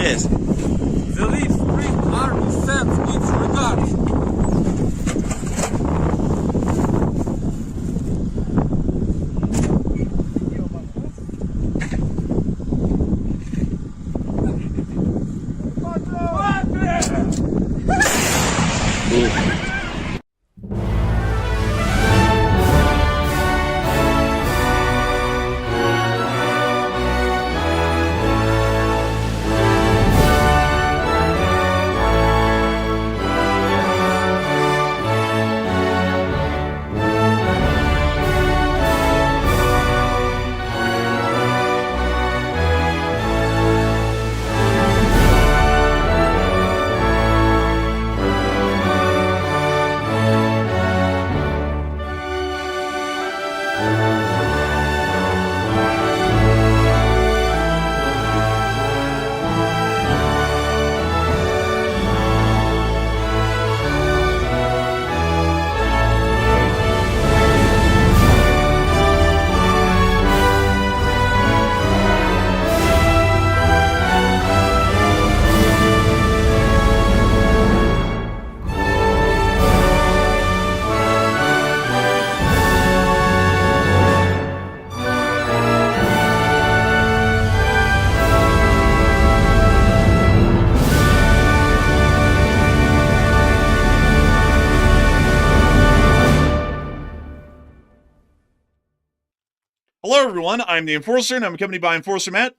Yes. The Leaf Spring Army sends its regards. Hello, everyone. I'm the Enforcer, and I'm accompanied by Enforcer Matt.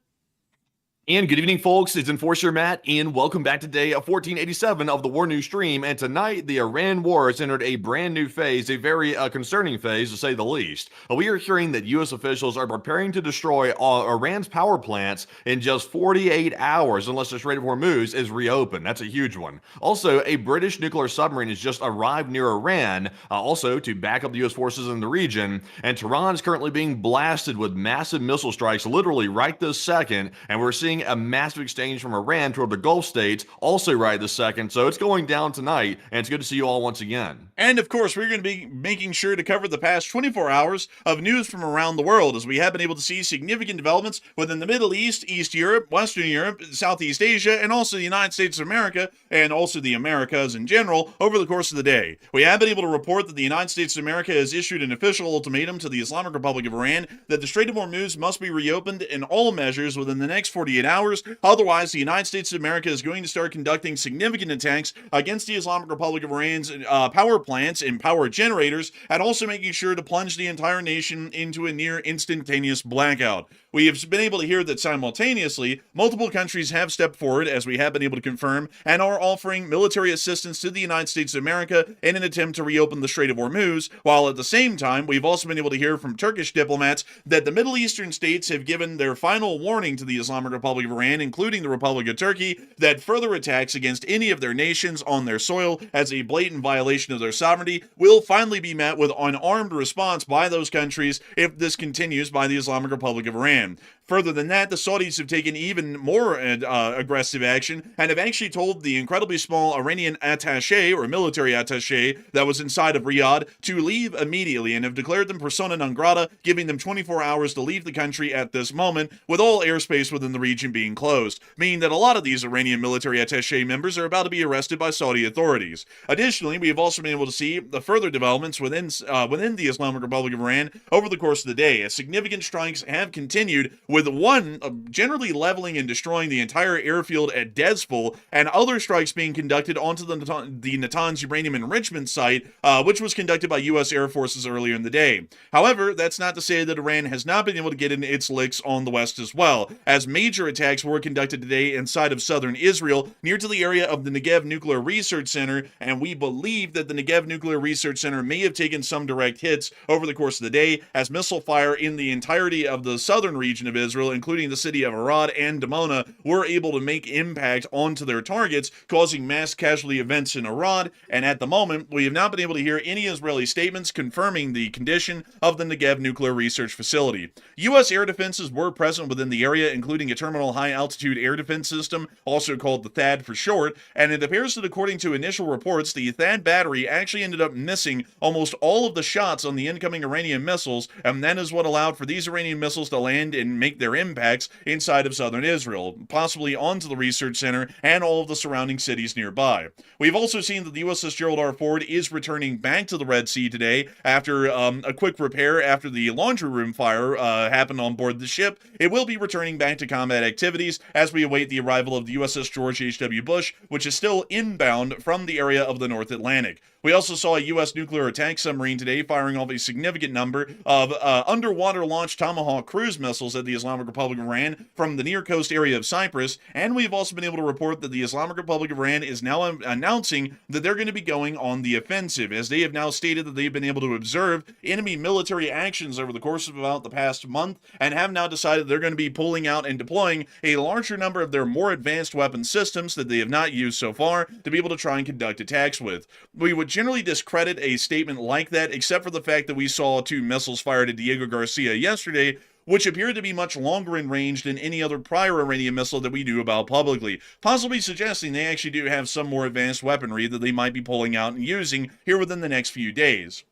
And good evening, folks. It's Enforcer Matt, and welcome back to day 1487 of the War News stream. And tonight, the Iran war has entered a brand new phase, a very concerning phase, to say the least. We are hearing that U.S. officials are preparing to destroy Iran's power plants in just 48 hours, unless the Strait of Hormuz is reopened. That's a huge one. Also, a British nuclear submarine has just arrived near Iran, also to back up the U.S. forces in the region. And Tehran is currently being blasted with massive missile strikes, literally right this second. And we're seeing a massive exchange from Iran toward the Gulf states also right this second. So it's going down tonight, and it's good to see you all once again. And of course, we're going to be making sure to cover the past 24 hours of news from around the world, as we have been able to see significant developments within the Middle East, East Europe, Western Europe, Southeast Asia, and also the United States of America, and also the Americas in general over the course of the day. We have been able to report that the United States of America has issued an official ultimatum to the Islamic Republic of Iran that the Strait of Hormuz must be reopened in all measures within the next 48 hours. Otherwise, the United States of America is going to start conducting significant attacks against the Islamic Republic of Iran's power plants and power generators, and also making sure to plunge the entire nation into a near instantaneous blackout. We have been able to hear that simultaneously, multiple countries have stepped forward, as we have been able to confirm, and are offering military assistance to the United States of America in an attempt to reopen the Strait of Hormuz, while at the same time, we've also been able to hear from Turkish diplomats that the Middle Eastern states have given their final warning to the Islamic Republic of Iran, including the Republic of Turkey, that further attacks against any of their nations on their soil as a blatant violation of their sovereignty will finally be met with an armed response by those countries if this continues by the Islamic Republic of Iran. Iran. Further than that, the Saudis have taken even more aggressive action and have actually told the incredibly small Iranian attaché or military attaché that was inside of Riyadh to leave immediately and have declared them persona non grata, giving them 24 hours to leave the country at this moment, with all airspace within the region being closed, meaning that a lot of these Iranian military attaché members are about to be arrested by Saudi authorities. Additionally, we have also been able to see the further developments within the Islamic Republic of Iran over the course of the day, as significant strikes have continued, with one generally leveling and destroying the entire airfield at Dezful, and other strikes being conducted onto the Natanz uranium enrichment site, which was conducted by U.S. Air Forces earlier in the day. However, that's not to say that Iran has not been able to get in its licks on the West as well, as major attacks were conducted today inside of southern Israel, near to the area of the Negev Nuclear Research Center, and we believe that the Negev Nuclear Research Center may have taken some direct hits over the course of the day, as missile fire in the entirety of the southern region of Israel, including the city of Arad and Dimona, were able to make impact onto their targets, causing mass casualty events in Arad, and at the moment, we have not been able to hear any Israeli statements confirming the condition of the Negev Nuclear Research Facility. U.S. air defenses were present within the area, including a terminal high-altitude air defense system, also called the THAAD for short, and it appears that according to initial reports, the THAAD battery actually ended up missing almost all of the shots on the incoming Iranian missiles, and that is what allowed for these Iranian missiles to land and make their impacts inside of southern Israel, possibly onto the research center and all of the surrounding cities nearby. We've also seen that the USS Gerald R. Ford is returning back to the Red Sea today after a quick repair after the laundry room fire happened on board the ship. It will be returning back to combat activities as we await the arrival of the USS George H.W. Bush, which is still inbound from the area of the North Atlantic. We also saw a U.S. nuclear attack submarine today firing off a significant number of underwater-launched Tomahawk cruise missiles at the Islamic Republic of Iran from the near-coast area of Cyprus, and we've also been able to report that the Islamic Republic of Iran is now announcing that they're going to be going on the offensive, as they have now stated that they've been able to observe enemy military actions over the course of about the past month, and have now decided they're going to be pulling out and deploying a larger number of their more advanced weapon systems that they have not used so far to be able to try and conduct attacks with. We would generally discredit a statement like that, except for the fact that we saw 2 missiles fired at Diego Garcia yesterday, which appeared to be much longer in range than any other prior Iranian missile that we knew about publicly, possibly suggesting they actually do have some more advanced weaponry that they might be pulling out and using here within the next few days.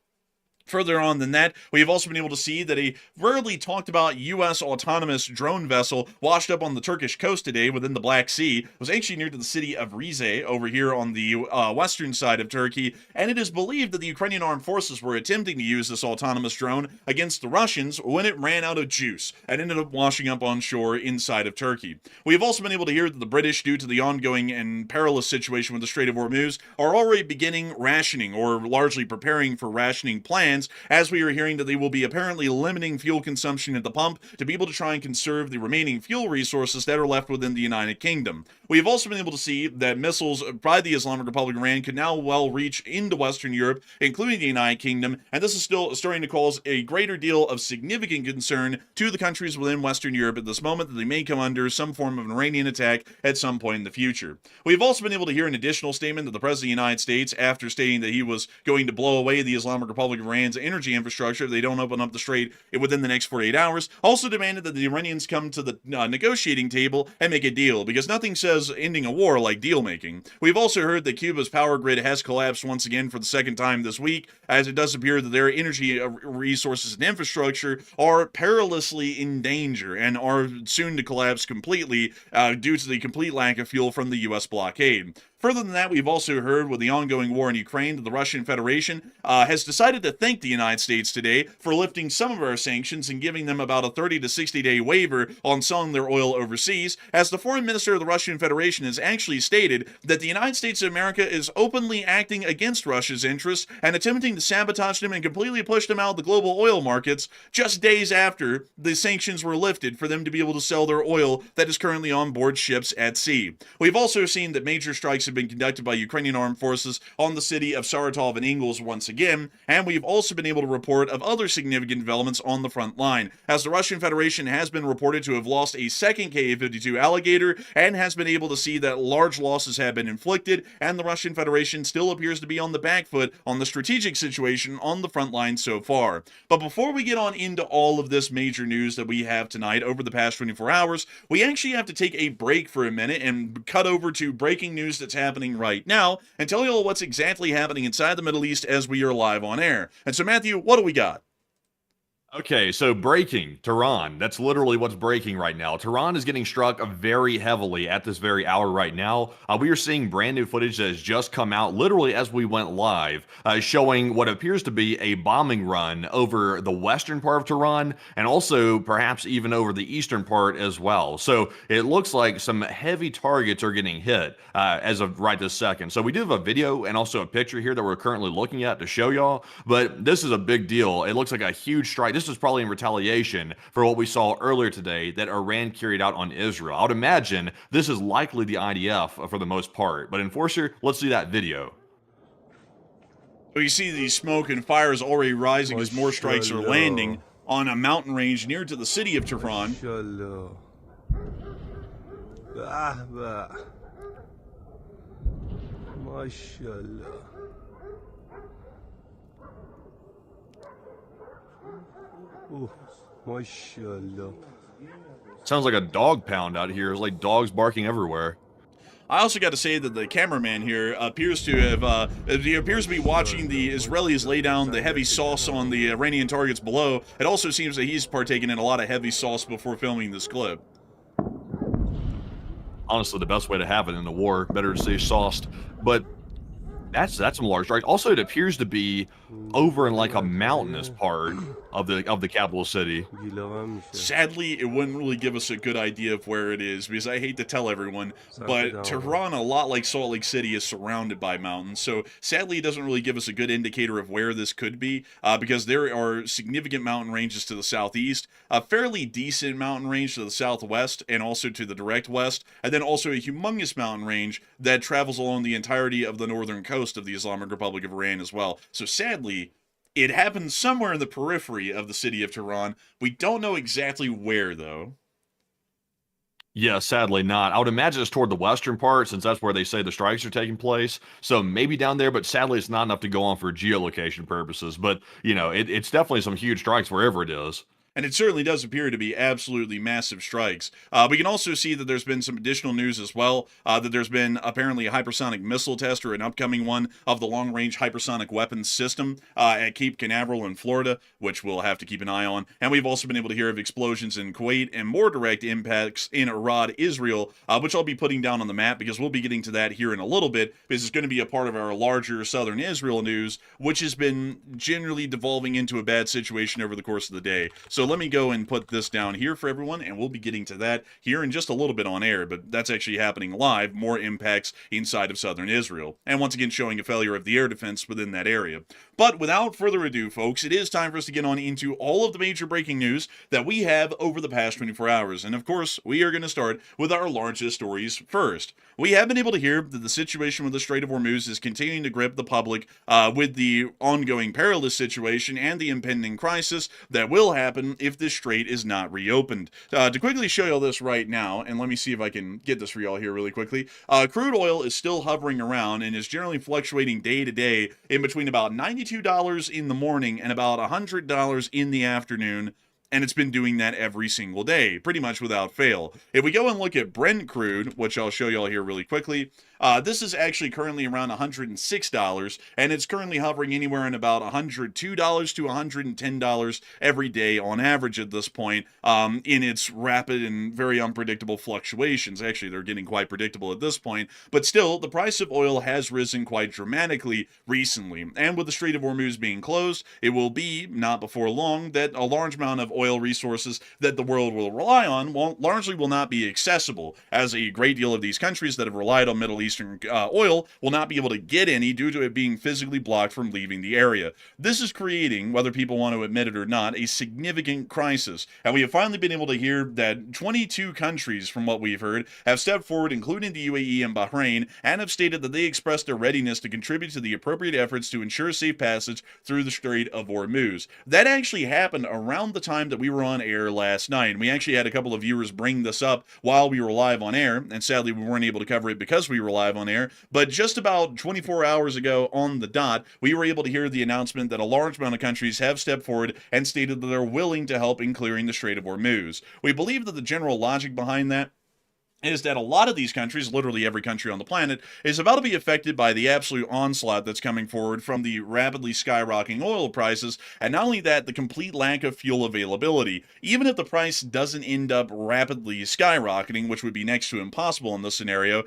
Further on than that, we have also been able to see that a rarely talked about U.S. autonomous drone vessel washed up on the Turkish coast today within the Black Sea, was actually near to the city of Rize over here on the western side of Turkey, and it is believed that the Ukrainian armed forces were attempting to use this autonomous drone against the Russians when it ran out of juice and ended up washing up on shore inside of Turkey. We have also been able to hear that the British, due to the ongoing and perilous situation with the Strait of Hormuz, are already beginning rationing, or largely preparing for rationing plans, as we are hearing that they will be apparently limiting fuel consumption at the pump to be able to try and conserve the remaining fuel resources that are left within the United Kingdom. We have also been able to see that missiles by the Islamic Republic of Iran could now well reach into Western Europe, including the United Kingdom, and this is still starting to cause a greater deal of significant concern to the countries within Western Europe at this moment that they may come under some form of an Iranian attack at some point in the future. We have also been able to hear an additional statement that the President of the United States, after stating that he was going to blow away the Islamic Republic of Iran's energy infrastructure if they don't open up the strait within the next 48 hours, also demanded that the Iranians come to the negotiating table and make a deal, because nothing says ending a war like deal making. We've also heard that Cuba's power grid has collapsed once again for the second time this week, as it does appear that their energy resources and infrastructure are perilously in danger and are soon to collapse completely due to the complete lack of fuel from the U.S. blockade. Further than that, we've also heard with the ongoing war in Ukraine that the Russian Federation has decided to thank the United States today for lifting some of our sanctions and giving them about a 30 to 60 day waiver on selling their oil overseas, as the foreign minister of the Russian Federation has actually stated that the United States of America is openly acting against Russia's interests and attempting to sabotage them and completely push them out of the global oil markets just days after the sanctions were lifted for them to be able to sell their oil that is currently on board ships at sea. We've also seen that major strikes have have been conducted by Ukrainian armed forces on the city of Saratov and Ingles once again, and we've also been able to report of other significant developments on the front line, as the Russian Federation has been reported to have lost a second Ka-52 Alligator and has been able to see that large losses have been inflicted, and the Russian Federation still appears to be on the back foot on the strategic situation on the front line so far. But before we get on into all of this major news that we have tonight over the past 24 hours, we actually have to take a break for a minute and cut over to breaking news that's happening right now and tell you all what's exactly happening inside the Middle East as we are live on air. And so, Matthew, what do we got? Okay, so breaking, Tehran. That's literally what's breaking right now. Tehran is getting struck very heavily at this very hour right now. We are seeing brand new footage that has just come out literally as we went live, showing what appears to be a bombing run over the western part of Tehran and also perhaps even over the eastern part as well. So it looks like some heavy targets are getting hit as of right this second. So we do have a video and also a picture here that we're currently looking at to show y'all, but this is a big deal. It looks like a huge strike. This is probably in retaliation for what we saw earlier today that Iran carried out on Israel. I would imagine this is likely the IDF for the most part. But Enforcer, let's see that video. Well, you see the smoke and fires already rising as more strikes are landing on a mountain range near to the city of Tehran. Sounds like a dog pound out here. It's like dogs barking everywhere. I also got to say that the cameraman here appears to have, he appears to be watching the Israelis lay down the heavy sauce on the Iranian targets below. It also seems that he's partaking in a lot of heavy sauce before filming this clip. Honestly, the best way to have it in the war. Better to say sauced. But that's some large strikes. Also, it appears to be over in like a mountainous part of the capital city. Sadly, it wouldn't really give us a good idea of where it is, because I hate to tell everyone, but Tehran, a lot like Salt Lake City, is surrounded by mountains. So sadly, it doesn't really give us a good indicator of where this could be, because there are significant mountain ranges to the southeast, a fairly decent mountain range to the southwest, and also to the direct west, and then also a humongous mountain range that travels along the entirety of the northern coast of the Islamic Republic of Iran as well. So sadly, it happens somewhere in the periphery of the city of Tehran. We don't know exactly where, though. Yeah, sadly not. I would imagine it's toward the western part, since that's where they say the strikes are taking place. So maybe down there, but sadly it's not enough to go on for geolocation purposes. But, you know, it's definitely some huge strikes wherever it is. And it certainly does appear to be absolutely massive strikes. We can also see that there's been some additional news as well, that there's been apparently a hypersonic missile test, or an upcoming one, of the long-range hypersonic weapons system at Cape Canaveral in Florida, which we'll have to keep an eye on. And we've also been able to hear of explosions in Kuwait and more direct impacts in Arad, Israel, which I'll be putting down on the map, because we'll be getting to that here in a little bit, because it's going to be a part of our larger southern Israel news, which has been generally devolving into a bad situation over the course of the day. So let me go and put this down here for everyone, and we'll be getting to that here in just a little bit on air, but that's actually happening live, more impacts inside of southern Israel, and once again showing a failure of the air defense within that area. But without further ado, folks, it is time for us to get on into all of the major breaking news that we have over the past 24 hours, and of course, we are going to start with our largest stories first. We have been able to hear that the situation with the Strait of Hormuz is continuing to grip the public with the ongoing perilous situation and the impending crisis that will happen if this strait is not reopened. To quickly show you all this right now, and let me see if I can get this for y'all here really quickly. Crude oil is still hovering around and is generally fluctuating day to day in between about $92 in the morning and about $100 in the afternoon. And it's been doing that every single day, pretty much without fail. If we go and look at Brent crude, which I'll show y'all here really quickly, this is actually currently around $106, and it's currently hovering anywhere in about $102 to $110 every day on average at this point, in its rapid and very unpredictable fluctuations. Actually, they're getting quite predictable at this point, but still, the price of oil has risen quite dramatically recently, and with the Strait of Hormuz being closed, it will be, not before long, that a large amount of oil resources that the world will rely on largely will not be accessible, as a great deal of these countries that have relied on Middle Eastern Eastern oil will not be able to get any due to it being physically blocked from leaving the area. This is creating, whether people want to admit it or not, a significant crisis. And we have finally been able to hear that 22 countries, from what we've heard, have stepped forward, including the UAE and Bahrain, and have stated that they expressed their readiness to contribute to the appropriate efforts to ensure safe passage through the Strait of Hormuz. That actually happened around the time that we were on air last night. We actually had a couple of viewers bring this up while we were live on air, and sadly we weren't able to cover it because we were live on air. But just about 24 hours ago on the dot, we were able to hear the announcement that a large amount of countries have stepped forward and stated that they're willing to help in clearing the Strait of Hormuz. We believe that the general logic behind that is that a lot of these countries, literally every country on the planet, is about to be affected by the absolute onslaught that's coming forward from the rapidly skyrocketing oil prices, and not only that, the complete lack of fuel availability. Even if the price doesn't end up rapidly skyrocketing, which would be next to impossible in this scenario,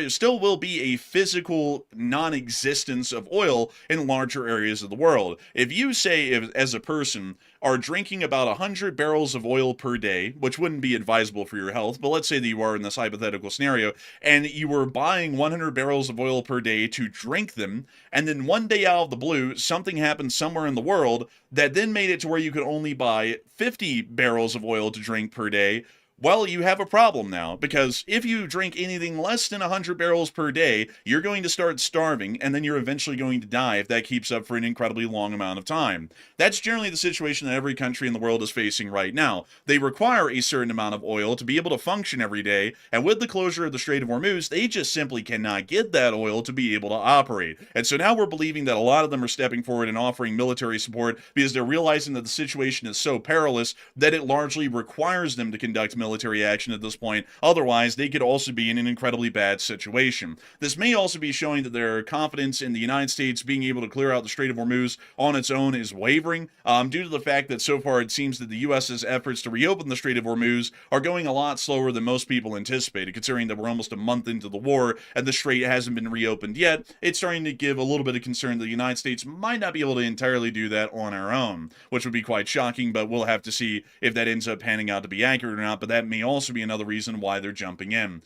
still will be a physical non-existence of oil in larger areas of the world. If you say, as a person, are drinking about 100 barrels of oil per day, which wouldn't be advisable for your health, but let's say that you are in this hypothetical scenario, and you were buying 100 barrels of oil per day to drink them, and then one day out of the blue, something happened somewhere in the world that then made it to where you could only buy 50 barrels of oil to drink per day. Well, you have a problem now, because if you drink anything less than 100 barrels per day, you're going to start starving, and then you're eventually going to die if that keeps up for an incredibly long amount of time. That's generally the situation that every country in the world is facing right now. They require a certain amount of oil to be able to function every day, and with the closure of the Strait of Hormuz, they just simply cannot get that oil to be able to operate. And so now we're believing that a lot of them are stepping forward and offering military support because they're realizing that the situation is so perilous that it largely requires them to conduct military action at this point. Otherwise, they could also be in an incredibly bad situation. This may also be showing that their confidence in the United States being able to clear out the Strait of Hormuz on its own is wavering, due to the fact that so far it seems that the U.S.'s efforts to reopen the Strait of Hormuz are going a lot slower than most people anticipated, considering that we're almost a month into the war and the Strait hasn't been reopened yet. It's starting to give a little bit of concern that the United States might not be able to entirely do that on our own, which would be quite shocking, but we'll have to see if that ends up panning out to be accurate or not, but that may also be another reason why they're jumping in.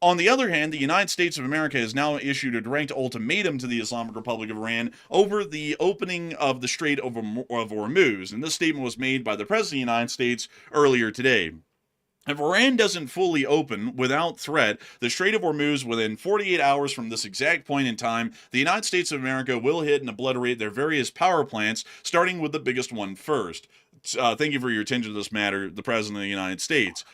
On the other hand, the United States of America has now issued a direct ultimatum to the Islamic Republic of Iran over the opening of the Strait of Hormuz, and this statement was made by the President of the United States earlier today. If Iran doesn't fully open without threat the Strait of Hormuz within 48 hours from this exact point in time, the United States of America will hit and obliterate their various power plants, starting with the biggest one first. Thank you for your attention to this matter, the President of the United States.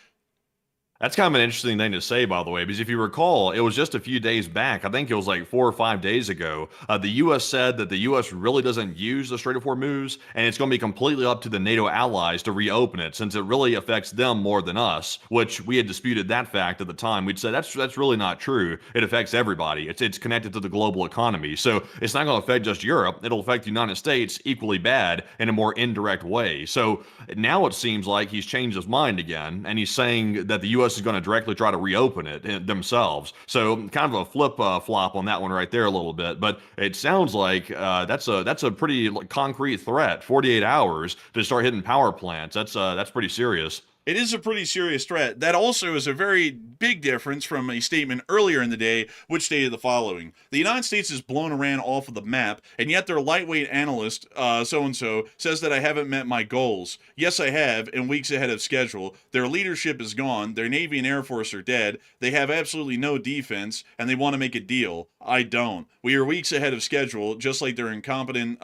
That's kind of an interesting thing to say, by the way, because if you recall, it was just a few days back, I think it was like 4 or 5 days ago, the U.S. said that the U.S. really doesn't use the Strait of Hormuz, and it's going to be completely up to the NATO allies to reopen it, since it really affects them more than us, which we had disputed that fact at the time. We'd said that's really not true. It affects everybody. It's connected to the global economy, so it's not going to affect just Europe. It'll affect the United States equally bad in a more indirect way. So now it seems like he's changed his mind again, and he's saying that the U.S. is going to directly try to reopen it themselves. So kind of a flip-flop on that one right there a little bit. But it sounds like that's a pretty concrete threat. 48 hours to start hitting power plants. That's pretty serious. It is a pretty serious threat. That also is a very big difference from a statement earlier in the day, which stated the following. The United States has blown Iran off of the map, and yet their lightweight analyst, so-and-so, says that I haven't met my goals. Yes, I have, and weeks ahead of schedule. Their leadership is gone. Their Navy and Air Force are dead. They have absolutely no defense, and they want to make a deal. I don't. We are weeks ahead of schedule, just like their incompetent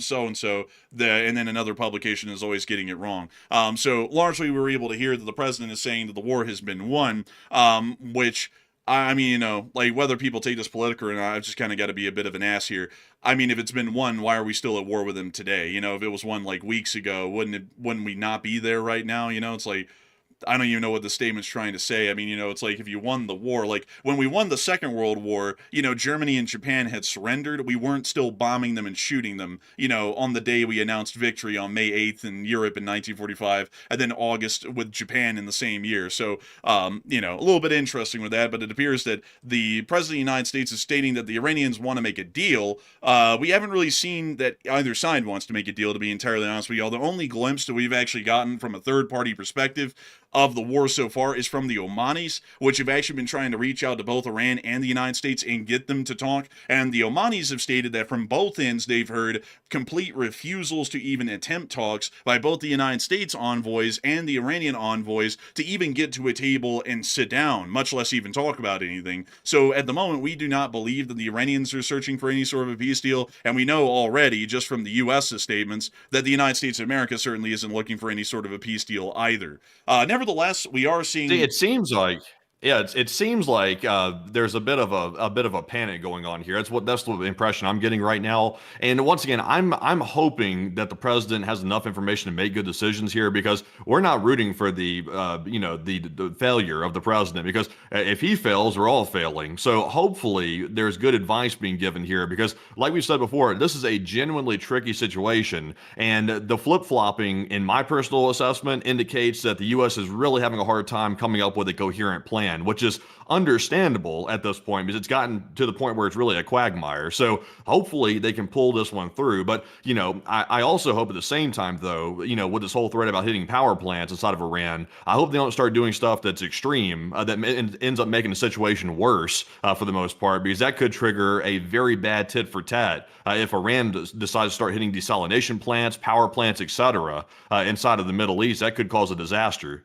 so-and-so, and then another publication is always getting it wrong. So largely we were able to hear that the president is saying that the war has been won, which, I mean, like whether people take this political or not, I've just kind of got to be a bit of an ass here. I mean, if it's been won, why are we still at war with them today? If it was won like weeks ago, wouldn't we not be there right now? It's like, I don't even know what the statement's trying to say. I mean, it's like if you won the war, like when we won the Second World War, Germany and Japan had surrendered. We weren't still bombing them and shooting them, on the day we announced victory on May 8th in Europe in 1945, and then August with Japan in the same year. So, a little bit interesting with that, but it appears that the President of the United States is stating that the Iranians want to make a deal. We haven't really seen that either side wants to make a deal, to be entirely honest with you. The only glimpse that we've actually gotten from a third-party perspective of the war so far is from the Omanis, which have actually been trying to reach out to both Iran and the United States and get them to talk. And the Omanis have stated that from both ends, they've heard complete refusals to even attempt talks by both the United States envoys and the Iranian envoys to even get to a table and sit down, much less even talk about anything. So at the moment, we do not believe that the Iranians are searching for any sort of a peace deal. And we know already, just from the U.S.'s statements, that the United States of America certainly isn't looking for any sort of a peace deal either. Nevertheless, we are seeing. See, it seems like, yeah, it seems like there's a bit of a panic going on here. That's the impression I'm getting right now. And once again, I'm hoping that the president has enough information to make good decisions here, because we're not rooting for the the failure of the president, because if he fails, we're all failing. So hopefully there's good advice being given here, because like we said before, this is a genuinely tricky situation, and the flip-flopping, in my personal assessment, indicates that the U.S. is really having a hard time coming up with a coherent plan, which is understandable at this point, because it's gotten to the point where it's really a quagmire. So hopefully they can pull this one through. But, I also hope at the same time, though, with this whole threat about hitting power plants inside of Iran, I hope they don't start doing stuff that's extreme, that ends up making the situation worse for the most part, because that could trigger a very bad tit for tat if Iran decides to start hitting desalination plants, power plants, etc., inside of the Middle East. That could cause a disaster.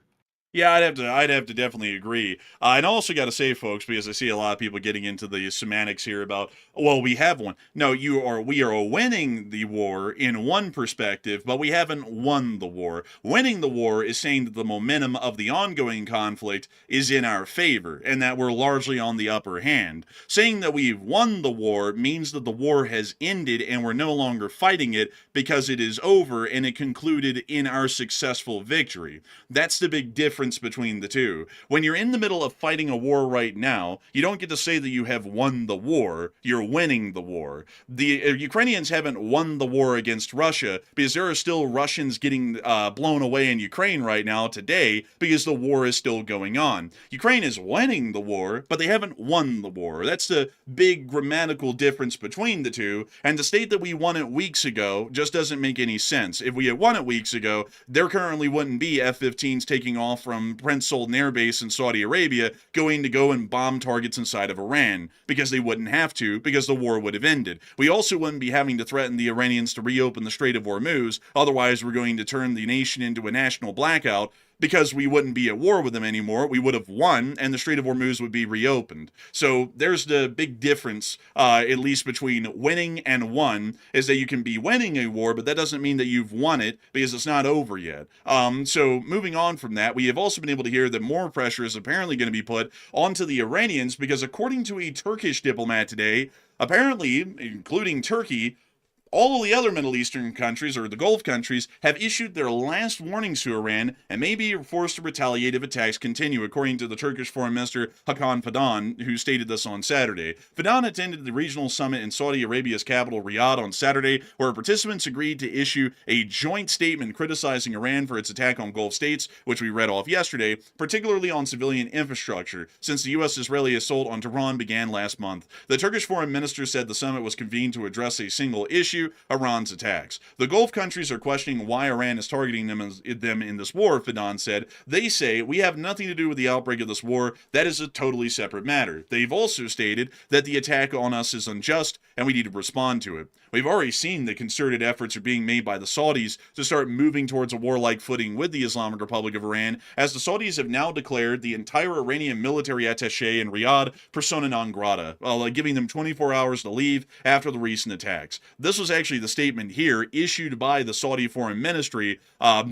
Yeah, I'd have to definitely agree. And I also got to say, folks, because I see a lot of people getting into the semantics here about, well, we have one. No, we are winning the war in one perspective, but we haven't won the war. Winning the war is saying that the momentum of the ongoing conflict is in our favor, and that we're largely on the upper hand. Saying that we've won the war means that the war has ended and we're no longer fighting it because it is over and it concluded in our successful victory. That's the big difference between the two. When you're in the middle of fighting a war right now, you don't get to say that you have won the war. You're winning the war. The Ukrainians haven't won the war against Russia, because there are still Russians getting blown away in Ukraine right now today, because the war is still going on. Ukraine is winning the war, but they haven't won the war. That's the big grammatical difference between the two, and to state that we won it weeks ago just doesn't make any sense. If we had won it weeks ago, there currently wouldn't be F-15s taking off from Prince Sultan Air Base in Saudi Arabia going to go and bomb targets inside of Iran, because they wouldn't have to, because the war would have ended. We also wouldn't be having to threaten the Iranians to reopen the Strait of Hormuz, otherwise we're going to turn the nation into a national blackout, because we wouldn't be at war with them anymore. We would have won, and the Strait of Hormuz would be reopened. So there's the big difference, at least between winning and won, is that you can be winning a war, but that doesn't mean that you've won it, because it's not over yet. So moving on from that, we have also been able to hear that more pressure is apparently going to be put onto the Iranians, because according to a Turkish diplomat today, apparently, including Turkey, all of the other Middle Eastern countries, or the Gulf countries, have issued their last warnings to Iran and may be forced to retaliate if attacks continue, according to the Turkish Foreign Minister Hakan Fidan, who stated this on Saturday. Fidan attended the regional summit in Saudi Arabia's capital, Riyadh, on Saturday, where participants agreed to issue a joint statement criticizing Iran for its attack on Gulf states, which we read off yesterday, particularly on civilian infrastructure, since the U.S.-Israeli assault on Tehran began last month. The Turkish Foreign Minister said the summit was convened to address a single issue: Iran's attacks. The Gulf countries are questioning why Iran is targeting them in this war, Fidan said. They say, we have nothing to do with the outbreak of this war. That is a totally separate matter. They've also stated that the attack on us is unjust and we need to respond to it. We've already seen that concerted efforts are being made by the Saudis to start moving towards a warlike footing with the Islamic Republic of Iran, as the Saudis have now declared the entire Iranian military attaché in Riyadh persona non grata, while giving them 24 hours to leave after the recent attacks. This was actually the statement here issued by the Saudi Foreign Ministry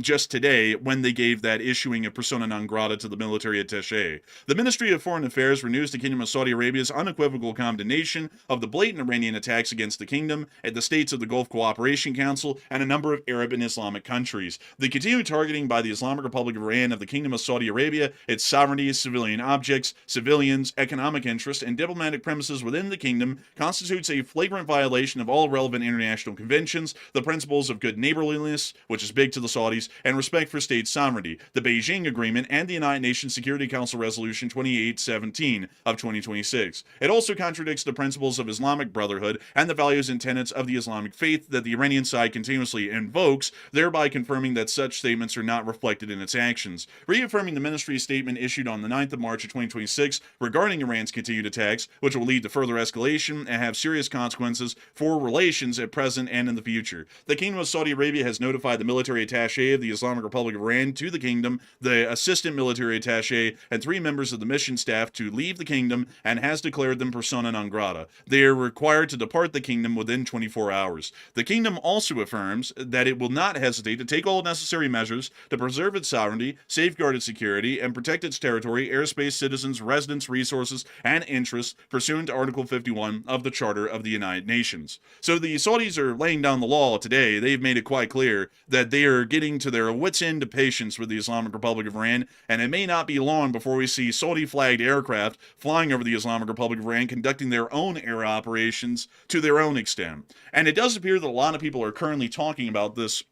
just today, when they gave that issuing of persona non grata to the military attaché. The Ministry of Foreign Affairs renews the Kingdom of Saudi Arabia's unequivocal condemnation of the blatant Iranian attacks against the kingdom, at the states of the Gulf Cooperation Council, and a number of Arab and Islamic countries. The continued targeting by the Islamic Republic of Iran of the Kingdom of Saudi Arabia, its sovereignty, civilian objects, civilians, economic interests, and diplomatic premises within the kingdom constitutes a flagrant violation of all relevant international international conventions, the principles of good neighborliness, which is big to the Saudis, and respect for state sovereignty, the Beijing Agreement, and the United Nations Security Council Resolution 2817 of 2026. It also contradicts the principles of Islamic Brotherhood and the values and tenets of the Islamic faith that the Iranian side continuously invokes, thereby confirming that such statements are not reflected in its actions. Reaffirming the ministry's statement issued on the 9th of March of 2026 regarding Iran's continued attacks, which will lead to further escalation and have serious consequences for relations at present and in the future. The Kingdom of Saudi Arabia has notified the military attaché of the Islamic Republic of Iran to the kingdom, the assistant military attaché, and 3 members of the mission staff to leave the kingdom and has declared them persona non grata. They are required to depart the kingdom within 24 hours. The kingdom also affirms that it will not hesitate to take all necessary measures to preserve its sovereignty, safeguard its security, and protect its territory, airspace, citizens, residents, resources, and interests pursuant to Article 51 of the Charter of the United Nations. So the Saudis are laying down the law today. They've made it quite clear that they are getting to their wits' end of patience with the Islamic Republic of Iran, and it may not be long before we see Saudi-flagged aircraft flying over the Islamic Republic of Iran conducting their own air operations to their own extent. And it does appear that a lot of people are currently talking about this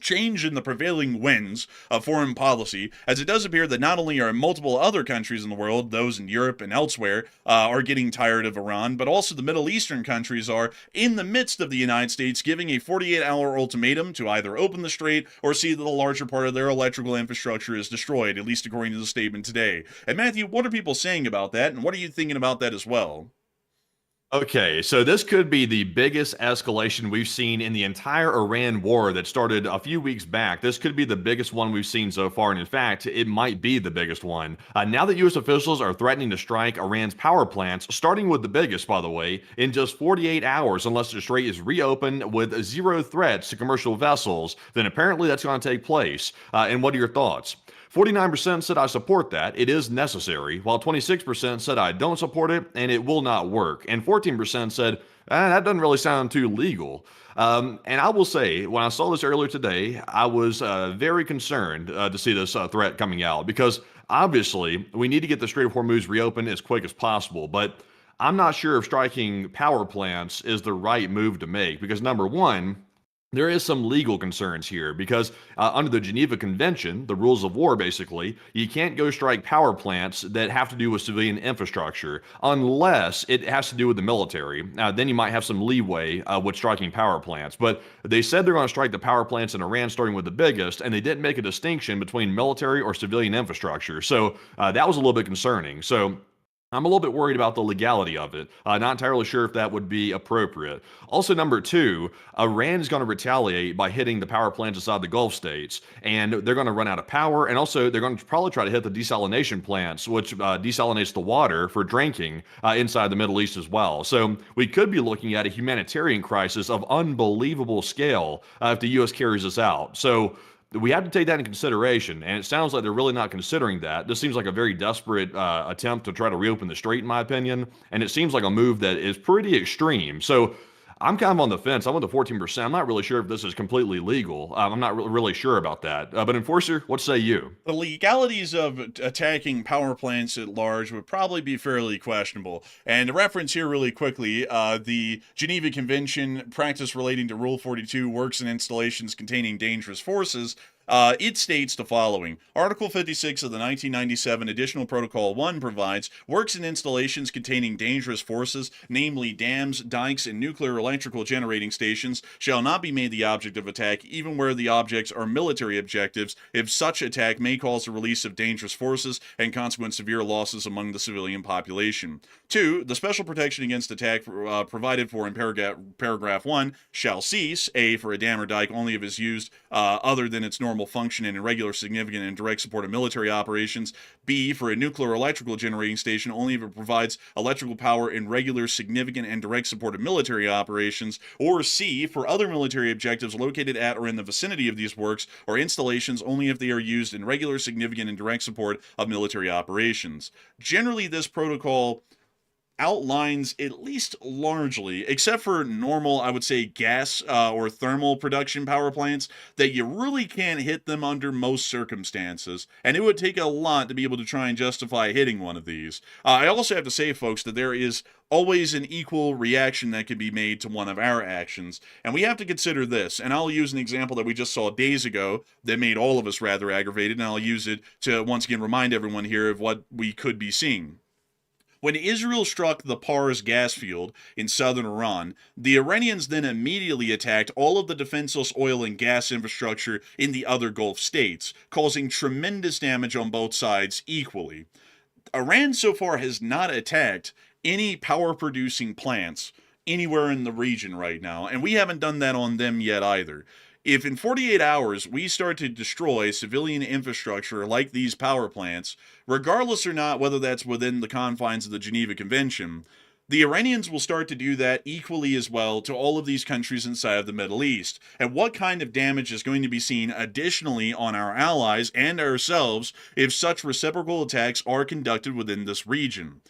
change in the prevailing winds of foreign policy, as it does appear that not only are multiple other countries in the world, those in Europe and elsewhere, are getting tired of Iran, but also the Middle Eastern countries are in the midst of the United States giving a 48-hour ultimatum to either open the strait or see that the larger part of their electrical infrastructure is destroyed, at least according to the statement today. And Matthew, what are people saying about that, and what are you thinking about that as well? Okay, so this could be the biggest escalation we've seen in the entire Iran war that started a few weeks back. This could be the biggest one we've seen so far, and in fact, it might be the biggest one. Now that U.S. officials are threatening to strike Iran's power plants, starting with the biggest, by the way, in just 48 hours unless the strait is reopened with 0 threats to commercial vessels, then apparently that's going to take place. And what are your thoughts? 49% said I support that, it is necessary, while 26% said I don't support it and it will not work, and 14% said that doesn't really sound too legal. And I will say, when I saw this earlier today, I was very concerned to see this threat coming out, because obviously we need to get the Strait of Hormuz reopened as quick as possible, but I'm not sure if striking power plants is the right move to make, because number one, there is some legal concerns here, because under the Geneva Convention, the rules of war basically, you can't go strike power plants that have to do with civilian infrastructure unless it has to do with the military. Then you might have some leeway with striking power plants. But they said they're going to strike the power plants in Iran, starting with the biggest, and they didn't make a distinction between military or civilian infrastructure. So that was a little bit concerning. So I'm a little bit worried about the legality of it. Not entirely sure if that would be appropriate. Also, number two, Iran is going to retaliate by hitting the power plants inside the Gulf states, and they're going to run out of power, and also they're going to probably try to hit the desalination plants, which desalinates the water for drinking inside the Middle East as well. So we could be looking at a humanitarian crisis of unbelievable scale if the U.S. carries this out. So we have to take that into consideration, and it sounds like they're really not considering that. This seems like a very desperate attempt to try to reopen the strait, in my opinion, and it seems like a move that is pretty extreme. So I'm kind of on the fence. I'm with the 14%. I'm not really sure if this is completely legal. I'm not really sure about that. But Enforcer, what say you? The legalities of attacking power plants at large would probably be fairly questionable. And to reference here really quickly, the Geneva Convention practice relating to Rule 42, works and installations containing dangerous forces, it states the following. Article 56 of the 1997 Additional Protocol 1 provides works and installations containing dangerous forces, namely dams, dikes, and nuclear electrical generating stations, shall not be made the object of attack even where the objects are military objectives, if such attack may cause the release of dangerous forces and consequent severe losses among the civilian population. 2. The special protection against attack provided for in paragraph 1 shall cease, A, for a dam or dike only if it is used other than its normal function and in regular, significant, and direct support of military operations. B, for a nuclear electrical generating station only if it provides electrical power in regular, significant, and direct support of military operations. Or C, for other military objectives located at or in the vicinity of these works or installations only if they are used in regular, significant, and direct support of military operations. Generally, this protocol outlines, at least largely, except for normal, I would say, gas or thermal production power plants, that you really can't hit them under most circumstances. And it would take a lot to be able to try and justify hitting one of these. I also have to say, folks, that there is always an equal reaction that can be made to one of our actions. And we have to consider this. And I'll use an example that we just saw days ago that made all of us rather aggravated. And I'll use it to once again remind everyone here of what we could be seeing. When Israel struck the Pars gas field in southern Iran, the Iranians then immediately attacked all of the defenseless oil and gas infrastructure in the other Gulf states, causing tremendous damage on both sides equally. Iran so far has not attacked any power-producing plants anywhere in the region right now, and we haven't done that on them yet either. If in 48 hours we start to destroy civilian infrastructure like these power plants, regardless or not whether that's within the confines of the Geneva Convention, the Iranians will start to do that equally as well to all of these countries inside of the Middle East. And what kind of damage is going to be seen additionally on our allies and ourselves if such reciprocal attacks are conducted within this region?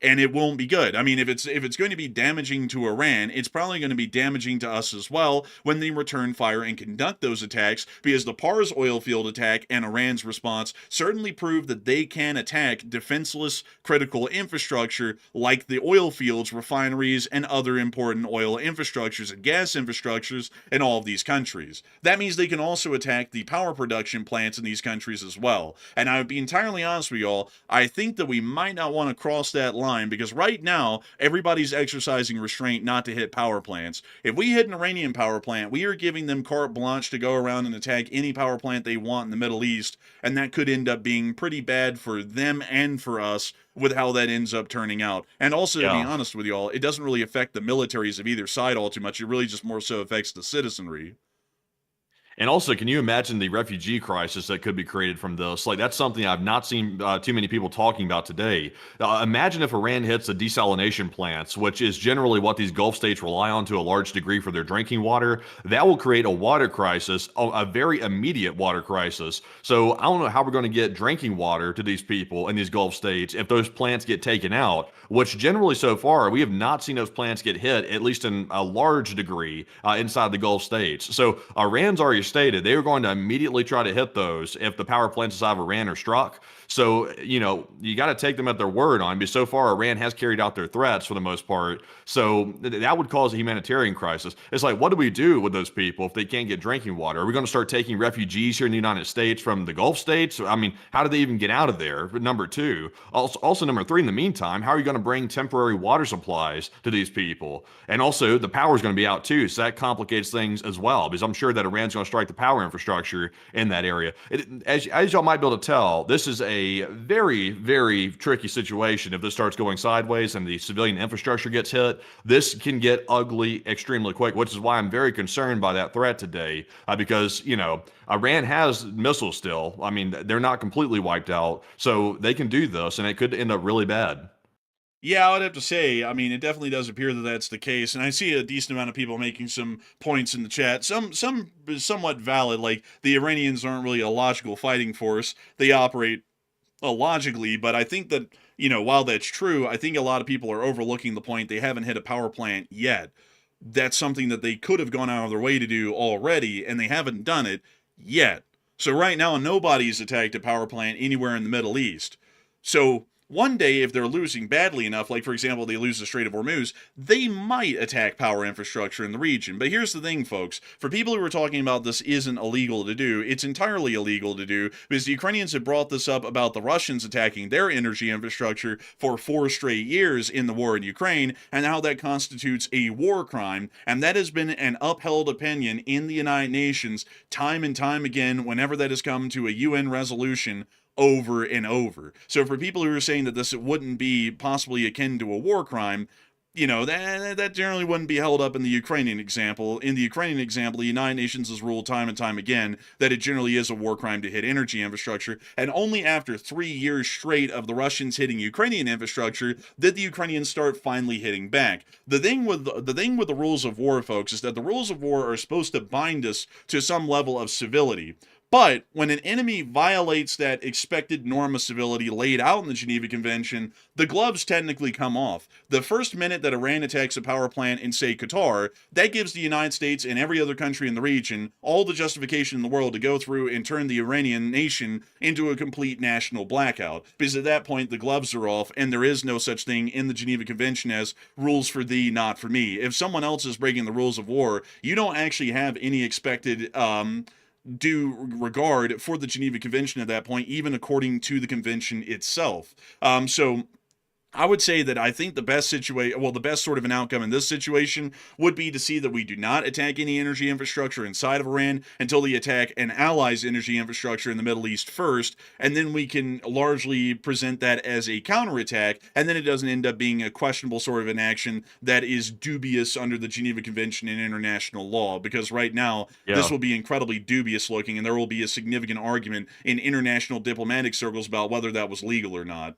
And it won't be good. I mean, if it's going to be damaging to Iran, it's probably going to be damaging to us as well when they return fire and conduct those attacks, because the Pars oil field attack and Iran's response certainly prove that they can attack defenseless critical infrastructure like the oil fields, refineries, and other important oil infrastructures and gas infrastructures in all of these countries. That means they can also attack the power production plants in these countries as well. And I would be entirely honest with y'all, I think that we might not want to cross that line, because right now everybody's exercising restraint not to hit power plants. If we hit an Iranian power plant, we are giving them carte blanche to go around and attack any power plant they want in the Middle East, and that could end up being pretty bad for them and for us with how that ends up turning out. And also, to be honest with y'all, it doesn't really affect the militaries of either side all too much. It really just more so affects the citizenry. And also, can you imagine the refugee crisis that could be created from this? Like, that's something I've not seen too many people talking about today. Imagine if Iran hits the desalination plants, which is generally what these Gulf states rely on to a large degree for their drinking water. That will create a water crisis, a very immediate water crisis. So I don't know how we're going to get drinking water to these people in these Gulf states if those plants get taken out, which generally so far, we have not seen those plants get hit, at least in a large degree, inside the Gulf states. So Iran's already stated they were going to immediately try to hit those if the power plants inside of Iran are struck. So, you know, you got to take them at their word on, because so far Iran has carried out their threats for the most part. So that would cause a humanitarian crisis. It's like, what do we do with those people if they can't get drinking water? Are we going to start taking refugees here in the United States from the Gulf states? I mean, how do they even get out of there? But number two, also number three, in the meantime, how are you going to bring temporary water supplies to these people? And also, the power is going to be out too, so that complicates things as well, because I'm sure that Iran's going to strike the power infrastructure in that area. As y'all might be able to tell, this is a very, very tricky situation. If this starts going sideways and the civilian infrastructure gets hit, this can get ugly extremely quick, which is why I'm very concerned by that threat today, because, you know, Iran has missiles still. I mean, they're not completely wiped out, so they can do this, and it could end up really bad. Yeah, I would have to say, I mean, it definitely does appear that that's the case, and I see a decent amount of people making some points in the chat, some somewhat valid, like the Iranians aren't really a logical fighting force, they operate illogically, but I think that, you know, while that's true, I think a lot of people are overlooking the point they haven't hit a power plant yet. That's something that they could have gone out of their way to do already, and they haven't done it yet. So right now, nobody's attacked a power plant anywhere in the Middle East. So one day, if they're losing badly enough, like for example, they lose the Strait of Hormuz, they might attack power infrastructure in the region. But here's the thing, folks. For people who are talking about this isn't illegal to do, it's entirely illegal to do, because the Ukrainians have brought this up about the Russians attacking their energy infrastructure for 4 straight years in the war in Ukraine, and how that constitutes a war crime. And that has been an upheld opinion in the United Nations time and time again whenever that has come to a UN resolution over and over. So for people who are saying that this wouldn't be possibly akin to a war crime, you know, that generally wouldn't be held up in the Ukrainian example. In the Ukrainian example, the United Nations has ruled time and time again that it generally is a war crime to hit energy infrastructure, and only after 3 years straight of the Russians hitting Ukrainian infrastructure did the Ukrainians start finally hitting back. The thing with the rules of war, folks, is that the rules of war are supposed to bind us to some level of civility. But when an enemy violates that expected norm of civility laid out in the Geneva Convention, the gloves technically come off. The first minute that Iran attacks a power plant in, say, Qatar, that gives the United States and every other country in the region all the justification in the world to go through and turn the Iranian nation into a complete national blackout. Because at that point, the gloves are off, and there is no such thing in the Geneva Convention as rules for thee, not for me. If someone else is breaking the rules of war, you don't actually have any expected due regard for the Geneva Convention at that point, even according to the convention itself. So I would say that I think the best the best sort of an outcome in this situation would be to see that we do not attack any energy infrastructure inside of Iran until they attack an ally's energy infrastructure in the Middle East first, and then we can largely present that as a counterattack, and then it doesn't end up being a questionable sort of an action that is dubious under the Geneva Convention and international law, because right now, this will be incredibly dubious looking, and there will be a significant argument in international diplomatic circles about whether that was legal or not.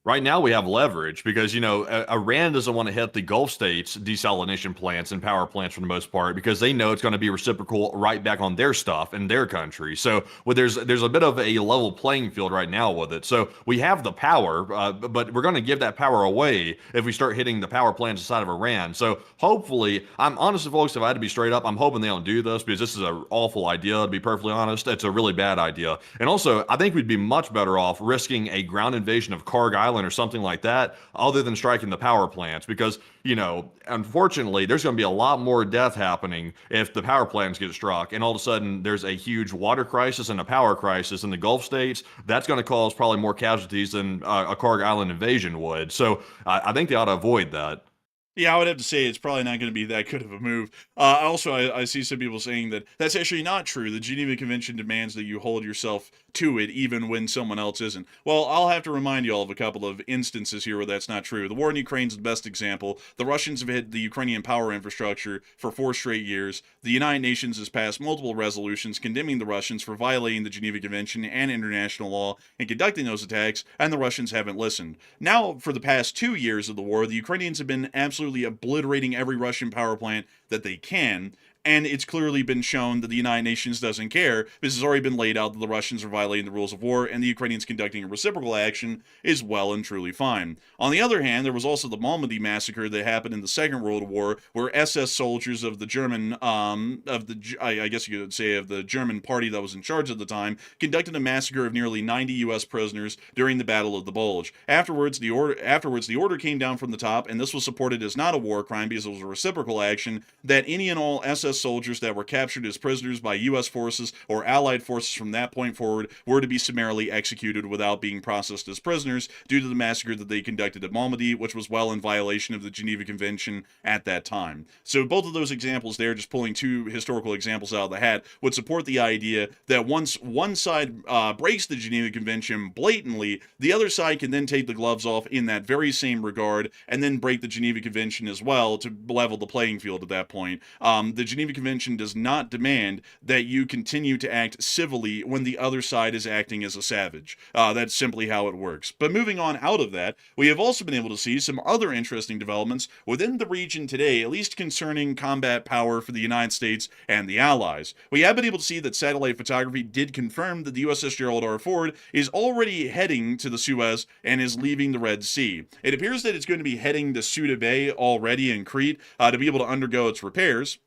Right now, we have leverage because, Iran doesn't want to hit the Gulf states' desalination plants and power plants for the most part because they know it's going to be reciprocal right back on their stuff in their country. So there's a bit of a level playing field right now with it. So we have the power, but we're going to give that power away if we start hitting the power plants inside of Iran. So hopefully, I'm honestly, folks, if I had to be straight up, I'm hoping they don't do this because this is an awful idea, to be perfectly honest. It's a really bad idea. And also, I think we'd be much better off risking a ground invasion of Kharg Island or something like that, other than striking the power plants, because unfortunately there's going to be a lot more death happening if the power plants get struck, and all of a sudden there's a huge water crisis and a power crisis in the Gulf states. That's going to cause probably more casualties than a Kharg Island invasion would. So I think they ought to avoid that. Yeah, I would have to say it's probably not going to be that good of a move. Also, I see some people saying that that's actually not true. The Geneva Convention demands that you hold yourself to it even when someone else isn't. Well, I'll have to remind you all of a couple of instances here where that's not true. The war in Ukraine is the best example. The Russians have hit the Ukrainian power infrastructure for 4 straight years. The United Nations has passed multiple resolutions condemning the Russians for violating the Geneva Convention and international law and conducting those attacks, and the Russians haven't listened. Now, for the past 2 years of the war, the Ukrainians have been absolutely obliterating every Russian power plant that they can, and it's clearly been shown that the United Nations doesn't care. This has already been laid out that the Russians are violating the rules of war, and the Ukrainians conducting a reciprocal action is well and truly fine. On the other hand, there was also the Malmedy massacre that happened in the Second World War, where SS soldiers of the German, I guess you could say of the German party that was in charge at the time, conducted a massacre of nearly 90 U.S. prisoners during the Battle of the Bulge. Afterwards, the order came down from the top, and this was supported as not a war crime because it was a reciprocal action, that any and all SS soldiers that were captured as prisoners by U.S. forces or Allied forces from that point forward were to be summarily executed without being processed as prisoners due to the massacre that they conducted at Malmedy, which was well in violation of the Geneva Convention at that time. So both of those examples there, just pulling 2 historical examples out of the hat, would support the idea that once one side breaks the Geneva Convention blatantly, the other side can then take the gloves off in that very same regard and then break the Geneva Convention as well to level the playing field at that point. The Geneva Convention does not demand that you continue to act civilly when the other side is acting as a savage. That's simply how it works. But moving on out of that, we have also been able to see some other interesting developments within the region today, at least concerning combat power for the United States and the Allies. We have been able to see that satellite photography did confirm that the USS Gerald R. Ford is already heading to the Suez and is leaving the Red Sea. It appears that it's going to be heading to Suda Bay already in Crete to be able to undergo its repairs.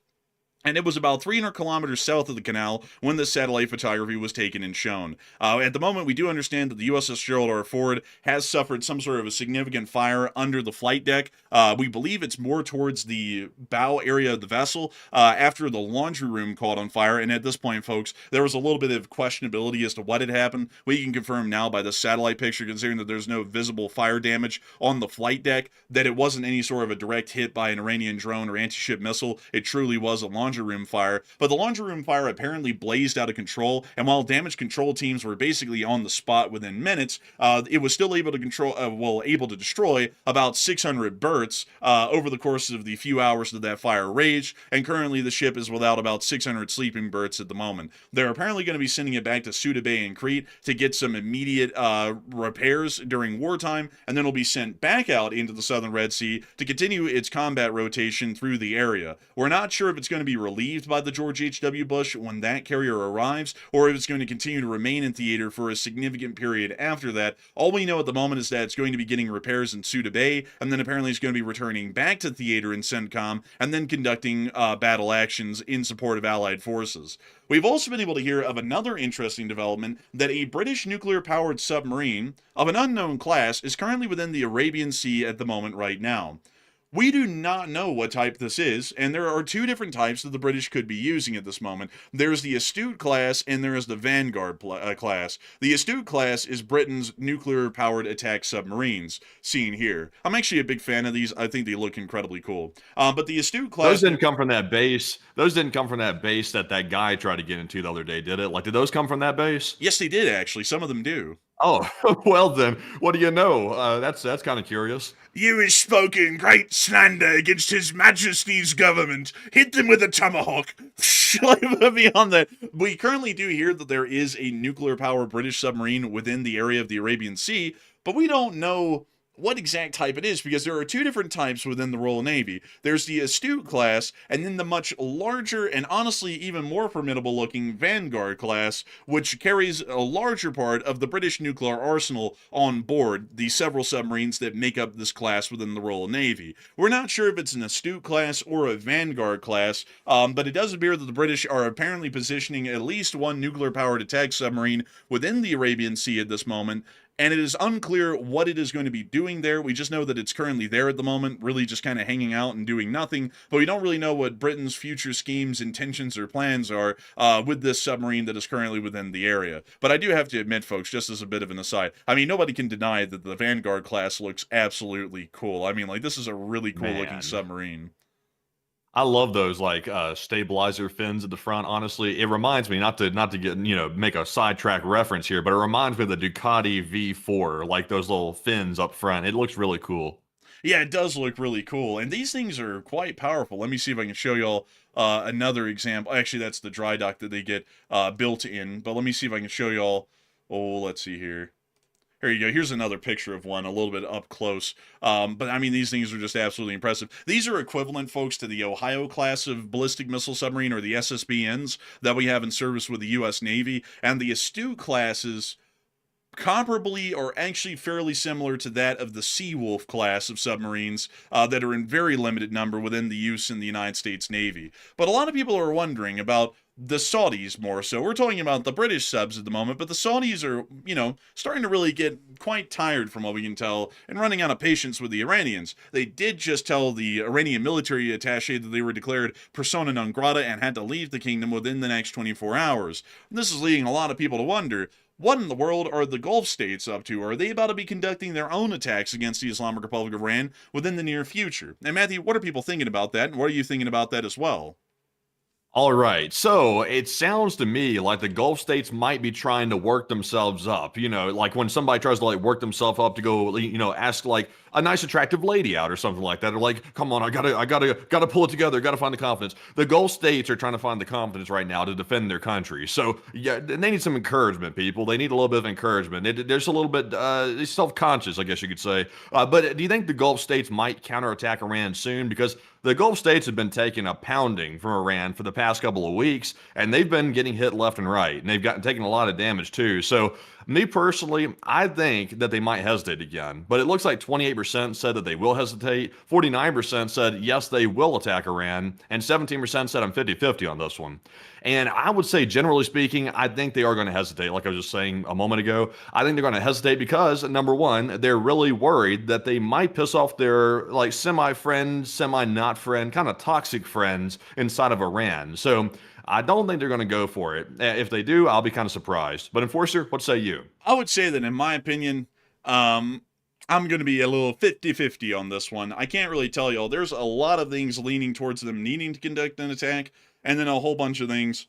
And it was about 300 kilometers south of the canal when the satellite photography was taken and shown. At the moment, we do understand that the USS Gerald R. Ford has suffered some sort of a significant fire under the flight deck. We believe it's more towards the bow area of the vessel after the laundry room caught on fire. And at this point, folks, there was a little bit of questionability as to what had happened. We can confirm now by the satellite picture, considering that there's no visible fire damage on the flight deck, that it wasn't any sort of a direct hit by an Iranian drone or anti-ship missile. It truly was a laundry room fire, but the laundry room fire apparently blazed out of control, and while damage control teams were basically on the spot within minutes, it was still able to destroy about 600 berths over the course of the few hours that fire raged, and currently the ship is without about 600 sleeping berths at the moment. They're apparently going to be sending it back to Suda Bay and Crete to get some immediate repairs during wartime, and then it'll be sent back out into the southern Red Sea to continue its combat rotation through the area. We're not sure if it's going to be be relieved by the George H.W. Bush when that carrier arrives, or if it's going to continue to remain in theater for a significant period after that. All we know at the moment is that it's going to be getting repairs in Suda Bay, and then apparently it's going to be returning back to theater in CENTCOM, and then conducting battle actions in support of Allied forces. We've also been able to hear of another interesting development, that a British nuclear-powered submarine of an unknown class is currently within the Arabian Sea at the moment right now. We do not know what type this is, and there are two different types that the British could be using at this moment. There's the Astute class, and there is the Vanguard class. The Astute class is Britain's nuclear-powered attack submarines, seen here. I'm actually a big fan of these. I think they look incredibly cool. But the Astute class... Those didn't come from that base. Those didn't come from that base that guy tried to get into the other day, did it? Like, did those come from that base? Yes, they did, actually. Some of them do. Oh, well then, what do you know? That's kind of curious. You have spoken great slander against His Majesty's government. Hit them with a tomahawk. Beyond that, we currently do hear that there is a nuclear-powered British submarine within the area of the Arabian Sea, but we don't know what exact type it is, because there are two different types within the Royal Navy. There's the Astute class, and then the much larger and honestly even more formidable looking Vanguard class, which carries a larger part of the British nuclear arsenal on board the several submarines that make up this class within the Royal Navy. We're not sure if it's an Astute class or a Vanguard class, but it does appear that the British are apparently positioning at least one nuclear-powered attack submarine within the Arabian Sea at this moment, and it is unclear what it is going to be doing there. We just know that it's currently there at the moment, really just kind of hanging out and doing nothing, but we don't really know what Britain's future schemes, intentions, or plans are with this submarine that is currently within the area. But I do have to admit, folks, just as a bit of an aside, I mean, nobody can deny that the Vanguard class looks absolutely cool. I mean, like, this is a really cool-looking submarine. I love those like stabilizer fins at the front. Honestly, it reminds me not to get make a sidetrack reference here, but it reminds me of the Ducati V4, like those little fins up front. It looks really cool. Yeah, it does look really cool, and these things are quite powerful. Let me see if I can show y'all another example. Actually, that's the dry dock that they get built in, but let me see if I can show y'all. Oh, let's see here. Here you go. Here's another picture of one a little bit up close. But I mean, these things are just absolutely impressive. These are equivalent, folks, to the Ohio class of ballistic missile submarine, or the SSBNs that we have in service with the U.S. Navy. And the Astute classes comparably or actually fairly similar to that of the Seawolf class of submarines that are in very limited number within the use in the United States Navy. But a lot of people are wondering about the Saudis more so. We're talking about the British subs at the moment, but the Saudis are, starting to really get quite tired, from what we can tell, and running out of patience with the Iranians. They did just tell the Iranian military attaché that they were declared persona non grata and had to leave the kingdom within the next 24 hours. And this is leading a lot of people to wonder, what in the world are the Gulf states up to? Are they about to be conducting their own attacks against the Islamic Republic of Iran within the near future? And Matthew, what are people thinking about that, and what are you thinking about that as well? All right, so it sounds to me like the Gulf states might be trying to work themselves up. Like when somebody tries to like work themselves up to go, ask like a nice attractive lady out or something like that, or like, come on, I gotta pull it together, gotta find the confidence. The Gulf states are trying to find the confidence right now to defend their country. So yeah, they need some encouragement, people. They need a little bit of encouragement. There's a little bit self-conscious, I guess you could say. But do you think the Gulf states might counterattack Iran soon? Because the Gulf states have been taking a pounding from Iran for the past couple of weeks, and they've been getting hit left and right, and they've taken a lot of damage too. So me personally, I think that they might hesitate again, but it looks like 28% said that they will hesitate, 49% said yes, they will attack Iran, and 17% said I'm 50-50 on this one. And I would say, generally speaking, I think they are going to hesitate. Like I was just saying a moment ago, I think they're going to hesitate because, number one, they're really worried that they might piss off their like semi-friend, semi-not friend, kind of toxic friends inside of Iran. So I don't think they're going to go for it. If they do, I'll be kind of surprised. But Enforcer, what say you? I would say that, in my opinion, I'm going to be a little 50-50 on this one. I can't really tell y'all. There's a lot of things leaning towards them needing to conduct an attack, and then a whole bunch of things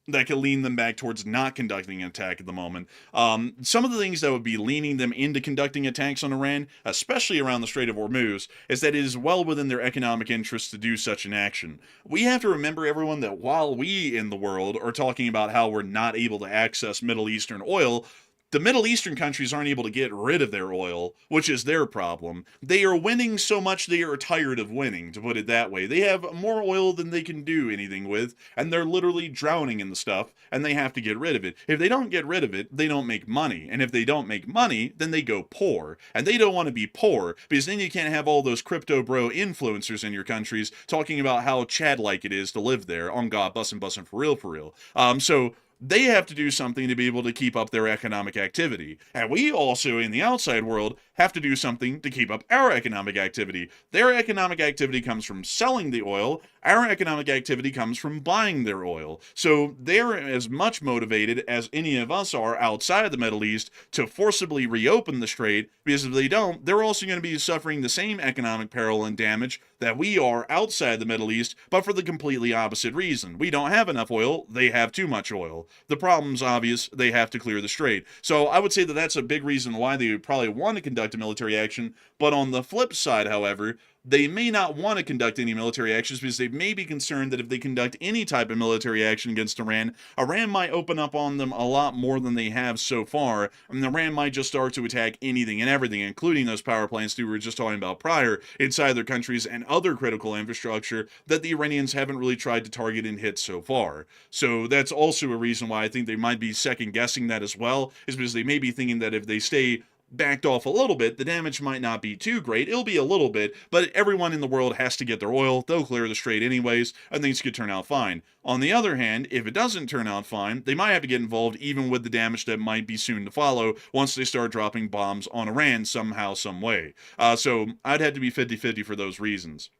that could lean them back towards not conducting an attack at the moment. Some of the things that would be leaning them into conducting attacks on Iran, especially around the Strait of Hormuz, is that it is well within their economic interests to do such an action. We have to remember, everyone, that while we in the world are talking about how we're not able to access Middle Eastern oil, the Middle Eastern countries aren't able to get rid of their oil, which is their problem. They are winning so much they are tired of winning, to put it that way. They have more oil than they can do anything with, and they're literally drowning in the stuff, and they have to get rid of it. If they don't get rid of it, they don't make money. And if they don't make money, then they go poor. And they don't want to be poor, because then you can't have all those crypto bro influencers in your countries talking about how Chad-like it is to live there. On God, bussin' for real. So they have to do something to be able to keep up their economic activity. And we also, in the outside world, have to do something to keep up our economic activity. Their economic activity comes from selling the oil. Our economic activity comes from buying their oil. So they're as much motivated as any of us are outside of the Middle East to forcibly reopen the strait, because if they don't, they're also going to be suffering the same economic peril and damage that we are outside the Middle East, but for the completely opposite reason. We don't have enough oil, they have too much oil. The problem's obvious, they have to clear the strait. So I would say that that's a big reason why they would probably want to conduct a military action, but on the flip side, however, they may not want to conduct any military actions because they may be concerned that if they conduct any type of military action against Iran, Iran might open up on them a lot more than they have so far, and Iran might just start to attack anything and everything, including those power plants that we were just talking about prior, inside their countries and other critical infrastructure that the Iranians haven't really tried to target and hit so far. So that's also a reason why I think they might be second-guessing that as well, is because they may be thinking that if they stay backed off a little bit, the damage might not be too great. It'll be a little bit, but everyone in the world has to get their oil. They'll clear the strait anyways, and things could turn out fine. On the other hand, if it doesn't turn out fine, they might have to get involved even with the damage that might be soon to follow once they start dropping bombs on Iran somehow, some way. So I'd have to be 50-50 for those reasons.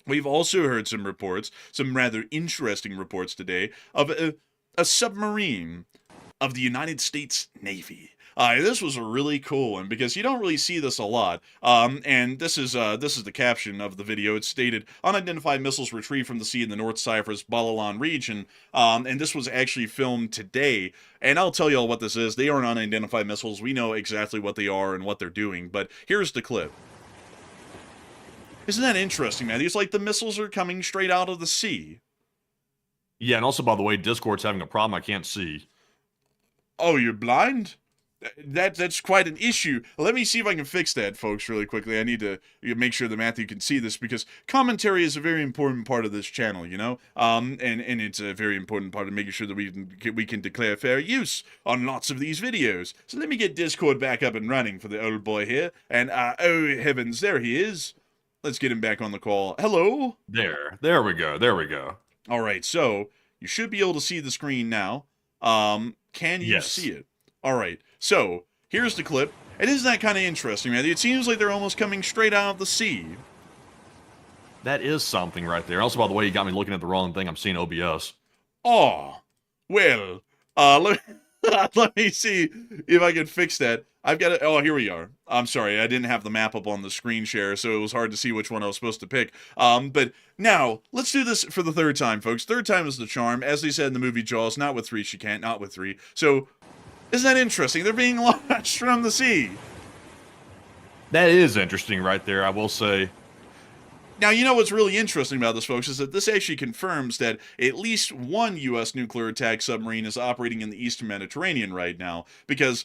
We've also heard some reports, some rather interesting reports today, of a submarine of the United States Navy. This was a really cool one because you don't really see this a lot. And this is the caption of the video. It stated, "Unidentified missiles retrieved from the sea in the North Cyprus Balalan region." And this was actually filmed today. And I'll tell you all what this is. They aren't unidentified missiles. We know exactly what they are and what they're doing. But here's the clip. Isn't that interesting, man? It's like the missiles are coming straight out of the sea. Yeah, and also, by the way, Discord's having a problem I can't see. Oh, you're blind? That's quite an issue. Let me see if I can fix that, folks, really quickly. I need to make sure that Matthew can see this because commentary is a very important part of this channel, you know? And it's a very important part of making sure that we can declare fair use on lots of these videos. So let me get Discord back up and running for the old boy here. And, oh heavens, there he is. Let's get him back on the call. Hello? There we go. All right, so you should be able to see the screen now. Can you see it? All right, so here's the clip. And isn't that kind of interesting, man? It seems like they're almost coming straight out of the sea. That is something right there. Also, by the way, you got me looking at the wrong thing. I'm seeing OBS. Oh, well, let me see if I can fix that. I've got it. Oh, here we are. I'm sorry. I didn't have the map up on the screen share, so it was hard to see which one I was supposed to pick. But now, let's do this for the third time, folks. Third time is the charm. As they said in the movie Jaws, not with three, she can't, not with three. So, isn't that interesting? They're being launched from the sea. That is interesting right there, I will say. Now, you know what's really interesting about this, folks, is that this actually confirms that at least one U.S. nuclear attack submarine is operating in the Eastern Mediterranean right now, because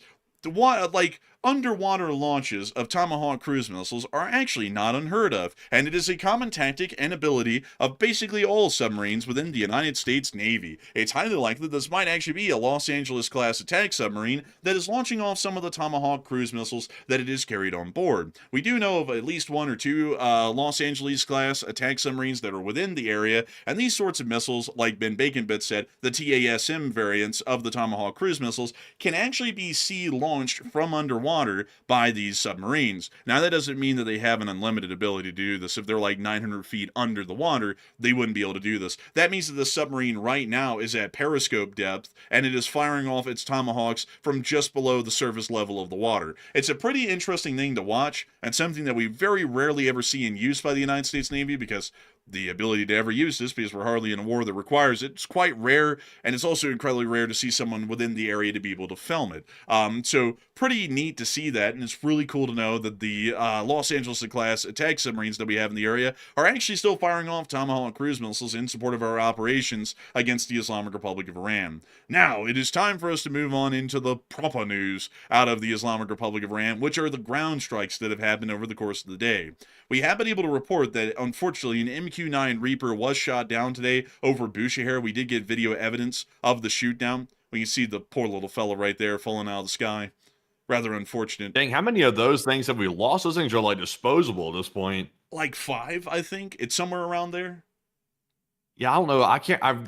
underwater launches of Tomahawk cruise missiles are actually not unheard of, and it is a common tactic and ability of basically all submarines within the United States Navy. It's highly likely this might actually be a Los Angeles-class attack submarine that is launching off some of the Tomahawk cruise missiles that it is carried on board. We do know of at least one or two Los Angeles-class attack submarines that are within the area, and these sorts of missiles, like Ben Bacon-Bit said, the TASM variants of the Tomahawk cruise missiles, can actually be sea-launched from underwater by these submarines. Now, that doesn't mean that they have an unlimited ability to do this. If they're like 900 feet under the water, they wouldn't be able to do this. That means that the submarine right now is at periscope depth, and it is firing off its Tomahawks from just below the surface level of the water. It's a pretty interesting thing to watch, and something that we very rarely ever see in use by the United States Navy, because the ability to ever use this because we're hardly in a war that requires it. It's quite rare, and it's also incredibly rare to see someone within the area to be able to film it. So pretty neat to see that, and it's really cool to know that the Los Angeles-class attack submarines that we have in the area are actually still firing off Tomahawk cruise missiles in support of our operations against the Islamic Republic of Iran. Now, it is time for us to move on into the proper news out of the Islamic Republic of Iran, which are the ground strikes that have happened over the course of the day. We have been able to report that, unfortunately, an MQ-9 Reaper was shot down today over Bushehr. We did get video evidence of the shoot down. We can see the poor little fella right there falling out of the sky. Rather unfortunate. Dang, how many of those things have we lost? Those things are like disposable at this point. Like 5, I think. It's somewhere around there. Yeah, I don't know.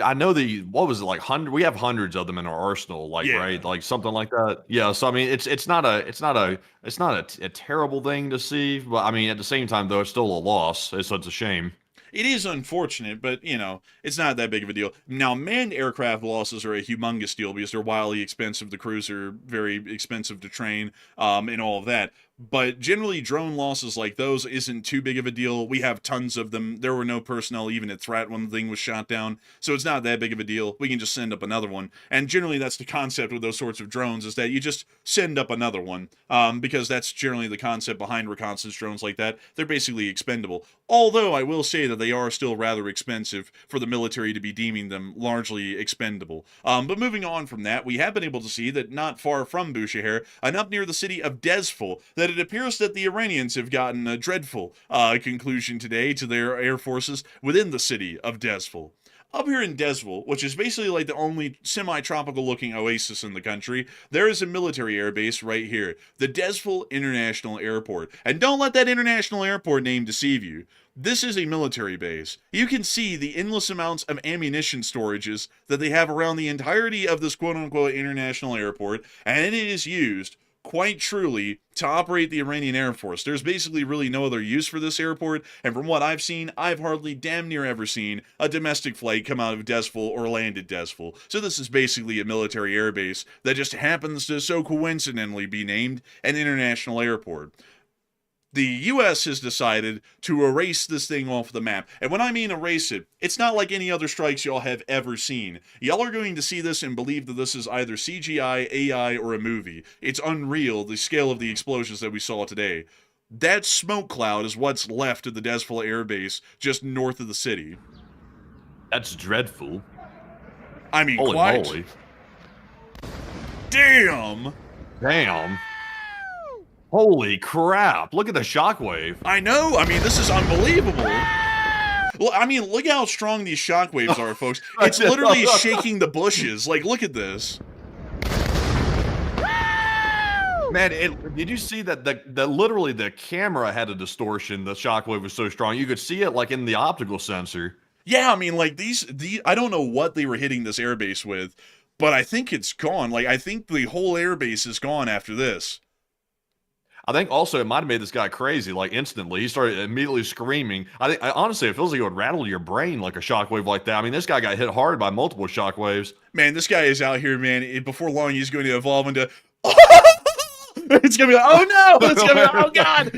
I know what was it, like 100? We have hundreds of them in our arsenal, like, Yeah. right? Like something like that. Yeah. So I mean, it's not a terrible thing to see, but I mean, at the same time, though, it's still a loss. So it's a shame. It is unfortunate, but, it's not that big of a deal. Now, manned aircraft losses are a humongous deal because they're wildly expensive. The crews are very expensive to train, and all of that. But generally, drone losses like those isn't too big of a deal. We have tons of them. There were no personnel even at threat when the thing was shot down, so it's not that big of a deal. We can just send up another one. And generally, that's the concept with those sorts of drones, is that you just send up another one, because that's generally the concept behind reconnaissance drones like that. They're basically expendable. Although, I will say that they are still rather expensive for the military to be deeming them largely expendable. But moving on from that, we have been able to see that not far from Bushehr, and up near the city of Dezful, that it appears that the Iranians have gotten a dreadful conclusion today to their air forces within the city of Dezful. Up here in Dezful, which is basically like the only semi-tropical looking oasis in the country, there is a military airbase right here, the Dezful International Airport. And don't let that international airport name deceive you. This is a military base. You can see the endless amounts of ammunition storages that they have around the entirety of this quote-unquote international airport, and it is used quite truly to operate the Iranian Air Force. There's basically really no other use for this airport, and from what I've seen, I've hardly damn near ever seen a domestic flight come out of Dezful or land at Dezful. So this is basically a military airbase that just happens to so coincidentally be named an international airport. The U.S. has decided to erase this thing off the map. And when I mean erase it, it's not like any other strikes y'all have ever seen. Y'all are going to see this and believe that this is either CGI, AI, or a movie. It's unreal, the scale of the explosions that we saw today. That smoke cloud is what's left of the Dezful Air Base just north of the city. That's dreadful. I mean, Holy quite. moly. Damn! Damn. Holy crap. Look at the shockwave. I know. I mean, this is unbelievable. Well, I mean, look how strong these shockwaves are, folks. It's literally shaking the bushes. Like, look at this. Man, did you see that literally the camera had a distortion? The shockwave was so strong. You could see it like in the optical sensor. Yeah, I mean, like these I don't know what they were hitting this airbase with, but I think it's gone. Like, I think the whole airbase is gone after this. I think also it might have made this guy crazy, like instantly. He started immediately screaming. Honestly, it feels like it would rattle your brain like a shockwave like that. I mean, this guy got hit hard by multiple shockwaves. Man, this guy is out here, man. Before long, he's going to evolve into... It's going to be like, oh no! It's going to be like, oh god!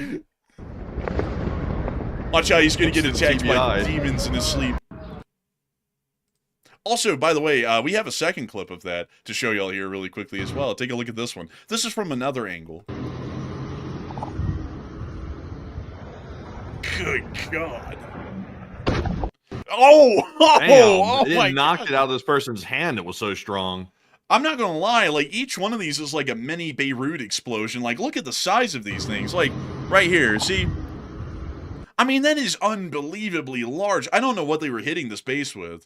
Watch out, he's going to get attacked by demons in his sleep. Also, by the way, we have a second clip of that to show y'all here really quickly as well. Take a look at this one. This is from another angle. Good God. Oh! Damn, Oh it my knocked God. it out of this person's hand. It was so strong. I'm not gonna lie, like, each one of these is like a mini Beirut explosion. Like, look at the size of these things. Like, right here, see? I mean, that is unbelievably large. I don't know what they were hitting this base with.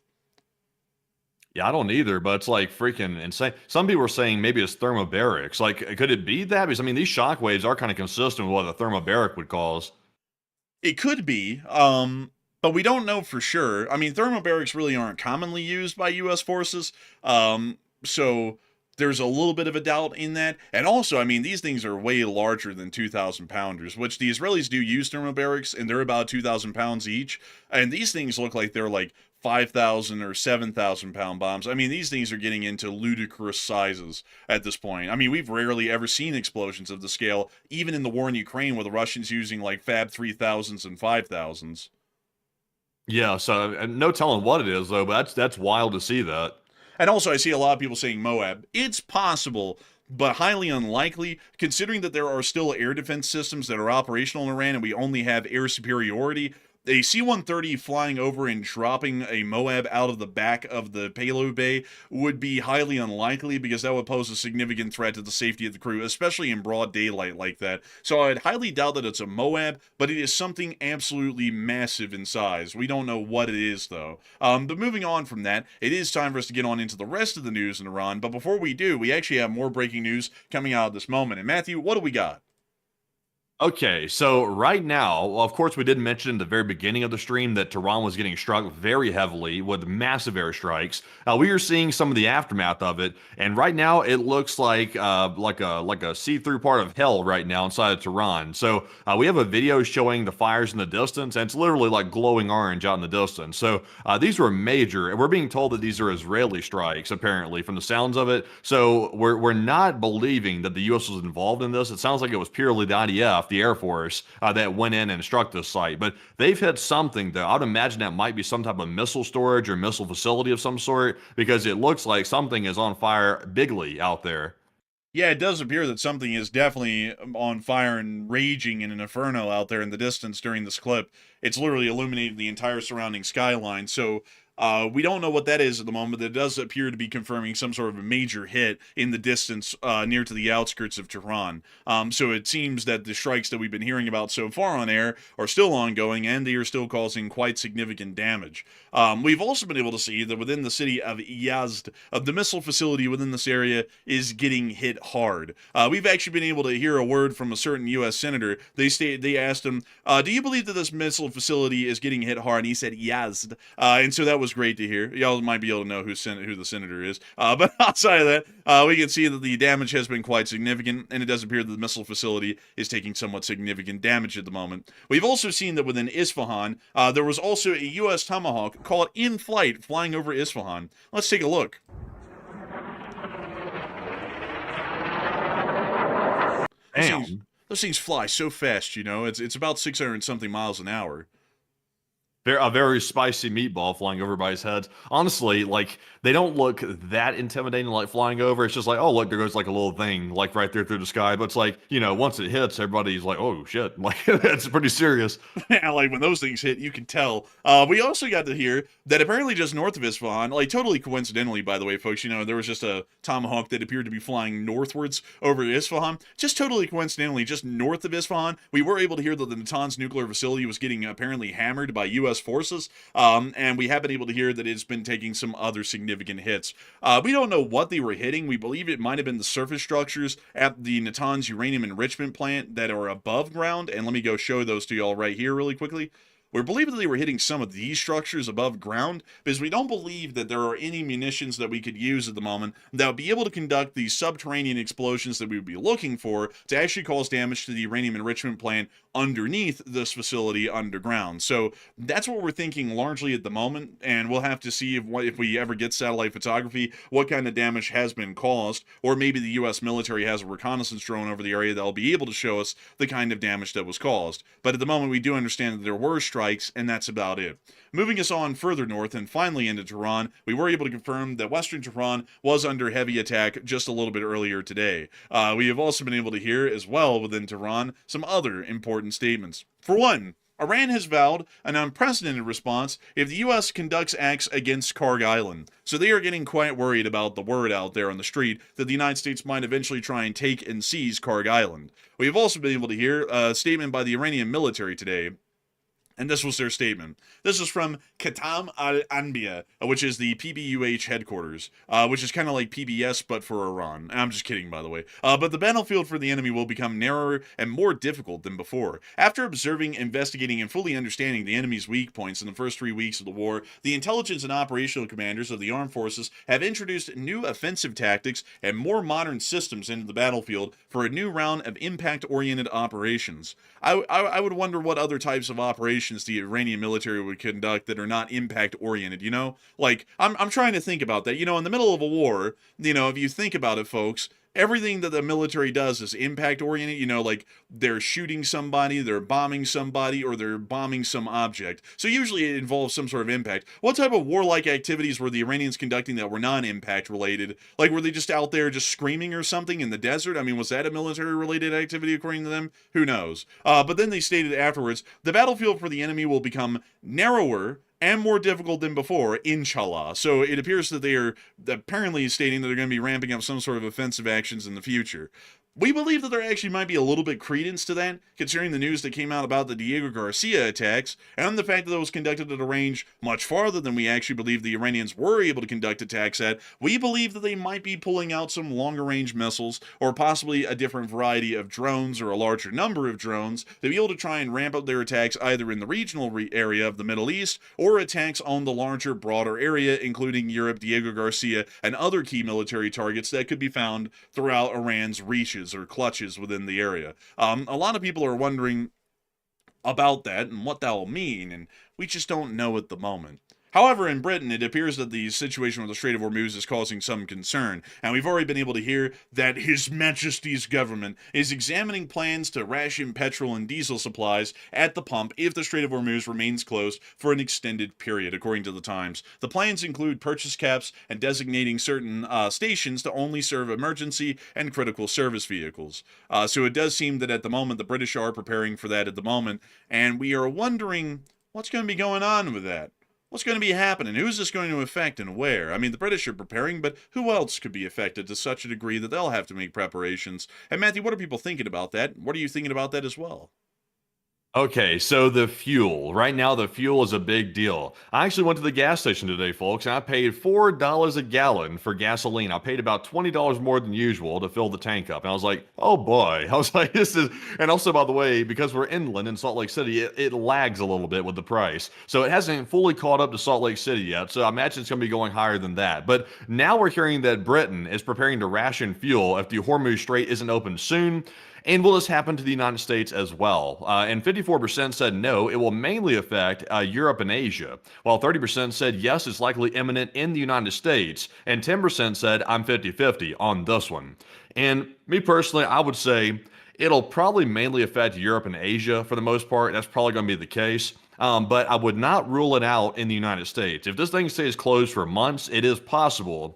Yeah, I don't either, but it's like freaking insane. Some people are saying maybe it's thermobarics. Like, could it be that? Because, I mean, these shockwaves are kind of consistent with what a thermobaric would cause. It could be, but we don't know for sure. I mean, thermobarics really aren't commonly used by U.S. forces, so there's a little bit of a doubt in that. And also, I mean, these things are way larger than 2,000 pounders, which the Israelis do use thermobarics, and they're about 2,000 pounds each. And these things look like they're like 5,000 or 7,000 pound bombs. I mean, these things are getting into ludicrous sizes at this point. I mean, we've rarely ever seen explosions of the scale, even in the war in Ukraine, with the Russians using like Fab 3000s and 5000s. Yeah, so no telling what it is though, but that's wild to see that. And also, I see a lot of people saying Moab. It's possible, but highly unlikely, considering that there are still air defense systems that are operational in Iran and we only have air superiority. A C-130 flying over and dropping a Moab out of the back of the payload bay would be highly unlikely because that would pose a significant threat to the safety of the crew, especially in broad daylight like that. So I'd highly doubt that it's a Moab, but it is something absolutely massive in size. We don't know what it is, though. But moving on from that, it is time for us to get on into the rest of the news in Iran. But before we do, we actually have more breaking news coming out at this moment. And Matthew, what do we got? Okay, so right now, well, of course, we did mention in the very beginning of the stream that Tehran was getting struck very heavily with massive airstrikes. We are seeing some of the aftermath of it, and right now it looks like a see-through part of hell right now inside of Tehran. So we have a video showing the fires in the distance, and it's literally like glowing orange out in the distance. So these were major, and we're being told that these are Israeli strikes, apparently, from the sounds of it. So we're not believing that the U.S. was involved in this. It sounds like it was purely the IDF, the Air Force, that went in and struck this site. But they've hit something, though. I would imagine that might be some type of missile storage or missile facility of some sort, because it looks like something is on fire bigly out there. Yeah, it does appear that something is definitely on fire and raging in an inferno out there in the distance during this clip. It's literally illuminating the entire surrounding skyline. So we don't know what that is at the moment. It does appear to be confirming some sort of a major hit in the distance near to the outskirts of Tehran. So it seems that the strikes that we've been hearing about so far on air are still ongoing, and they are still causing quite significant damage. We've also been able to see that within the city of Yazd, the missile facility within this area is getting hit hard. We've actually been able to hear a word from a certain U.S. senator. They asked him, do you believe that this missile facility is getting hit hard? And he said, Yazd. And so that was great to hear. Y'all might be able to know who the senator is. But outside of that, we can see that the damage has been quite significant, and it does appear that the missile facility is taking somewhat significant damage at the moment. We've also seen that within Isfahan, there was also a U.S. Tomahawk caught in flight flying over Isfahan. Let's take a look. Damn. Those things fly so fast, you know. It's about 600 and something miles an hour. A very spicy meatball flying over everybody's heads. Honestly, like, they don't look that intimidating, like flying over. It's just like, oh, look, there goes like a little thing, like right there through the sky. But it's like, you know, once it hits, everybody's like, oh shit, like it's pretty serious. Yeah, like when those things hit, you can tell. We also got to hear that apparently just north of Isfahan, like totally coincidentally, by the way, folks, you know, there was just a Tomahawk that appeared to be flying northwards over Isfahan. Just totally coincidentally, just north of Isfahan, we were able to hear that the Natanz nuclear facility was getting apparently hammered by U.S. forces, and we have been able to hear that it's been taking some other significant hits. We don't know what they were hitting. We believe it might have been the surface structures at the Natanz uranium enrichment plant that are above ground, and let me go show those to y'all right here really quickly. We believe that they were hitting some of these structures above ground because we don't believe that there are any munitions that we could use at the moment that would be able to conduct these subterranean explosions that we would be looking for to actually cause damage to the uranium enrichment plant underneath this facility underground. So that's what we're thinking largely at the moment, and we'll have to see if we ever get satellite photography, what kind of damage has been caused, or maybe the U.S. military has a reconnaissance drone over the area that'll be able to show us the kind of damage that was caused. But at the moment, we do understand that there were strikes, and that's about it. Moving us on further north and finally into Tehran, we were able to confirm that western Tehran was under heavy attack just a little bit earlier today. We have also been able to hear as well within Tehran some other important statements. For one, Iran has vowed an unprecedented response if the U.S. conducts acts against Kharg Island. So they are getting quite worried about the word out there on the street that the United States might eventually try and take and seize Kharg Island. We have also been able to hear a statement by the Iranian military today. And this was their statement. This is from Katam al-Anbiya, which is the PBUH headquarters, which is kind of like PBS, but for Iran. I'm just kidding, by the way. But the battlefield for the enemy will become narrower and more difficult than before. After observing, investigating, and fully understanding the enemy's weak points in the first 3 weeks of the war, the intelligence and operational commanders of the armed forces have introduced new offensive tactics and more modern systems into the battlefield for a new round of impact-oriented operations. I would wonder what other types of operations the Iranian military would conduct that are not impact oriented, you know? Like, I'm trying to think about that. You know, in the middle of a war, you know, if you think about it, folks, everything that the military does is impact oriented. You know, like they're shooting somebody, they're bombing somebody, or they're bombing some object. So usually it involves some sort of impact. What type of warlike activities were the Iranians conducting that were non-impact related? Like, were they just out there just screaming or something in the desert? I mean, was that a military related activity according to them? Who knows? But then they stated afterwards, the battlefield for the enemy will become narrower and more difficult than before, inshallah. So it appears that they are apparently stating that they're going to be ramping up some sort of offensive actions in the future. We believe that there actually might be a little bit credence to that, considering the news that came out about the Diego Garcia attacks, and the fact that it was conducted at a range much farther than we actually believe the Iranians were able to conduct attacks at. We believe that they might be pulling out some longer-range missiles, or possibly a different variety of drones, or a larger number of drones, to be able to try and ramp up their attacks either in the regional area of the Middle East, or attacks on the larger, broader area, including Europe, Diego Garcia, and other key military targets that could be found throughout Iran's reaches or clutches within the area. A lot of people are wondering about that and what that will mean, and we just don't know at the moment. However, in Britain, it appears that the situation with the Strait of Hormuz is causing some concern, and we've already been able to hear that His Majesty's government is examining plans to ration petrol and diesel supplies at the pump if the Strait of Hormuz remains closed for an extended period, according to the Times. The plans include purchase caps and designating certain stations to only serve emergency and critical service vehicles. So it does seem that at the moment, the British are preparing for that at the moment, and we are wondering what's going to be going on with that. What's going to be happening? Who's this going to affect and where? I mean, the British are preparing, but who else could be affected to such a degree that they'll have to make preparations? And Matthew, what are people thinking about that? What are you thinking about that as well? Okay, so the fuel. Right now, the fuel is a big deal. I actually went to the gas station today, folks, and I paid $4 a gallon for gasoline. I paid about $20 more than usual to fill the tank up. And I was like, oh boy. I was like, this is, and also, by the way, because we're inland in Salt Lake City, it lags a little bit with the price. So it hasn't fully caught up to Salt Lake City yet. So I imagine it's going to be going higher than that. But now we're hearing that Britain is preparing to ration fuel if the Hormuz Strait isn't open soon. And will this happen to the United States as well? And 54% said no, it will mainly affect Europe and Asia, while 30% said yes, it's likely imminent in the United States, and 10% said I'm 50-50 on this one. And me personally, I would say it'll probably mainly affect Europe and Asia for the most part. That's probably going to be the case. But I would not rule it out in the United States. If this thing stays closed for months, it is possible.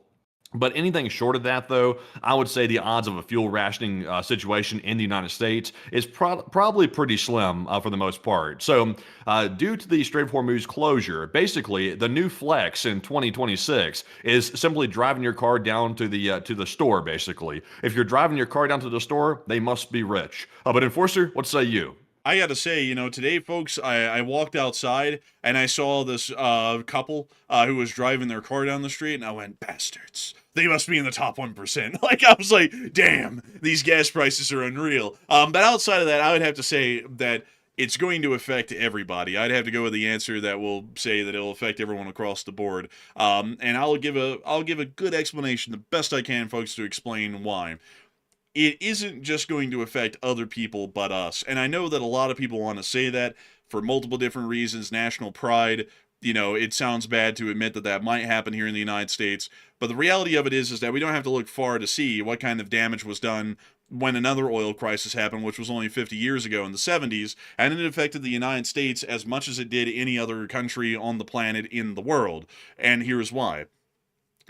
But anything short of that, though, I would say the odds of a fuel rationing situation in the United States is probably pretty slim for the most part. So due to the Strait of Hormuz closure, basically the new flex in 2026 is simply driving your car down to the store, basically. If you're driving your car down to the store, they must be rich. But Enforcer, what say you? I gotta say, today, folks, I walked outside and I saw this couple who was driving their car down the street, and I went, bastards. They must be in the top 1%. Like, I was like, damn, these gas prices are unreal. But outside of that, I would have to say that it's going to affect everybody. I'd have to go with the answer that will say that it'll affect everyone across the board. And I'll give a good explanation, the best I can, folks, to explain why. It isn't just going to affect other people but us. And I know that a lot of people want to say that for multiple different reasons, national pride. It sounds bad to admit that that might happen here in the United States. But the reality of it is that we don't have to look far to see what kind of damage was done when another oil crisis happened, which was only 50 years ago in the 70s, and it affected the United States as much as it did any other country on the planet in the world. And here's why.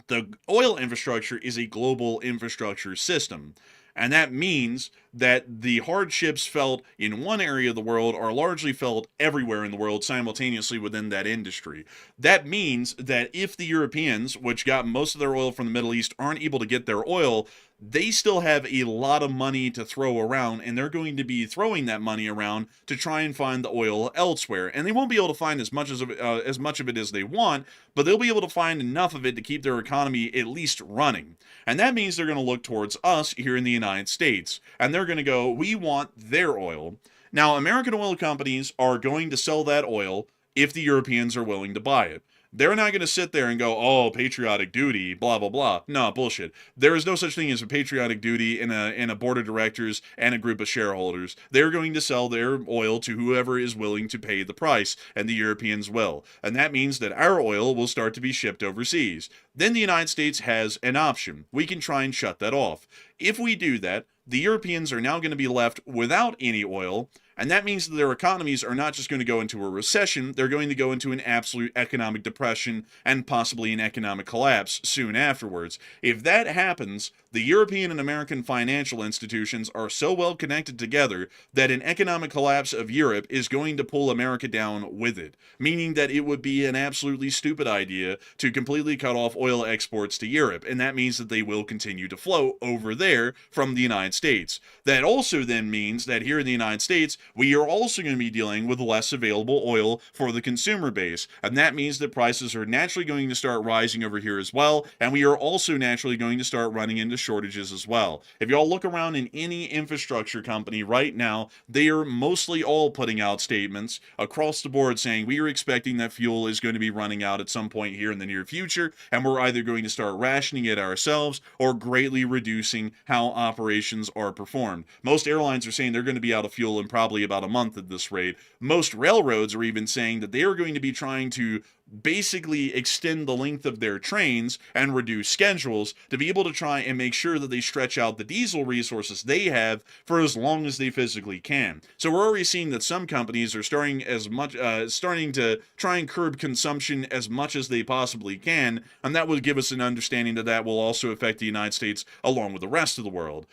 The oil infrastructure is a global infrastructure system. And that means that the hardships felt in one area of the world are largely felt everywhere in the world simultaneously within that industry. That means that if the Europeans, which got most of their oil from the Middle East, aren't able to get their oil, they still have a lot of money to throw around, and they're going to be throwing that money around to try and find the oil elsewhere. And they won't be able to find as much of it as they want, but they'll be able to find enough of it to keep their economy at least running. And that means they're going to look towards us here in the United States, and they're going to go, we want their oil. Now, American oil companies are going to sell that oil if the Europeans are willing to buy it. They're not going to sit there and go, oh, patriotic duty, blah, blah, blah. No, bullshit. There is no such thing as a patriotic duty in a board of directors and a group of shareholders. They're going to sell their oil to whoever is willing to pay the price, and the Europeans will. And that means that our oil will start to be shipped overseas. then the United States has an option. We can try and shut that off. If we do that, the Europeans are now going to be left without any oil, and that means that their economies are not just going to go into a recession, they're going to go into an absolute economic depression and possibly an economic collapse soon afterwards. If that happens, the European and American financial institutions are so well connected together that an economic collapse of Europe is going to pull America down with it, meaning that it would be an absolutely stupid idea to completely cut off oil exports to Europe, and that means that they will continue to flow over there from the United States. That also then means that here in the United States, we are also going to be dealing with less available oil for the consumer base, and that means that prices are naturally going to start rising over here as well, and we are also naturally going to start running into shortages as well. If y'all look around in any infrastructure company right now, they are mostly all putting out statements across the board saying we are expecting that fuel is going to be running out at some point here in the near future, and we're either going to start rationing it ourselves or greatly reducing how operations are performed. Most airlines are saying they're going to be out of fuel in probably about a month at this rate. Most railroads are even saying that they are going to be trying to basically extend the length of their trains and reduce schedules to be able to try and make sure that they stretch out the diesel resources they have for as long as they physically can. So we're already seeing that some companies are starting to try and curb consumption as much as they possibly can, and that would give us an understanding that that will also affect the United States along with the rest of the world.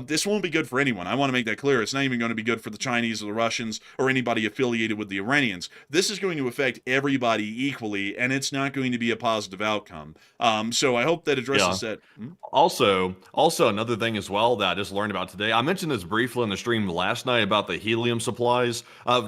This won't be good for anyone. I want to make that clear. It's not even going to be good for the Chinese or the Russians or anybody affiliated with the Iranians. This is going to affect everybody equally, and it's not going to be a positive outcome. So I hope that addresses that. Also another thing as well that I just learned about today. I mentioned this briefly in the stream last night about the helium supplies.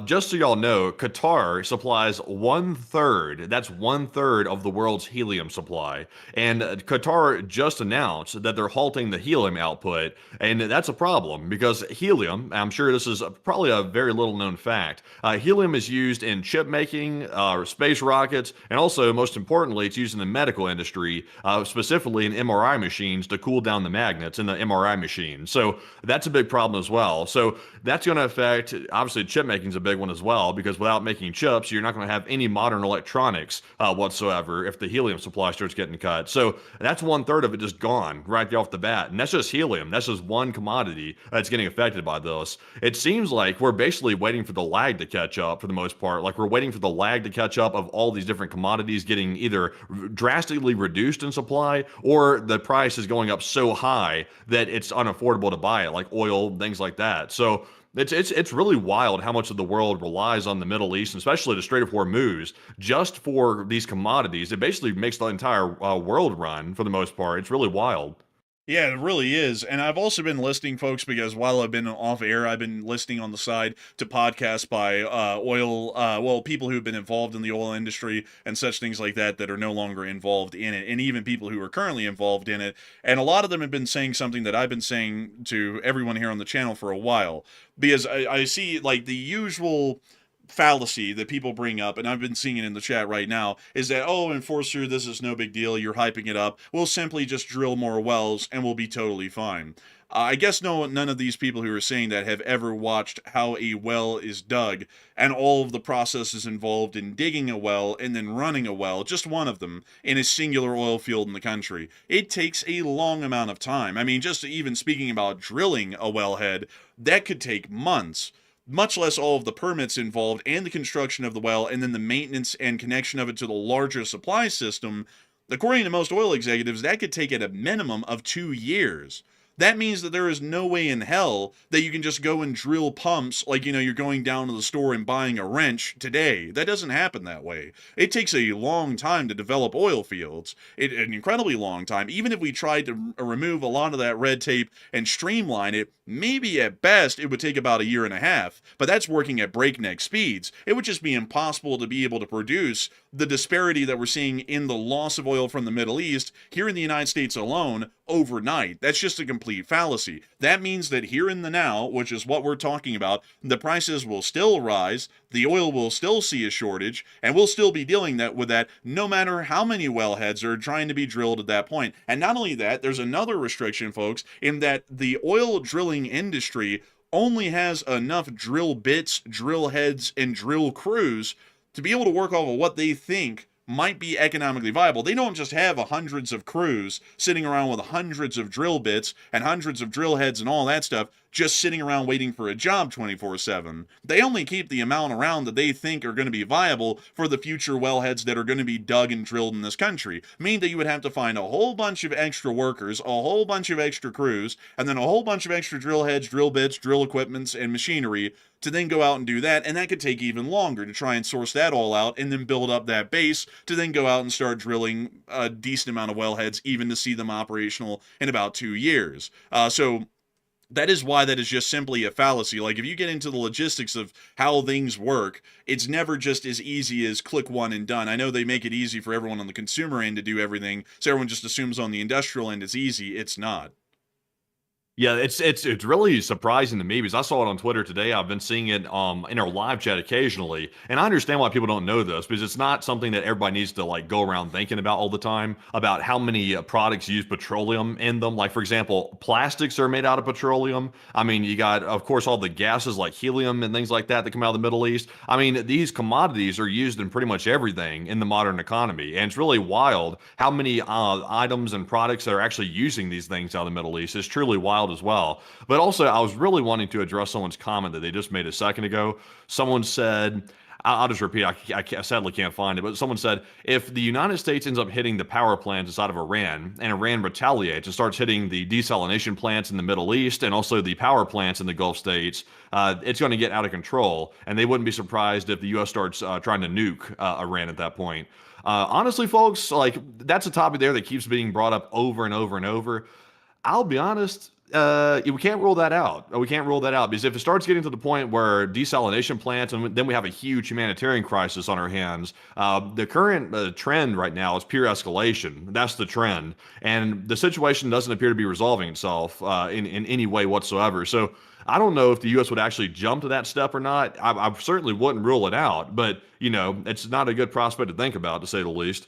Just so y'all know, Qatar supplies 1/3. That's 1/3 of the world's helium supply. And Qatar just announced that they're halting the helium output, and that's a problem because helium, I'm sure this is probably a very little known fact, helium is used in chip making, space rockets, and also, most importantly, it's used in the medical industry, specifically in MRI machines to cool down the magnets in the MRI machine. So that's a big problem as well. So that's going to affect, obviously, chip making is a big one as well, because without making chips, you're not going to have any modern electronics whatsoever if the helium supply starts getting cut. So that's 1/3 of it just gone right off the bat. And that's just helium. That's just one commodity that's getting affected by this. It seems like we're basically waiting for the lag to catch up for the most part. Like we're waiting for the lag to catch up of all these different commodities getting either drastically reduced in supply or the price is going up so high that it's unaffordable to buy it, like oil, things like that. So it's really wild how much of the world relies on the Middle East, and especially the Strait of Hormuz, just for these commodities. It basically makes the entire world run for the most part. It's really wild. Yeah, it really is. And I've also been listening, folks, because while I've been off air, I've been listening on the side to podcasts by people who've been involved in the oil industry and such things like that that are no longer involved in it, and even people who are currently involved in it. And a lot of them have been saying something that I've been saying to everyone here on the channel for a while, because I see like the usual fallacy that people bring up, and I've been seeing it in the chat right now, is that, oh, Enforcer, this is no big deal, you're hyping it up, we'll simply just drill more wells and we'll be totally fine. I guess none of these people who are saying that have ever watched how a well is dug and all of the processes involved in digging a well and then running a well, just one of them, in a singular oil field in the country. It takes a long amount of time. I mean, just even speaking about drilling a wellhead, that could take months, much less all of the permits involved and the construction of the well and then the maintenance and connection of it to the larger supply system. According to most oil executives, that could take at a minimum of 2 years. That means that there is no way in hell that you can just go and drill pumps like, you're going down to the store and buying a wrench today. That doesn't happen that way. It takes a long time to develop oil fields. An incredibly long time. Even if we tried to remove a lot of that red tape and streamline it, maybe at best it would take about 1.5 years. But that's working at breakneck speeds. It would just be impossible to be able to produce the disparity that we're seeing in the loss of oil from the Middle East here in the United States alone overnight. That's just a complete fallacy. That means that here in the now, which is what we're talking about, the prices will still rise, the oil will still see a shortage, and we'll still be dealing with that no matter how many wellheads are trying to be drilled at that point. And not only that, there's another restriction, folks, in that the oil drilling industry only has enough drill bits, drill heads, and drill crews to be able to work off of what they think might be economically viable. They don't just have hundreds of crews sitting around with hundreds of drill bits and hundreds of drill heads and all that stuff just sitting around waiting for a job 24/7. They only keep the amount around that they think are going to be viable for the future wellheads that are going to be dug and drilled in this country. Meaning that you would have to find a whole bunch of extra workers, a whole bunch of extra crews, and then a whole bunch of extra drill heads, drill bits, drill equipments, and machinery to then go out and do that, and that could take even longer to try and source that all out and then build up that base to then go out and start drilling a decent amount of wellheads, even to see them operational in about 2 years. So that is why that is just simply a fallacy. Like, if you get into the logistics of how things work, it's never just as easy as click one and done. I know they make it easy for everyone on the consumer end to do everything, so everyone just assumes on the industrial end it's easy. It's not. Yeah, it's really surprising to me because I saw it on Twitter today. I've been seeing it in our live chat occasionally, and I understand why people don't know this because it's not something that everybody needs to like go around thinking about all the time about how many products use petroleum in them. Like, for example, plastics are made out of petroleum. I mean, you got, of course, all the gases like helium and things like that come out of the Middle East. I mean, these commodities are used in pretty much everything in the modern economy, and it's really wild how many items and products that are actually using these things out of the Middle East. It's truly wild as well. But also, I was really wanting to address someone's comment that they just made a second ago. Someone said, I'll just repeat, I sadly can't find it, but someone said, if the United States ends up hitting the power plants inside of Iran, and Iran retaliates and starts hitting the desalination plants in the Middle East and also the power plants in the Gulf states, it's going to get out of control. And they wouldn't be surprised if the U.S. starts trying to nuke Iran at that point. Honestly, folks, like, that's a topic there that keeps being brought up over and over and over. I'll be honest, we can't rule that out. We can't rule that out because if it starts getting to the point where desalination plants, and then we have a huge humanitarian crisis on our hands, the current trend right now is pure escalation. That's the trend. And the situation doesn't appear to be resolving itself in any way whatsoever. So I don't know if the U.S. would actually jump to that step or not. I certainly wouldn't rule it out, but, you know, it's not a good prospect to think about, to say the least.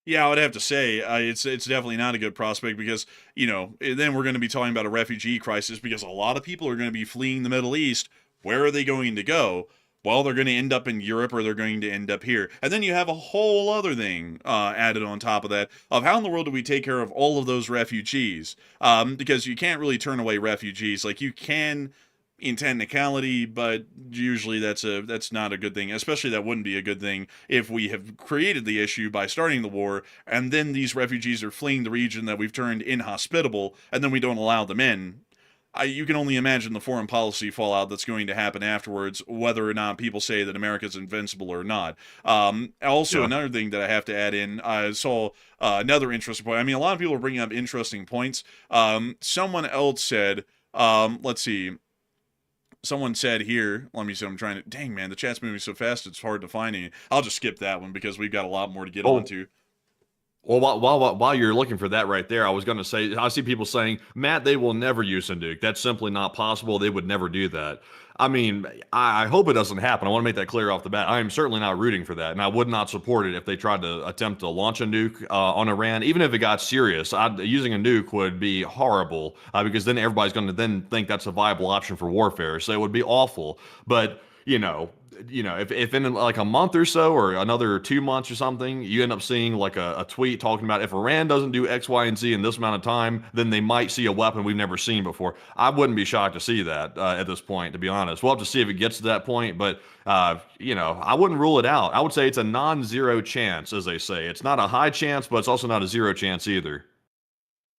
Yeah, I would have to say it's definitely not a good prospect because, you know, then we're going to be talking about a refugee crisis because a lot of people are going to be fleeing the Middle East. Where are they going to go? Well, they're going to end up in Europe or they're going to end up here. And then you have a whole other thing added on top of that of how in the world do we take care of all of those refugees? Because you can't really turn away refugees. Like, you can in technicality, but usually that's not a good thing. Especially that wouldn't be a good thing if we have created the issue by starting the war, and then these refugees are fleeing the region that we've turned inhospitable, and then we don't allow them in. You can only imagine the foreign policy fallout that's going to happen afterwards, whether or not people say that America's invincible or not. Also, another thing that I have to add in, I saw another interesting point. I mean, a lot of people are bringing up interesting points. Someone else said, let's see. Someone said here, let me see, I'm trying to, dang man, the chat's moving so fast, it's hard to find any. I'll just skip that one because we've got a lot more to get onto. Well, while you're looking for that right there, I was going to say, I see people saying, Matt, they will never use a nuke. That's simply not possible. They would never do that. I mean, I hope it doesn't happen. I want to make that clear off the bat. I am certainly not rooting for that, and I would not support it if they tried to attempt to launch a nuke on Iran. Even if it got serious, using a nuke would be horrible because then everybody's going to then think that's a viable option for warfare. So it would be awful. But, you know, if in like a month or so or another 2 months or something, you end up seeing like a tweet talking about if Iran doesn't do X, Y, and Z in this amount of time, then they might see a weapon we've never seen before. I wouldn't be shocked to see that at this point, to be honest. We'll have to see if it gets to that point, but I wouldn't rule it out. I would say it's a non-zero chance, as they say. It's not a high chance, but it's also not a zero chance either.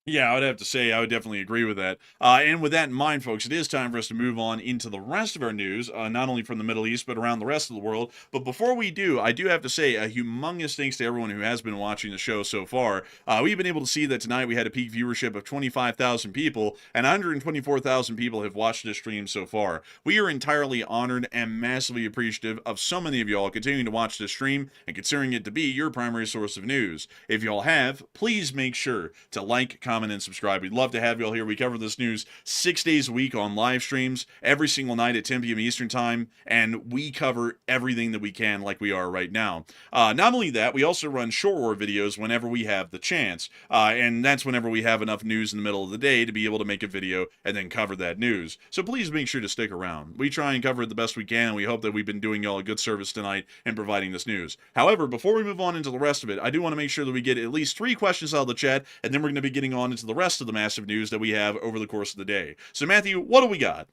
Yeah, I would have to say I would definitely agree with that. And with that in mind, folks, it is time for us to move on into the rest of our news, not only from the Middle East, but around the rest of the world. But before we do, I do have to say a humongous thanks to everyone who has been watching the show so far. We've been able to see that tonight we had a peak viewership of 25,000 people, and 124,000 people have watched this stream so far. We are entirely honored and massively appreciative of so many of y'all continuing to watch this stream and considering it to be your primary source of news. If y'all have, please make sure to like, comment, comment, and subscribe. We'd love to have you all here. We cover this news 6 days a week on live streams, every single night at 10 p.m. Eastern Time, and we cover everything that we can like we are right now. Not only that, we also run short war videos whenever we have the chance, and that's whenever we have enough news in the middle of the day to be able to make a video and then cover that news. So please make sure to stick around. We try and cover it the best we can, and we hope that we've been doing y'all a good service tonight in providing this news. However, before we move on into the rest of it, I do want to make sure that we get at least 3 questions out of the chat, and then we're going to be getting on into the rest of the massive news that we have over the course of the day. So Matthew, what do we got?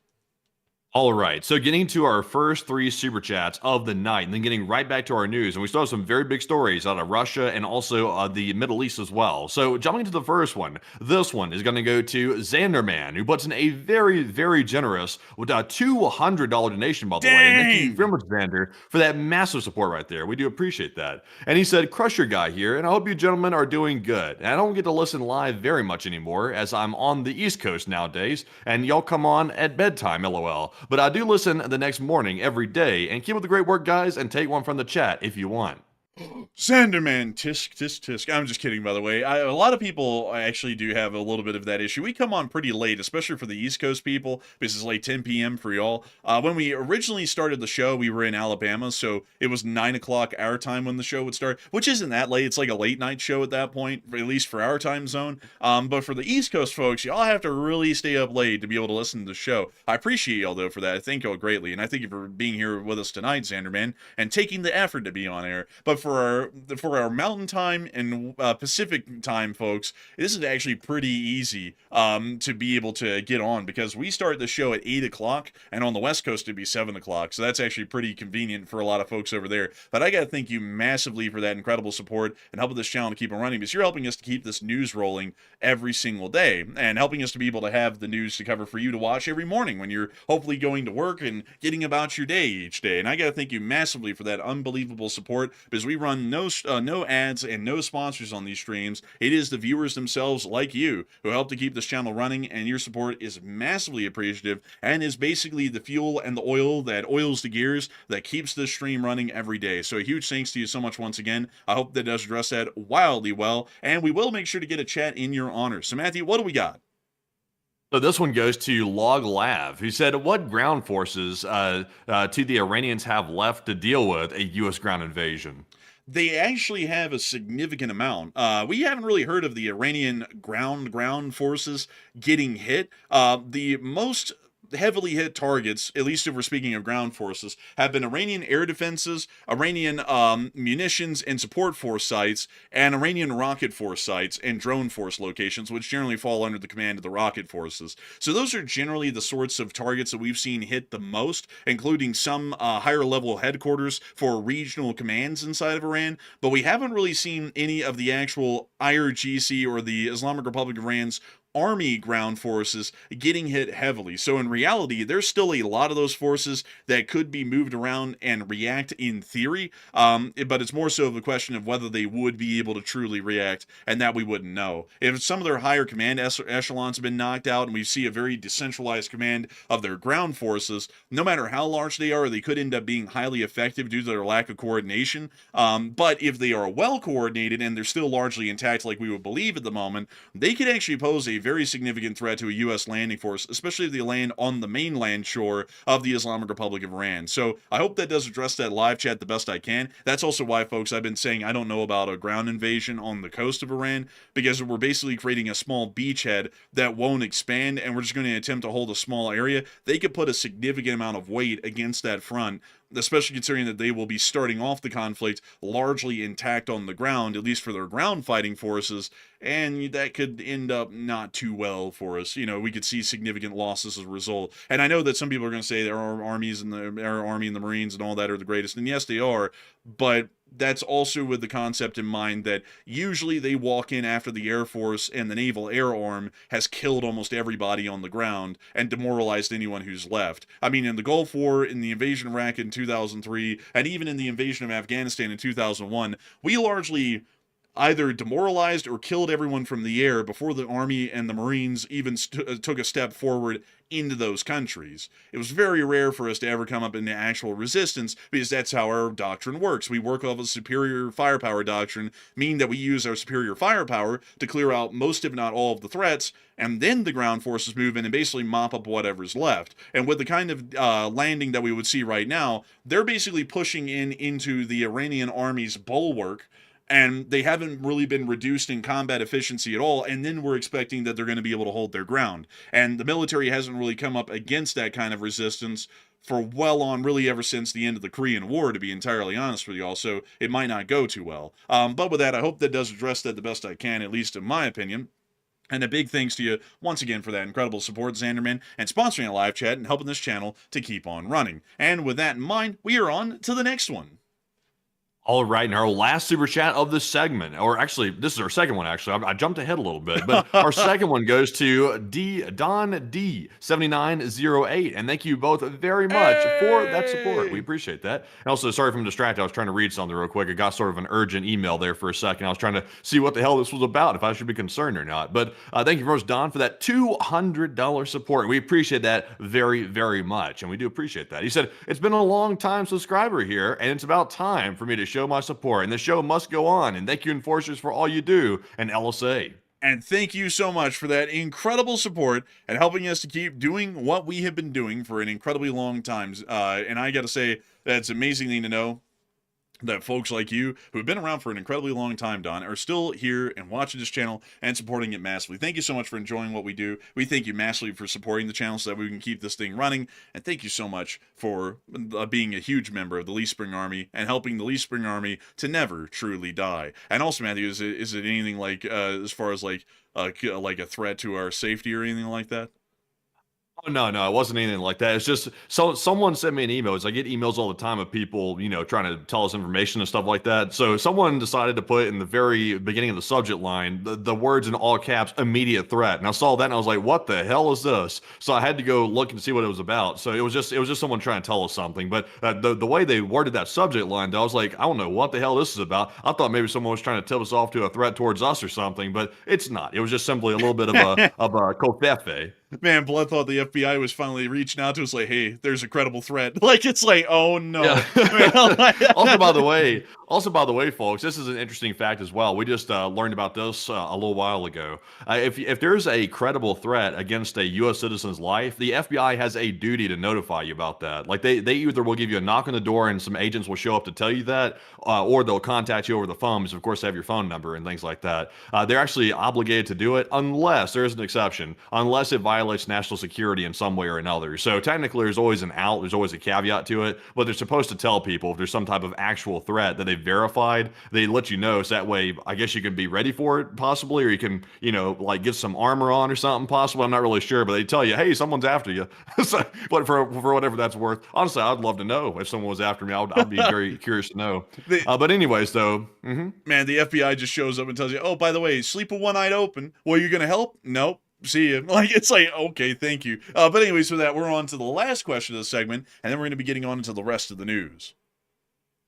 All right, so getting to our first 3 super chats of the night, and then getting right back to our news, and we still have some very big stories out of Russia and also the Middle East as well. So jumping into the first one, this one is going to go to Xanderman, who puts in a very, very generous with a $200 donation, by the way. And thank you very much, Xander, for that massive support right there. We do appreciate that. And he said, Crusher Guy here, and I hope you gentlemen are doing good. And I don't get to listen live very much anymore, as I'm on the East Coast nowadays, and y'all come on at bedtime, LOL. But I do listen the next morning every day, and keep up the great work, guys, and take one from the chat if you want. Sanderman, tisk, tisk, tisk. I'm just kidding, by the way. A lot of people actually do have a little bit of that issue. We come on pretty late, especially for the East Coast people, because it's like 10 p.m. for y'all. When we originally started the show, we were in Alabama, so it was 9 o'clock our time when the show would start, which isn't that late. It's like a late night show at that point, at least for our time zone. But for the East Coast folks, y'all have to really stay up late to be able to listen to the show. I appreciate y'all, though, for that. I thank y'all greatly, and I thank you for being here with us tonight, Sanderman, and taking the effort to be on air. But for our Mountain Time and Pacific Time folks, this is actually pretty easy to be able to get on, because we start the show at 8 o'clock, and on the West Coast it'd be 7 o'clock, so that's actually pretty convenient for a lot of folks over there. But I gotta thank you massively for that incredible support and helping this channel to keep on running, because you're helping us to keep this news rolling every single day, and helping us to be able to have the news to cover for you to watch every morning when you're hopefully going to work and getting about your day each day. And I gotta thank you massively for that unbelievable support, because we run no ads and no sponsors on these streams. It is the viewers themselves, like you, who help to keep this channel running, and your support is massively appreciative and is basically the fuel and the oil that oils the gears that keeps this stream running every day. So a huge thanks to you so much once again. I hope that does address that wildly well, and we will make sure to get a chat in your honor. So Matthew, what do we got? So this one goes to Log Lav, who said, what ground forces do the Iranians have left to deal with a U.S. ground invasion? They actually have a significant amount. We haven't really heard of the Iranian ground forces getting hit. The most heavily hit targets, at least if we're speaking of ground forces, have been Iranian air defenses, Iranian munitions and support force sites, and Iranian rocket force sites and drone force locations, which generally fall under the command of the rocket forces. So those are generally the sorts of targets that we've seen hit the most, including some higher level headquarters for regional commands inside of Iran, but we haven't really seen any of the actual IRGC or the Islamic Republic of Iran's Army ground forces getting hit heavily. So in reality, there's still a lot of those forces that could be moved around and react in theory, but it's more so of a question of whether they would be able to truly react, and that we wouldn't know. If some of their higher command echelons have been knocked out and we see a very decentralized command of their ground forces, no matter how large they are, they could end up being highly effective due to their lack of coordination. But if they are well coordinated and they're still largely intact like we would believe at the moment, they could actually pose a very significant threat to a U.S. landing force, especially if they land on the mainland shore of the Islamic Republic of Iran. So I hope that does address that live chat the best I can. That's also why, folks, I've been saying I don't know about a ground invasion on the coast of Iran, because we're basically creating a small beachhead that won't expand, and we're just going to attempt to hold a small area. They could put a significant amount of weight against that front, especially considering that they will be starting off the conflict largely intact on the ground, at least for their ground fighting forces, and that could end up not too well for us. You know, we could see significant losses as a result. And I know that some people are going to say our armies and our army and the Marines and all that are the greatest, and yes, they are, but that's also with the concept in mind that usually they walk in after the Air Force and the Naval Air Arm has killed almost everybody on the ground and demoralized anyone who's left. I mean, in the Gulf War, in the invasion of Iraq in 2003, and even in the invasion of Afghanistan in 2001, we largely either demoralized or killed everyone from the air before the army and the Marines even took a step forward into those countries. It was very rare for us to ever come up into actual resistance because that's how our doctrine works. We work off a superior firepower doctrine, meaning that we use our superior firepower to clear out most, if not all, of the threats, and then the ground forces move in and basically mop up whatever's left. And with the kind of landing that we would see right now, they're basically pushing into the Iranian army's bulwark, and they haven't really been reduced in combat efficiency at all, and then we're expecting that they're going to be able to hold their ground. And the military hasn't really come up against that kind of resistance for well on really ever since the end of the Korean War, to be entirely honest with y'all, so it might not go too well. But with that, I hope that does address that the best I can, at least in my opinion. And a big thanks to you once again for that incredible support, Xanderman, and sponsoring a live chat and helping this channel to keep on running. And with that in mind, we are on to the next one. All right, and our last super chat of this segment, or actually, this is our second one, actually. I jumped ahead a little bit, but our second one goes to Don D7908, and thank you both very much for that support. We appreciate that. And also, sorry if I'm distracted. I was trying to read something real quick. I got sort of an urgent email there for a second. I was trying to see what the hell this was about, if I should be concerned or not. But thank you very much, Don, for that $200 support. We appreciate that very, very much, and we do appreciate that. He said, it's been a long time subscriber here, and it's about time for me to show my support, and the show must go on. And thank you, Enforcers, for all you do, and LSA. And thank you so much for that incredible support and helping us to keep doing what we have been doing for an incredibly long time. And I got to say, that's an amazing thing to know that folks like you, who have been around for an incredibly long time, Don, are still here and watching this channel and supporting it massively. Thank you so much for enjoying what we do. We thank you massively for supporting the channel so that we can keep this thing running. And thank you so much for being a huge member of the Lee Spring Army and helping the Lee Spring Army to never truly die. And also, Matthew, is it anything like, as far as like a threat to our safety or anything like that? Oh, no, it wasn't anything like that. It's just someone sent me an email. I get emails all the time of people, trying to tell us information and stuff like that. So someone decided to put in the very beginning of the subject line the words in all caps, immediate threat. And I saw that and I was like, what the hell is this? So I had to go look and see what it was about. So it was just someone trying to tell us something. But the way they worded that subject line, though, I was like, I don't know what the hell this is about. I thought maybe someone was trying to tip us off to a threat towards us or something, but it's not. It was just simply a little bit of a covfefe. Man, Blood thought the FBI was finally reaching out to us like, hey, there's a credible threat. Like, it's like, oh no. Yeah. Also, by the way, folks, this is an interesting fact as well. We just learned about this a little while ago. If there's a credible threat against a U.S. citizen's life, the FBI has a duty to notify you about that. Like, they either will give you a knock on the door and some agents will show up to tell you that, or they'll contact you over the phone because, of course, they have your phone number and things like that. They're actually obligated to do it unless, there is an exception, unless it violates national security in some way or another. So technically there's always an out, there's always a caveat to it, but they're supposed to tell people if there's some type of actual threat that they've verified, they let you know, so that way I guess you can be ready for it possibly, or you can, like get some armor on or something possible. I'm not really sure, but they tell you, hey, someone's after you. So, but for whatever that's worth, honestly, I'd love to know if someone was after me. I'd be very curious to know. But anyways, though, man, the FBI just shows up and tells you, oh, by the way, sleep with one eye open. Well, you're going to help? Nope. See you. Like, it's like, okay, thank you. But anyways, with that, we're on to the last question of the segment, and then we're going to be getting on into the rest of the news.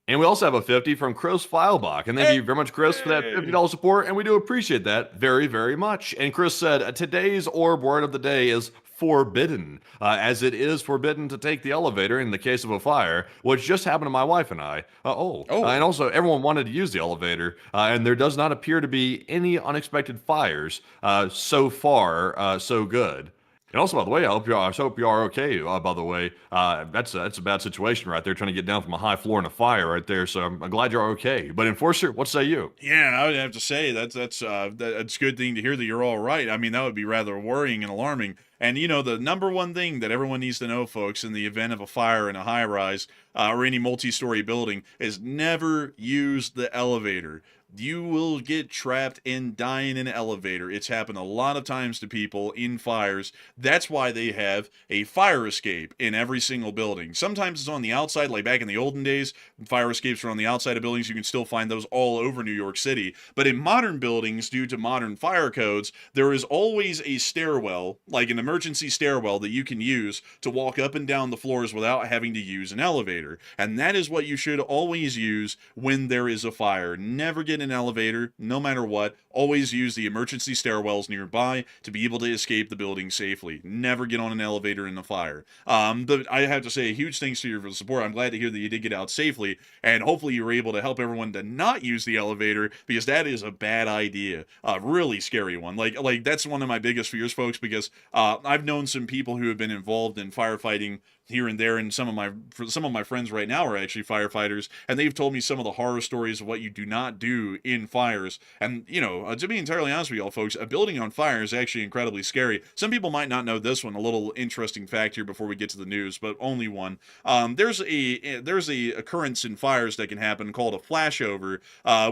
And we also have a 50 from Chris Feilbach. And thank you very much, Chris, for that $50 support. And we do appreciate that very, very much. And Chris said, today's orb word of the day is forbidden, as it is forbidden to take the elevator in the case of a fire, which just happened to my wife and I. And also everyone wanted to use the elevator, and there does not appear to be any unexpected fires. So far, so good. And also, by the way, I hope you are okay. By the way, that's a bad situation right there, trying to get down from a high floor in a fire right there. So I'm glad you're okay. But Enforcer, what say you? Yeah, I would have to say that's a good thing to hear that you're all right. I mean, that would be rather worrying and alarming. And the number one thing that everyone needs to know, folks, in the event of a fire in a high-rise or any multi-story building, is never use the elevator. You will get trapped and die in an elevator. It's happened a lot of times to people in fires. That's why they have a fire escape in every single building. Sometimes it's on the outside, like back in the olden days, fire escapes were on the outside of buildings. You can still find those all over New York City. But in modern buildings, due to modern fire codes, there is always a stairwell, like an emergency stairwell, that you can use to walk up and down the floors without having to use an elevator. And that is what you should always use when there is a fire. Never get an elevator, no matter what, always use the emergency stairwells nearby to be able to escape the building safely. Never get on an elevator in a fire. But I have to say a huge thanks to you for the support. I'm glad to hear that you did get out safely, and hopefully you were able to help everyone to not use the elevator, because that is a bad idea. A really scary one. Like that's one of my biggest fears, folks, because I've known some people who have been involved in firefighting here and there, and some of my friends right now are actually firefighters, and they've told me some of the horror stories of what you do not do in fires. And to be entirely honest with y'all, folks, a building on fire is actually incredibly scary. Some people might not know this one. A little interesting fact here before we get to the news, but only one. There's a occurrence in fires that can happen called a flashover,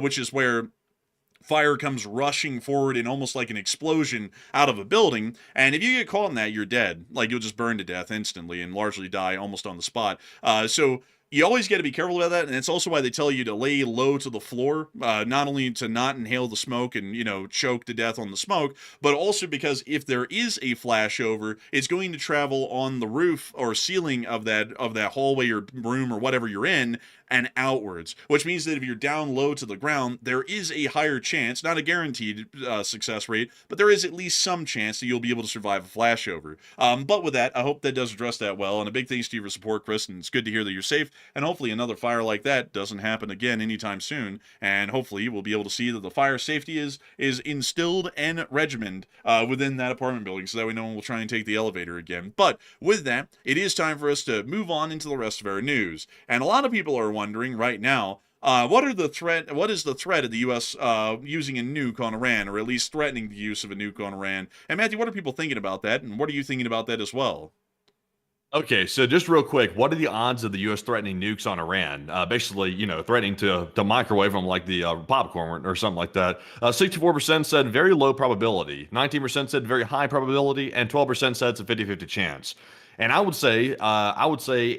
which is where fire comes rushing forward in almost like an explosion out of a building, and if you get caught in that, you're dead. Like, you'll just burn to death instantly and largely die almost on the spot. So you always got to be careful about that, and it's also why they tell you to lay low to the floor, not only to not inhale the smoke and, choke to death on the smoke, but also because if there is a flashover, it's going to travel on the roof or ceiling of that hallway or room or whatever you're in, and outwards, which means that if you're down low to the ground, there is a higher chance, not a guaranteed success rate, but there is at least some chance that you'll be able to survive a flashover. But with that, I hope that does address that well, and a big thanks to you for support, Chris, and it's good to hear that you're safe, and hopefully another fire like that doesn't happen again anytime soon, and hopefully we'll be able to see that the fire safety is instilled and regimented within that apartment building, so that we know when we'll try and take the elevator again. But with that, it is time for us to move on into the rest of our news, and a lot of people are wondering right now, what is the threat of the U.S. Using a nuke on Iran, or at least threatening the use of a nuke on Iran? And Matthew, what are people thinking about that, and what are you thinking about that as well? Okay, so just real quick, what are the odds of the U.S. threatening nukes on Iran? Basically, threatening to microwave them like the popcorn or something like that. 64% said very low probability, 19% said very high probability, and 12% said it's a 50-50 chance. And I would say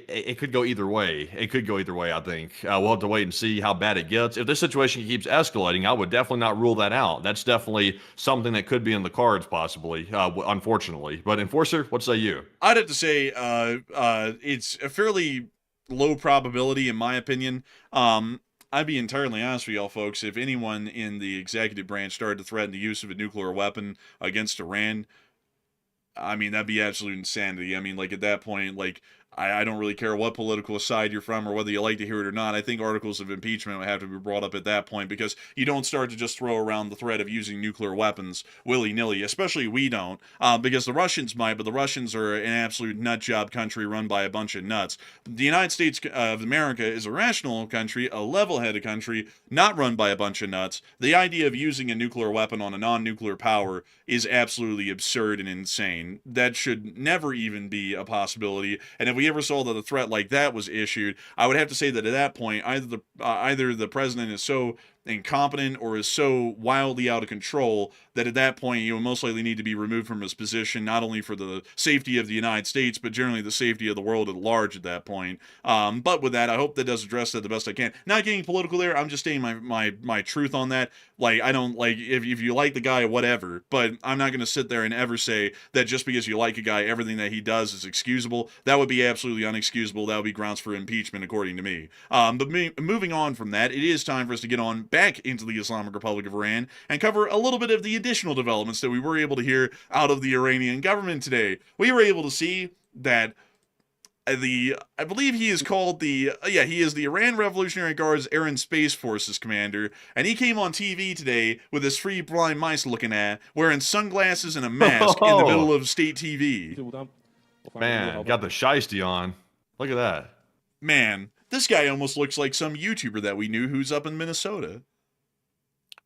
it could go either way. It could go either way, I think. We'll have to wait and see how bad it gets. If this situation keeps escalating, I would definitely not rule that out. That's definitely something that could be in the cards, possibly, unfortunately. But Enforcer, what say you? I'd have to say it's a fairly low probability, in my opinion. I'd be entirely honest with y'all, folks. If anyone in the executive branch started to threaten the use of a nuclear weapon against Iran, I mean, that'd be absolute insanity. I mean, like, at that point, like, I don't really care what political side you're from or whether you like to hear it or not. I think articles of impeachment would have to be brought up at that point, because you don't start to just throw around the threat of using nuclear weapons willy-nilly, especially we don't, because the Russians might, but the Russians are an absolute nut job country run by a bunch of nuts. The United States of America is a rational country, a level-headed country, not run by a bunch of nuts. The idea of using a nuclear weapon on a non-nuclear power is absolutely absurd and insane. That should never even be a possibility, and if we ever saw that a threat like that was issued, I would have to say that at that point, either the president is so incompetent or is so wildly out of control that at that point you will most likely need to be removed from his position, not only for the safety of the United States, but generally the safety of the world at large at that point. But with that, I hope that does address that the best I can. Not getting political there, I'm just stating my truth on that. Like, I don't, like, if you like the guy, whatever, but I'm not going to sit there and ever say that just because you like a guy, everything that he does is excusable. That would be absolutely unexcusable. That would be grounds for impeachment, according to me. But moving on from that, it is time for us to get on back into the Islamic Republic of Iran and cover a little bit of the additional developments that we were able to hear out of the Iranian government today. We were able to see that I believe he is called he is the Iran Revolutionary Guard's Air and Space Forces commander, and he came on TV today with his three blind mice looking at, wearing sunglasses and a mask in the middle of state TV. Man, got the shiesty on. Look at that. Man, this guy almost looks like some YouTuber that we knew who's up in Minnesota.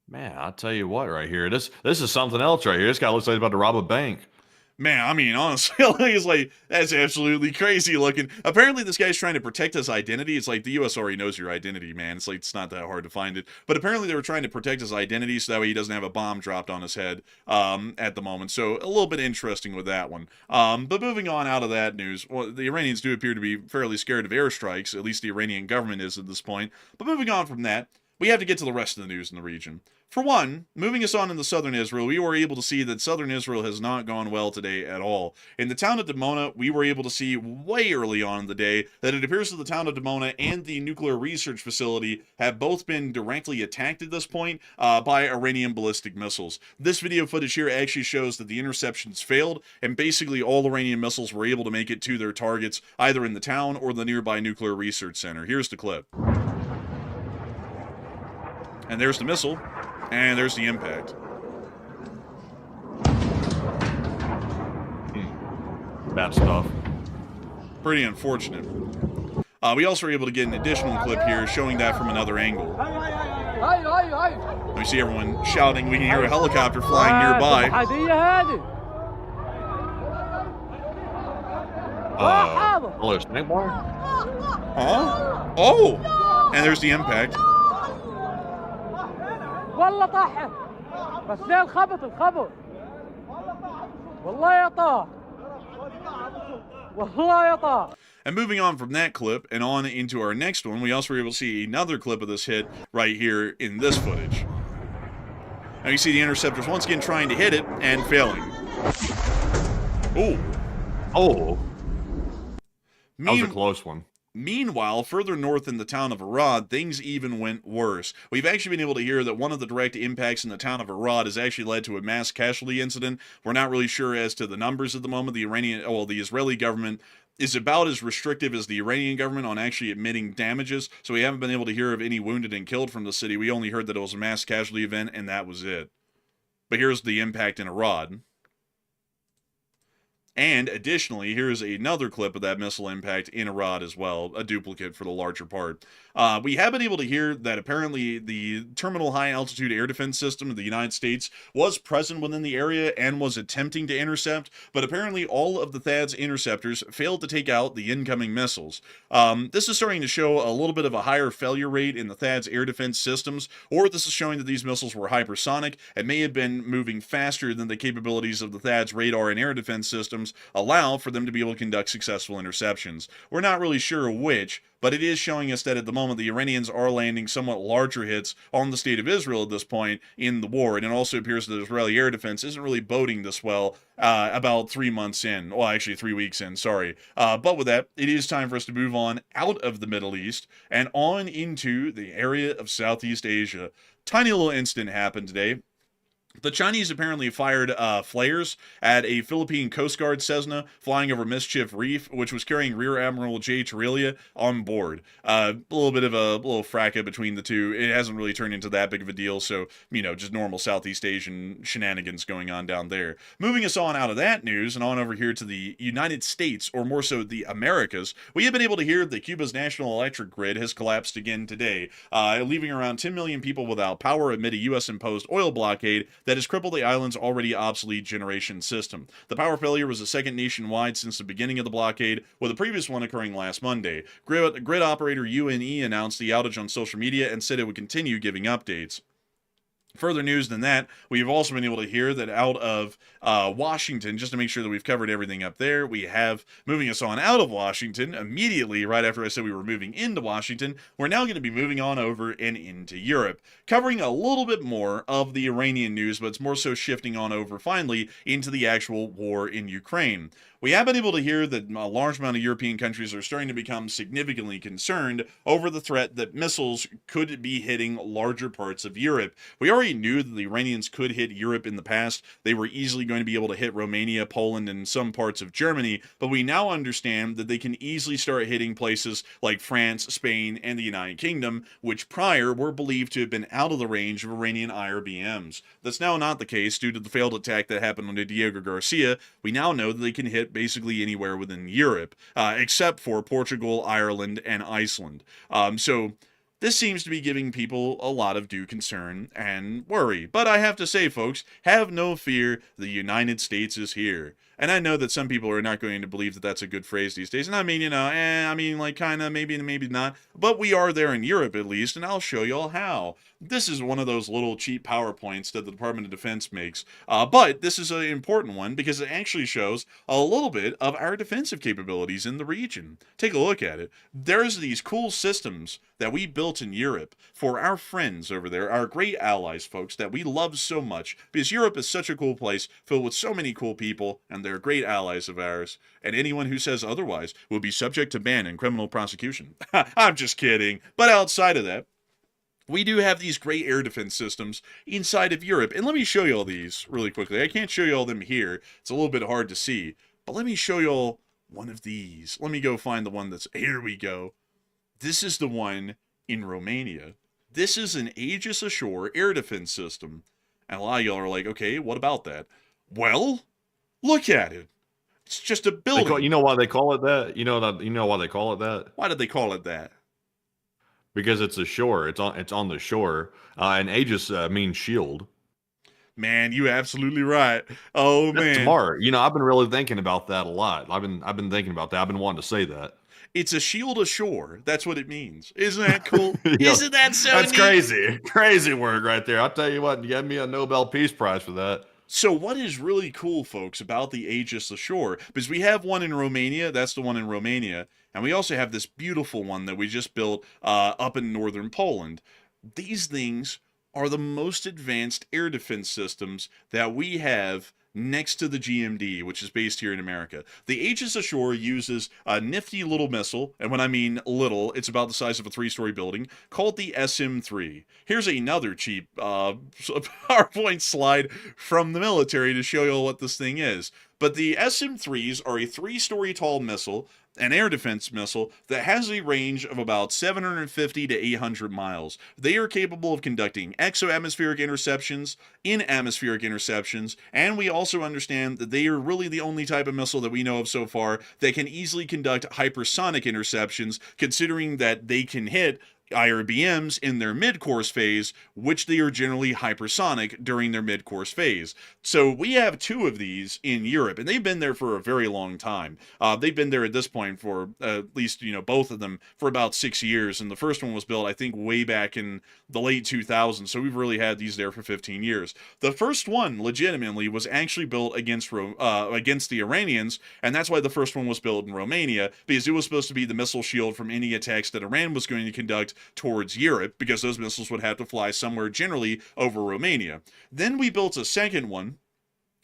Man, I'll tell you what, right here. This is something else right here. This guy looks like he's about to rob a bank. Man, I mean, honestly, it's like, that's absolutely crazy looking. Apparently, this guy's trying to protect his identity. It's like, the U.S. already knows your identity, man. It's like, it's not that hard to find it. But apparently, they were trying to protect his identity so that way he doesn't have a bomb dropped on his head at the moment. So, a little bit interesting with that one. But moving on out of that news, well, the Iranians do appear to be fairly scared of airstrikes. At least the Iranian government is at this point. But moving on from that, we have to get to the rest of the news in the region. For one, moving us on into southern Israel, we were able to see that southern Israel has not gone well today at all. In the town of Dimona, we were able to see way early on in the day that it appears that the town of Dimona and the nuclear research facility have both been directly attacked at this point by Iranian ballistic missiles. This video footage here actually shows that the interceptions failed, and basically all Iranian missiles were able to make it to their targets, either in the town or the nearby nuclear research center. Here's the clip. And there's the missile. And there's the impact. Bad stuff. Pretty unfortunate. We also were able to get an additional clip here showing that from another angle. We see everyone shouting. We can hear a helicopter flying nearby. Oh, there's snake bar? Huh? Oh! And there's the impact. والله طاح بس ليه الخبط والله يا طاح والله يا طاح. And moving on from that clip and on into our next one, we also were able to see another clip of this hit right here in this footage. Now you see the interceptors once again trying to hit it and failing. Oh. That was a close one. Meanwhile, further north in the town of Arad, things even went worse. We've actually been able to hear that one of the direct impacts in the town of Arad has actually led to a mass casualty incident. We're not really sure as to the numbers at the moment. The Israeli government is about as restrictive as the Iranian government on actually admitting damages, so we haven't been able to hear of any wounded and killed from the city. We only heard that it was a mass casualty event, and that was it. But here's the impact in Arad. And additionally, here's another clip of that missile impact in Arad as well, a duplicate for the larger part. We have been able to hear that apparently the Terminal High Altitude Air Defense System of the United States was present within the area and was attempting to intercept, but apparently all of the THAAD's interceptors failed to take out the incoming missiles. This is starting to show a little bit of a higher failure rate in the THAAD's air defense systems, or this is showing that these missiles were hypersonic and may have been moving faster than the capabilities of the THAAD's radar and air defense systems allow for them to be able to conduct successful interceptions. We're not really sure which, but it is showing us that at the moment the Iranians are landing somewhat larger hits on the state of Israel at this point in the war, and it also appears that Israeli air defense isn't really boding this well about 3 months in. Well, actually 3 weeks in, sorry. But with that, it is time for us to move on out of the Middle East and on into the area of Southeast Asia. Tiny little incident happened today. The Chinese apparently fired flares at a Philippine Coast Guard Cessna flying over Mischief Reef, which was carrying Rear Admiral J. Torrelia on board. A little bit of a little fracas between the two. It hasn't really turned into that big of a deal, so, just normal Southeast Asian shenanigans going on down there. Moving us on out of that news and on over here to the United States, or more so the Americas, we have been able to hear that Cuba's national electric grid has collapsed again today, leaving around 10 million people without power amid a U.S.-imposed oil blockade that has crippled the island's already obsolete generation system. The power failure was the second nationwide since the beginning of the blockade, with the previous one occurring last Monday. Grid operator UNE announced the outage on social media and said it would continue giving updates. Further news than that, we've also been able to hear that out of Washington, just to make sure that we've covered everything up there, we have, moving us on out of Washington, immediately right after I said we were moving into Washington, we're now going to be moving on over and into Europe, covering a little bit more of the Iranian news, but it's more so shifting on over, finally, into the actual war in Ukraine. We have been able to hear that a large amount of European countries are starting to become significantly concerned over the threat that missiles could be hitting larger parts of Europe. We already knew that the Iranians could hit Europe in the past. They were easily going to be able to hit Romania, Poland, and some parts of Germany, but we now understand that they can easily start hitting places like France, Spain, and the United Kingdom, which prior were believed to have been out of the range of Iranian IRBMs. That's now not the case due to the failed attack that happened on Diego Garcia. We now know that they can hit basically anywhere within Europe, except for Portugal, Ireland, and Iceland. So this seems to be giving people a lot of due concern and worry. But I have to say, folks, have no fear, the United States is here. And I know that some people are not going to believe that that's a good phrase these days. And I mean, like kind of, maybe not. But we are there in Europe at least, and I'll show y'all how. This is one of those little cheap PowerPoints that the Department of Defense makes. But this is an important one because it actually shows a little bit of our defensive capabilities in the region. Take a look at it. There's these cool systems that we built in Europe for our friends over there, our great allies, folks, that we love so much, because Europe is such a cool place filled with so many cool people, and they're great allies of ours, and anyone who says otherwise will be subject to ban and criminal prosecution. I'm just kidding. But outside of that, we do have these great air defense systems inside of Europe, and let me show you all these really quickly. I can't show you all them here. It's a little bit hard to see, but let me show you all one of these. Let me go find the one that's... Here we go. This is the one in Romania. This is an Aegis Ashore air defense system. And a lot of y'all are like, okay, what about that? Well, look at it. It's just a building. You know why they call it that? You know why they call it that? Why did they call it that? Because it's ashore. It's on the shore. And Aegis means shield. Man, you absolutely right. Oh, man. That's smart. I've been really thinking about that a lot. I've been thinking about that. I've been wanting to say that. It's a shield ashore. That's what it means. Isn't that cool? Isn't that so That's neat? crazy. Crazy word right there. I'll tell you what, you gave me a Nobel Peace Prize for that. So what is really cool, folks, about the Aegis Ashore, because we have one in Romania, that's the one in Romania, and we also have this beautiful one that we just built up in northern Poland. These things are the most advanced air defense systems that we have next to the GMD, which is based here in America. The Aegis Ashore uses a nifty little missile, and when I mean little, it's about the size of a 3-story building, called the SM-3. Here's another cheap PowerPoint slide from the military to show you what this thing is. But the SM-3s are a 3-story tall missile, an air defense missile, that has a range of about 750 to 800 miles. They are capable of conducting exo-atmospheric interceptions, in-atmospheric interceptions, and we also understand that they are really the only type of missile that we know of so far that can easily conduct hypersonic interceptions, considering that they can hit IRBMs in their mid-course phase, which they are generally hypersonic during their mid-course phase. So we have 2 of these in Europe, and they've been there for a very long time. They've been there at this point for at least, both of them for about 6 years, and the first one was built, I think, way back in the late 2000s, so we've really had these there for 15 years. The first one, legitimately, was actually built against the Iranians, and that's why the first one was built in Romania, because it was supposed to be the missile shield from any attacks that Iran was going to conduct towards Europe, because those missiles would have to fly somewhere generally over Romania. Then we built a second one,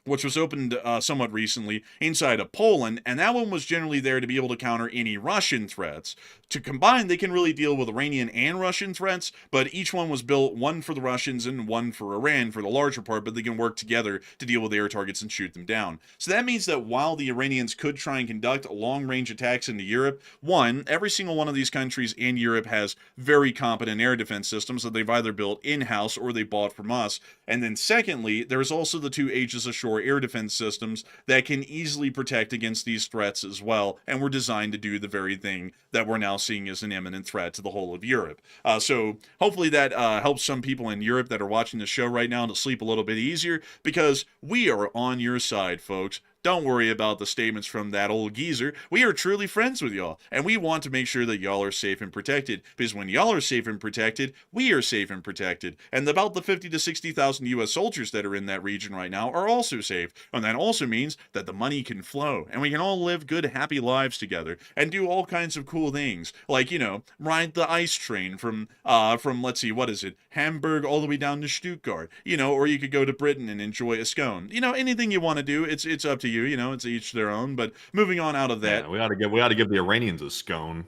which was opened somewhat recently inside of Poland, and that one was generally there to be able to counter any Russian threats. To combine, they can really deal with Iranian and Russian threats, but each one was built, one for the Russians and one for Iran for the larger part, but they can work together to deal with air targets and shoot them down. So that means that while the Iranians could try and conduct long-range attacks into Europe, one, every single one of these countries in Europe has very competent air defense systems that they've either built in-house or they bought from us. And then secondly, there's also the 2 Aegis Ashore air defense systems that can easily protect against these threats as well, and were designed to do the very thing that we're now seeing as an imminent threat to the whole of Europe. So hopefully that helps some people in Europe that are watching the show right now to sleep a little bit easier, because we are on your side, folks. Don't worry about the statements from that old geezer. We are truly friends with y'all, and we want to make sure that y'all are safe and protected, because when y'all are safe and protected, we are safe and protected. And about the 50 to 60,000 U.S. soldiers that are in that region right now are also safe. And that also means that the money can flow, and we can all live good, happy lives together, and do all kinds of cool things, like, ride the ice train from let's see, what is it, Hamburg all the way down to Stuttgart, or you could go to Britain and enjoy a scone. Anything you want to do, it's up to you. It's each their own. But moving on out of that, yeah, we ought to give the Iranians a scone.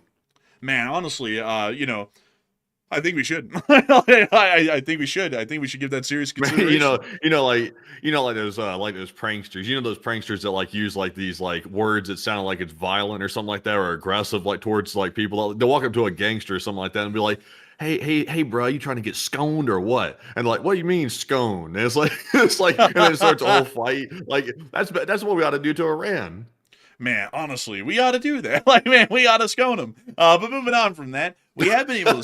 Man, honestly, I think we should. I think we should. I think we should give that serious consideration. like those pranksters. Those pranksters that use these words that sound like it's violent or something like that, or aggressive, towards people. They'll walk up to a gangster or something like that and be like, Hey, bro, you trying to get sconed or what? And what do you mean scone? And it's like, and then it starts a whole fight. That's what we ought to do to Iran. Man, honestly, we ought to do that. We ought to scone them. But moving on from that, we have been able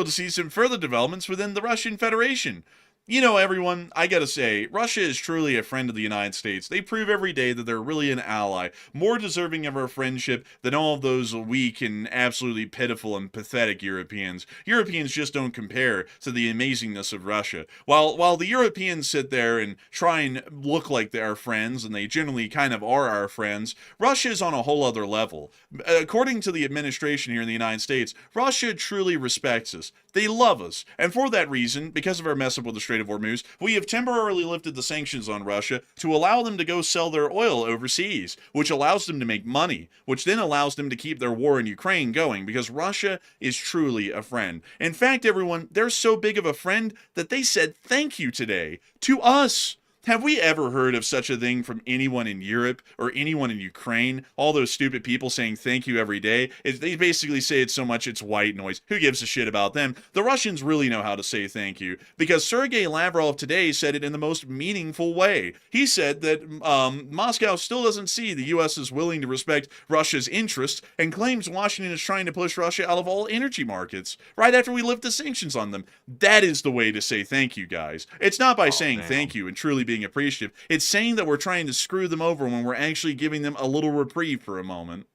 to see some further developments within the Russian Federation. You know, everyone, I gotta say, Russia is truly a friend of the United States. They prove every day that they're really an ally, more deserving of our friendship than all of those weak and absolutely pitiful and pathetic Europeans. Europeans just don't compare to the amazingness of Russia. While the Europeans sit there and try and look like they're our friends, and they generally kind of are our friends, Russia is on a whole other level. According to the administration here in the United States, Russia truly respects us. They love us, and for that reason, because of our mess up with the Strait of Hormuz, we have temporarily lifted the sanctions on Russia to allow them to go sell their oil overseas, which allows them to make money, which then allows them to keep their war in Ukraine going, because Russia is truly a friend. In fact, everyone, they're so big of a friend that they said thank you today to us. Have we ever heard of such a thing from anyone in Europe or anyone in Ukraine? All those stupid people saying thank you every day. They basically say it so much it's white noise. Who gives a shit about them? The Russians really know how to say thank you, because Sergei Lavrov today said it in the most meaningful way. He said that Moscow still doesn't see the U.S. is willing to respect Russia's interests, and claims Washington is trying to push Russia out of all energy markets right after we lift the sanctions on them. That is the way to say thank you, guys. It's not by saying thank you and truly being appreciative. It's saying that we're trying to screw them over when we're actually giving them a little reprieve for a moment.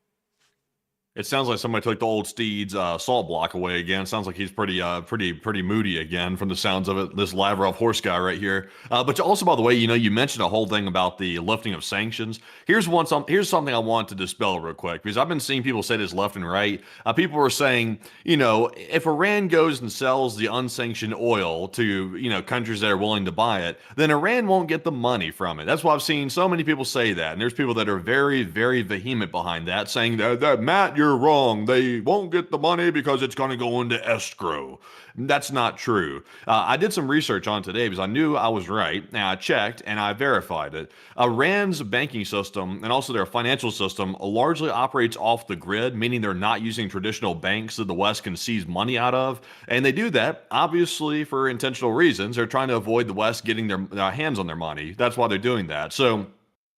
It sounds like somebody took the old Steed's salt block away again. Sounds like he's pretty moody again from the sounds of it. This Lavrov horse guy right here. But also, by the way, you mentioned a whole thing about the lifting of sanctions. Here's something I want to dispel real quick, because I've been seeing people say this left and right. People are saying, if Iran goes and sells the unsanctioned oil to countries that are willing to buy it, then Iran won't get the money from it. That's why I've seen so many people say that, and there's people that are very, very vehement behind that, saying that Matt, you're wrong. They won't get the money because it's going to go into escrow. That's not true. I did some research on today because I knew I was right, and I checked and I verified it. Iran's banking system and also their financial system largely operates off the grid, meaning they're not using traditional banks that the West can seize money out of. And they do that, obviously, for intentional reasons. They're trying to avoid the West getting their hands on their money. That's why they're doing that. So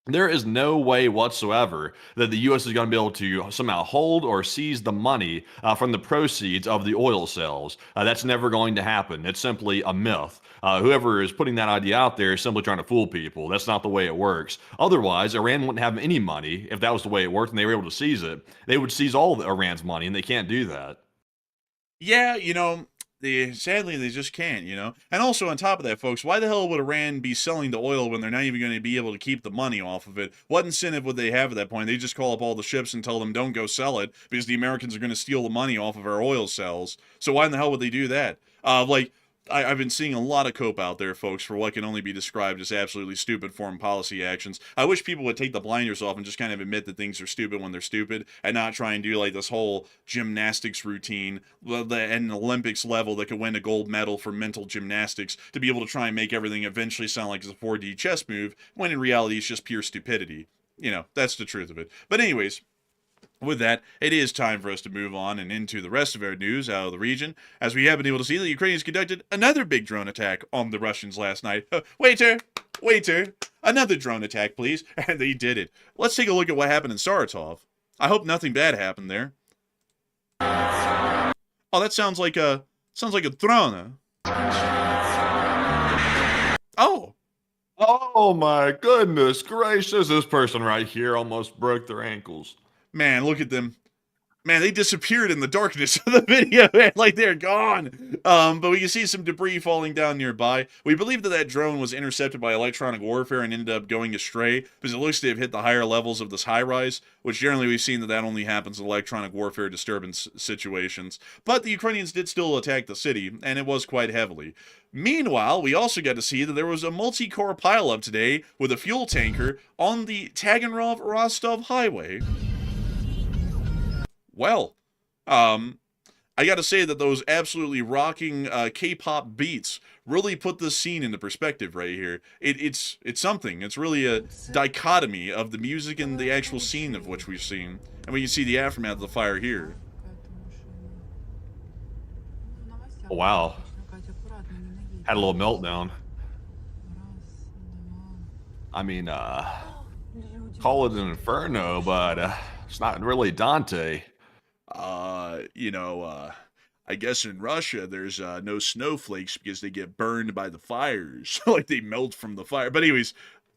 there is no way whatsoever that the U.S. is going to be able to somehow hold or seize the money from the proceeds of the oil sales. That's never going to happen. It's simply a myth. Whoever is putting that idea out there is simply trying to fool people. That's not the way it works. Otherwise, Iran wouldn't have any money if that was the way it worked and they were able to seize it. They would seize all of Iran's money, and they can't do that. Yeah, sadly, they just can't, And also, on top of that, folks, why the hell would Iran be selling the oil when they're not even going to be able to keep the money off of it? What incentive would they have at that point? They just call up all the ships and tell them, don't go sell it, because the Americans are going to steal the money off of our oil sales. So why in the hell would they do that? I've been seeing a lot of cope out there, folks, for what can only be described as absolutely stupid foreign policy actions. I wish people would take the blinders off and just kind of admit that things are stupid when they're stupid, and not try and do like this whole gymnastics routine at an Olympics level that could win a gold medal for mental gymnastics to be able to try and make everything eventually sound like it's a 4D chess move, when in reality it's just pure stupidity. That's the truth of it. But anyways, with that, it is time for us to move on and into the rest of our news out of the region, as we have been able to see the Ukrainians conducted another big drone attack on the Russians last night. Waiter, another drone attack, please. And they did it. Let's take a look at what happened in Saratov. I hope nothing bad happened there. Oh, that sounds like a drone. Oh. Oh my goodness gracious, this person right here almost broke their ankles. Man, look at them. Man, they disappeared in the darkness of the video, man, like they're gone. But we can see some debris falling down nearby. We believe that drone was intercepted by electronic warfare and ended up going astray, because it looks to have hit the higher levels of this high-rise, which generally we've seen that only happens in electronic warfare disturbance situations. But the Ukrainians did still attack the city, and it was quite heavily. Meanwhile, we also got to see that there was a multi-core pileup today with a fuel tanker on the Taganrov-Rostov highway. Well, I got to say that those absolutely rocking K-pop beats really put this scene into perspective right here. It's something. It's really a dichotomy of the music and the actual scene of which we've seen. And we can see the aftermath of the fire here. Oh, wow. Had a little meltdown. I mean, call it an inferno, but it's not really Dante. I guess in Russia there's no snowflakes because they get burned by the fires, like they melt from the fire. But anyways,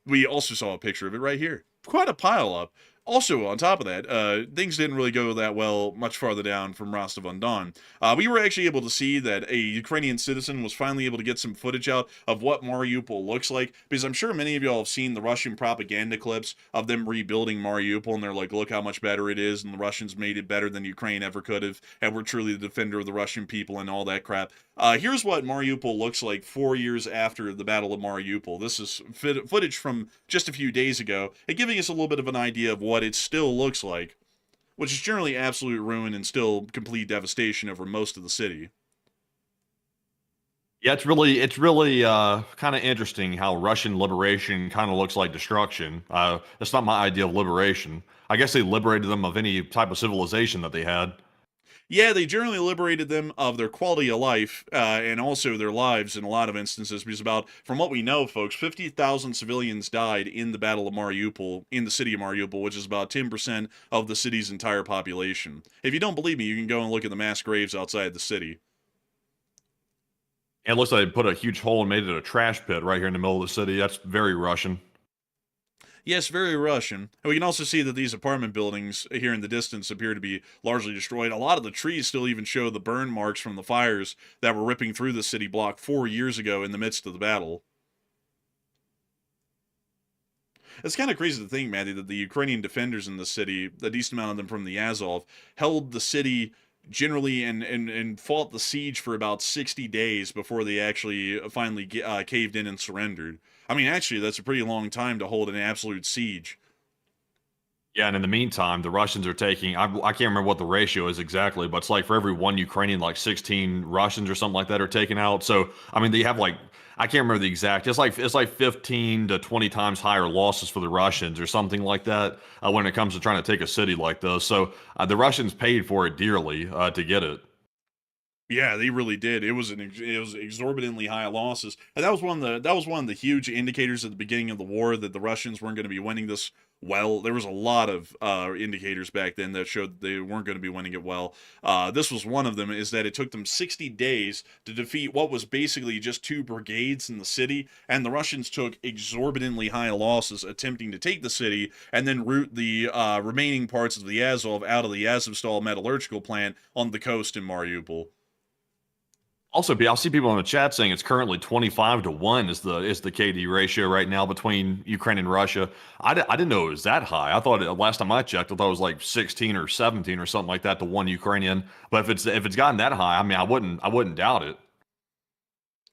we also saw a picture of it right here. Quite a pile up. Also, on top of that, things didn't really go that well much farther down from Rostov-on-Don. We were actually able to see that a Ukrainian citizen was finally able to get some footage out of what Mariupol looks like, because I'm sure many of y'all have seen the Russian propaganda clips of them rebuilding Mariupol, and they're like, look how much better it is, and the Russians made it better than Ukraine ever could have, and we're truly the defender of the Russian people and all that crap. Here's what Mariupol looks like 4 years after the Battle of Mariupol. This is footage from just a few days ago, and giving us a little bit of an idea of what it still looks like, which is generally absolute ruin and still complete devastation over most of the city. Yeah, it's really kind of interesting how Russian liberation kind of looks like destruction. It's not my idea of liberation. I guess they liberated them of any type of civilization that they had. Yeah, they generally liberated them of their quality of life and also their lives in a lot of instances, because from what we know, folks, 50,000 civilians died in the Battle of Mariupol, in the city of Mariupol, which is about 10% of the city's entire population. If you don't believe me, you can go and look at the mass graves outside the city. And it looks like they put a huge hole and made it a trash pit right here in the middle of the city. That's very Russian. Yes, very Russian. And we can also see that these apartment buildings here in the distance appear to be largely destroyed. A lot of the trees still even show the burn marks from the fires that were ripping through the city block 4 years ago in the midst of the battle. It's kind of crazy to think, Matty, that the Ukrainian defenders in the city, a decent amount of them from the Azov, held the city generally and fought the siege for about 60 days before they actually finally caved in and surrendered. I mean, actually, that's a pretty long time to hold an absolute siege. Yeah, and in the meantime, the Russians are taking, I can't remember what the ratio is exactly, but it's like for every one Ukrainian, like 16 Russians or something like that are taken out. So, I mean, they have like, I can't remember the exact, it's like 15 to 20 times higher losses for the Russians or something like that when it comes to trying to take a city like this. So the Russians paid for it dearly to get it. Yeah, they really did. It was exorbitantly high losses, and that was one of the huge indicators at the beginning of the war that the Russians weren't going to be winning this well. There was a lot of indicators back then that showed that they weren't going to be winning it well. This was one of them. Is that it took them 60 days to defeat what was basically just 2 brigades in the city, and the Russians took exorbitantly high losses attempting to take the city and then route the remaining parts of the Azov out of the Azovstal metallurgical plant on the coast in Mariupol. Also, I'll see people in the chat saying it's currently 25-1 is the KD ratio right now between Ukraine and Russia. I didn't know it was that high. I thought last time I checked, I thought it was like 16 or 17 or something like that to 1 Ukrainian. But if it's gotten that high, I mean, I wouldn't doubt it.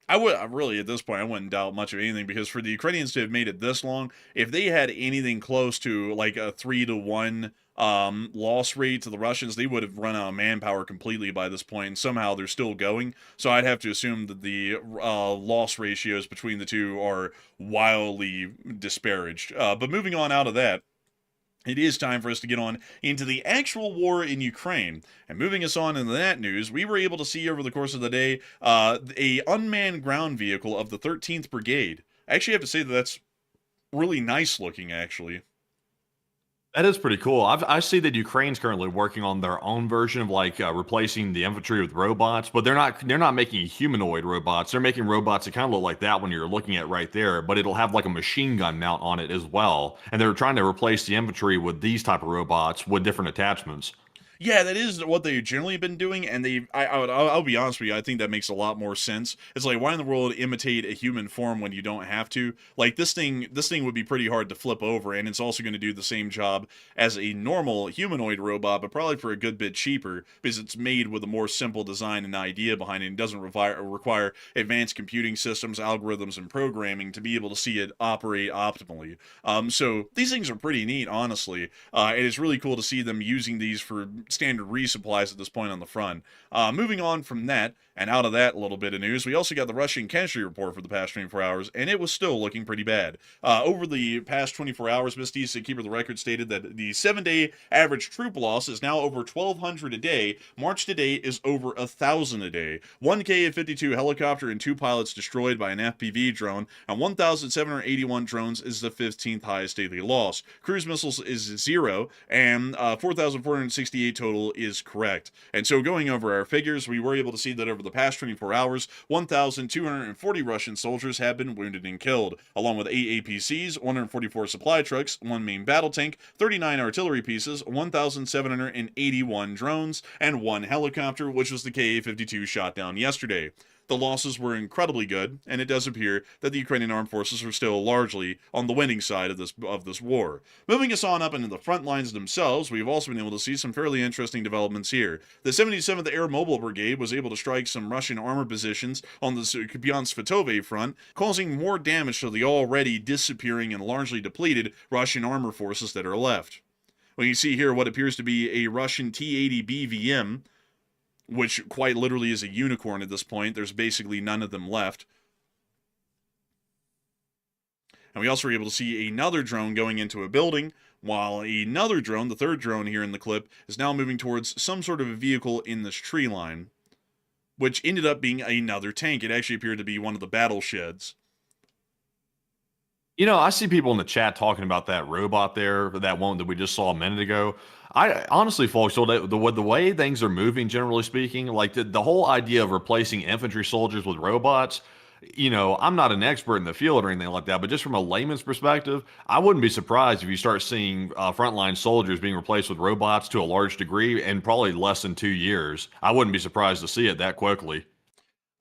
I really, at this point, I wouldn't doubt much of anything, because for the Ukrainians to have made it this long, if they had anything close to like a 3-1 loss rate to the Russians, they would have run out of manpower completely by this point, and somehow they're still going. So I'd have to assume that the loss ratios between the two are wildly disparaged. But moving on out of that, it is time for us to get on into the actual war in Ukraine. And moving us on into that news, we were able to see over the course of the day a unmanned ground vehicle of the 13th Brigade. I actually have to say that that's really nice looking, actually. That is pretty cool. I see that Ukraine's currently working on their own version of like replacing the infantry with robots, but they're not making humanoid robots. They're making robots that kind of look like that one you're looking at right there, but it'll have like a machine gun mount on it as well. And they're trying to replace the infantry with these type of robots with different attachments. Yeah, that is what they've generally been doing, and I'll be honest with you, I think that makes a lot more sense. It's like, why in the world imitate a human form when you don't have to? Like, this thing would be pretty hard to flip over, and it's also going to do the same job as a normal humanoid robot, but probably for a good bit cheaper, because it's made with a more simple design and idea behind it, and doesn't require advanced computing systems, algorithms, and programming to be able to see it operate optimally. So these things are pretty neat, honestly. It is really cool to see them using these for standard resupplies at this point on the front. Moving on from that, and out of that little bit of news, we also got the Russian casualty report for the past 24 hours, and it was still looking pretty bad. Over the past 24 hours, Misty's keeper of the record stated that the 7-day average troop loss is now over 1,200 a day. March to date is over 1,000 a day. 1 Ka-52 helicopter and 2 pilots destroyed by an FPV drone, and 1,781 drones is the 15th highest daily loss. Cruise missiles is 0, and 4,468 total is correct. And so going over our figures, we were able to see that over the past 24 hours, 1,240 Russian soldiers have been wounded and killed, along with 8 APCs, 144 supply trucks, 1 main battle tank, 39 artillery pieces, 1,781 drones, and 1 helicopter, which was the Ka-52 shot down yesterday. The losses were incredibly good, and it does appear that the Ukrainian armed forces are still largely on the winning side of this war. Moving us on up into the front lines themselves, we've also been able to see some fairly interesting developments here. The 77th Air Mobile Brigade was able to strike some Russian armor positions on the Kupiansk-Svatove front, causing more damage to the already disappearing and largely depleted Russian armor forces that are left. When you see here what appears to be a Russian T-80 BVM, which quite literally is a unicorn at this point. There's basically none of them left. And we also were able to see another drone going into a building, while another drone, the third drone here in the clip, is now moving towards some sort of a vehicle in this tree line, which ended up being another tank. It actually appeared to be one of the battle sheds. You know, I see people in the chat talking about that robot there, that one that we just saw a minute ago. I honestly, folks, so the way things are moving, generally speaking, like the whole idea of replacing infantry soldiers with robots, you know, I'm not an expert in the field or anything like that, but just from a layman's perspective, I wouldn't be surprised if you start seeing frontline soldiers being replaced with robots to a large degree in probably less than 2 years. I wouldn't be surprised to see it that quickly.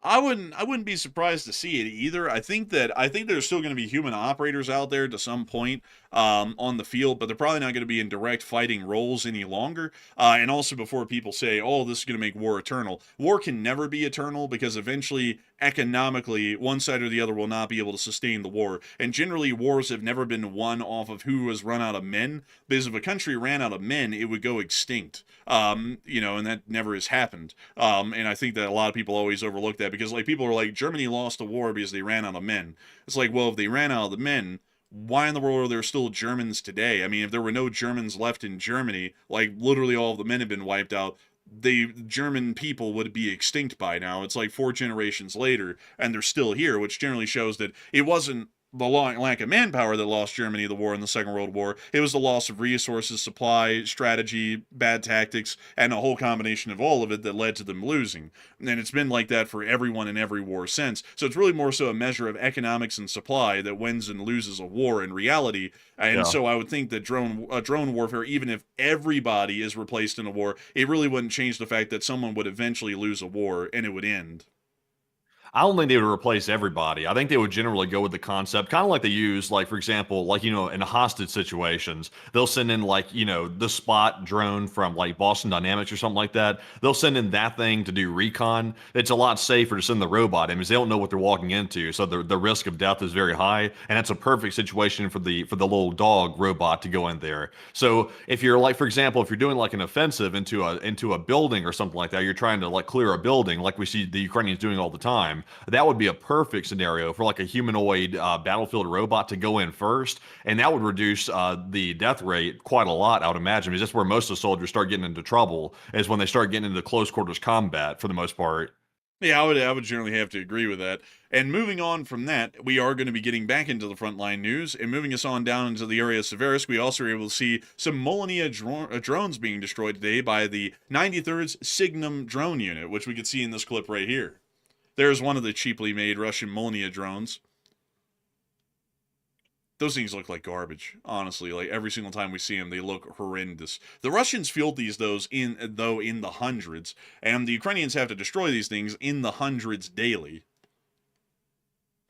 I wouldn't be surprised to see it either. I think there's still going to be human operators out there to some point on the field, but they're probably not going to be in direct fighting roles any longer. And also, before people say, "Oh, this is going to make war eternal," war can never be eternal because eventually, economically, one side or the other will not be able to sustain the war. And generally, wars have never been won off of who has run out of men. Because if a country ran out of men, it would go extinct. You know, and that never has happened. And I think that a lot of people always overlook that because, like, people are like, Germany lost the war because they ran out of men. It's like, well, if they ran out of the men, why in the world are there still Germans today? I mean, if there were no Germans left in Germany, like literally all of the men had been wiped out, the German people would be extinct by now. It's like 4 generations later, and they're still here, which generally shows that it wasn't the lack of manpower that lost Germany the war in the Second World War. It was the loss of resources, supply, strategy, bad tactics, and a whole combination of all of it that led to them losing. And it's been like that for everyone in every war since. So it's really more so a measure of economics and supply that wins and loses a war in reality. And so I would think that drone warfare, even if everybody is replaced in a war, it really wouldn't change the fact that someone would eventually lose a war and it would end. I don't think they would replace everybody. I think they would generally go with the concept, kind of like they use, like, for example, like, you know, in hostage situations, they'll send in, like, you know, the Spot drone from, like, Boston Dynamics or something like that. They'll send in that thing to do recon. It's a lot safer to send the robot in because they don't know what they're walking into. So the risk of death is very high. And it's a perfect situation for the little dog robot to go in there. So if you're, like, for example, if you're doing, like, an offensive into a building or something like that, you're trying to, like, clear a building like we see the Ukrainians doing all the time. That would be a perfect scenario for like a humanoid battlefield robot to go in first, and that would reduce the death rate quite a lot, I would imagine, because that's where most of the soldiers start getting into trouble, is when they start getting into close quarters combat for the most part. Yeah, I would generally have to agree with that. And moving on from that, we are going to be getting back into the frontline news, and moving us on down into the area of Seversk, we also were able to see some Molniya drones being destroyed today by the 93rd Signum drone unit, which we could see in this clip right here. There's one of the cheaply made Russian Molniya drones. Those things look like garbage, honestly. Like, every single time we see them, they look horrendous. The Russians field those in the hundreds, and the Ukrainians have to destroy these things in the hundreds daily.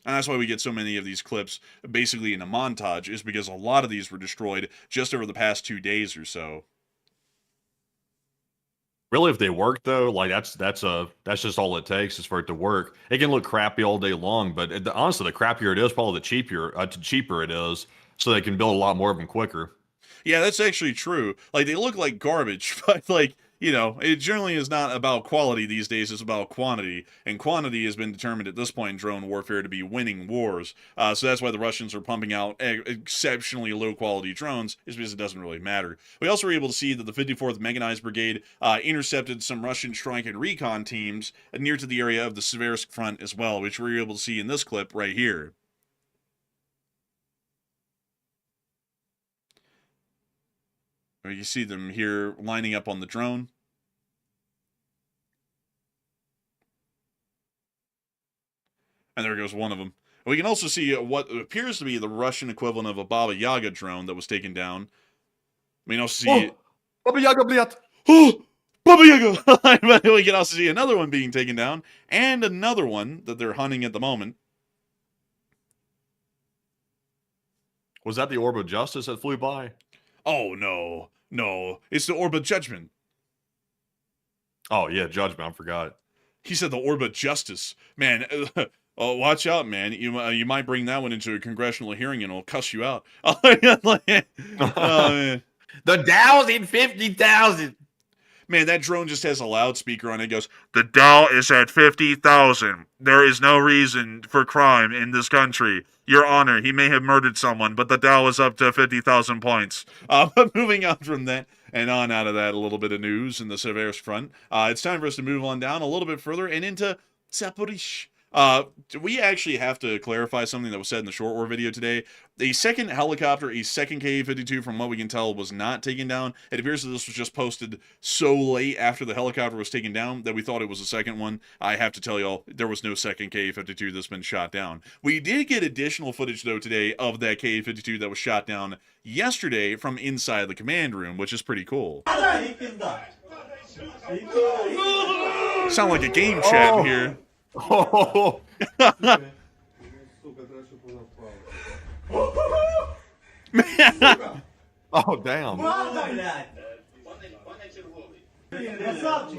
And that's why we get so many of these clips basically in a montage, is because a lot of these were destroyed just over the past 2 days or so. Really, if they work though, like that's just all it takes is for it to work. It can look crappy all day long, but honestly, the crappier it is, probably the cheaper it is, so they can build a lot more of them quicker. Yeah, that's actually true. Like, they look like garbage, but, like, you know, it generally is not about quality these days, it's about quantity. And quantity has been determined at this point in drone warfare to be winning wars. So that's why the Russians are pumping out exceptionally low-quality drones, is because it doesn't really matter. We also were able to see that the 54th Mechanized Brigade intercepted some Russian strike and recon teams near to the area of the Seversk front as well, which we were able to see in this clip right here. You see them here lining up on the drone. And there goes one of them. We can also see what appears to be the Russian equivalent of a Baba Yaga drone that was taken down. We can also see... Baba Yaga, bliat! Oh! Baba Yaga! We can also see another one being taken down, and another one that they're hunting at the moment. Was that the Orb of Justice that flew by? Oh, no. No. It's the Orb of Judgment. Oh, yeah, Judgment. I forgot. He said the Orb of Justice. Man, oh, watch out, man. You might bring that one into a congressional hearing and it'll cuss you out. Man. The Dow's in 50,000. Man, that drone just has a loudspeaker on it. It goes, "The Dow is at 50,000. There is no reason for crime in this country. Your Honor, he may have murdered someone, but the Dow is up to 50,000 points." But moving on from that and on out of that, a little bit of news in the Severus front. It's time for us to move on down a little bit further and into Zaporizhzhia. We actually have to clarify something that was said in the short war video today. The second helicopter, a second Ka-52, from what we can tell, was not taken down. It appears that this was just posted so late after the helicopter was taken down that we thought it was a second one. I have to tell y'all, there was no second Ka-52 that's been shot down. We did get additional footage, though, today of that Ka-52 that was shot down yesterday from inside the command room, which is pretty cool. Sound like a game chat in here. Oh. Oh, damn.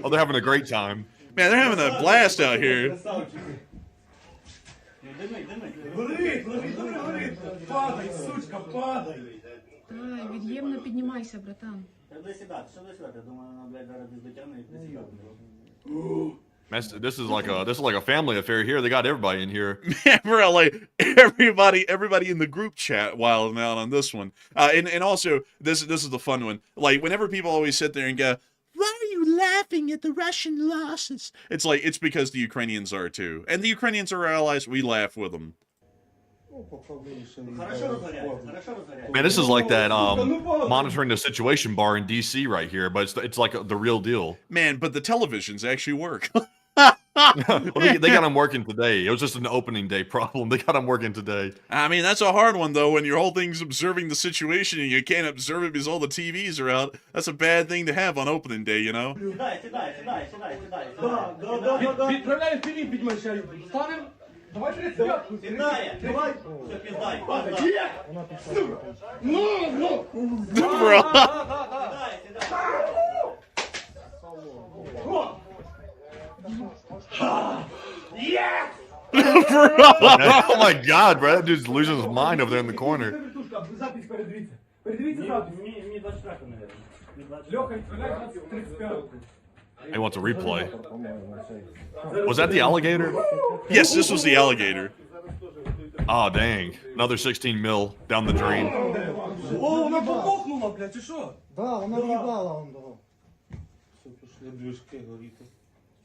Oh, they're having a great time. Man, they're having a blast out here. Від'ємно піднімайся, братан. This is like a family affair here. They got everybody in here. Man, bro, like everybody in the group chat wilding out on this one. And also this is the fun one. Like whenever people always sit there and go, "Why are you laughing at the Russian losses?" It's like it's because the Ukrainians are too, and the Ukrainians are our allies. We laugh with them. Man, this is like that monitoring the situation bar in DC right here, but it's like the real deal. Man, but the televisions actually work. Well, they got them working today. It was just an opening day problem. They got them working today. I mean, that's a hard one, though, when your whole thing's observing the situation and you can't observe it because all the TVs are out. That's a bad thing to have on opening day, you know? Відправляю філіп, підмайшаю. Станем. Давай 35. Сідає. Давай. Все, піздай. Падай. Ну. Bro. Oh my God, bro! That dude's losing his mind over there in the corner. Запись передивіться. Передивіться запись. Мені 24, мабуть. Льоха, відправляй 35. He wants a replay. Was that the alligator? Yes, this was the alligator. Oh, dang. Another 16 mil down the drain. О, вона побухнула, блядь, чи що? Да, вона в'їбала он того. Все, пішли движки горіти.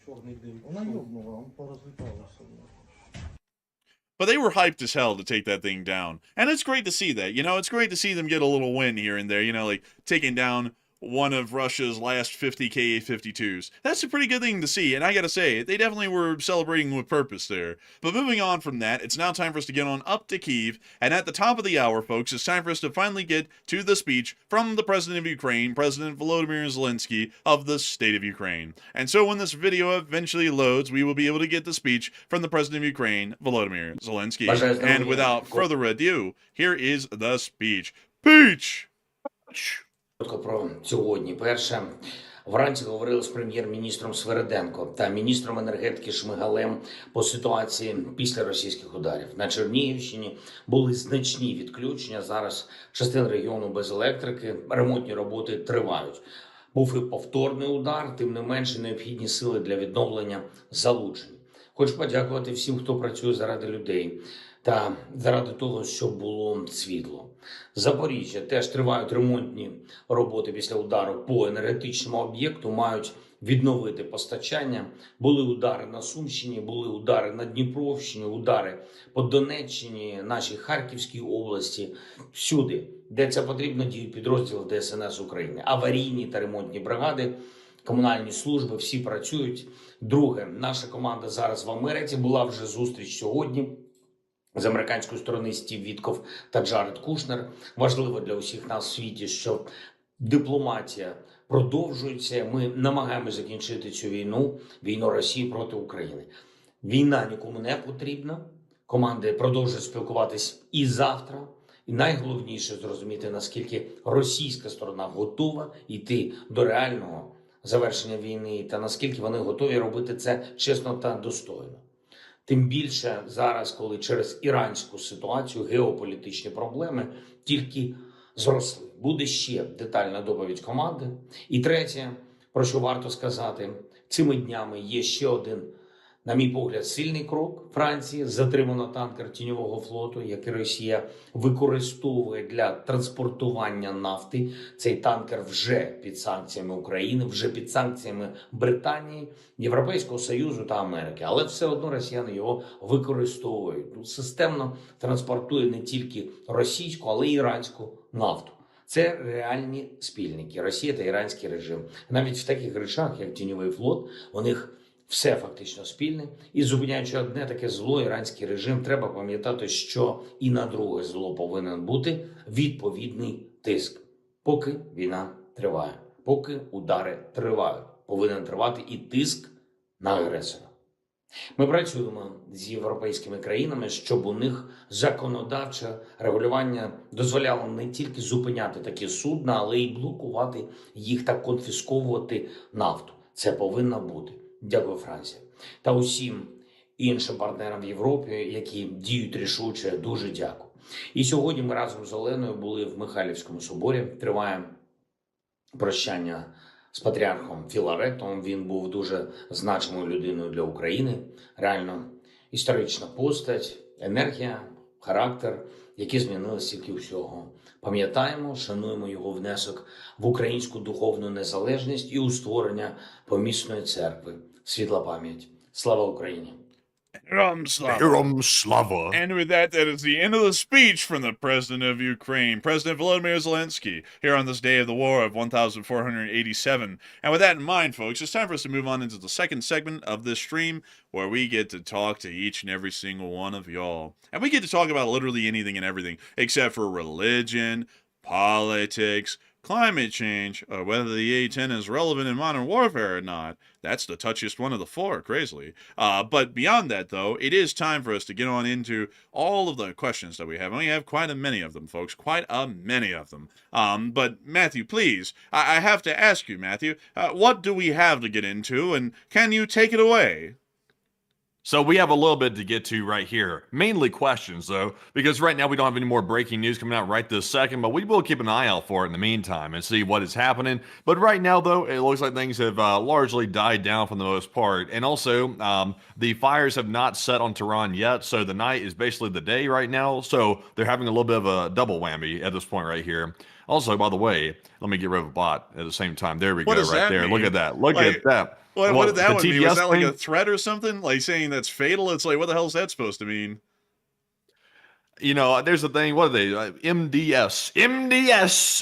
Чорний дим. Вона юбнула, он порозліталася. But they were hyped as hell to take that thing down. And it's great to see that. You know, it's great to see them get a little win here and there. You know, like taking down one of Russia's last 50 Ka-52s. That's a pretty good thing to see, and I gotta say, they definitely were celebrating with purpose there. But moving on from that, it's now time for us to get on up to Kyiv, and at the top of the hour, folks, it's time for us to finally get to the speech from the President of Ukraine, President Volodymyr Zelensky of the State of Ukraine. And so when this video eventually loads, we will be able to get the speech from the President of Ukraine, Volodymyr Zelensky. And without further ado, here is the speech. Speech! Про сьогодні. Перше, вранці говорили з прем'єр-міністром Свериденко та міністром енергетики Шмигалем по ситуації після російських ударів. На Чернігівщині були значні відключення. Зараз частина регіону без електрики. Ремонтні роботи тривають. Був і повторний удар, тим не менше необхідні сили для відновлення залучені. Хочу подякувати всім, хто працює заради людей та заради того, щоб було світло. Запоріжжя теж тривають ремонтні роботи після удару по енергетичному об'єкту, мають відновити постачання. Були удари на Сумщині, були удари на Дніпровщині, удари по Донеччині, нашій Харківській області. Всюди де це потрібно, діють підрозділи ДСНС України. Аварійні та ремонтні бригади, комунальні служби, всі працюють. Друге, наша команда зараз в Америці. Була вже зустріч сьогодні з американської сторони Стів Вітков та Джаред Кушнер. Важливо для усіх нас в світі, що дипломатія продовжується. Ми намагаємося закінчити цю війну Росії проти України. Війна нікому не потрібна. Команди продовжують спілкуватись і завтра. І найголовніше зрозуміти, наскільки російська сторона готова йти до реального завершення війни, та наскільки вони готові робити це чесно та достойно. Тим більше зараз, коли через іранську ситуацію геополітичні проблеми тільки зросли. Буде ще детальна доповідь команди. І третє, про що варто сказати, цими днями є ще один, на мій погляд, сильний крок Франції. Затримано танкер тіньового флоту, який Росія використовує для транспортування нафти. Цей танкер вже під санкціями України, вже під санкціями Британії, Європейського Союзу та Америки. Але все одно росіяни його використовують. Системно транспортує не тільки російську, але й іранську нафту. Це реальні спільники – Росія та іранський режим. Навіть в таких речах, як тіньовий флот, у них все фактично спільне. І зупиняючи одне таке зло, іранський режим, треба пам'ятати, що і на друге зло повинен бути відповідний тиск. Поки війна триває, поки удари тривають, повинен тривати і тиск на агресора. Ми працюємо з європейськими країнами, щоб у них законодавче регулювання дозволяло не тільки зупиняти такі судна, але й блокувати їх та конфісковувати нафту. Це повинно бути. Дякую, Франція. Та усім іншим партнерам в Європі, які діють рішуче, дуже дякую. І сьогодні ми разом з Оленою були в Михайлівському соборі. Триває прощання з патріархом Філаретом. Він був дуже значимою людиною для України. Реально історична постать, енергія, характер, які змінилися тільки всього. Пам'ятаємо, шануємо його внесок в українську духовну незалежність і у створення помісної церкви. Світла пам'ять. Слава Україні! Ram Slava. Herom Slava. And with that, that is the end of the speech from the President of Ukraine, President Volodymyr Zelensky, here on this day of the war of 1487. And with that in mind, folks, it's time for us to move on into the second segment of this stream, where we get to talk to each and every single one of y'all. And we get to talk about literally anything and everything, except for religion, politics, climate change, or whether the A-10 is relevant in modern warfare or not. That's the touchiest one of the four, crazily. But beyond that, though, it is time for us to get on into all of the questions that we have. And we have quite a many of them, folks, quite a many of them. But Matthew, please, I have to ask you, Matthew, what do we have to get into, and can you take it away? So we have a little bit to get to right here. Mainly questions, though, because right now we don't have any more breaking news coming out right this second, but we will keep an eye out for it in the meantime and see what is happening. But right now, though, it looks like things have largely died down for the most part. And also, the fires have not set on Tehran yet, so the night is basically the day right now. So they're having a little bit of a double whammy at this point right here. Also, by the way, let me get rid of a bot at the same time. There we What go, does right that there. mean? Look at that. Look Like, at that. What did that the one mean? Was TDS that like a thing? threat or something? Like saying that's fatal? It's like, what the hell is that supposed to mean? You know, there's the thing. What are they? MDS,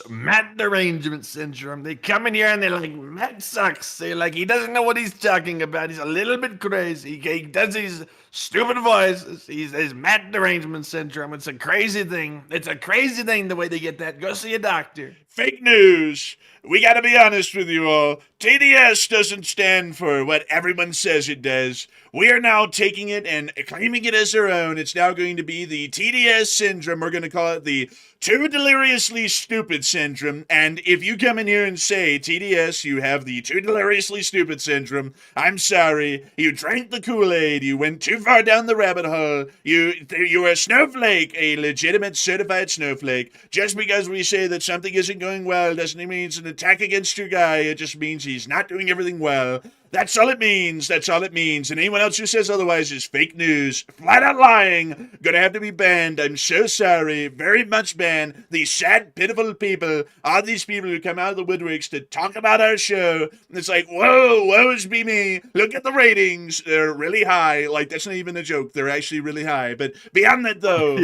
Matt Derangement Syndrome. They come in here and they're like, Matt sucks. They're like, he doesn't know what he's talking about. He's a little bit crazy. He does these stupid voices. He's Matt Derangement Syndrome. It's a crazy thing. It's a crazy thing the way they get that. Go see a doctor. Fake news. We gotta be honest with you all. TDS doesn't stand for what everyone says it does. We are now taking it and claiming it as our own. It's now going to be the TDS syndrome. We're going to call it the Too Deliriously Stupid Syndrome. And if you come in here and say, TDS, you have the Too Deliriously Stupid Syndrome, I'm sorry. You drank the Kool-Aid. You went too far down the rabbit hole. You're a snowflake, a legitimate certified snowflake. Just because we say that something isn't going well doesn't mean it's an attack against your guy. It just means he's not doing everything well. That's all it means. That's all it means. And anyone else who says otherwise is fake news. Flat out lying. Gonna have to be banned. I'm so sorry. Very much banned. These sad, pitiful people are these people who come out of the woodworks to talk about our show. And it's like, whoa, woe's be me. Look at the ratings. They're really high. Like, that's not even a joke. They're actually really high. But beyond that, though,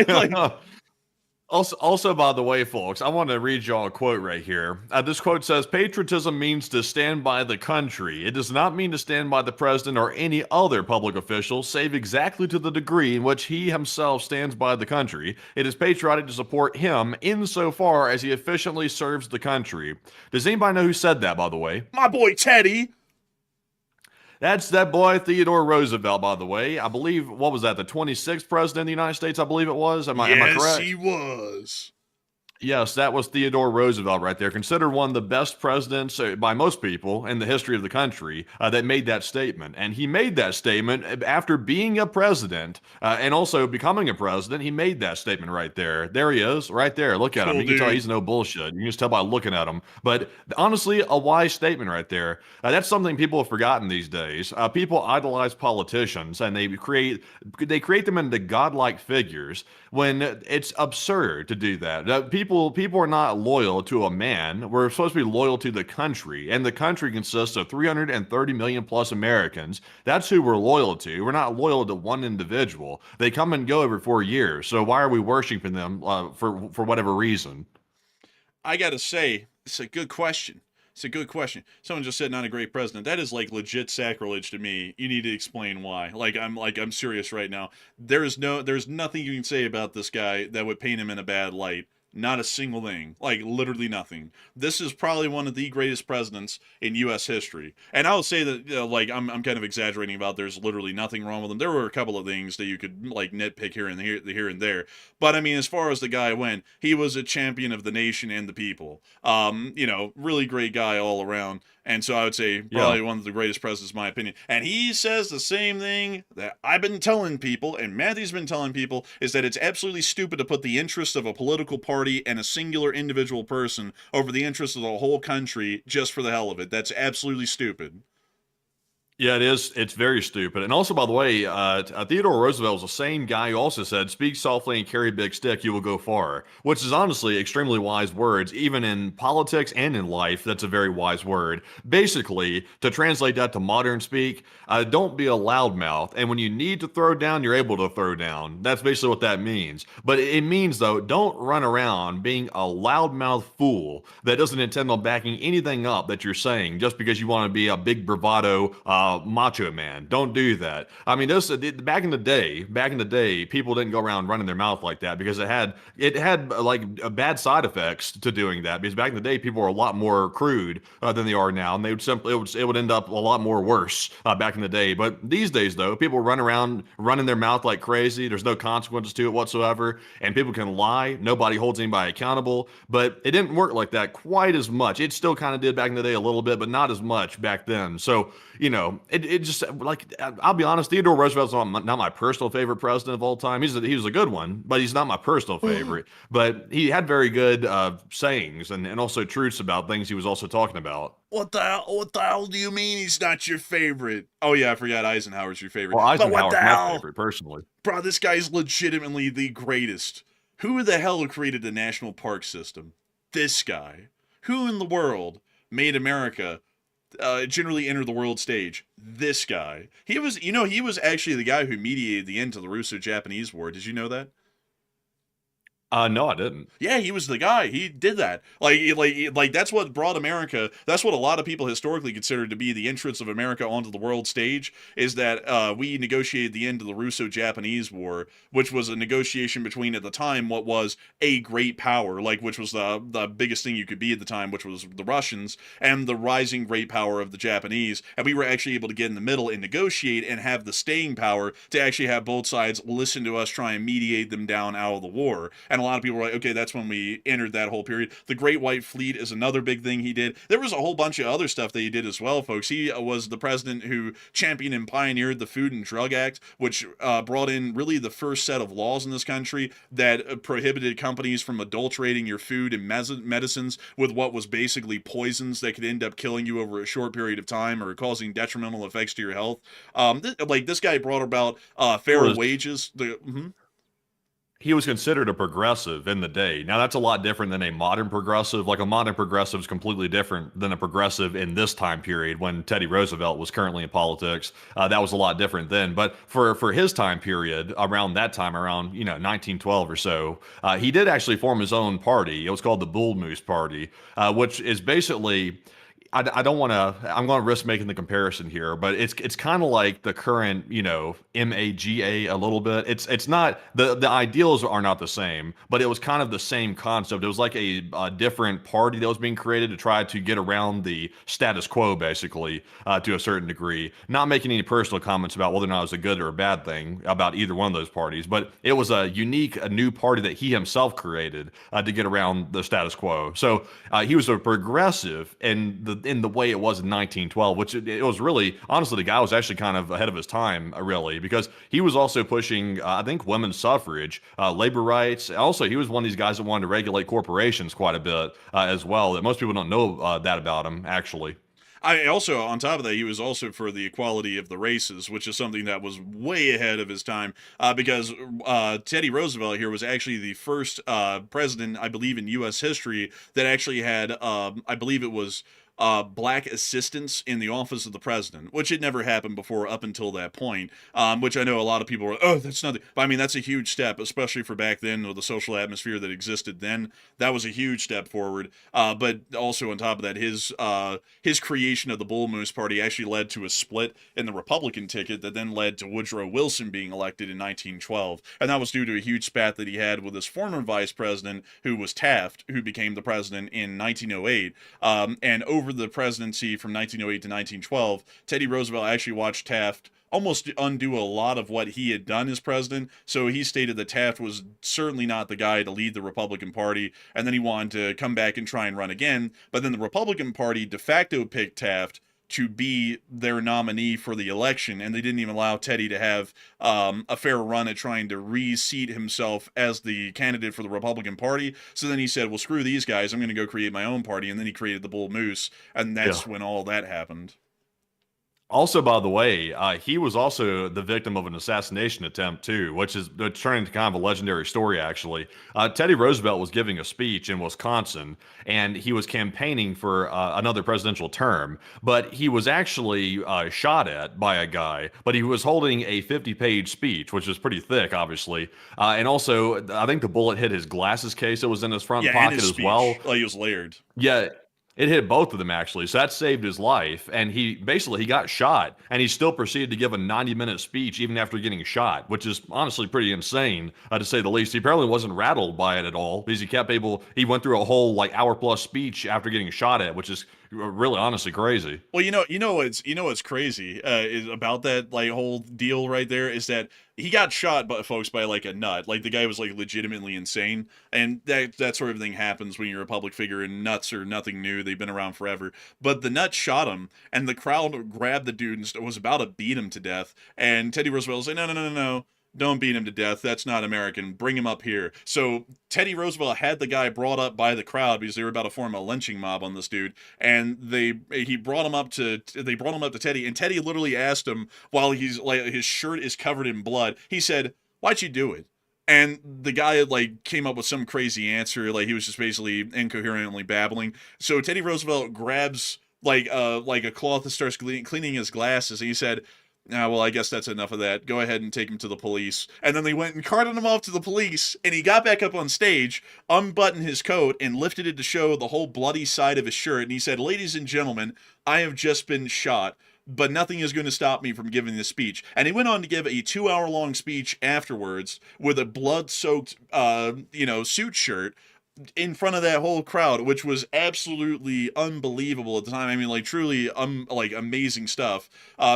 like, Also, by the way, folks, I want to read y'all a quote right here. This quote says, "Patriotism means to stand by the country. It does not mean to stand by the president or any other public official, save exactly to the degree in which he himself stands by the country. It is patriotic to support him insofar as he efficiently serves the country." Does anybody know who said that, by the way? My boy Teddy. That's that boy Theodore Roosevelt, by the way. I believe, what was that, the 26th president of the United States, I believe it was? Am I correct? Yes, he was. Yes, that was Theodore Roosevelt right there. Considered one of the best presidents by most people in the history of the country that made that statement. And he made that statement after being a president and also becoming a president. He made that statement right there. There he is, right there. Look at him. Cool, You can tell dude. he's no bullshit. You can just tell by looking at him. But honestly, a wise statement right there. That's something people have forgotten these days. People idolize politicians and they create them into godlike figures when it's absurd to do that. People are not loyal to a man. We're supposed to be loyal to the country, and the country consists of 330 million plus Americans. That's who we're loyal to. We're not loyal to one individual. They come and go every 4 years. So why are we worshiping them for whatever reason? I gotta say, it's a good question. It's a good question. Someone just said not a great president. That is like legit sacrilege to me. You need to explain why. I'm serious right now. There's nothing you can say about this guy that would paint him in a bad light. Not a single thing. Like, literally nothing. This is probably one of the greatest presidents in U.S. history. And I will say that, I'm kind of exaggerating about there's literally nothing wrong with him. There were a couple of things that you could, nitpick here and there. But, I mean, as far as the guy went, he was a champion of the nation and the people. Really great guy all around. And so I would say probably one of the greatest presidents, in my opinion. And he says the same thing that I've been telling people, and Matthew's been telling people, is that it's absolutely stupid to put the interests of a political party and a singular individual person over the interests of the whole country just for the hell of it. That's absolutely stupid. Yeah, it is. It's very stupid. And also, by the way, Theodore Roosevelt was the same guy who also said, "Speak softly and carry a big stick, you will go far," which is honestly extremely wise words. Even in politics and in life, that's a very wise word. Basically, to translate that to modern speak, don't be a loudmouth. And when you need to throw down, you're able to throw down. That's basically what that means. But it means, though, don't run around being a loudmouth fool that doesn't intend on backing anything up that you're saying just because you want to be a big bravado macho man. Don't do that. I mean, back in the day, people didn't go around running their mouth like that because it had bad side effects to doing that. Because back in the day, people were a lot more crude than they are now, and they would it would end up a lot more worse back in the day. But these days, though, people run around running their mouth like crazy. There's no consequences to it whatsoever, and people can lie. Nobody holds anybody accountable. But it didn't work like that quite as much. It still kind of did back in the day a little bit, but not as much back then. So it just, I'll be honest, Theodore Roosevelt's not my personal favorite president of all time. He was a good one, but he's not my personal favorite. But he had very good sayings and also truths about things he was also talking about. What the hell do you mean he's not your favorite? Oh yeah, I forgot Eisenhower's your favorite. Well, But what Eisenhower's the my hell? favorite, personally. Bro, this guy's legitimately the greatest. Who the hell created the national park system? This guy. Who in the world made America generally enter the world stage? This guy. He was actually the guy who mediated the end to the Russo-Japanese War. Did you know that? No, I didn't. Yeah, he was the guy. He did that. Like that's what brought America. That's what a lot of people historically considered to be the entrance of America onto the world stage. Is that we negotiated the end of the Russo-Japanese War, which was a negotiation between, at the time, what was a great power, which was the biggest thing you could be at the time, which was the Russians, and the rising great power of the Japanese. And we were actually able to get in the middle and negotiate and have the staying power to actually have both sides listen to us try and mediate them down out of the war. And a lot of people were like, okay, that's when we entered that whole period. The Great White Fleet is another big thing he did. There was a whole bunch of other stuff that he did as well, folks. He was the president who championed and pioneered the Food and Drug Act, which brought in really the first set of laws in this country that prohibited companies from adulterating your food and medicines with what was basically poisons that could end up killing you over a short period of time or causing detrimental effects to your health. This guy brought about fairer wages. he was considered a progressive in the day. Now that's a lot different than a modern progressive. Like a modern progressive is completely different than a progressive in this time period when Teddy Roosevelt was currently in politics. That was a lot different then. But for his time period, around that time, around 1912 or so, he did actually form his own party. It was called the Bull Moose Party, which is basically. I don't want to. I'm going to risk making the comparison here, but it's kind of like the current, MAGA a little bit. It's not the ideals are not the same, but it was kind of the same concept. It was like a different party that was being created to try to get around the status quo, basically, to a certain degree. Not making any personal comments about whether or not it was a good or a bad thing about either one of those parties, but it was a new party that he himself created to get around the status quo. So he was a progressive in the way it was in 1912, which it was really, honestly, the guy was actually kind of ahead of his time, really, because he was also pushing, I think, women's suffrage, labor rights. Also, he was one of these guys that wanted to regulate corporations quite a bit as well, that most people don't know that about him, actually. I also, on top of that, he was also for the equality of the races, which is something that was way ahead of his time, because Teddy Roosevelt here was actually the first president, I believe, in U.S. history that actually had, I believe it was black assistants in the office of the president, which had never happened before up until that point, which I know a lot of people were, oh, that's nothing. But I mean, that's a huge step, especially for back then with the social atmosphere that existed then. That was a huge step forward. But also on top of that, his creation of the Bull Moose Party actually led to a split in the Republican ticket that then led to Woodrow Wilson being elected in 1912. And that was due to a huge spat that he had with his former vice president, who was Taft, who became the president in 1908. And over the presidency from 1908 to 1912, Teddy Roosevelt actually watched Taft almost undo a lot of what he had done as president. So he stated that Taft was certainly not the guy to lead the Republican Party, and then he wanted to come back and try and run again. But then the Republican Party de facto picked Taft to be their nominee for the election, and they didn't even allow Teddy to have a fair run at trying to reseat himself as the candidate for the Republican Party. So then he said, well, screw these guys, I'm going to go create my own party, and then he created the Bull Moose, and that's when all that happened. Also, by the way, he was also the victim of an assassination attempt too, which is turning into kind of a legendary story, actually. Teddy Roosevelt was giving a speech in Wisconsin, and he was campaigning for another presidential term, but he was actually shot at by a guy, but he was holding a 50-page speech, which was pretty thick, obviously. And also, I think the bullet hit his glasses case that was in his front pocket as well. Like, he was layered. Yeah. It hit both of them, actually. So that saved his life. And he got shot. And he still proceeded to give a 90-minute speech even after getting shot, which is honestly pretty insane, to say the least. He apparently wasn't rattled by it at all because he went through a whole hour-plus speech after getting shot at, which is really honestly crazy. Well, what's crazy is about that whole deal right there is that he got shot by a nut. Like, the guy was legitimately insane, and that sort of thing happens when you're a public figure, and nuts are nothing new. They've been around forever. But the nut shot him, and the crowd grabbed the dude and was about to beat him to death. And Teddy Roosevelt was like, no. Don't beat him to death. That's not American. Bring him up here. So Teddy Roosevelt had the guy brought up by the crowd because they were about to form a lynching mob on this dude, and they brought him up to Teddy, and Teddy literally asked him while his shirt is covered in blood. He said, "Why'd you do it?" And the guy came up with some crazy answer. He was just basically incoherently babbling. So Teddy Roosevelt grabs a cloth and starts cleaning his glasses, and he said, well, I guess that's enough of that. Go ahead and take him to the police. And then they went and carted him off to the police, and he got back up on stage, unbuttoned his coat, and lifted it to show the whole bloody side of his shirt. And he said, "Ladies and gentlemen, I have just been shot, but nothing is going to stop me from giving this speech." And he went on to give a 2-hour-long speech afterwards with a blood-soaked, suit shirt in front of that whole crowd, which was absolutely unbelievable at the time. I mean, truly, amazing stuff,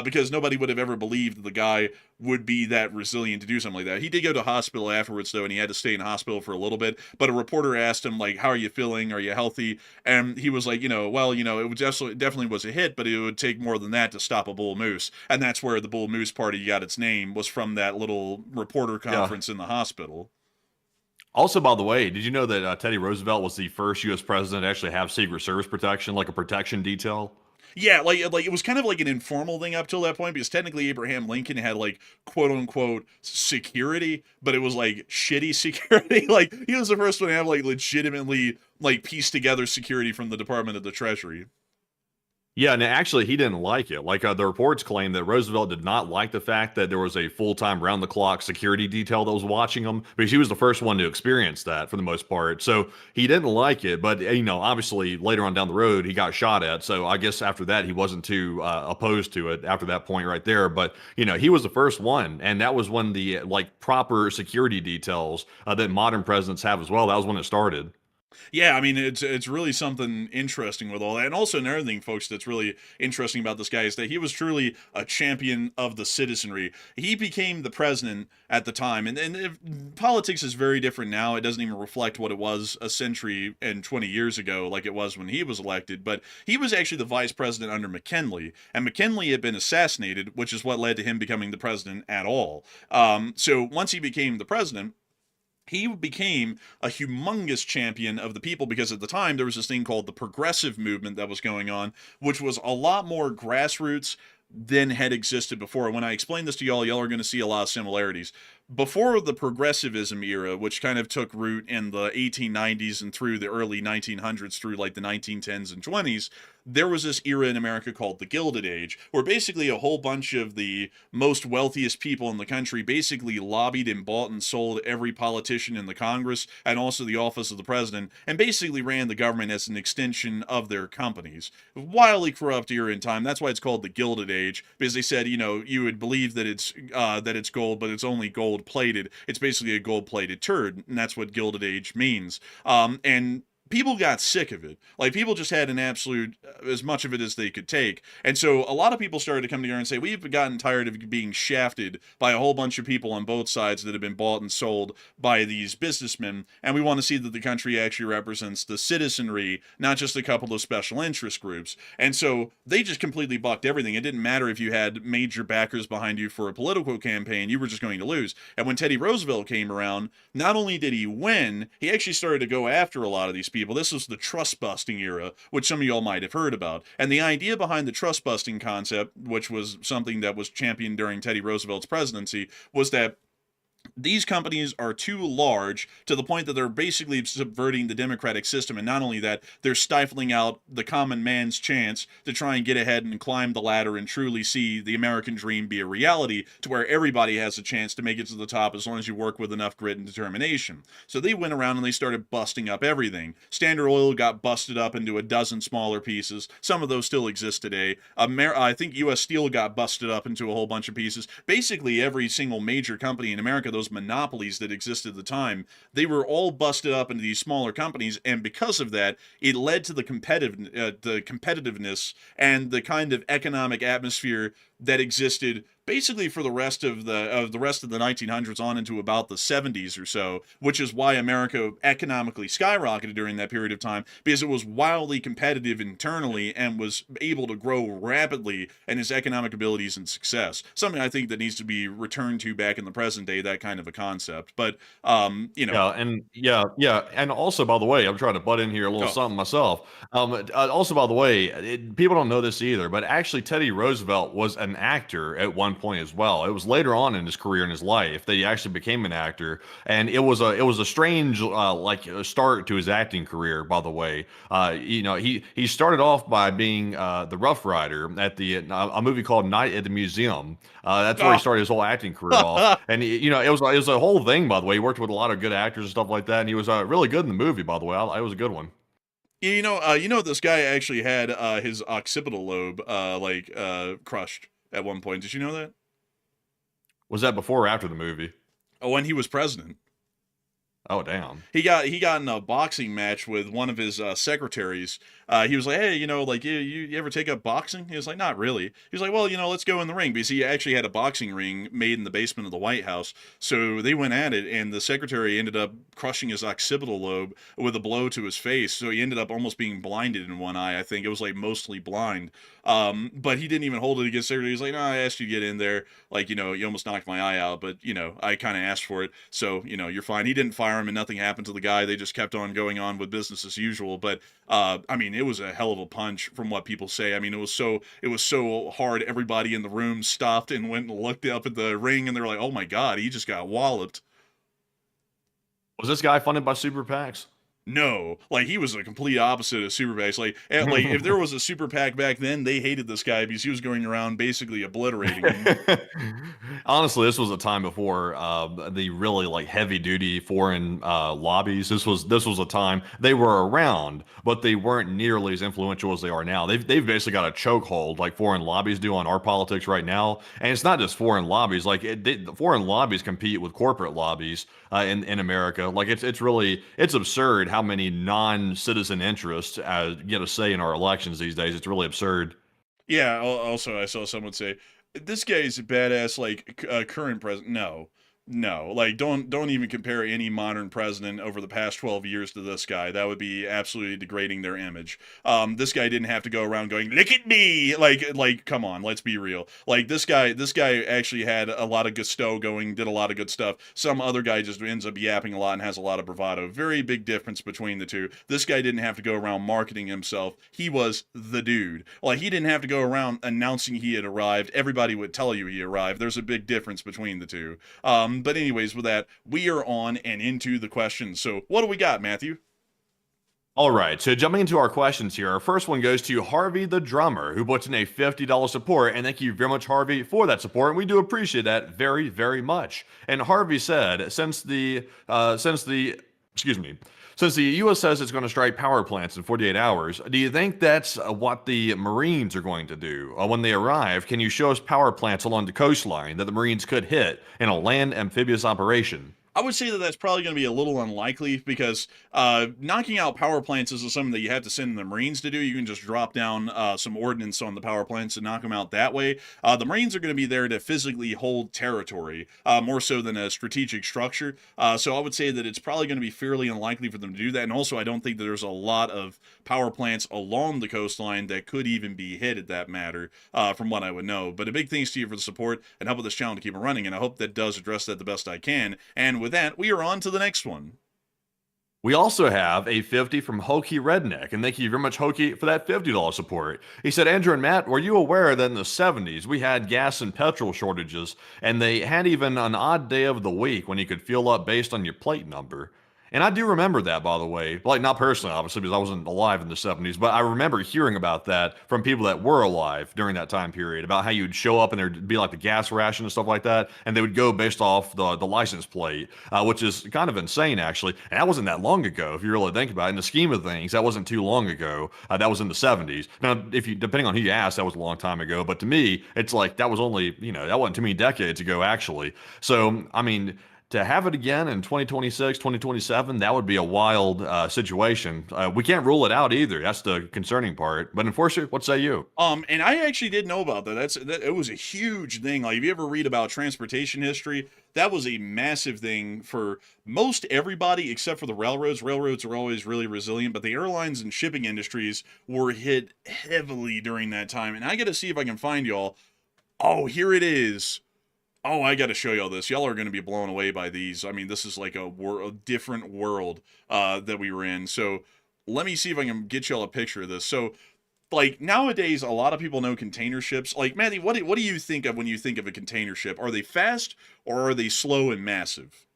because nobody would have ever believed that the guy would be that resilient to do something like that. He did go to hospital afterwards, though, and he had to stay in hospital for a little bit, but a reporter asked him, how are you feeling? Are you healthy? And he was like, it definitely was a hit, but it would take more than that to stop a bull moose. And that's where the Bull Moose Party got its name, was from that little reporter conference in the hospital. Also, by the way, did you know that Teddy Roosevelt was the first U.S. president to actually have Secret Service protection, like a protection detail? Yeah, like it was kind of like an informal thing up till that point because technically Abraham Lincoln had like quote unquote security, but it was like shitty security. Like he was the first one to have like legitimately like pieced together security from the Department of the Treasury. Yeah, and actually, he didn't like it. Like the reports claim that Roosevelt did not like the fact that there was a full-time, round-the-clock security detail that was watching him, because he was the first one to experience that for the most part. So he didn't like it, but obviously later on down the road, he got shot at. So I guess after that, he wasn't too opposed to it after that point right there. But he was the first one, and that was when the like proper security details that modern presidents have as well. That was when it started. Yeah, I mean it's really something interesting with all that, and also another thing, folks, that's really interesting about this guy is that he was truly a champion of the citizenry. He became the president at the time, and if, politics is very different now. It doesn't even reflect what it was a century and 20 years ago, like it was when he was elected. But he was actually the vice president under McKinley, and McKinley had been assassinated, which is what led to him becoming the president at all. So once he became the president, he became a humongous champion of the people because at the time there was this thing called the progressive movement that was going on, which was a lot more grassroots than had existed before. When I explain this to y'all are going to see a lot of similarities. Before the progressivism era, which kind of took root in the 1890s and through the early 1900s through like the 1910s and 20s, there was this era in America called the Gilded Age, where basically a whole bunch of the most wealthiest people in the country basically lobbied and bought and sold every politician in the Congress and also the office of the president, and basically ran the government as an extension of their companies. Wildly corrupt era in time. That's why it's called the Gilded Age, because they said, you would believe that it's gold, but it's only gold plated. It's basically a gold plated turd, and that's what Gilded Age means. And people got sick of it. Like, people just had an absolute, as much of it as they could take. And so a lot of people started to come together and say, we've gotten tired of being shafted by a whole bunch of people on both sides that have been bought and sold by these businessmen. And we want to see that the country actually represents the citizenry, not just a couple of special interest groups. And so they just completely bucked everything. It didn't matter if you had major backers behind you for a political campaign, you were just going to lose. And when Teddy Roosevelt came around, not only did he win, he actually started to go after a lot of these people. This was the trust busting era, which some of y'all might have heard about. And the idea behind the trust busting concept, which was something that was championed during Teddy Roosevelt's presidency, was that these companies are too large to the point that they're basically subverting the democratic system. And not only that, they're stifling out the common man's chance to try and get ahead and climb the ladder and truly see the American dream be a reality, to where everybody has a chance to make it to the top as long as you work with enough grit and determination. So they went around and they started busting up everything. Standard Oil got busted up into a dozen smaller pieces. Some of those still exist today. I think U.S. Steel got busted up into a whole bunch of pieces. Basically, every single major company in America, those monopolies that existed at the time, they were all busted up into these smaller companies, and because of that, it led to the competitiveness and the kind of economic atmosphere that existed basically for the rest of the 1900s on into about the 70s or so, which is why America economically skyrocketed during that period of time, because it was wildly competitive internally and was able to grow rapidly in its economic abilities and success. Something I think that needs to be returned to back in the present day, that kind of a concept. But and also, by the way, I'm trying to butt in here a little something myself. Also, by the way, people don't know this either, but actually Teddy Roosevelt was an actor at one point as well. It was later on in his career, in his life, that he actually became an actor, and it was a strange start to his acting career. By the way, he started off by being the Rough Rider at a movie called Night at the Museum. That's where he started his whole acting career off, and it was a whole thing. By the way, he worked with a lot of good actors and stuff like that, and he was really good in the movie. By the way, it was a good one. This guy actually had his occipital lobe crushed at one point. Did you know that? Was that before or after the movie? Oh, when he was president. Oh, damn. He got in a boxing match with one of his secretaries. He was like, hey, you ever take up boxing? He was like, not really. He was like, well, let's go in the ring, because he actually had a boxing ring made in the basement of the White House. So they went at it, and the secretary ended up crushing his occipital lobe with a blow to his face. So he ended up almost being blinded in one eye. I think it was like mostly blind. But he didn't even hold it against the secretary. He's like, no, I asked you to get in there. Like, you almost knocked my eye out, but I kind of asked for it. So, you're fine. He didn't fire him and nothing happened to the guy. They just kept on going on with business as usual. But, it it was a hell of a punch from what people say. I mean, it was so hard. Everybody in the room stopped and went and looked up at the ring, and they're like, "Oh my God, he just got walloped." Was this guy funded by super PACs? No, like he was a complete opposite of super PACs. Like if there was a super PAC back then, they hated this guy because he was going around basically obliterating them. Honestly, this was a time before the really like heavy duty foreign lobbies. This was a time they were around, but they weren't nearly as influential as they are now. They've basically got a chokehold like foreign lobbies do on our politics right now. And it's not just foreign lobbies. Like the foreign lobbies compete with corporate lobbies in America. Like it's absurd how many non-citizen interests get a say in our elections these days. It's really absurd. Yeah. Also, I saw someone say, "This guy's a badass." Like current president. No. Like don't even compare any modern president over the past 12 years to this guy. That would be absolutely degrading their image. This guy didn't have to go around going, "Look at me." Like come on, let's be real. Like this guy actually had a lot of gusto going, did a lot of good stuff. Some other guy just ends up yapping a lot and has a lot of bravado. Very big difference between the two. This guy didn't have to go around marketing himself. He was the dude. Like he didn't have to go around announcing he had arrived. Everybody would tell you he arrived. There's a big difference between the two. But anyways, with that, we are on and into the questions. So what do we got, Matthew? All right, so jumping into our questions here, our first one goes to Harvey the Drummer, who puts in a $50 support, and thank you very much, Harvey, for that support, and we do appreciate that very, very much. And Harvey said, since the U.S. says it's going to strike power plants in 48 hours, do you think that's what the Marines are going to do? When they arrive, can you show us power plants along the coastline that the Marines could hit in a land amphibious operation? I would say that that's probably going to be a little unlikely because knocking out power plants is something that you have to send the Marines to do. You can just drop down some ordnance on the power plants and knock them out that way. The Marines are going to be there to physically hold territory, more so than a strategic structure. So I would say that it's probably going to be fairly unlikely for them to do that. And also, I don't think that there's a lot of power plants along the coastline that could even be hit at that matter, from what I would know. But a big thanks to you for the support and help with this channel to keep it running. And I hope that does address that the best I can. And with that, we are on to the next one. We also have a 50 from Hokey Redneck, and thank you very much, Hokey, for that $50 support. He said, Andrew and Matt, were you aware that in the 70s we had gas and petrol shortages, and they had even an odd day of the week when you could fuel up based on your plate number? And I do remember that, by the way. Like, not personally, obviously, because I wasn't alive in the 70s, but I remember hearing about that from people that were alive during that time period, about how you'd show up and there'd be like the gas ration and stuff like that, and they would go based off the license plate, which is kind of insane, actually. And that wasn't that long ago, if you really think about it. In the scheme of things, that wasn't too long ago. That was in the 70s. Now, depending on who you ask, that was a long time ago. But to me, it's like that was only, that wasn't too many decades ago, actually. So, I mean, to have it again in 2026, 2027, that would be a wild situation. We can't rule it out either. That's the concerning part. But Enforcer, what say you? And I actually did know about that. It was a huge thing. Like, if you ever read about transportation history, that was a massive thing for most everybody except for the railroads. Railroads are always really resilient, but the airlines and shipping industries were hit heavily during that time. And I got to see if I can find y'all. Oh, here it is. Oh, I got to show y'all this. Y'all are going to be blown away by these. I mean, this is like a different world that we were in. So let me see if I can get y'all a picture of this. So, like, nowadays, a lot of people know container ships. Like, Matty, what do you think of when you think of a container ship? Are they fast or are they slow and massive?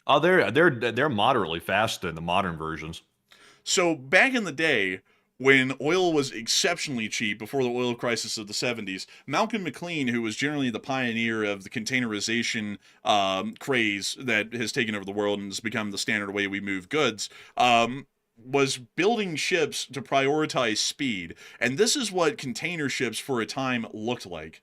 Oh, they're moderately fast in the modern versions. So back in the day, when oil was exceptionally cheap before the oil crisis of the 70s, Malcolm McLean, who was generally the pioneer of the containerization craze that has taken over the world and has become the standard way we move goods, was building ships to prioritize speed. And this is what container ships for a time looked like.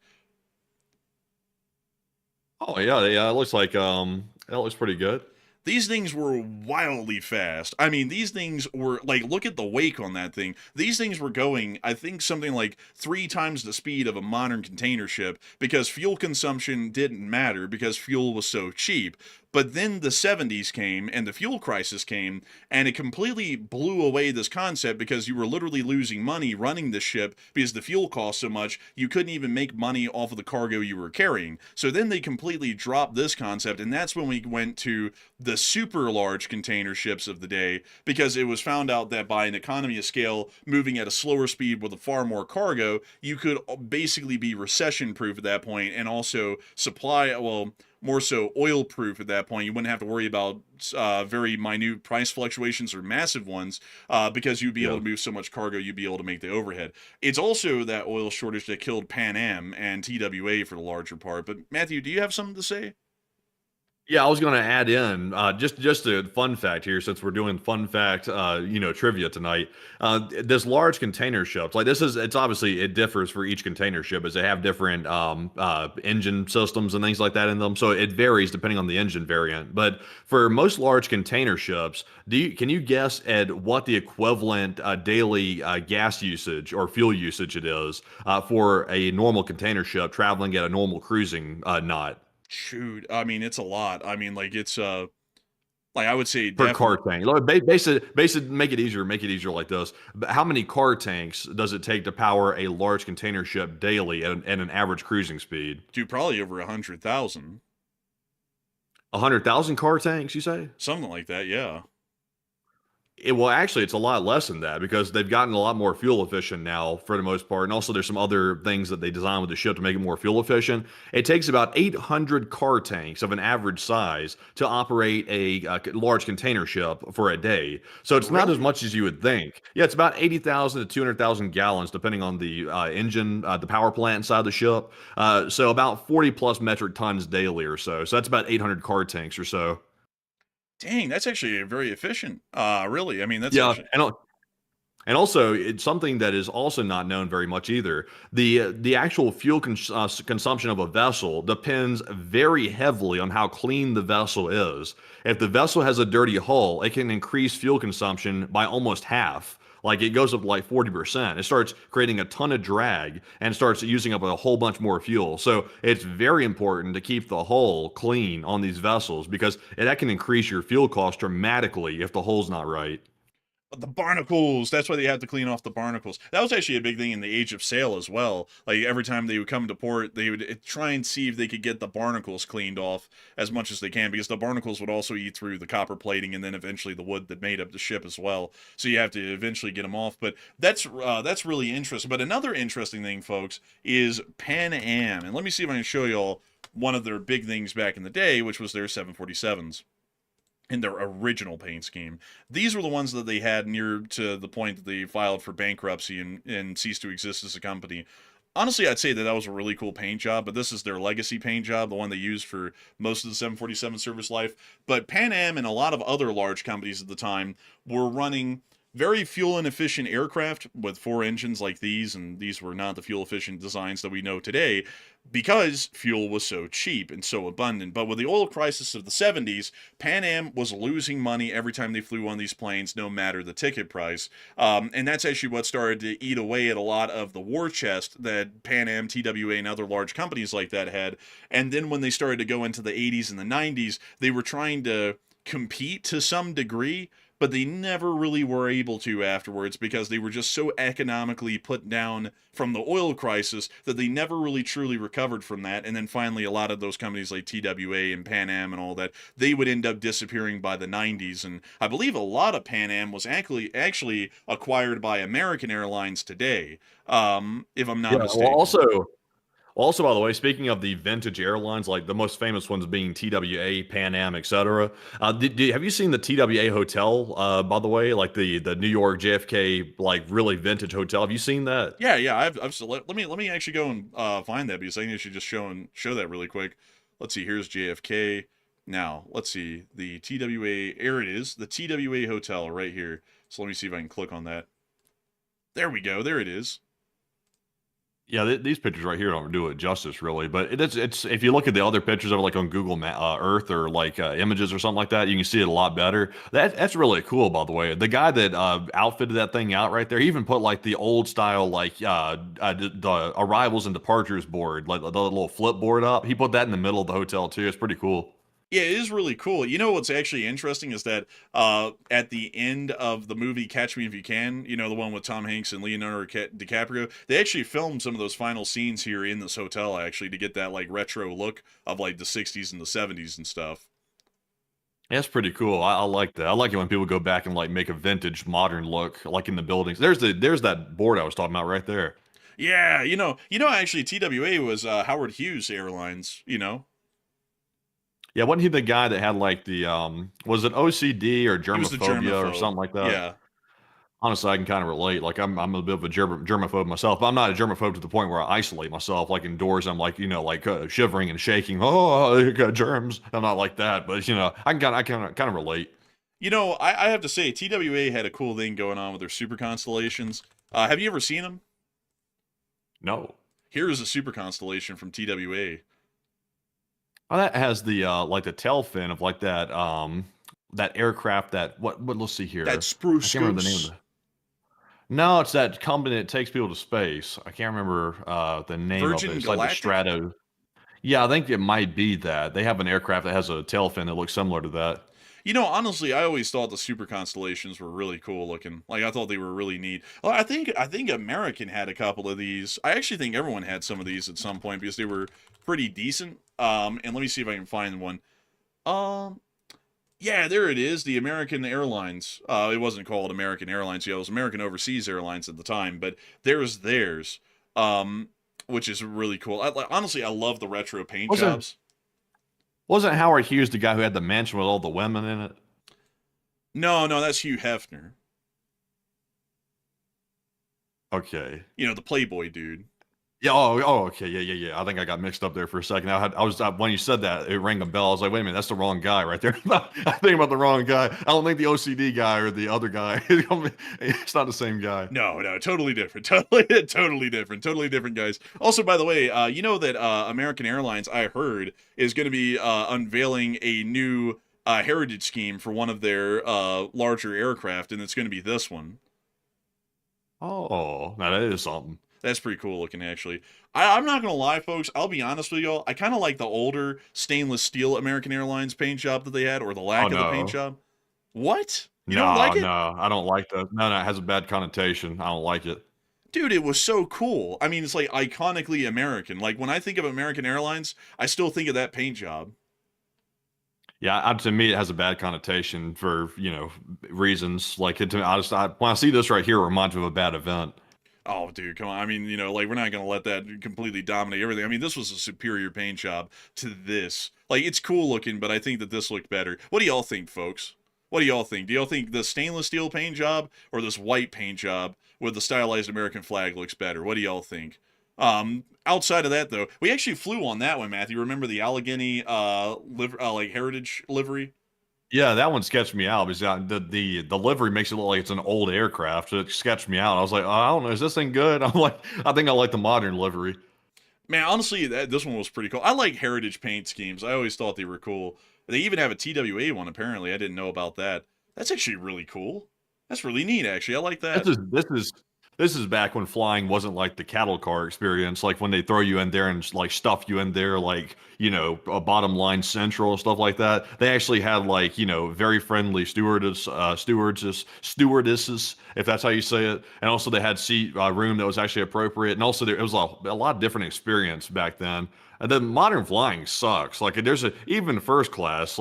Oh, yeah, it looks like, that looks pretty good. These things were wildly fast. I mean, these things were, like, look at the wake on that thing. These things were going, I think, something like 3 times the speed of a modern container ship because fuel consumption didn't matter because fuel was so cheap. But then the 70s came and the fuel crisis came, and it completely blew away this concept because you were literally losing money running the ship because the fuel cost so much, you couldn't even make money off of the cargo you were carrying. So then they completely dropped this concept, and that's when we went to the super large container ships of the day, because it was found out that by an economy of scale, moving at a slower speed with a far more cargo, you could basically be recession proof at that point, and also supply, well, more so oil proof at that point. You wouldn't have to worry about very minute price fluctuations or massive ones because you'd be able to move so much cargo, you'd be able to make the overhead. It's also that oil shortage that killed Pan Am and TWA for the larger part. But Matthew, do you have something to say? Yeah, I was going to add in just a fun fact here, since we're doing fun fact, trivia tonight. This large container ships, like it's obviously it differs for each container ship, as they have different engine systems and things like that in them. So it varies depending on the engine variant. But for most large container ships, can you guess at what the equivalent daily gas usage or fuel usage it is for a normal container ship traveling at a normal cruising knot? Shoot, I mean, it's a lot. I mean, like it's like I would say Per car tank. Basically, make it easier like this. But how many car tanks does it take to power a large container ship daily at an average cruising speed? Dude, probably over 100,000. 100,000 car tanks, you say? Something like that, yeah. Well, actually, it's a lot less than that, because they've gotten a lot more fuel efficient now for the most part. And also there's some other things that they design with the ship to make it more fuel efficient. It takes about 800 car tanks of an average size to operate a large container ship for a day. So it's not as much as you would think. Yeah, it's about 80,000 to 200,000 gallons, depending on the engine, the power plant inside the ship. So about 40 plus metric tons daily or so. So that's about 800 car tanks or so. Dang, that's actually very efficient. Really, I mean, that's Yeah, actually... and also it's something that is also not known very much either. The actual fuel consumption of a vessel depends very heavily on how clean the vessel is. If the vessel has a dirty hull, it can increase fuel consumption by almost half. Like it goes up like 40%. It starts creating a ton of drag and starts using up a whole bunch more fuel. So it's very important to keep the hull clean on these vessels, because that can increase your fuel cost dramatically if the hull's not right. The barnacles, that's why they had to clean off the barnacles. That was actually a big thing in the Age of Sail as well. Like every time they would come to port, they would try and see if they could get the barnacles cleaned off as much as they can, because the barnacles would also eat through the copper plating and then eventually the wood that made up the ship as well. So you have to eventually get them off. But that's really interesting. But another interesting thing, folks, is Pan Am. And let me see if I can show y'all one of their big things back in the day, which was their 747s. In their original paint scheme. These were the ones that they had near to the point that they filed for bankruptcy and ceased to exist as a company. Honestly, I'd say that was a really cool paint job, but this is their legacy paint job, the one they used for most of the 747 service life. But Pan Am and a lot of other large companies at the time were running very fuel inefficient aircraft with 4 engines like these, and these were not the fuel efficient designs that we know today because fuel was so cheap and so abundant. But with the oil crisis of the 70s, Pan Am was losing money every time they flew one of these planes, no matter the ticket price. And that's actually what started to eat away at a lot of the war chest that Pan Am, TWA, and other large companies like that had. And then when they started to go into the 80s and the 90s, they were trying to compete to some degree, but they never really were able to afterwards, because they were just so economically put down from the oil crisis that they never really truly recovered from that. And then finally, a lot of those companies like TWA and Pan Am and all that, they would end up disappearing by the 90s. And I believe a lot of Pan Am was actually acquired by American Airlines today, if I'm not mistaken. Well, also, by the way, speaking of the vintage airlines, like the most famous ones being TWA, Pan Am, etc. Have you seen the TWA hotel? By the way, like the New York JFK, like really vintage hotel. Have you seen that? Yeah. I've let me actually go and find that, because I think I should just show that really quick. Let's see. Here's JFK. Now let's see the TWA. Here it is, the TWA hotel right here. So let me see if I can click on that. There we go. There it is. Yeah, these pictures right here don't do it justice, really. But it's if you look at the other pictures of it, like on Google Earth or like images or something like that, you can see it a lot better. That's really cool, by the way. The guy that outfitted that thing out right there, he even put like the old style, like the arrivals and departures board, like the little flip board up. He put that in the middle of the hotel too. It's pretty cool. Yeah, it is really cool. You know what's actually interesting is that at the end of the movie Catch Me If You Can, you know, the one with Tom Hanks and Leonardo DiCaprio, they actually filmed some of those final scenes here in this hotel actually to get that like retro look of like the 60s and the 70s and stuff. That's pretty cool. I like that. I like it when people go back and like make a vintage modern look, like in the buildings. There's that board I was talking about right there. Yeah, actually TWA was Howard Hughes Airlines, you know. Yeah, wasn't he the guy that had like the was it OCD or He was the germophobia or germaphobe. something like that? Yeah. Honestly, I can kind of relate. Like I'm a bit of a germaphobe myself, but I'm not a germaphobe to the point where I isolate myself. Like indoors, I'm like shivering and shaking. Oh, I got germs. I'm not like that, but I kind of relate. You know, I have to say TWA had a cool thing going on with their super constellations. Have you ever seen them? No. Here is a super constellation from TWA. Oh, that has the like the tail fin of like that aircraft that what let's see here. That spruce I can't remember the name of it. No, it's that company that takes people to space. I can't remember the name Virgin of it. It's like the Galactic? Strato. Yeah, I think it might be that. They have an aircraft that has a tail fin that looks similar to that. You know, honestly, I always thought the super constellations were really cool looking. Like I thought they were really neat. Well, I think American had a couple of these. I actually think everyone had some of these at some point because they were pretty decent. And let me see if I can find one. Yeah, there it is. The American Airlines. It wasn't called American Airlines. Yeah, it was American Overseas Airlines at the time. But there's theirs, which is really cool. Honestly, I love the retro paint jobs. Wasn't Howard Hughes the guy who had the mansion with all the women in it? No, that's Hugh Hefner. Okay. You know, the Playboy dude. Yeah. Okay. Yeah. I think I got mixed up there for a second. When you said that, it rang a bell. I was like, wait a minute, that's the wrong guy right there. I think about the wrong guy. I don't think the OCD guy or the other guy. It's not the same guy. No, totally different. Totally different guys. Also, by the way, you know that American Airlines, I heard, is going to be unveiling a new heritage scheme for one of their larger aircraft, and it's going to be this one. Oh, now that is something. That's pretty cool looking, actually. I'm not gonna lie, folks. I'll be honest with y'all. I kind of like the older stainless steel American Airlines paint job that they had, or the lack of the paint job. What? You don't like it? No, I don't like that. No, it has a bad connotation. I don't like it. Dude, it was so cool. I mean, it's like iconically American. Like when I think of American Airlines, I still think of that paint job. Yeah, to me, it has a bad connotation for reasons. Like when I see this right here, it reminds me of a bad event. Oh, dude, come on. I mean, like, we're not going to let that completely dominate everything. I mean, this was a superior paint job to this. Like, it's cool looking, but I think that this looked better. What do y'all think, folks? What do y'all think? Do y'all think the stainless steel paint job or this white paint job with the stylized American flag looks better? What do y'all think? Outside of that, though, we actually flew on that one, Matthew. Remember the Allegheny, like, heritage livery? Yeah, that one sketched me out because the livery makes it look like it's an old aircraft. So it sketched me out. I was like, oh, I don't know, is this thing good? I'm like, I think I like the modern livery. Man, honestly, this one was pretty cool. I like heritage paint schemes. I always thought they were cool. They even have a TWA one, apparently. I didn't know about that. That's actually really cool. That's really neat, actually. I like that. This is back when flying wasn't like the cattle car experience, like when they throw you in there and like stuff you in there, like a bottom line central stuff like that. They actually had like very friendly stewardesses, if that's how you say it, and also they had seat room that was actually appropriate, and also it was a lot of different experience back then. And then modern flying sucks. Like even first class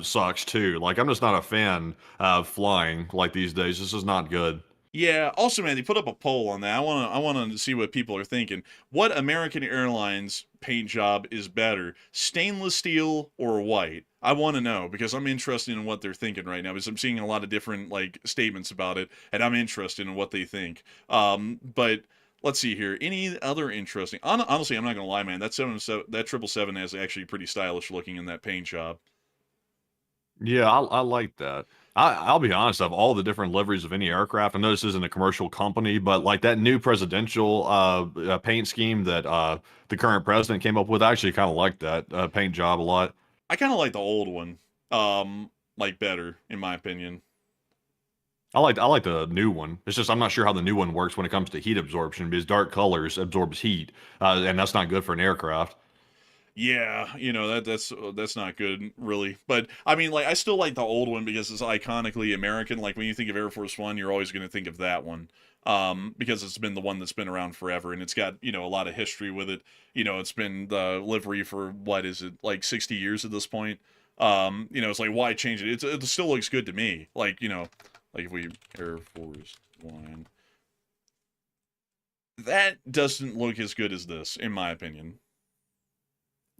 sucks too. Like I'm just not a fan of flying like these days. This is not good. Yeah. Also, man, they put up a poll on that. I want to see what people are thinking. What American Airlines paint job is better, stainless steel or white? I want to know because I'm interested in what they're thinking right now because I'm seeing a lot of different statements about it, and I'm interested in what they think. But let's see here. Any other interesting? Honestly, I'm not gonna lie, man. That 777 is actually pretty stylish looking in that paint job. Yeah, I like that. I'll be honest, of all the different liveries of any aircraft, I know this isn't a commercial company, but like that new presidential paint scheme that the current president came up with, I actually kind of like that paint job a lot. I kind of like the old one, better in my opinion. I like the new one. It's just I'm not sure how the new one works when it comes to heat absorption because dark colors absorbs heat, and that's not good for an aircraft. Yeah, that's not good, really. But I mean, like, I still like the old one because it's iconically American. Like when you think of Air Force One, you're always going to think of that one, because it's been the one that's been around forever, and it's got a lot of history with it. It's been the livery for what is it, like 60 years at this point. It's like, why change it? It still looks good to me. Like like if we Air Force One, that doesn't look as good as this, in my opinion.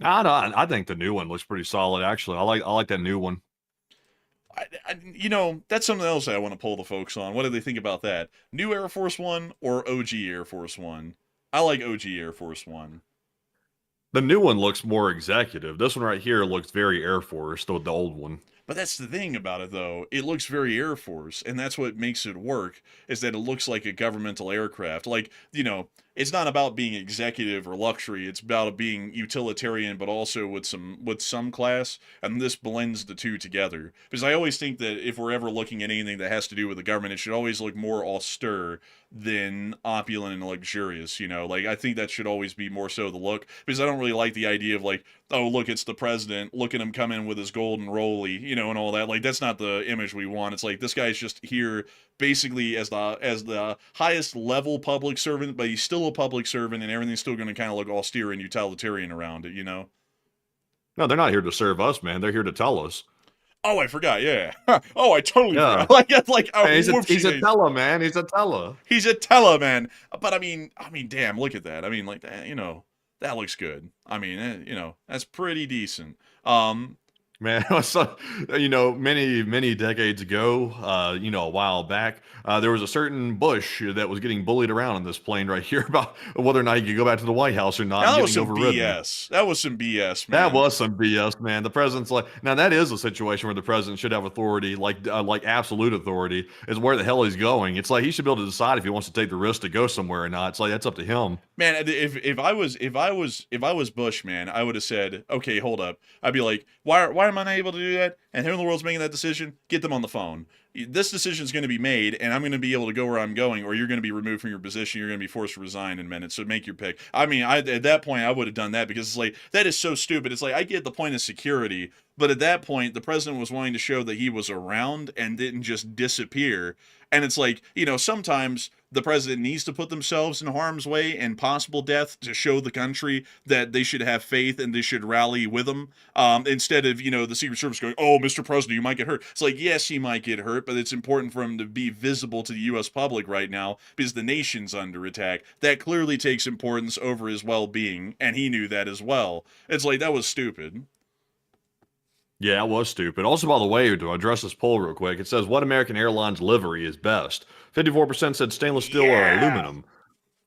I think the new one looks pretty solid. Actually, I like that new one. That's something else I want to poll the folks on. What do they think about that? New Air Force One or OG Air Force One? I like OG Air Force One. The new one looks more executive. This one right here looks very Air Force, the old one. But that's the thing about it, though. It looks very Air Force, and that's what makes it work, is that it looks like a governmental aircraft. Like, it's not about being executive or luxury. It's about being utilitarian, but also with some class, and this blends the two together. Because I always think that if we're ever looking at anything that has to do with the government, it should always look more austere than opulent and luxurious. Like, I think that should always be more so the look, because I don't really like the idea of, like, oh, look, it's the president, look at him come in with his golden rolly, and all that. Like, that's not the image we want. It's like, this guy's just here basically as the highest level public servant, but he's still a public servant, and everything's still going to kind of look austere and utilitarian around it. No, they're not here to serve us, man. They're here to tell us. Oh, I forgot. Yeah. Oh, I totally Yeah. forgot. Like, oh, Hey, he's a teller, man. He's a teller. He's a teller, man. But I mean, damn, look at that. I mean, like, that looks good. I mean, that's pretty decent. Man, so, many decades ago, a while back, there was a certain Bush that was getting bullied around on this plane right here about whether or not he could go back to the White House or not. That was getting some overridden. BS. That was some BS, man. That was some BS, man. The president's like, now that is a situation where the president should have authority, like absolute authority, is where the hell he's going. It's like he should be able to decide if he wants to take the risk to go somewhere or not. It's like that's up to him. Man, if I was Bush, man, I would have said, okay, hold up. I'd be like, why am I not able to do that? And who in the world's making that decision? Get them on the phone. This decision is going to be made, and I'm going to be able to go where I'm going, or you're going to be removed from your position. You're going to be forced to resign in minutes. So make your pick. I mean, at that point, I would have done that, because it's like, that is so stupid. It's like, I get the point of security, but at that point, the president was wanting to show that he was around and didn't just disappear. And it's like, sometimes the president needs to put themselves in harm's way and possible death to show the country that they should have faith and they should rally with them. Instead of, the Secret Service going, oh, Mr. President, you might get hurt. It's like, yes, he might get hurt, but it's important for him to be visible to the U.S. public right now because the nation's under attack. That clearly takes importance over his well-being, and he knew that as well. It's like, that was stupid. Yeah, it was stupid. Also, by the way, to address this poll real quick, it says, what American Airlines livery is best? 54% said stainless steel or aluminum.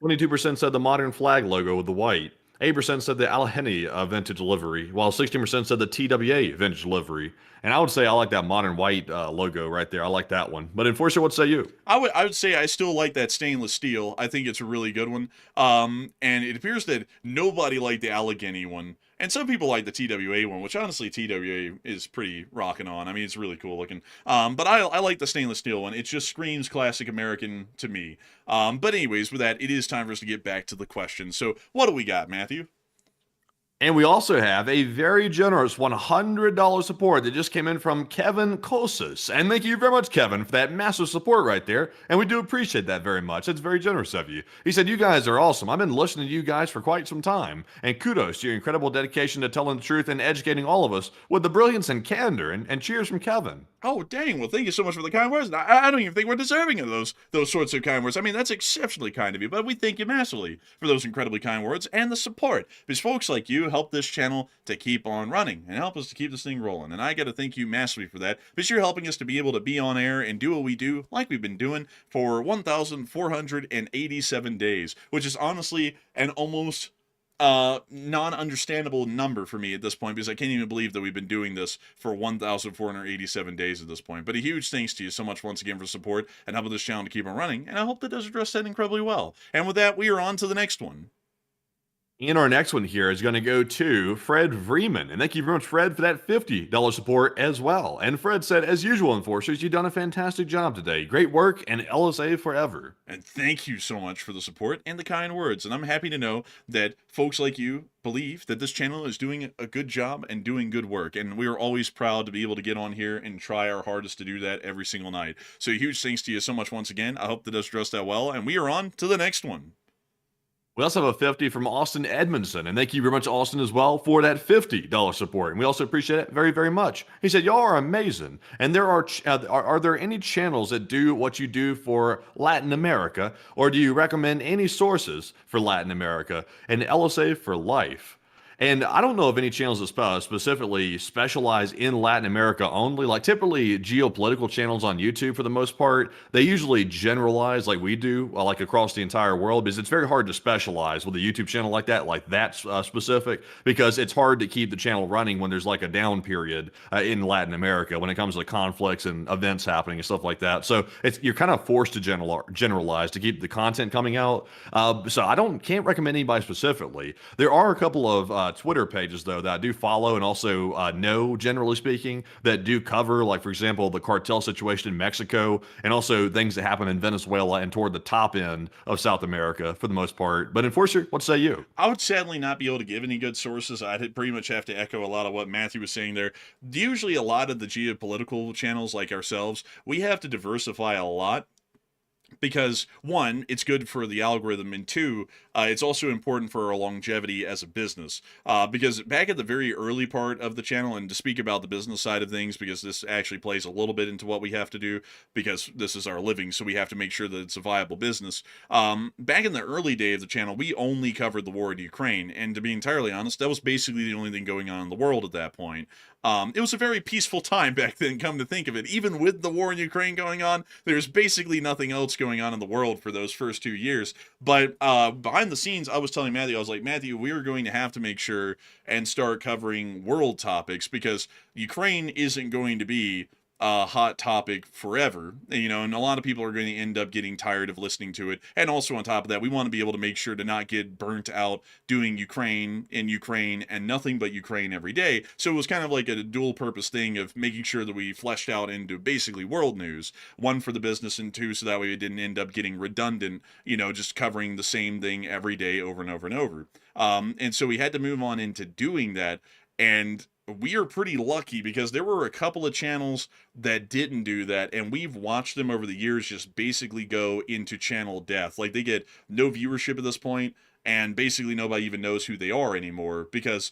22% said the modern flag logo with the white. 8% said the Al-Heni vintage livery, while 16% said the TWA vintage livery. And I would say I like that modern white logo right there. I like that one. But Enforcer, what say you? I would say I still like that stainless steel. I think it's a really good one. And it appears that nobody liked the Allegheny one. And some people like the TWA one, which honestly TWA is pretty rocking on. I mean, it's really cool looking. But I like the stainless steel one. It just screams classic American to me. But anyways, with that, it is time for us to get back to the question. So what do we got, Matthew? And we also have a very generous $100 support that just came in from Kevin Kosas. And thank you very much, Kevin, for that massive support right there. And we do appreciate that very much. It's very generous of you. He said, you guys are awesome. I've been listening to you guys for quite some time. And kudos to your incredible dedication to telling the truth and educating all of us with the brilliance and candor. And cheers from Kevin. Oh, dang. Well, thank you so much for the kind words. I don't even think we're deserving of those sorts of kind words. I mean, that's exceptionally kind of you, but we thank you massively for those incredibly kind words and the support. Because folks like you help this channel to keep on running and help us to keep this thing rolling. And I got to thank you massively for that, because you're helping us to be able to be on air and do what we do like we've been doing for 1,487 days, which is honestly an almost non-understandable number for me at this point, because I can't even believe that we've been doing this for 1,487 days at this point. But a huge thanks to you so much once again for support and helping this channel to keep on running, and I hope that does address that incredibly well. And with that, we are on to the next one. And our next one here is going to go to Fred Vreeman. And thank you very much, Fred, for that $50 support as well. And Fred said, as usual, Enforcers, you've done a fantastic job today. Great work, and LSA forever. And thank you so much for the support and the kind words. And I'm happy to know that folks like you believe that this channel is doing a good job and doing good work. And we are always proud to be able to get on here and try our hardest to do that every single night. So huge thanks to you so much once again. I hope that does address that well. And we are on to the next one. We also have a 50 from Austin Edmondson, and thank you very much, Austin, as well, for that $50 support. And we also appreciate it very, very much. He said, y'all are amazing. And there are there any channels that do what you do for Latin America, or do you recommend any sources for Latin America and LSA for life? And I don't know of any channels that specifically specialize in Latin America only. Like typically geopolitical channels on YouTube, for the most part, they usually generalize like we do, like across the entire world, because it's very hard to specialize with a YouTube channel like that specific, because it's hard to keep the channel running when there's like a down period in Latin America when it comes to conflicts and events happening and stuff like that. So you're kind of forced to generalize to keep the content coming out. So I can't recommend anybody specifically. There are a couple of Twitter pages, though, that I do follow and also know, generally speaking, that do cover, like, for example, the cartel situation in Mexico and also things that happen in Venezuela and toward the top end of South America for the most part. But Enforcer, what say you? I would sadly not be able to give any good sources. I'd pretty much have to echo a lot of what Matthew was saying there. Usually a lot of the geopolitical channels like ourselves, we have to diversify a lot. Because one, it's good for the algorithm, and two, it's also important for our longevity as a business. Because back at the very early part of the channel, and to speak about the business side of things, because this actually plays a little bit into what we have to do, because this is our living, so we have to make sure that it's a viable business. Back in the early day of the channel, we only covered the war in Ukraine, and to be entirely honest, that was basically the only thing going on in the world at that point. It was a very peaceful time back then, come to think of it. Even with the war in Ukraine going on, there's basically nothing else going on in the world for those first 2 years. But behind the scenes, I was telling Matthew, I was like, Matthew, we are going to have to make sure and start covering world topics, because Ukraine isn't going to be a hot topic forever, and a lot of people are going to end up getting tired of listening to it. And also on top of that, we want to be able to make sure to not get burnt out doing Ukraine and nothing but Ukraine every day. So it was kind of like a dual purpose thing of making sure that we fleshed out into basically world news, one for the business, and two, so that way it didn't end up getting redundant, just covering the same thing every day over and over and over. And so we had to move on into doing that. And we are pretty lucky, because there were a couple of channels that didn't do that, and we've watched them over the years just basically go into channel death. Like, they get no viewership at this point, and basically nobody even knows who they are anymore, because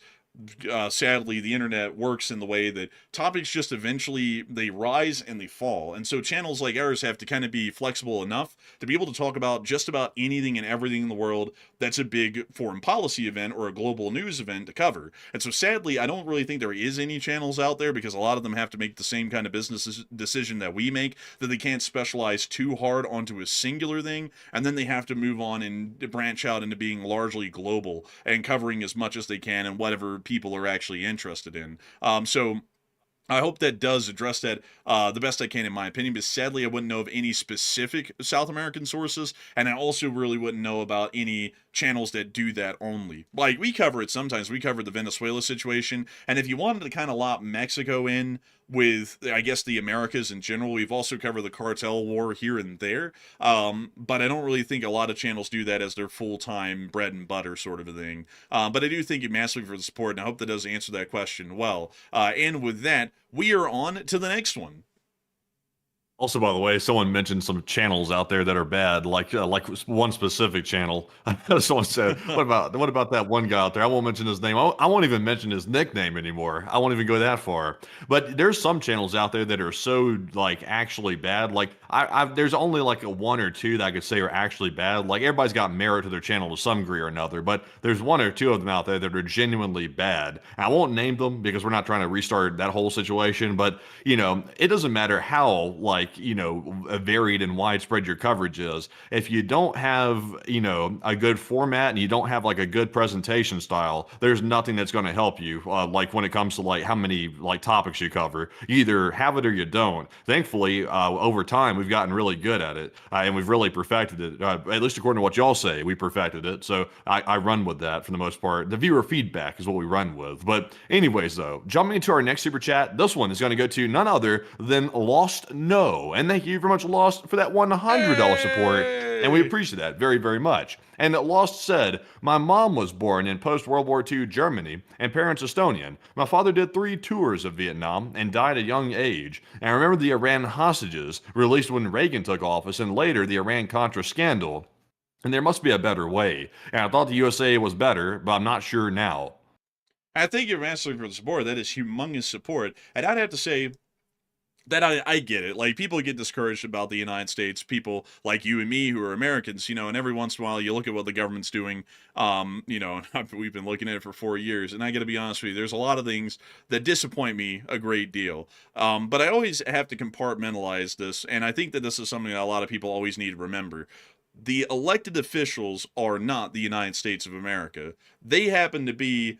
sadly the internet works in the way that topics just eventually, they rise and they fall. And so channels like ours have to kind of be flexible enough to be able to talk about just about anything and everything in the world that's a big foreign policy event or a global news event to cover. And so sadly, I don't really think there is any channels out there, because a lot of them have to make the same kind of business decision that we make, that they can't specialize too hard onto a singular thing, and then they have to move on and branch out into being largely global and covering as much as they can and whatever people are actually interested in. So I hope that does address that the best I can, in my opinion, but sadly I wouldn't know of any specific South American sources, and I also really wouldn't know about any channels that do that only. Like, we cover it sometimes. We cover the Venezuela situation, and if you wanted to kind of lob Mexico in with, I guess, the Americas in general, we've also covered the cartel war here and there, but I don't really think a lot of channels do that as their full-time bread and butter sort of a thing. But I do thank you massively for the support, and I hope that does answer that question well. And with that, we are on to the next one. Also, by the way, someone mentioned some channels out there that are bad, like one specific channel. Someone said, "What about that one guy out there?" I won't mention his name. I won't even mention his nickname anymore. I won't even go that far. But there's some channels out there that are so actually bad. Like there's only like one or two that I could say are actually bad. Like, everybody's got merit to their channel to some degree or another, but there's one or two of them out there that are genuinely bad. And I won't name them because we're not trying to restart that whole situation. But it doesn't matter how like, varied and widespread your coverage is. If you don't have, a good format and you don't have like a good presentation style, there's nothing that's going to help you. Like when it comes to like how many like topics you cover, you either have it or you don't. Thankfully, over time, we've gotten really good at it, and we've really perfected it. At least according to what y'all say, we perfected it. So I run with that for the most part. The viewer feedback is what we run with. But anyways, though, jumping into our next super chat, this one is going to go to none other than Lost No. And thank you very much, Lost, for that $100 support. And we appreciate that very, very much. And Lost said, my mom was born in post-World War II Germany and parents Estonian. My father did 3 tours of Vietnam and died at a young age. And I remember the Iran hostages released when Reagan took office and later the Iran-Contra scandal. And there must be a better way. And I thought the USA was better, but I'm not sure now. I thank you immensely for the support. That is humongous support. And I'd have to say that I get it. Like, people get discouraged about the United States, people like you and me who are Americans, and every once in a while you look at what the government's doing, we've been looking at it for 4 years, and I gotta be honest with you, there's a lot of things that disappoint me a great deal. But I always have to compartmentalize this, and I think that this is something that a lot of people always need to remember. The elected officials are not the United States of America. They happen to be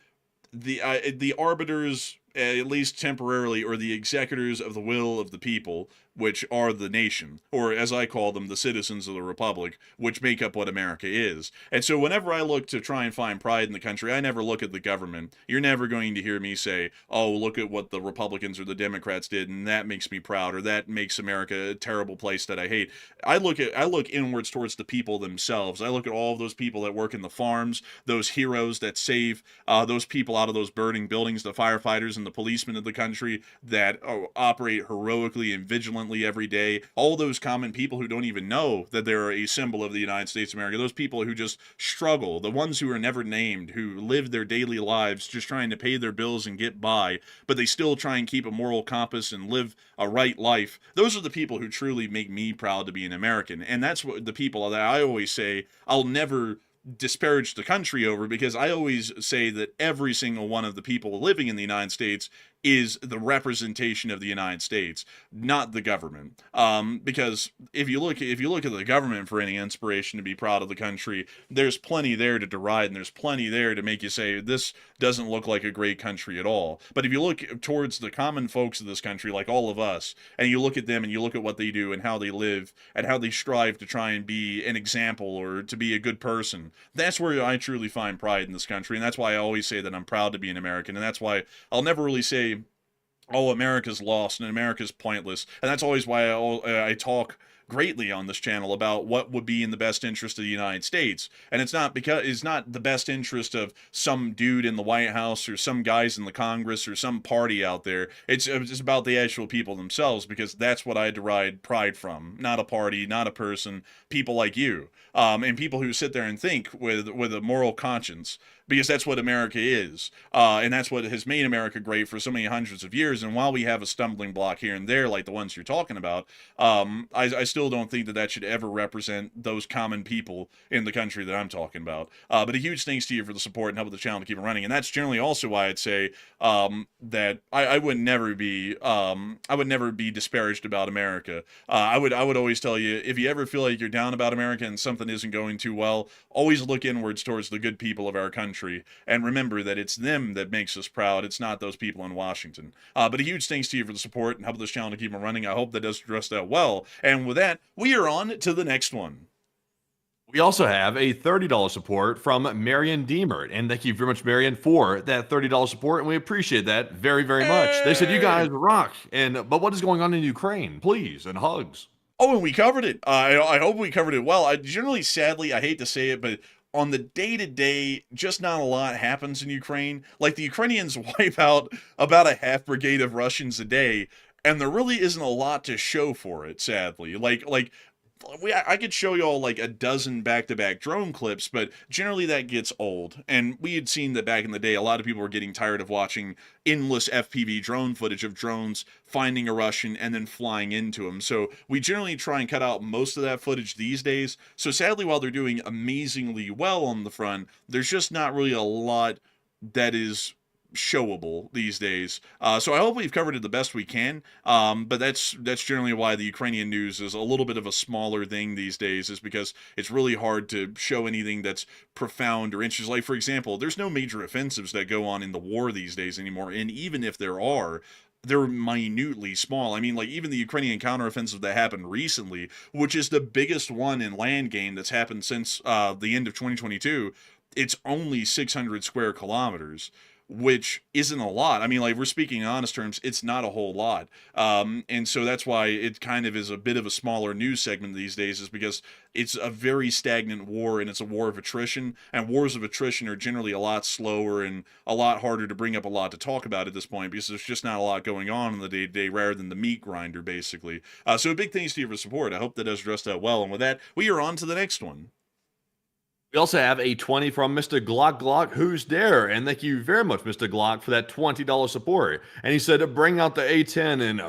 the arbiters, at least temporarily, or the executors of the will of the people, which are the nation, or as I call them, the citizens of the republic, which make up what America is. And so whenever I look to try and find pride in the country, I never look at the government. You're never going to hear me say, oh, look at what the Republicans or the Democrats did, and that makes me proud, or that makes America a terrible place that I hate. I look inwards towards the people themselves. I look at all of those people that work in the farms, those heroes that save those people out of those burning buildings, the firefighters and the policemen of the country that operate heroically and vigilantly every day, all those common people who don't even know that they're a symbol of the United States of America, those people who just struggle, the ones who are never named, who live their daily lives just trying to pay their bills and get by, but they still try and keep a moral compass and live a right life. Those are the people who truly make me proud to be an American. And that's what the people that I always say I'll never disparage the country over, because I always say that every single one of the people living in the United States is the representation of the United States, not the government. Because if you look at the government for any inspiration to be proud of the country, there's plenty there to deride, and there's plenty there to make you say this doesn't look like a great country at all. But if you look towards the common folks of this country, like all of us, and you look at them and you look at what they do and how they live and how they strive to try and be an example or to be a good person, that's where I truly find pride in this country. And that's why I always say that I'm proud to be an American. And that's why I'll never really say, oh, America's lost and America's pointless. And that's always why I talk greatly on this channel about what would be in the best interest of the United States. And it's not the best interest of some dude in the White House or some guys in the Congress or some party out there. It's about the actual people themselves, because that's what I derive pride from. Not a party, not a person, people like you. And people who sit there and think with a moral conscience, because that's what America is. And that's what has made America great for so many hundreds of years. And while we have a stumbling block here and there, like the ones you're talking about, I still don't think that should ever represent those common people in the country that I'm talking about. But a huge thanks to you for the support and helping the channel to keep it running. And that's generally also why I'd say that I would never be disparaged about America. I would always tell you, if you ever feel like you're down about America and something isn't going too well, always look inwards towards the good people of our country. And remember that it's them that makes us proud. It's not those people in Washington. But a huge thanks to you for the support and helping this channel to keep it running. I hope that does address that well. And with that, we are on to the next one. We also have a $30 support from Marion Deemert. And thank you very much, Marion, for that $30 support. And we appreciate that very, very much. They said, you guys rock. But what is going on in Ukraine? Please, and hugs. Oh, and we covered it. I hope we covered it well. Sadly, I hate to say it, but on the day-to-day, just not a lot happens in Ukraine. Like, the Ukrainians wipe out about a half brigade of Russians a day, and there really isn't a lot to show for it, sadly. I could show you all like a dozen back-to-back drone clips, but generally that gets old. And we had seen that back in the day, a lot of people were getting tired of watching endless FPV drone footage of drones finding a Russian and then flying into him. So we generally try and cut out most of that footage these days. So sadly, while they're doing amazingly well on the front, there's just not really a lot that is showable these days. So I hope we've covered it the best we can. But that's generally why the Ukrainian news is a little bit of a smaller thing these days, is because it's really hard to show anything that's profound or interesting. Like, for example, there's no major offensives that go on in the war these days anymore, and even if there are, they're minutely small. I mean, like, even the Ukrainian counteroffensive that happened recently, which is the biggest one in land game that's happened since the end of 2022, it's only 600 square kilometers, which isn't a lot. I mean, like, we're speaking in honest terms, it's not a whole lot. And so that's why it kind of is a bit of a smaller news segment these days, is because it's a very stagnant war, and it's a war of attrition. And wars of attrition are generally a lot slower and a lot harder to bring up a lot to talk about at this point, because there's just not a lot going on in the day-to-day rather than the meat grinder, basically. So big thanks to you for support. I hope that has addressed that well. And with that, we are on to the next one. We also have a 20 from Mr. Glock, who's there? And thank you very much, Mr. Glock, for that $20 support. And he said, bring out the A10 and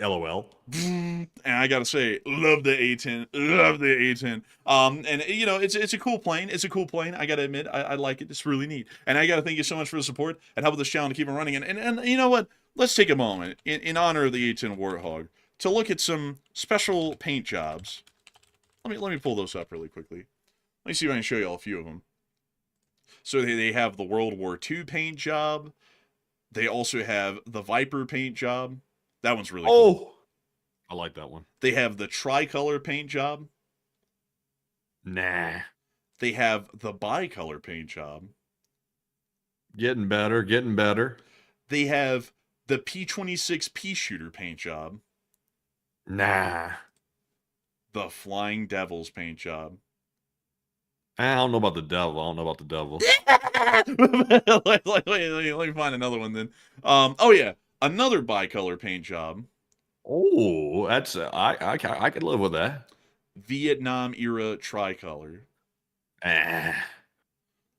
LOL. And I gotta say, love the A10, love the A10. And you know, it's a cool plane. It's a cool plane. I gotta admit, I like it. It's really neat. And I gotta thank you so much for the support and help with this channel to keep it running. And you know what? Let's take a moment in honor of the A10 Warthog to look at some special paint jobs. Let me pull those up really quickly. Let me see if I can show you all a few of them. So they have the World War II paint job. They also have the Viper paint job. That one's really cool. I like that one. They have the tricolor paint job. Nah. They have the bicolor paint job. Getting better, getting better. They have the P-26 pea shooter paint job. Nah. The Flying Devils paint job. I don't know about the devil. I don't know about the devil. Let me find another one then. Oh yeah, another bicolor paint job. Oh, that's I could live with that. Vietnam era tricolor. Ah.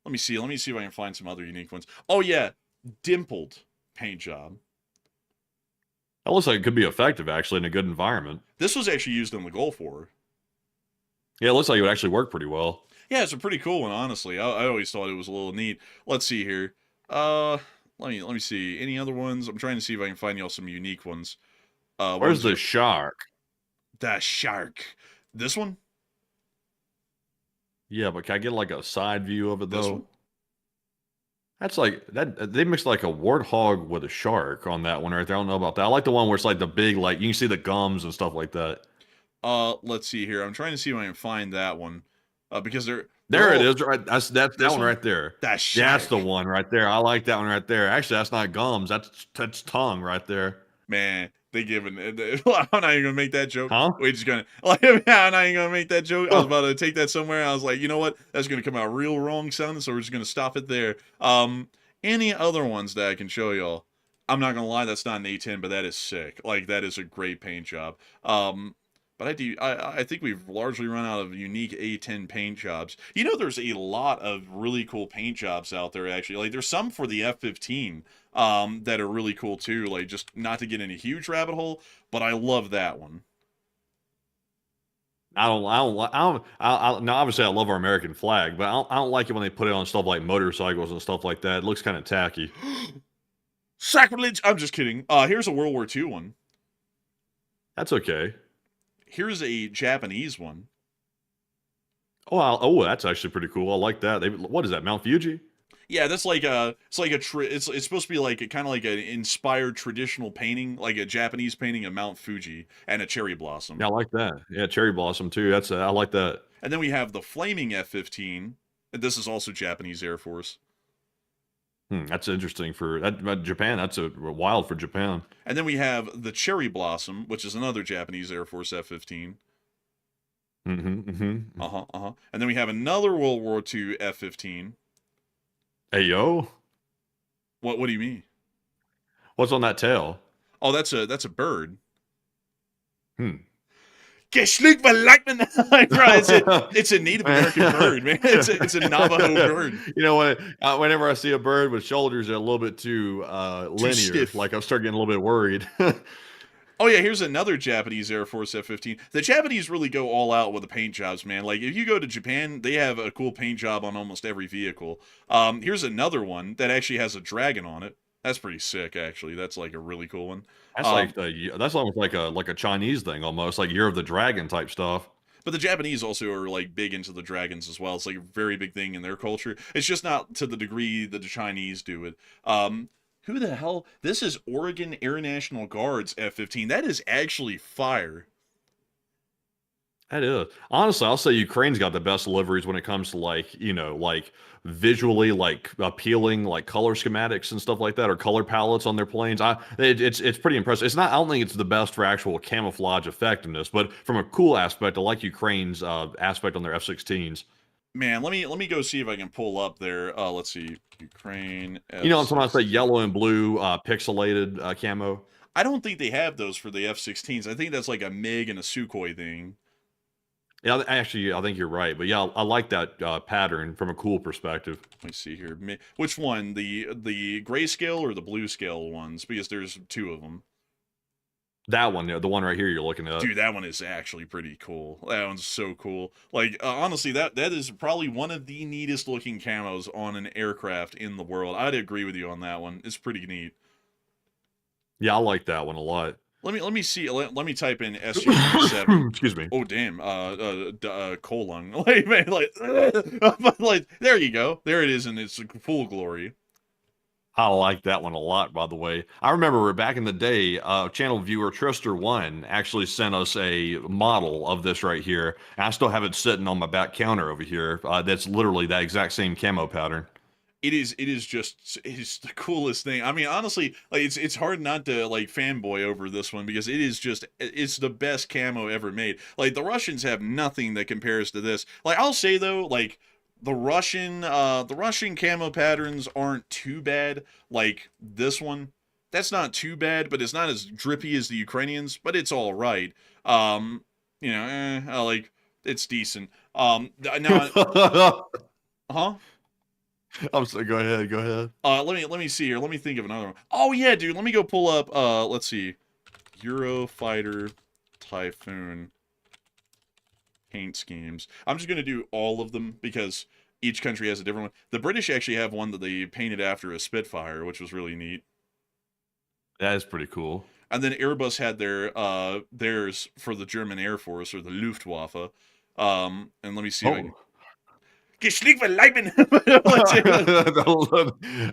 Let me see if I can find some other unique ones. Oh yeah, dimpled paint job. That looks like it could be effective actually in a good environment. This was actually used in the Gulf War. Yeah, it looks like it would actually work pretty well. Yeah, it's a pretty cool one, honestly. I always thought it was a little neat. Let's see here. Let me see. Any other ones? I'm trying to see if I can find y'all some unique ones. Where's the shark? The shark. This one? Yeah, but can I get like a side view of it This though? one? That's like that. They mixed like a warthog with a shark on that one right there. I don't know about that. I like the one where it's like the big, like you can see the gums and stuff like that. Let's see here. I'm trying to see if I can find that one. Because there it is. Right, that's that one right there. That's That's the one right there. I like that one right there. Actually, that's not gums. That's tongue right there. Man, they giving. I'm not even gonna make that joke. Huh? We're just gonna. Like, I'm not even gonna make that joke. I was about to take that somewhere. I was like, you know what? That's gonna come out real wrong sounding. So we're just gonna stop it there. Any other ones that I can show y'all? I'm not gonna lie. That's not an A10, but that is sick. Like, that is a great paint job. But I think we've largely run out of unique A10 paint jobs. You know, there's a lot of really cool paint jobs out there, actually. Like, there's some for the F-15 that are really cool, too. Like, just not to get in a huge rabbit hole, but I love that one. Now, obviously, I love our American flag, but I don't like it when they put it on stuff like motorcycles and stuff like that. It looks kind of tacky. Sacrilege! I'm just kidding. Here's a World War II one. That's okay. Here's a Japanese one. Oh, that's actually pretty cool. I like that. What is that? Mount Fuji? Yeah, that's like it's supposed to be like kind of like an inspired traditional painting, like a Japanese painting of Mount Fuji and a cherry blossom. Yeah, I like that. Yeah, cherry blossom too. I like that. And then we have the flaming F-15. And this is also Japanese Air Force. That's interesting for that Japan. That's wild for Japan. And then we have the cherry blossom, which is another Japanese Air Force F-15. And then we have another World War II F-15. Hey yo, what do you mean? What's on that tail? Oh, that's a bird. Geschluckt by Lightman. It's a Native American bird, man. It's a Navajo bird. You know, whenever I see a bird with shoulders that are a little bit too linear, stiff. like I start getting a little bit worried. Oh yeah, here's another Japanese Air Force F-15. The Japanese really go all out with the paint jobs, man. Like if you go to Japan, they have a cool paint job on almost every vehicle. Here's another one that actually has a dragon on it. That's pretty sick, actually. That's like a really cool one. That's that's almost like a Chinese thing, almost like Year of the Dragon type stuff. But the Japanese also are like big into the dragons as well. It's like a very big thing in their culture. It's just not to the degree that the Chinese do it. Who the hell? This is Oregon Air National Guard's F-15. That is actually fire. That is. Honestly, I'll say Ukraine's got the best deliveries when it comes to like, like visually like appealing like color schematics and stuff like that, or color palettes on their planes. It's pretty impressive. It's not, I don't think it's the best for actual camouflage effectiveness, but from a cool aspect, I like Ukraine's aspect on their F-16s. Man, let me go see if I can pull up there. Let's see. Ukraine. You know, I'm talking about yellow and blue pixelated camo. I don't think they have those for the F-16s. I think that's like a MiG and a Sukhoi thing. Yeah, actually, I think you're right. But yeah, I like that pattern from a cool perspective. Let me see here. Which one? The grayscale or the blue scale ones? Because there's two of them. That one, the one right here you're looking at. Dude, that one is actually pretty cool. That one's so cool. Like, honestly, that is probably one of the neatest looking camos on an aircraft in the world. I'd agree with you on that one. It's pretty neat. Yeah, I like that one a lot. Let me see. Let me type in SU-7. Excuse me. Oh damn. Colon. Like man, like there you go. There it is in its full glory. I like that one a lot, by the way. I remember back in the day, channel viewer Trister1 actually sent us a model of this right here. And I still have it sitting on my back counter over here. That's literally that exact same camo pattern. It is the coolest thing. I mean, honestly, like it's hard not to like fanboy over this one because it's the best camo ever made. Like the Russians have nothing that compares to this. Like I'll say though, like the Russian camo patterns aren't too bad. Like this one, that's not too bad, but it's not as drippy as the Ukrainians, but it's all right. Like it's decent. Now, huh? I'm sorry, go ahead. Let me see here. Let me think of another one. Oh yeah, dude. Let me go pull up. Let's see, Eurofighter Typhoon paint schemes. I'm just gonna do all of them because each country has a different one. The British actually have one that they painted after a Spitfire, which was really neat. That is pretty cool. And then Airbus had theirs for the German Air Force or the Luftwaffe. And let me see. If I can...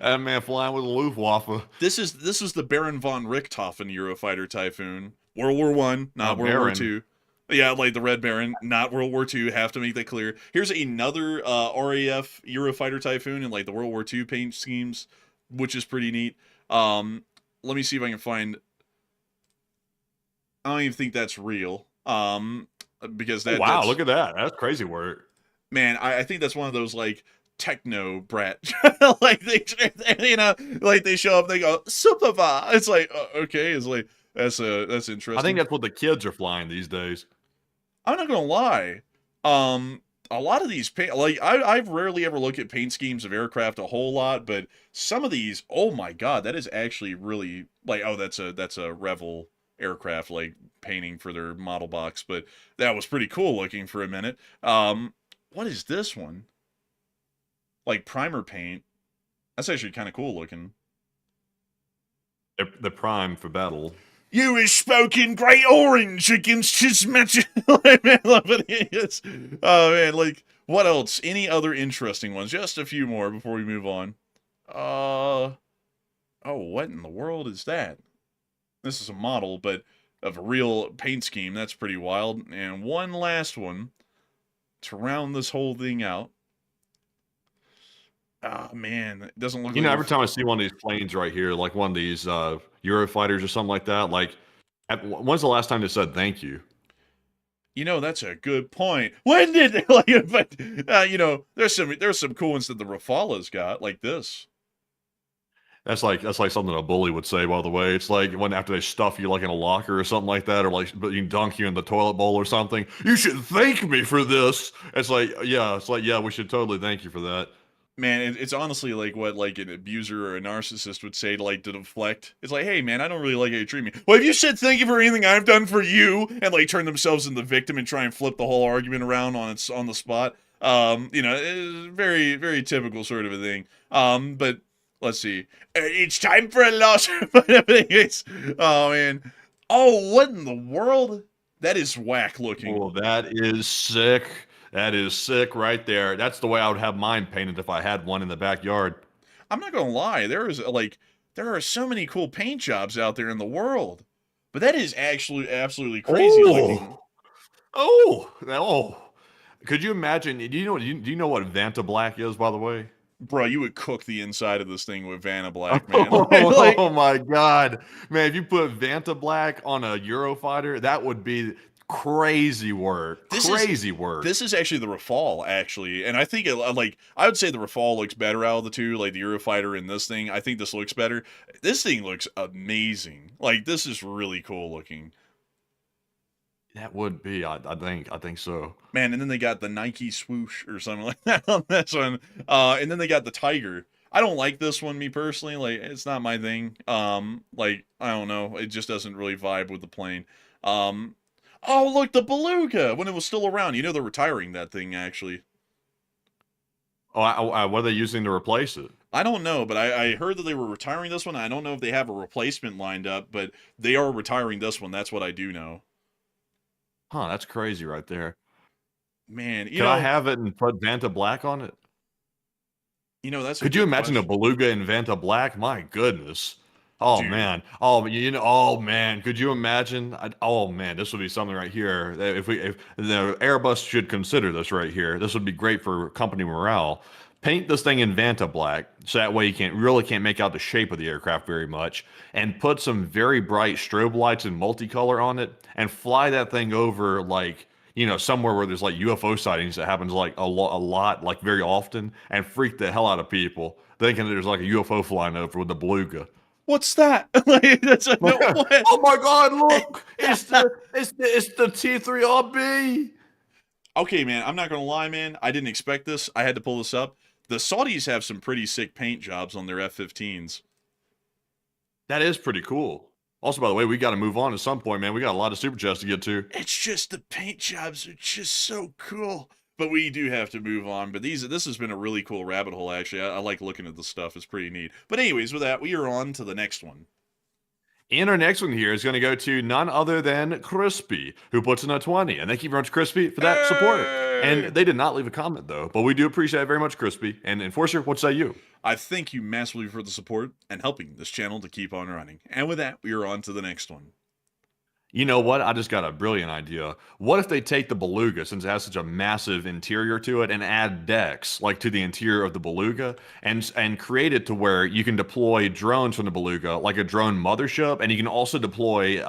That man flying with a Luftwaffe. This is the Baron von Richthofen Eurofighter Typhoon. World War One, not World War Two. Yeah, like the Red Baron, not World War II. Have to make that clear. Here's another RAF Eurofighter Typhoon in like the World War II paint schemes, which is pretty neat. Let me see if I can find. I don't even think that's real. Because that. Wow, look at that. That's crazy work. Man, I think that's one of those like techno brat. Like they like they show up, they go Superva. It's like okay, it's like that's interesting. I think that's what the kids are flying these days. I'm not gonna lie. A lot of these paint, like I've rarely ever looked at paint schemes of aircraft a whole lot, but some of these, oh my god, that is actually really like, oh, that's a Revel aircraft like painting for their model box, but that was pretty cool looking for a minute. What is this one? Like primer paint. That's actually kind of cool looking. The prime for battle. You have spoken great orange against his magic. Oh man, like what else? Any other interesting ones? Just a few more before we move on. Oh, what in the world is that? This is a model, but of a real paint scheme. That's pretty wild. And one last one to round this whole thing out. Oh man, it doesn't look. You know, every time I see one of these planes right here, like one of these Eurofighters or something like that, like, when's the last time they said thank you? You know, that's a good point. When did they, like? But you know, there's some cool ones that the Rafale's got, like this. That's like something a bully would say. By the way, it's like when after they stuff you like in a locker or something like that, or like but you dunk you in the toilet bowl or something. You should thank me for this. It's like yeah, we should totally thank you for that. Man, it's honestly like what like an abuser or a narcissist would say to like to deflect. It's like, hey man, I don't really like how you treat me. Well, have you said thank you for anything I've done for you, and like turn themselves into the victim and try and flip the whole argument around on the spot. It's very very typical sort of a thing. But let's see. It's time for a loss. But anyways, oh man, oh what in the world? That is whack looking. Oh, that is sick. That is sick right there. That's the way I would have mine painted if I had one in the backyard. I'm not gonna lie, there are so many cool paint jobs out there in the world, but that is actually absolutely crazy looking. Oh. Could you imagine? Do you know what Vanta Black is, by the way? Bro, you would cook the inside of this thing with Vanna Black, man. Like, Oh my God, man! If you put Vanta Black on a Eurofighter, that would be crazy work. Crazy work. this is actually the Rafale, actually, and I think I would say the Rafale looks better out of the two, like the Eurofighter and this thing. I think this looks better. This thing looks amazing. Like this is really cool looking. That would be. I think so. Man, and then they got the Nike swoosh or something like that on this one. And then they got the Tiger. I don't like this one, me personally. Like, it's not my thing. Like, I don't know. It just doesn't really vibe with the plane. Oh, look, the Beluga, when it was still around. You know they're retiring that thing, actually. Oh, what are they using to replace it? I don't know, but I heard that they were retiring this one. I don't know if they have a replacement lined up, but they are retiring this one. That's what I do know. Huh, that's crazy right there. Man, Could I have it and put Vanta Black on it? That's Could you imagine a Beluga in Vanta Black? My goodness. Oh Dude. man. Oh, oh man. Could you imagine? Oh man, this would be something right here. If the Airbus should consider this right here, this would be great for company morale. Paint this thing in Vanta Black, so that way you can't make out the shape of the aircraft very much, and put some very bright strobe lights and multicolor on it, and fly that thing over like somewhere where there's like UFO sightings that happens like a lot, like very often, and freak the hell out of people thinking that there's like a UFO flying over with the Beluga. What's that? Like, that's a, no, what? Oh my God! Look, it's the T3RB. Okay, man, I'm not gonna lie, man. I didn't expect this. I had to pull this up. The Saudis have some pretty sick paint jobs on their F-15s. That is pretty cool. Also, by the way, we got to move on at some point, man. We got a lot of super chats to get to. It's just the paint jobs are just so cool. But we do have to move on. But this has been a really cool rabbit hole, actually. I like looking at this stuff. It's pretty neat. But anyways, with that, we are on to the next one. And our next one here is going to go to none other than Crispy, who puts in a 20. And thank you very much, Crispy, for that support. And they did not leave a comment, though. But we do appreciate it very much, Crispy. And Enforcer, what say you? I thank you massively for the support and helping this channel to keep on running. And with that, we are on to the next one. You know what? I just got a brilliant idea. What if they take the Beluga, since it has such a massive interior to it, and add decks like to the interior of the Beluga, and create it to where you can deploy drones from the Beluga, like a drone mothership, and you can also deploy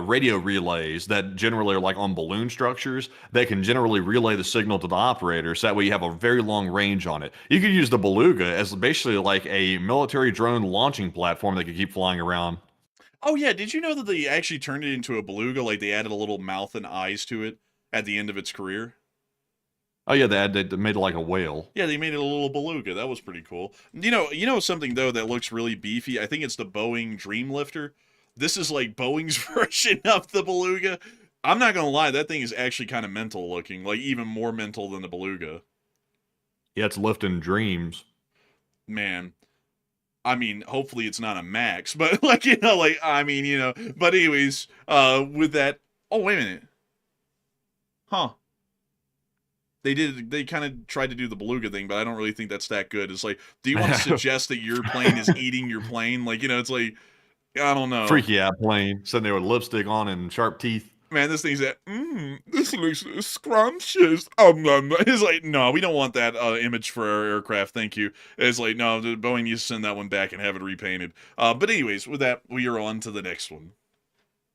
radio relays that generally are like on balloon structures that can generally relay the signal to the operator, so that way you have a very long range on it. You could use the Beluga as basically like a military drone launching platform that could keep flying around. Oh yeah, did you know that they actually turned it into a Beluga? Like they added a little mouth and eyes to it at the end of its career? Oh yeah, they made it like a whale. Yeah, they made it a little Beluga. That was pretty cool. You know something though that looks really beefy? I think it's the Boeing Dreamlifter. This is like Boeing's version of the Beluga. I'm not gonna lie, that thing is actually kind of mental looking, like even more mental than the Beluga. Yeah, it's lifting dreams. Man. I mean, hopefully it's not a Max, but like, but anyways, with that, oh, wait a minute. Huh. They kind of tried to do the Beluga thing, but I don't really think that's that good. It's like, do you want to suggest that your plane is eating your plane? Like, it's like, I don't know. Freaky out plane, sitting there with lipstick on and sharp teeth. Man, this thing's that, this looks scrumptious. It's like, no, we don't want that image for our aircraft, thank you. It's like, no, Boeing needs to send that one back and have it repainted. But anyways, with that, we are on to the next one.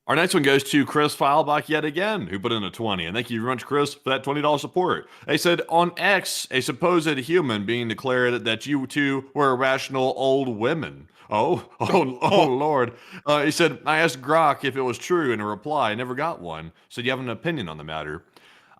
Our next one goes to Chris Feilbach yet again, who put in a 20. And thank you very much, Chris, for that $20 support. They said, on X, a supposed human being declared that you two were irrational old women. Oh, Lord. He said, I asked Grok if it was true, and a reply, I never got one. So do you have an opinion on the matter?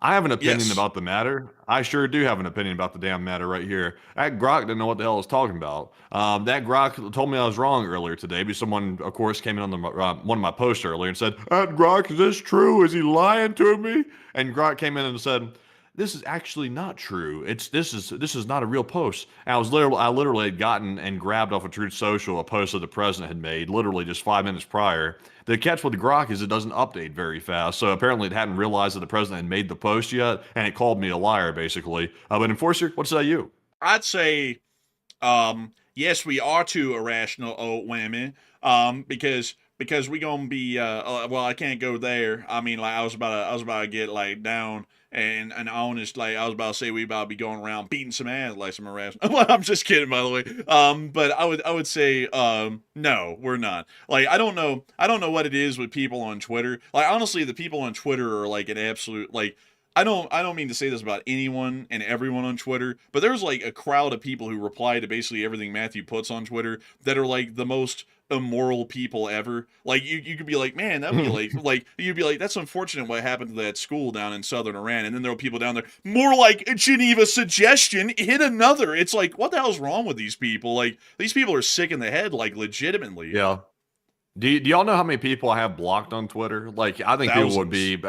I have an opinion Yes. about the matter. I sure do have an opinion about the damn matter right here. That Grok didn't know what the hell I was talking about. That Grok told me I was wrong earlier today because someone, of course, came in on one of my posts earlier and said, Grok, is this true? Is he lying to me? And Grok came in and said, this is actually not true. This is not a real post. And I literally had gotten and grabbed off of Truth Social a post that the president had made literally just 5 minutes prior. The catch with the Grok is it doesn't update very fast. So apparently it hadn't realized that the president had made the post yet, and it called me a liar basically. But Enforcer, what say you? I'd say, yes, we are two irrational old women, because we gonna be, well, I can't go there. I mean, like, I was about to get like down and honest, like I was about to say we about to be going around beating some ass like some irrational. Well, I'm just kidding, by the way. But I would say, no, we're not. Like, I don't know what it is with people on Twitter. Like, honestly, the people on Twitter are like an absolute, like, I don't mean to say this about anyone and everyone on Twitter, but there's like a crowd of people who reply to basically everything Matthew puts on Twitter that are like the most immoral people ever. Like, you could be like, man, that'd be like you'd be like, that's unfortunate what happened to that school down in southern Iran. And then there are people down there more like Geneva suggestion hit another. It's like, what the hell's wrong with these people? Like, these people are sick in the head, like, legitimately. Yeah. Do y'all know how many people I have blocked on Twitter? Like, I think people would be,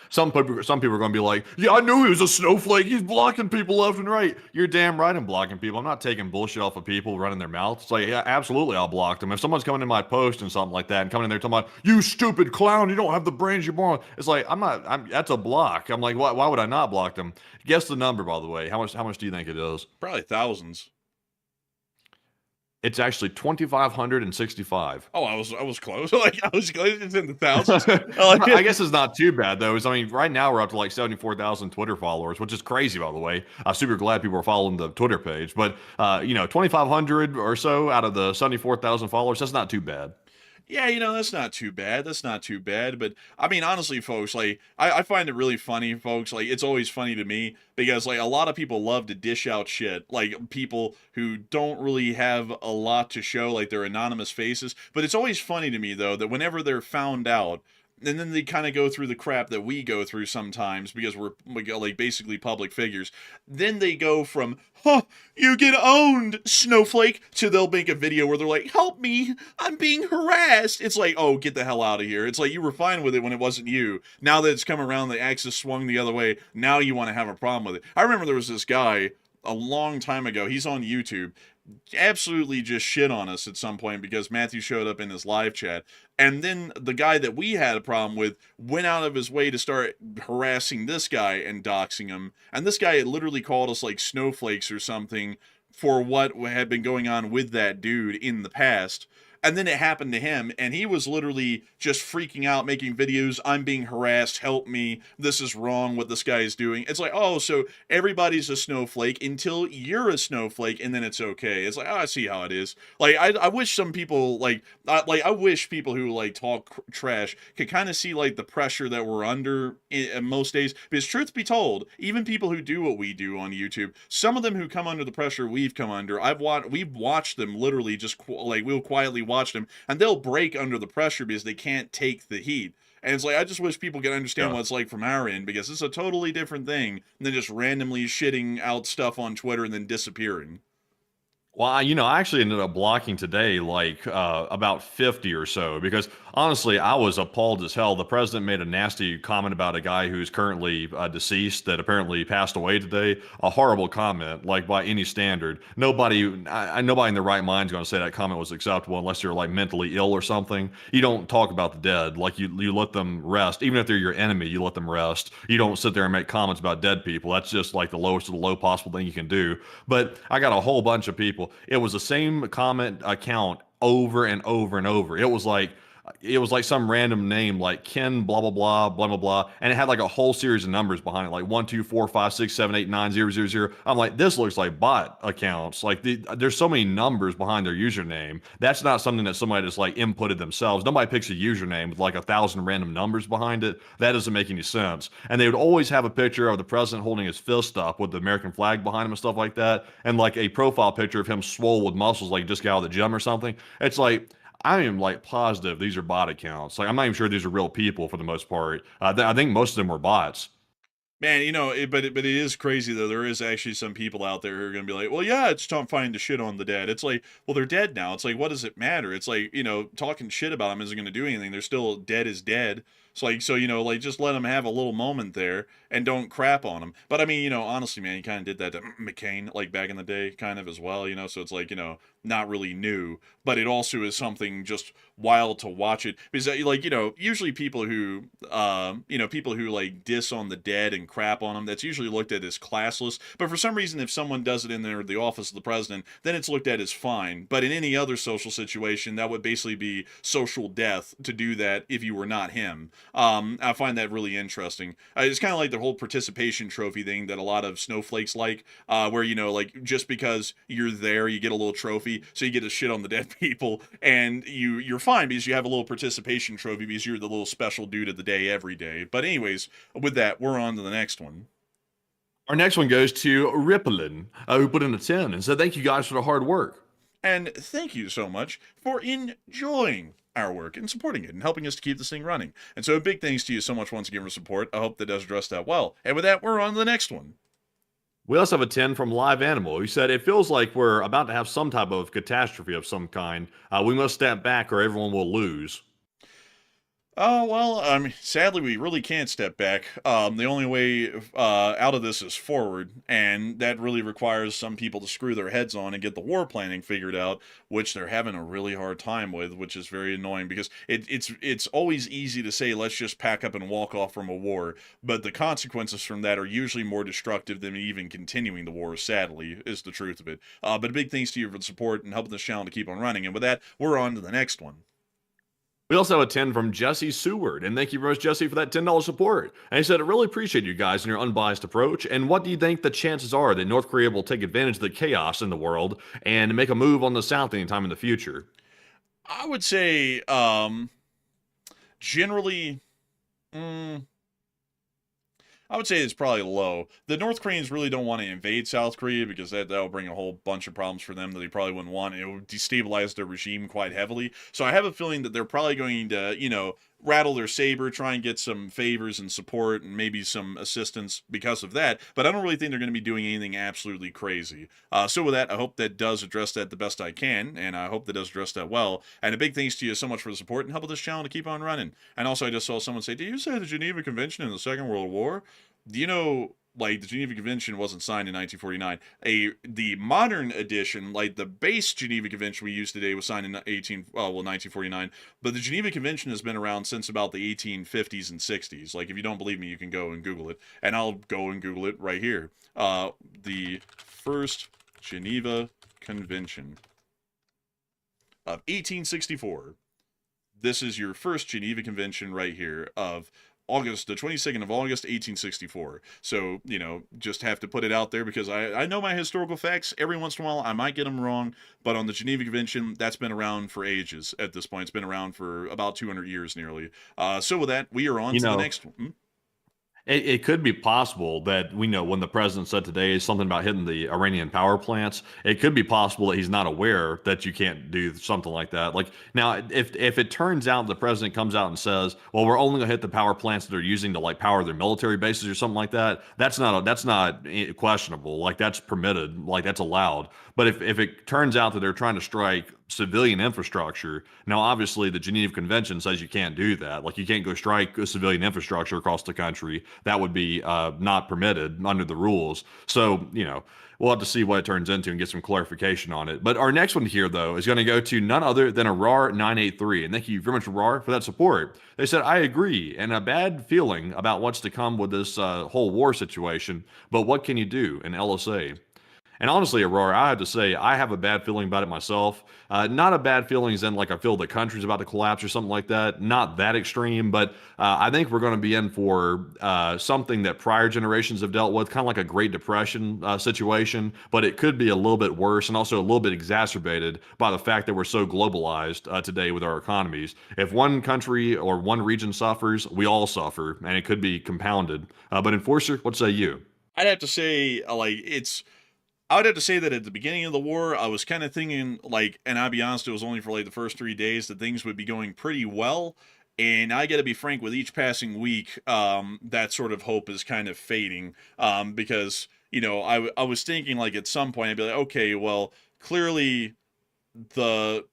some people are going to be like, yeah, I knew he was a snowflake. He's blocking people left and right. You're damn right I'm blocking people. I'm not taking bullshit off of people running their mouths. It's like, yeah, absolutely, I'll block them. If someone's coming in my post and something like that and coming in there talking about, you stupid clown, you don't have the brains you're born. It's like, that's a block. I'm like, why would I not block them? Guess the number, by the way. How much do you think it is? Probably thousands. It's actually 2,565. Oh, I was close. Like, I was close. It's in the thousands. I guess it's not too bad though. I mean, right now we're up to like 74,000 Twitter followers, which is crazy, by the way. I'm super glad people are following the Twitter page. But 2,500 or so out of the 74,000 followers, that's not too bad. Yeah, that's not too bad. That's not too bad. But I mean, honestly, folks, like, I find it really funny, folks. Like, it's always funny to me because, like, a lot of people love to dish out shit. Like, people who don't really have a lot to show, like, they're anonymous faces. But it's always funny to me, though, that whenever they're found out, and then they kind of go through the crap that we go through sometimes because we're like basically public figures. Then they go from, you get owned, snowflake, to they'll make a video where they're like, help me, I'm being harassed. It's like, oh, get the hell out of here. It's like, you were fine with it when it wasn't you. Now that it's come around, the axis swung the other way, now you want to have a problem with it. I remember there was this guy a long time ago, he's on YouTube, absolutely just shit on us at some point because Matthew showed up in his live chat. And then the guy that we had a problem with went out of his way to start harassing this guy and doxing him. And this guy had literally called us like snowflakes or something for what had been going on with that dude in the past. And then it happened to him, and he was literally just freaking out, making videos, I'm being harassed, help me, this is wrong what this guy is doing. It's like, oh, so everybody's a snowflake until you're a snowflake, and then it's okay. It's like, oh, I see how it is. Like, I wish some people, I wish people who, like, talk trash could kind of see, like, the pressure that we're under in most days. Because truth be told, even people who do what we do on YouTube, some of them who come under the pressure we've come under, we've watched them literally just, we'll quietly watch them, and they'll break under the pressure because they can't take the heat. And it's like, I just wish people could understand what it's like from our end, because it's a totally different thing than just randomly shitting out stuff on Twitter and then disappearing. Well, I actually ended up blocking today like about 50 or so because honestly, I was appalled as hell. The president made a nasty comment about a guy who's currently deceased that apparently passed away today. A horrible comment, like by any standard. Nobody in their right mind is going to say that comment was acceptable unless you're like mentally ill or something. You don't talk about the dead. Like you let them rest. Even if they're your enemy, you let them rest. You don't sit there and make comments about dead people. That's just like the lowest of the low possible thing you can do. But I got a whole bunch of people. It was the same comment account over and over and over. It was like some random name like Ken blah blah blah blah blah blah, and it had like a whole series of numbers behind it, like 1 2 4 5 6 7 8 9 0 0 0. I'm like, this looks like bot accounts. Like there's so many numbers behind their username. That's not something that somebody just like inputted themselves. Nobody picks a username with like 1,000 random numbers behind it. That doesn't make any sense. And they would always have a picture of the president holding his fist up with the American flag behind him and stuff like that, and like a profile picture of him swole with muscles like he just got out of the gym or something. It's like, I am like positive these are bot accounts. Like, I'm not even sure these are real people for the most part. I think most of them were bots. Man, but it is crazy though. There is actually some people out there who are gonna be like, well, yeah, it's fine to shit on the dead. It's like, well, they're dead now. It's like, what does it matter? It's like, talking shit about them isn't gonna do anything. They're still dead as dead. It's like, so like just let them have a little moment there and don't crap on them. But I mean, honestly, man, he kind of did that to McCain like back in the day, kind of as well. So it's like, not really new, but it also is something just wild to watch it because like usually people who like diss on the dead and crap on them, that's usually looked at as classless. But for some reason, if someone does it in the office of the president, then it's looked at as fine. But in any other social situation, that would basically be social death to do that if you were not him. I find that really interesting. It's kind of like the whole participation trophy thing that a lot of snowflakes like, where like just because you're there, you get a little trophy, so you get to shit on the dead people, and you're fine because you have a little participation trophy because you're the little special dude of the day every day. But anyways, with that, we're on to the next one. Our next one goes to Rippelin, who put in a 10 and said, "Thank you guys for the hard work." And thank you so much for enjoying our work and supporting it and helping us to keep this thing running. And so big thanks to you so much once again for support. I hope that does address that well. And with that, we're on to the next one. We also have a 10 from Live Animal, who said, "It feels like we're about to have some type of catastrophe of some kind. We must step back or everyone will lose." Oh, well, I mean, sadly, we really can't step back. The only way out of this is forward, and that really requires some people to screw their heads on and get the war planning figured out, which they're having a really hard time with, which is very annoying because it's always easy to say, let's just pack up and walk off from a war, but the consequences from that are usually more destructive than even continuing the war, sadly, is the truth of it. But big thanks to you for the support and helping this channel to keep on running, and with that, we're on to the next one. We also have a 10 from Jesse Seward, and thank you very much, Jesse, for that $10 support. And he said, "I really appreciate you guys and your unbiased approach. And what do you think the chances are that North Korea will take advantage of the chaos in the world and make a move on the South anytime in the future?" I would say, generally, I would say it's probably low. The North Koreans really don't want to invade South Korea because that'll bring a whole bunch of problems for them that they probably wouldn't want. It would destabilize their regime quite heavily. So I have a feeling that they're probably going to, rattle their saber, try and get some favors and support and maybe some assistance because of that. But I don't really think they're going to be doing anything absolutely crazy. So with that, I hope that does address that the best I can, and I hope that does address that well. And a big thanks to you so much for the support and helping this channel to keep on running. And also, I just saw someone say, "Did you say the Geneva Convention in the Second World War?" Do you know, like, the Geneva Convention wasn't signed in 1949. The modern edition, like the base Geneva Convention we use today, was signed in 1949. But the Geneva Convention has been around since about the 1850s and 60s. Like, if you don't believe me, you can go and Google it, and I'll go and Google it right here. The first Geneva Convention of 1864. This is your first Geneva Convention right here of the 22nd of August, 1864. So, just have to put it out there because I know my historical facts. Every once in a while, I might get them wrong. But on the Geneva Convention, that's been around for ages at this point. It's been around for about 200 years nearly. So with that, we are on to the next one. It could be possible that we know when the president said today something about hitting the Iranian power plants, it could be possible that he's not aware that you can't do something like that. Like now, if it turns out the president comes out and says, "Well, we're only going to hit the power plants that they're using to like power their military bases or something like that," that's not questionable. Like that's permitted. Like that's allowed. But if it turns out that they're trying to strike civilian infrastructure, now obviously the Geneva Convention says you can't do that. Like you can't go strike a civilian infrastructure across the country. That would be not permitted under the rules. So, we'll have to see what it turns into and get some clarification on it. But our next one here, though, is going to go to none other than Arar 983. And thank you very much, Arar, for that support. They said, "I agree, and a bad feeling about what's to come with this whole war situation. But what can you do in LSA?" And honestly, Aurora, I have to say, I have a bad feeling about it myself. Not a bad feeling as in like I feel the country's about to collapse or something like that. Not that extreme, but I think we're going to be in for something that prior generations have dealt with, kind of like a Great Depression situation, but it could be a little bit worse and also a little bit exacerbated by the fact that we're so globalized today with our economies. If one country or one region suffers, we all suffer, and it could be compounded. But Enforcer, what say you? I'd have to say, I would have to say that at the beginning of the war, I was kind of thinking, and I'll be honest, it was only for the first 3 days that things would be going pretty well. And I got to be frank, with each passing week, that sort of hope is kind of fading, because, I was thinking like at some point I'd be like, okay, well, clearly the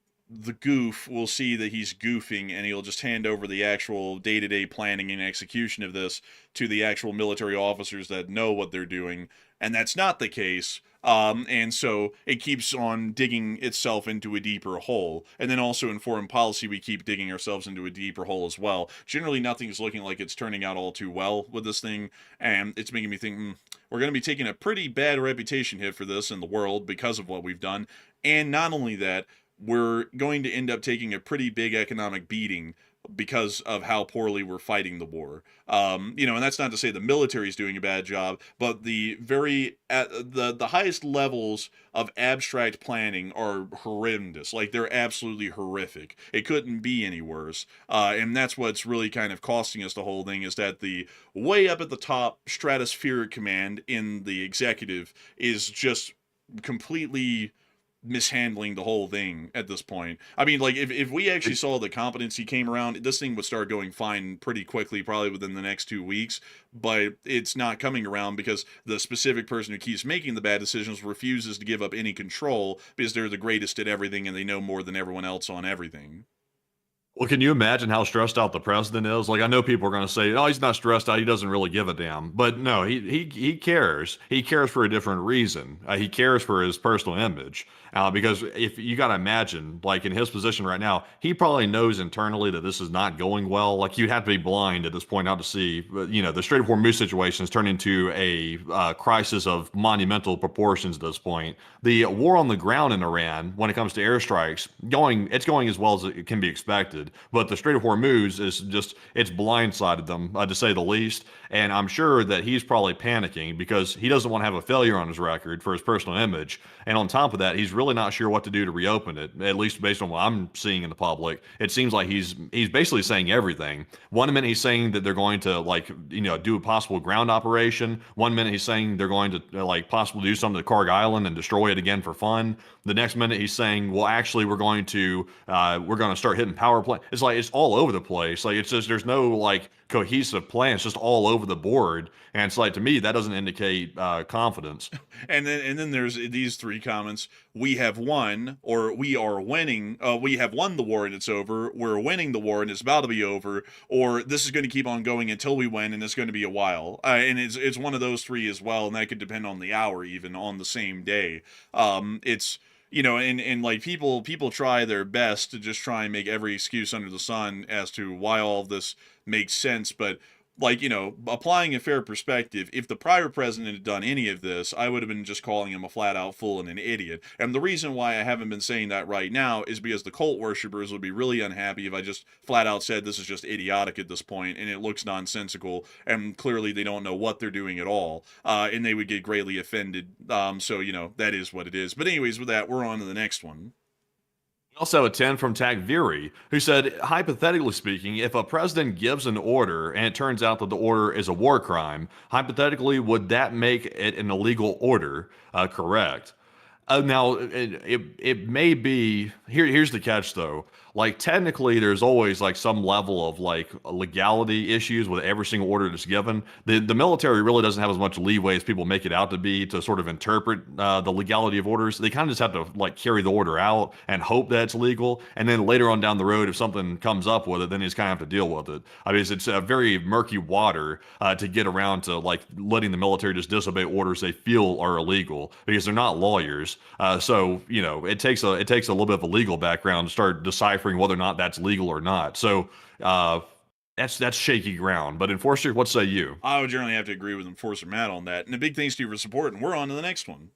goof will see that he's goofing and he'll just hand over the actual day-to-day planning and execution of this to the actual military officers that know what they're doing, and that's not the case. And so it keeps on digging itself into a deeper hole. And then also in foreign policy, we keep digging ourselves into a deeper hole as well. Generally, nothing's looking like it's turning out all too well with this thing, and it's making me think, we're going to be taking a pretty bad reputation hit for this in the world because of what we've done. And not only that, we're going to end up taking a pretty big economic beating because of how poorly we're fighting the war. And that's not to say the military is doing a bad job, but the highest levels of abstract planning are horrendous. Like, they're absolutely horrific. It couldn't be any worse. And that's what's really kind of costing us the whole thing, is that the way up at the top stratospheric command in the executive is just completely mishandling the whole thing at this point. I mean, like, if we actually saw the competency came around, this thing would start going fine pretty quickly, probably within the next 2 weeks, but it's not coming around because the specific person who keeps making the bad decisions refuses to give up any control because they're the greatest at everything and they know more than everyone else on everything. Well, can you imagine how stressed out the president is? Like, I know people are going to say, "Oh, he's not stressed out. He doesn't really give a damn." But no, he cares. He cares for a different reason. He cares for his personal image. Because if you got to imagine, like in his position right now, he probably knows internally that this is not going well. Like, you'd have to be blind at this point not to see. The Strait of Hormuz situation has turned into a crisis of monumental proportions at this point. The war on the ground in Iran, when it comes to airstrikes, it's going as well as it can be expected. But the Strait of Hormuz is just, it's blindsided them, to say the least. And I'm sure that he's probably panicking because he doesn't want to have a failure on his record for his personal image. And on top of that, he's really not sure what to do to reopen it, at least based on what I'm seeing in the public. It seems like he's basically saying everything. One minute he's saying that they're going to, like, do a possible ground operation. One minute he's saying they're going to, like, possibly do something to Kharg Island and destroy it again for fun. The next minute he's saying, well, actually, we're going to start hitting power plants. It's like, it's all over the place. Like, it's just, there's no like cohesive plan. It's just all over the board. And it's like, to me, that doesn't indicate confidence. And then there's these three comments: we have won, or we are winning. We have won the war and it's over. We're winning the war and it's about to be over. Or this is going to keep on going until we win and it's going to be a while. And it's one of those three as well. And that could depend on the hour, even on the same day. It's and like people try their best to just try and make every excuse under the sun as to why all of this makes sense, but like, applying a fair perspective, if the prior president had done any of this, I would have been just calling him a flat out fool and an idiot. And the reason why I haven't been saying that right now is because the cult worshippers would be really unhappy if I just flat out said this is just idiotic at this point and it looks nonsensical and clearly they don't know what they're doing at all. And they would get greatly offended. So, that is what it is. But anyways, with that, we're on to the next one. We also have a 10 from Takviri, who said, hypothetically speaking, if a president gives an order and it turns out that the order is a war crime, hypothetically, would that make it an illegal order? Correct. Now, it may be, here's the catch though. Like, technically, there's always like some level of like legality issues with every single order that's given. The military really doesn't have as much leeway as people make it out to be to sort of interpret the legality of orders. They kind of just have to like carry the order out and hope that it's legal. And then later on down the road, if something comes up with it, then you just kind of have to deal with it. I mean, it's a very murky water to get around to like letting the military just disobey orders they feel are illegal because they're not lawyers. So it takes a little bit of a legal background to start deciphering whether or not that's legal or not. So that's shaky ground. But Enforcer, what say you? I would generally have to agree with Enforcer Matt on that. And a big thanks to you for supporting. We're on to the next one.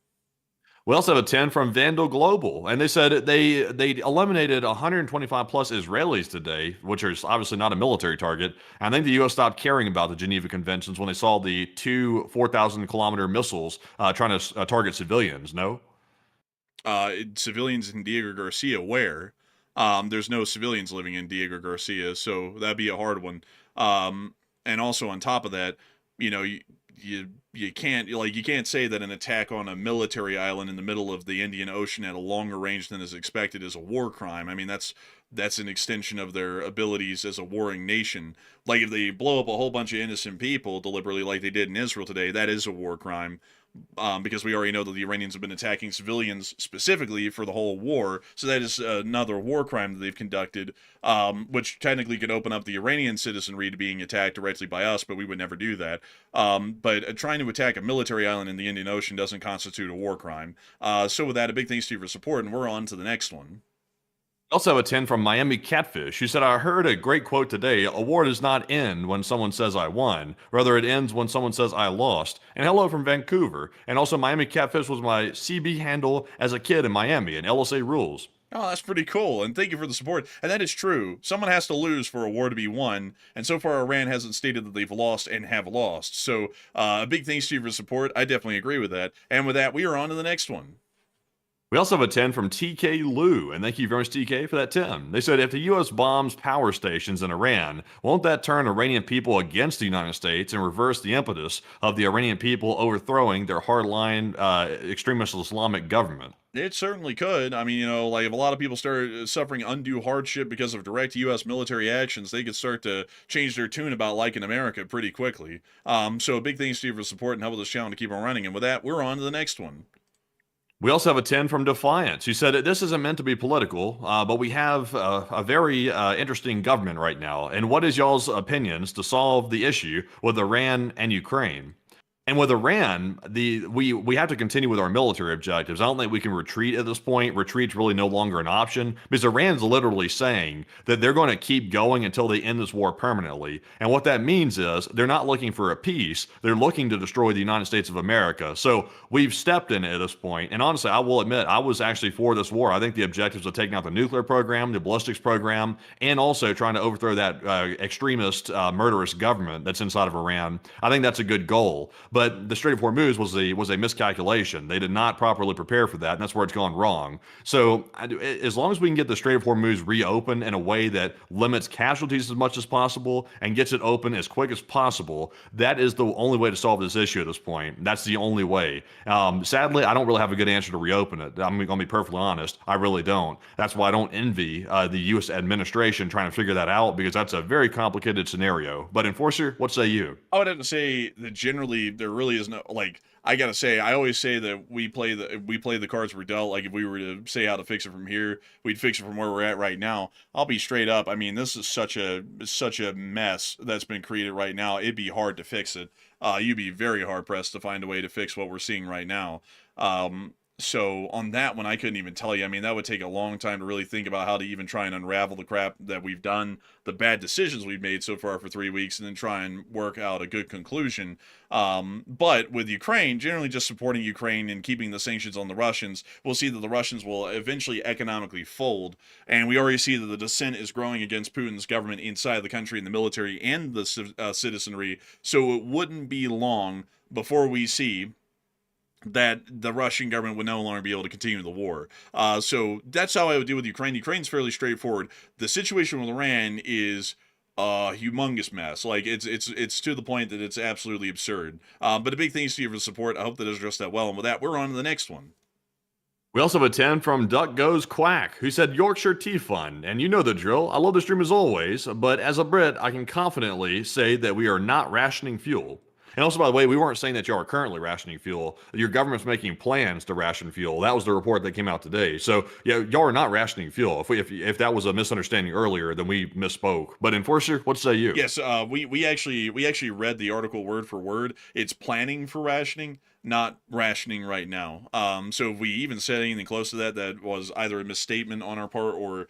We also have a 10 from Vandal Global, and they said they eliminated 125 plus Israelis today, which is obviously not a military target. I think the U.S. stopped caring about the Geneva Conventions when they saw the two 4,000-kilometer missiles trying to target civilians. No? Civilians in Diego Garcia, where? There's no civilians living in Diego Garcia, so that'd be a hard one. And also on top of that, you can't say that an attack on a military island in the middle of the Indian Ocean at a longer range than is expected is a war crime. I mean, that's an extension of their abilities as a warring nation. Like if they blow up a whole bunch of innocent people deliberately, like they did in Israel today, that is a war crime. Because we already know that the Iranians have been attacking civilians specifically for the whole war, so that is another war crime that they've conducted, which technically could open up the Iranian citizenry to being attacked directly by us, but we would never do that. But trying to attack a military island in the Indian Ocean doesn't constitute a war crime. So with that, a big thanks to you for support, and we're on to the next one. Also have a 10 from Miami Catfish, who said, I heard a great quote today. A war does not end when someone says I won. Rather, it ends when someone says I lost. And hello from Vancouver. And also, Miami Catfish was my CB handle as a kid in Miami, and LSA rules. Oh, that's pretty cool, and thank you for the support. And that is true. Someone has to lose for a war to be won, and so far Iran hasn't stated that they've lost and have lost. So, a big thanks to you for support. I definitely agree with that. And with that, we are on to the next one. We also have a 10 from TK Lou, and thank you very much, TK, for that 10. They said, if the U.S. bombs power stations in Iran, won't that turn Iranian people against the United States and reverse the impetus of the Iranian people overthrowing their hardline extremist Islamic government? It certainly could. I mean, like if a lot of people start suffering undue hardship because of direct U.S. military actions, they could start to change their tune about liking America pretty quickly. So big thanks to you for support and helping this channel to keep on running. And with that, we're on to the next one. We also have a 10 from Defiance, who said, this isn't meant to be political, but we have a very interesting government right now. And what is y'all's opinions to solve the issue with Iran and Ukraine? And with Iran, we have to continue with our military objectives. I don't think we can retreat at this point. Retreat's really no longer an option because Iran's literally saying that they're going to keep going until they end this war permanently. And what that means is they're not looking for a peace. They're looking to destroy the United States of America. So we've stepped in it at this point. And honestly, I will admit, I was actually for this war. I think the objectives of taking out the nuclear program, the ballistics program, and also trying to overthrow that extremist, murderous government that's inside of Iran. I think that's a good goal. But the Strait of Hormuz was a miscalculation. They did not properly prepare for that, and that's where it's gone wrong. So as long as we can get the Strait of Hormuz reopened in a way that limits casualties as much as possible and gets it open as quick as possible, that is the only way to solve this issue at this point. That's the only way. Sadly, I don't really have a good answer to reopen it. I'm going to be perfectly honest. I really don't. That's why I don't envy the U.S. administration trying to figure that out, because that's a very complicated scenario. But Enforcer, what say you? I would have to say that generally there really is no, like, I gotta say, I always say that we play the cards we're dealt. Like if we were to say how to fix it from here, we'd fix it from where we're at right now. I'll be straight up. I mean, this is such a mess that's been created right now. It'd be hard to fix it. You'd be very hard pressed to find a way to fix what we're seeing right now. So on that one, I couldn't even tell you. I mean, that would take a long time to really think about how to even try and unravel the crap that we've done, the bad decisions we've made so far for 3 weeks, and then try and work out a good conclusion. But with Ukraine, generally just supporting Ukraine and keeping the sanctions on the Russians, we'll see that the Russians will eventually economically fold. And we already see that the dissent is growing against Putin's government inside the country, in the military and the citizenry. So it wouldn't be long before we see that the Russian government would no longer be able to continue the war. So that's how I would deal with Ukraine. Ukraine's fairly straightforward. The situation with Iran is a humongous mess. Like it's to the point that it's absolutely absurd. But a big thanks to you for the support. I hope that does address that well. And with that, we're on to the next one. We also have a 10 from Duck Goes Quack, who said, Yorkshire Tea Fun. And you know the drill. I love the stream as always, but as a Brit, I can confidently say that we are not rationing fuel. And also, by the way, we weren't saying that y'all are currently rationing fuel. Your government's making plans to ration fuel. That was the report that came out today. So, yeah, y'all are not rationing fuel. If that was a misunderstanding earlier, then we misspoke. But Enforcer, what say you? Yes, we actually read the article word for word. It's planning for rationing, not rationing right now. So if we even said anything close to that, that was either a misstatement on our part or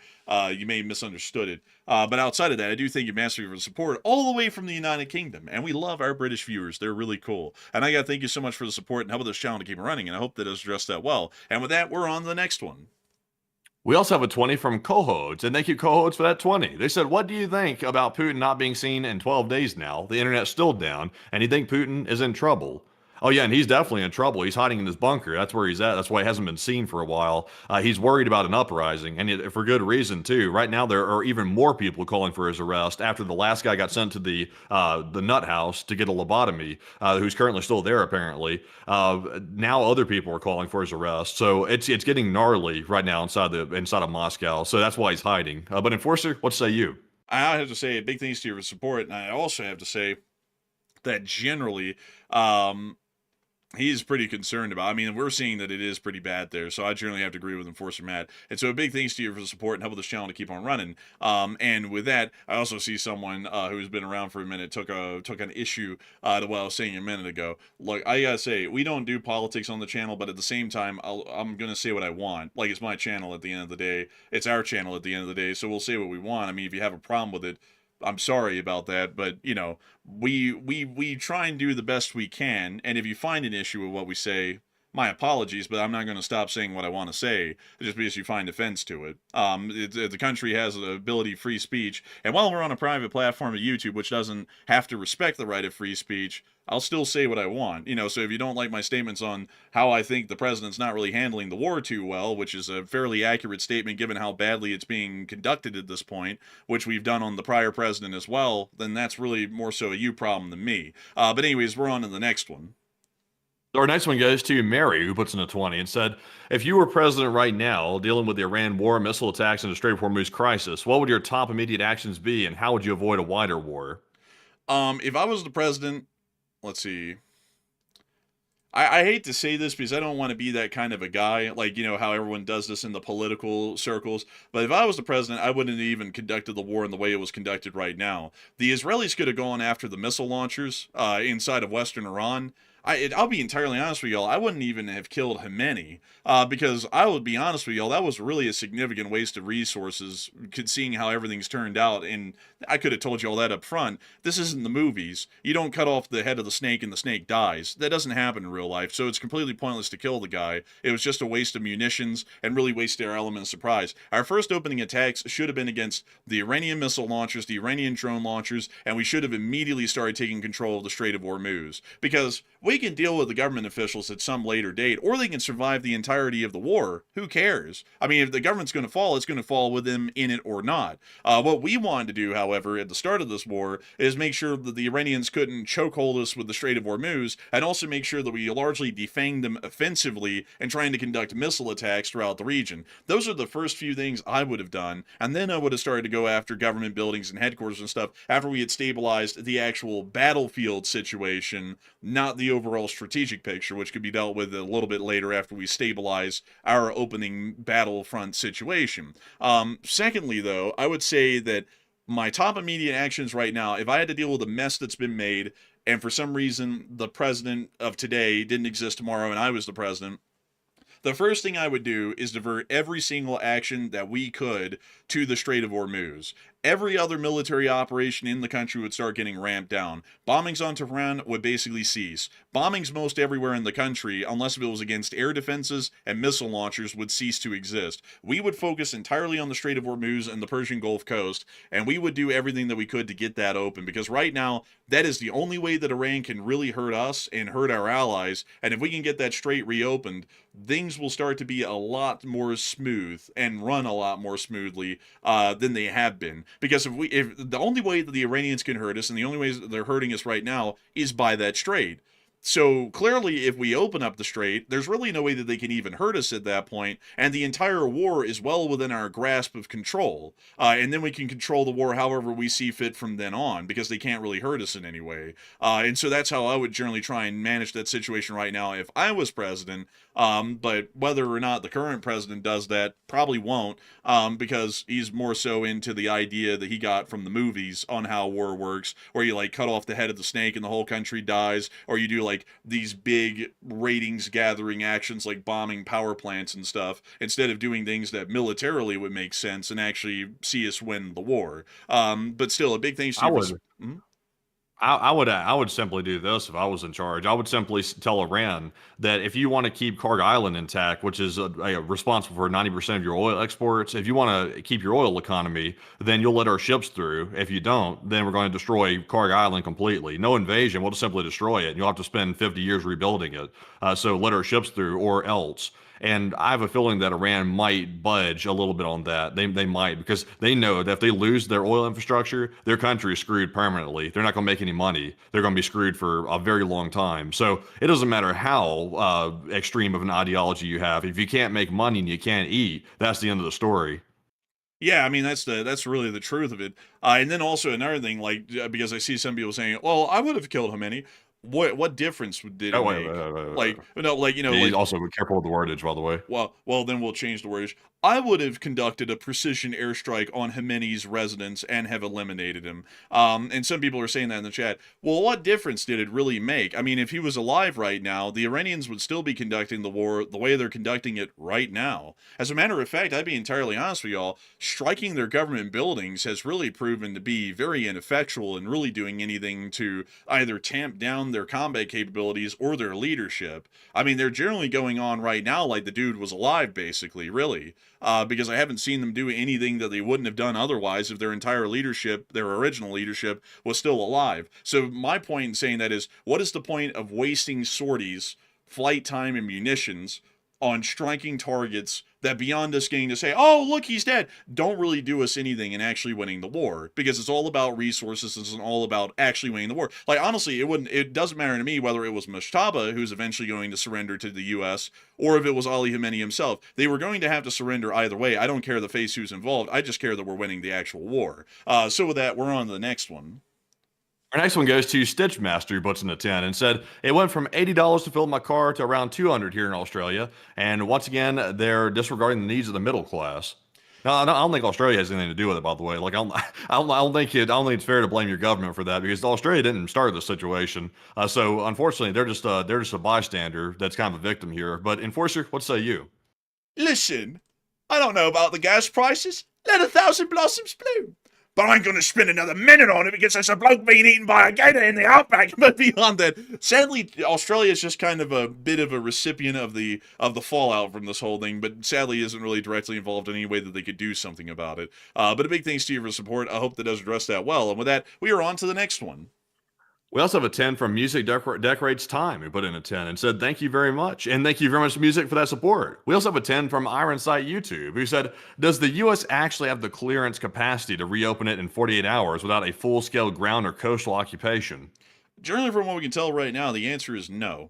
you may have misunderstood it. But outside of that, I do thank you massively for the support all the way from the United Kingdom. And we love our British viewers. They're really cool. And I got to thank you so much for the support and helping this channel to keep it running. And I hope that it addressed that well. And with that, we're on to the next one. We also have a 20 from Cohodes, and thank you, Cohodes, for that 20. They said, what do you think about Putin not being seen in 12 days now? The internet's still down, and you think Putin is in trouble? Oh yeah, and he's definitely in trouble. He's hiding in his bunker. That's where he's at. That's why he hasn't been seen for a while. He's worried about an uprising, and for good reason too. Right now, there are even more people calling for his arrest after the last guy got sent to the nut house to get a lobotomy, who's currently still there apparently. Now other people are calling for his arrest, so it's getting gnarly right now inside of Moscow. So that's why he's hiding. But Enforcer, what say you? I have to say big thanks to your support, and I also have to say that generally, um, he's pretty concerned about. I mean, we're seeing that it is pretty bad there, so I generally have to agree with Enforcer Matt. And so, a big thanks to you for the support and helping this channel to keep on running. And with that, I also see someone who's been around for a minute took an issue to what I was saying a minute ago. Look, I gotta say, we don't do politics on the channel, but at the same time, I'm gonna say what I want. Like, it's my channel at the end of the day. It's our channel at the end of the day, so we'll say what we want. I mean, if you have a problem with it, I'm sorry about that, but you know, we try and do the best we can, and if you find an issue with what we say, my apologies, but I'm not going to stop saying what I want to say just because you find offense to it. The country has the ability of free speech, and while we're on a private platform of YouTube, which doesn't have to respect the right of free speech, I'll still say what I want. You know, so if you don't like my statements on how I think the president's not really handling the war too well, which is a fairly accurate statement given how badly it's being conducted at this point, which we've done on the prior president as well, then that's really more so a you problem than me. But anyways, we're on to the next one. Our next one goes to Mary, who puts in a 20 and said, if you were president right now, dealing with the Iran war, missile attacks, and the Strait of Hormuz crisis, what would your top immediate actions be, and how would you avoid a wider war? If I was the president, let's see. I hate to say this because I don't want to be that kind of a guy, like, you know, how everyone does this in the political circles. But if I was the president, I wouldn't have even conducted the war in the way it was conducted right now. The Israelis could have gone after the missile launchers inside of Western Iran. I'll be entirely honest with y'all, I wouldn't even have killed Khamenei, because I would be honest with y'all, that was really a significant waste of resources, seeing how everything's turned out, and I could have told you all that up front. This isn't the movies. You don't cut off the head of the snake and the snake dies. That doesn't happen in real life, so it's completely pointless to kill the guy. It was just a waste of munitions, and really wasted our element of surprise. Our first opening attacks should have been against the Iranian missile launchers, the Iranian drone launchers, and we should have immediately started taking control of the Strait of Hormuz, because we can deal with the government officials at some later date, or they can survive the entirety of the war. Who cares? I mean, if the government's going to fall, it's going to fall with them in it or not. What we wanted to do, however, at the start of this war, is make sure that the Iranians couldn't chokehold us with the Strait of Hormuz, and also make sure that we largely defanged them offensively and trying to conduct missile attacks throughout the region. Those are the first few things I would have done, and then I would have started to go after government buildings and headquarters and stuff after we had stabilized the actual battlefield situation, not the overall strategic picture, which could be dealt with a little bit later after we stabilize our opening battlefront situation. Secondly, though, I would say that my top immediate actions right now, if I had to deal with the mess that's been made, and for some reason the president of today didn't exist tomorrow and I was the president, the first thing I would do is divert every single action that we could to the Strait of Hormuz. Every other military operation in the country would start getting ramped down. Bombings on Tehran would basically cease. Bombings most everywhere in the country, unless it was against air defenses and missile launchers, would cease to exist. We would focus entirely on the Strait of Hormuz and the Persian Gulf coast, and we would do everything that we could to get that open, because right now, that is the only way that Iran can really hurt us and hurt our allies, and if we can get that strait reopened, things will start to be a lot more smooth and run a lot more smoothly than they have been. Because if the only way that the Iranians can hurt us, and the only way that they're hurting us right now, is by that strait. So clearly, if we open up the strait, there's really no way that they can even hurt us at that point, and the entire war is well within our grasp of control. And then we can control the war however we see fit from then on, because they can't really hurt us in any way. And so that's how I would generally try and manage that situation right now if I was president. But whether or not the current president does that, probably won't, because he's more so into the idea that he got from the movies on how war works, where you like cut off the head of the snake and the whole country dies, or you do like these big ratings gathering actions like bombing power plants and stuff, instead of doing things that militarily would make sense and actually see us win the war. But still, a big thanks to you. I would simply do this if I was in charge. I would simply tell Iran that if you want to keep Kharg Island intact, which is responsible for 90% of your oil exports, if you want to keep your oil economy, then you'll let our ships through. If you don't, then we're going to destroy Kharg Island completely. No invasion. We'll just simply destroy it. You'll have to spend 50 years rebuilding it. So let our ships through or else. And I have a feeling that Iran might budge a little bit on that. They might, because they know that if they lose their oil infrastructure, their country is screwed permanently. They're not going to make any money. They're going to be screwed for a very long time. So it doesn't matter how extreme of an ideology you have. If you can't make money and you can't eat, that's the end of the story. Yeah, I mean that's really the truth of it. And then also another thing, like because I see some people saying, "Well, I would have killed Khomeini." What difference did it Oh, make? Like no, like you know, Be like also be careful with the wordage, by the way. well, then we'll change the wordage. I would have conducted a precision airstrike on Khomeini's residence and have eliminated him. And some people are saying that in the chat. Well, what difference did it really make? I mean, if he was alive right now, the Iranians would still be conducting the war the way they're conducting it right now. As a matter of fact, I'd be entirely honest with y'all, striking their government buildings has really proven to be very ineffectual in really doing anything to either tamp down their combat capabilities or their leadership. I mean, they're generally going on right now like the dude was alive, basically, really. Because I haven't seen them do anything that they wouldn't have done otherwise if their entire leadership, their original leadership, was still alive. So my point in saying that is, what is the point of wasting sorties, flight time, and munitions on striking targets that beyond us getting to say, oh, look, he's dead, don't really do us anything in actually winning the war, because it's all about resources. It's all about actually winning the war. Like, honestly, it doesn't matter to me whether it was Mushtaba who's eventually going to surrender to the U.S. or if it was Ali Khamenei himself. They were going to have to surrender either way. I don't care the face who's involved. I just care that we're winning the actual war. So with that, we're on to the next one. Our next one goes to Stitchmaster, who puts in a 10 and said, it went from $80 to fill my car to around $200 here in Australia. And once again, they're disregarding the needs of the middle class. No, I don't think Australia has anything to do with it, by the way. Like, I don't think it's fair to blame your government for that, because Australia didn't start this situation. So unfortunately, they're just a bystander that's kind of a victim here. But Enforcer, what say you? Listen, I don't know about the gas prices. Let 1,000 blossoms bloom. But I ain't going to spend another minute on it because there's a bloke being eaten by a gator in the outback. But beyond that, sadly, Australia is just kind of a bit of a recipient of the fallout from this whole thing, but sadly isn't really directly involved in any way that they could do something about it. But a big thanks to you for support. I hope that does address that well. And with that, we are on to the next one. We also have a 10 from Music Decorates Time, who put in a 10 and said, thank you very much. And thank you very much, Music, for that support. We also have a 10 from Iron Sight YouTube, who said, does the U.S. actually have the clearance capacity to reopen it in 48 hours without a full-scale ground or coastal occupation? Generally, from what we can tell right now, the answer is no.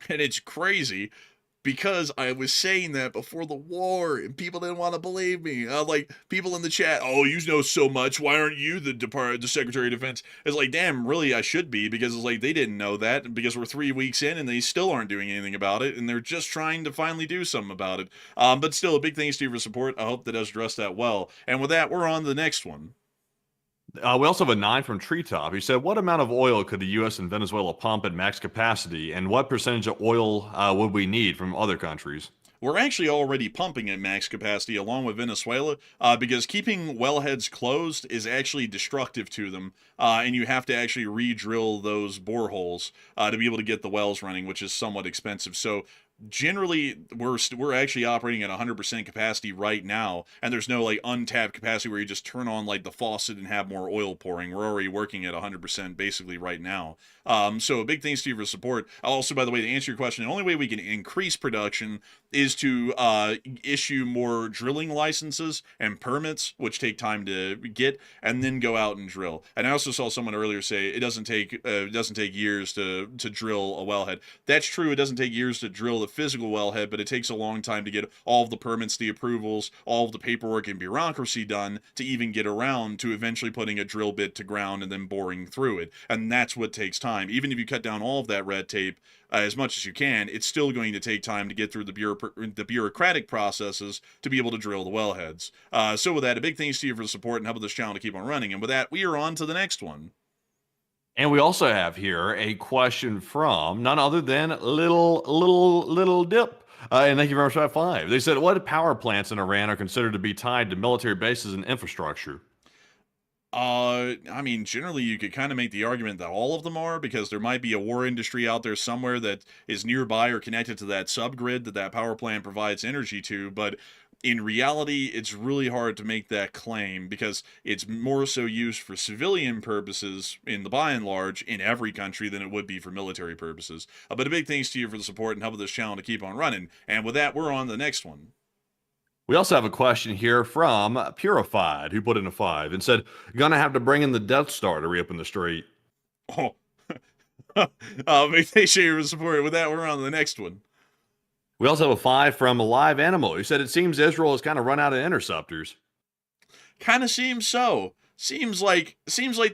And it's crazy, because I was saying that before the war, and people didn't want to believe me. Like, people in the chat, oh, you know so much, why aren't you the Secretary of Defense? It's like, damn, really, I should be, because it's like, they didn't know that, because we're 3 weeks in, and they still aren't doing anything about it, and they're just trying to finally do something about it. But still, a big thanks to you for support. I hope that does address that well. And with that, we're on to the next one. We also have a 9 from Treetop. He said, what amount of oil could the U.S. and Venezuela pump at max capacity, and what percentage of oil would we need from other countries? We're actually already pumping at max capacity along with Venezuela, because keeping wellheads closed is actually destructive to them, and you have to actually re-drill those boreholes to be able to get the wells running, which is somewhat expensive. So generally, we're actually operating at 100% capacity right now, and there's no like untapped capacity where you just turn on like the faucet and have more oil pouring. We're already working at 100% basically right now. So a big thanks to you for support. Also, by the way, to answer your question, the only way we can increase production is to issue more drilling licenses and permits, which take time to get, and then go out and drill. And I also saw someone earlier say it doesn't take years to drill a wellhead. That's true. It doesn't take years to drill the physical wellhead, but it takes a long time to get all of the permits, the approvals, all of the paperwork and bureaucracy done to even get around to eventually putting a drill bit to ground and then boring through it. And that's what takes time. Even if you cut down all of that red tape as much as you can, it's still going to take time to get through the bureaucratic processes to be able to drill the wellheads. So with that, a big thanks to you for the support and helping this channel to keep on running. And with that, we are on to the next one. And we also have here a question from none other than Little Dip. And thank you very much for that 5. They said, what power plants in Iran are considered to be tied to military bases and infrastructure? I mean, generally, you could kind of make the argument that all of them are, because there might be a war industry out there somewhere that is nearby or connected to that subgrid that that power plant provides energy to. But in reality, it's really hard to make that claim because it's more so used for civilian purposes in the by and large in every country than it would be for military purposes. But a big thanks to you for the support and helping this channel to keep on running. And with that, we're on to the next one. We also have a question here from Purified, who put in a 5 and said, gonna have to bring in the Death Star to reopen the strait. Oh, big thanks to you for the support. With that, we're on to the next one. We also have a 5 from Live Animal, who said it seems Israel has kind of run out of interceptors. Kind of seems so. Seems like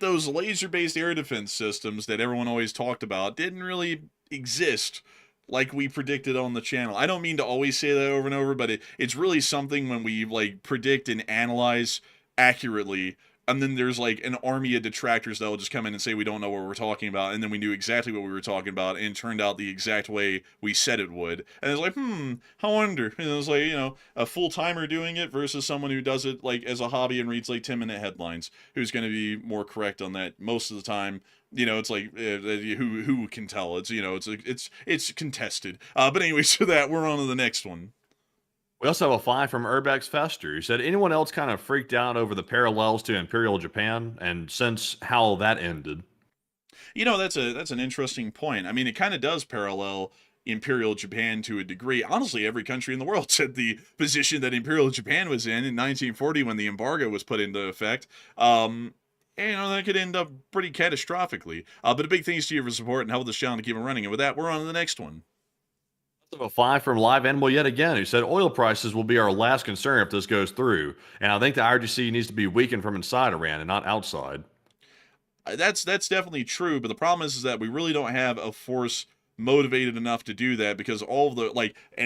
those laser-based air defense systems that everyone always talked about didn't really exist like we predicted on the channel. I don't mean to always say that over and over, but it's really something when we like predict and analyze accurately, and then there's like an army of detractors that will just come in and say we don't know what we're talking about, and then we knew exactly what we were talking about, and it turned out the exact way we said it would. And it's like, I wonder. And it was like, a full-timer doing it versus someone who does it like as a hobby and reads like 10-minute headlines, who's going to be more correct on that most of the time. It's like who can tell? It's contested. But anyway, so that we're on to the next one. We also have a 5 from Urbex Fester, who said anyone else kind of freaked out over the parallels to Imperial Japan and since how that ended. That's an interesting point. I mean, it kind of does parallel Imperial Japan to a degree. Honestly, every country in the world said the position that Imperial Japan was in 1940 when the embargo was put into effect. That could end up pretty catastrophically. But a big thanks to you for support and help this channel to keep it running. And with that, we're on to the next one. A 5 from Live Animal yet again, who said oil prices will be our last concern if this goes through. And I think the IRGC needs to be weakened from inside Iran and not outside. That's definitely true. But the problem is that we really don't have a force motivated enough to do that, because all of the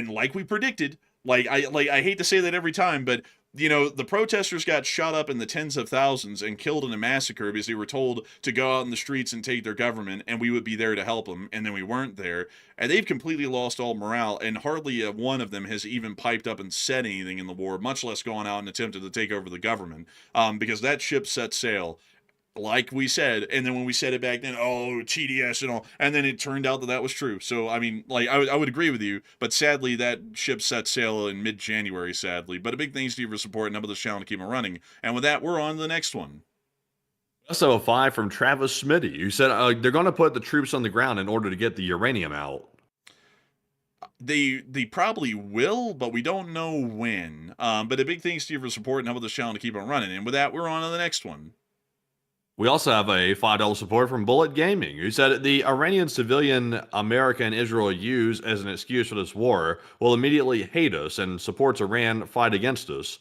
like we predicted, I hate to say that every time, but the protesters got shot up in the tens of thousands and killed in a massacre because they were told to go out in the streets and take their government and we would be there to help them, and then we weren't there. And they've completely lost all morale, and hardly one of them has even piped up and said anything in the war, much less gone out and attempted to take over the government, because that ship set sail. Like we said, and then when we said it back then, TDS and all, and then it turned out that was true. So, I mean, I would agree with you, but sadly, that ship set sail in mid-January, sadly. But a big thanks to you for support and helping this channel to keep it running. And with that, we're on to the next one. Also a 5 from Travis Smitty, who said they're going to put the troops on the ground in order to get the uranium out. They probably will, but we don't know when. But a big thanks to you for support and helping this channel to keep it running. And with that, we're on to the next one. We also have a $5 support from Bullet Gaming, who said the Iranian civilian America and Israel use as an excuse for this war will immediately hate us and supports Iran fight against us.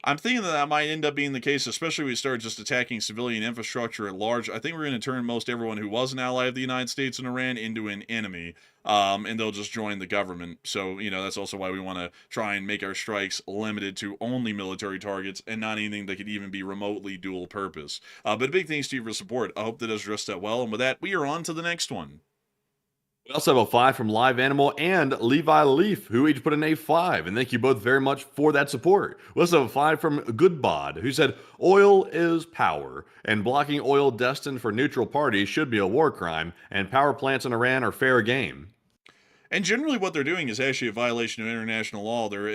I'm thinking that might end up being the case, especially when we start just attacking civilian infrastructure at large. I think we're going to turn most everyone who was an ally of the United States and Iran into an enemy, and they'll just join the government. So, that's also why we want to try and make our strikes limited to only military targets and not anything that could even be remotely dual purpose. But a big thanks to you for support. I hope that does address that well. And with that, we are on to the next one. We also have a 5 from Live Animal and Levi Leaf, who each put in a 5, and thank you both very much for that support. We also have a 5 from Goodbod, who said, oil is power, and blocking oil destined for neutral parties should be a war crime, and power plants in Iran are fair game. And generally what they're doing is actually a violation of international law. They're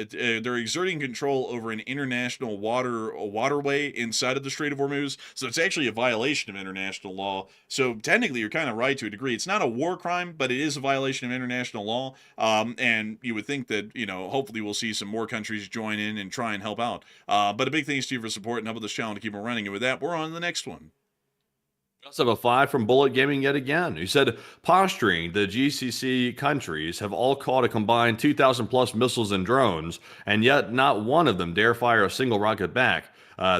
exerting control over an international waterway inside of the Strait of Hormuz. So it's actually a violation of international law. So technically you're kind of right to a degree. It's not a war crime, but it is a violation of international law. And you would think that, hopefully we'll see some more countries join in and try and help out. But a big thanks to you for support and helping this channel to keep it running. And with that, we're on to the next one. We also have a 5 from Bullet Gaming yet again, who said, posturing the GCC countries have all caught a combined 2,000 plus missiles and drones, and yet not one of them dare fire a single rocket back.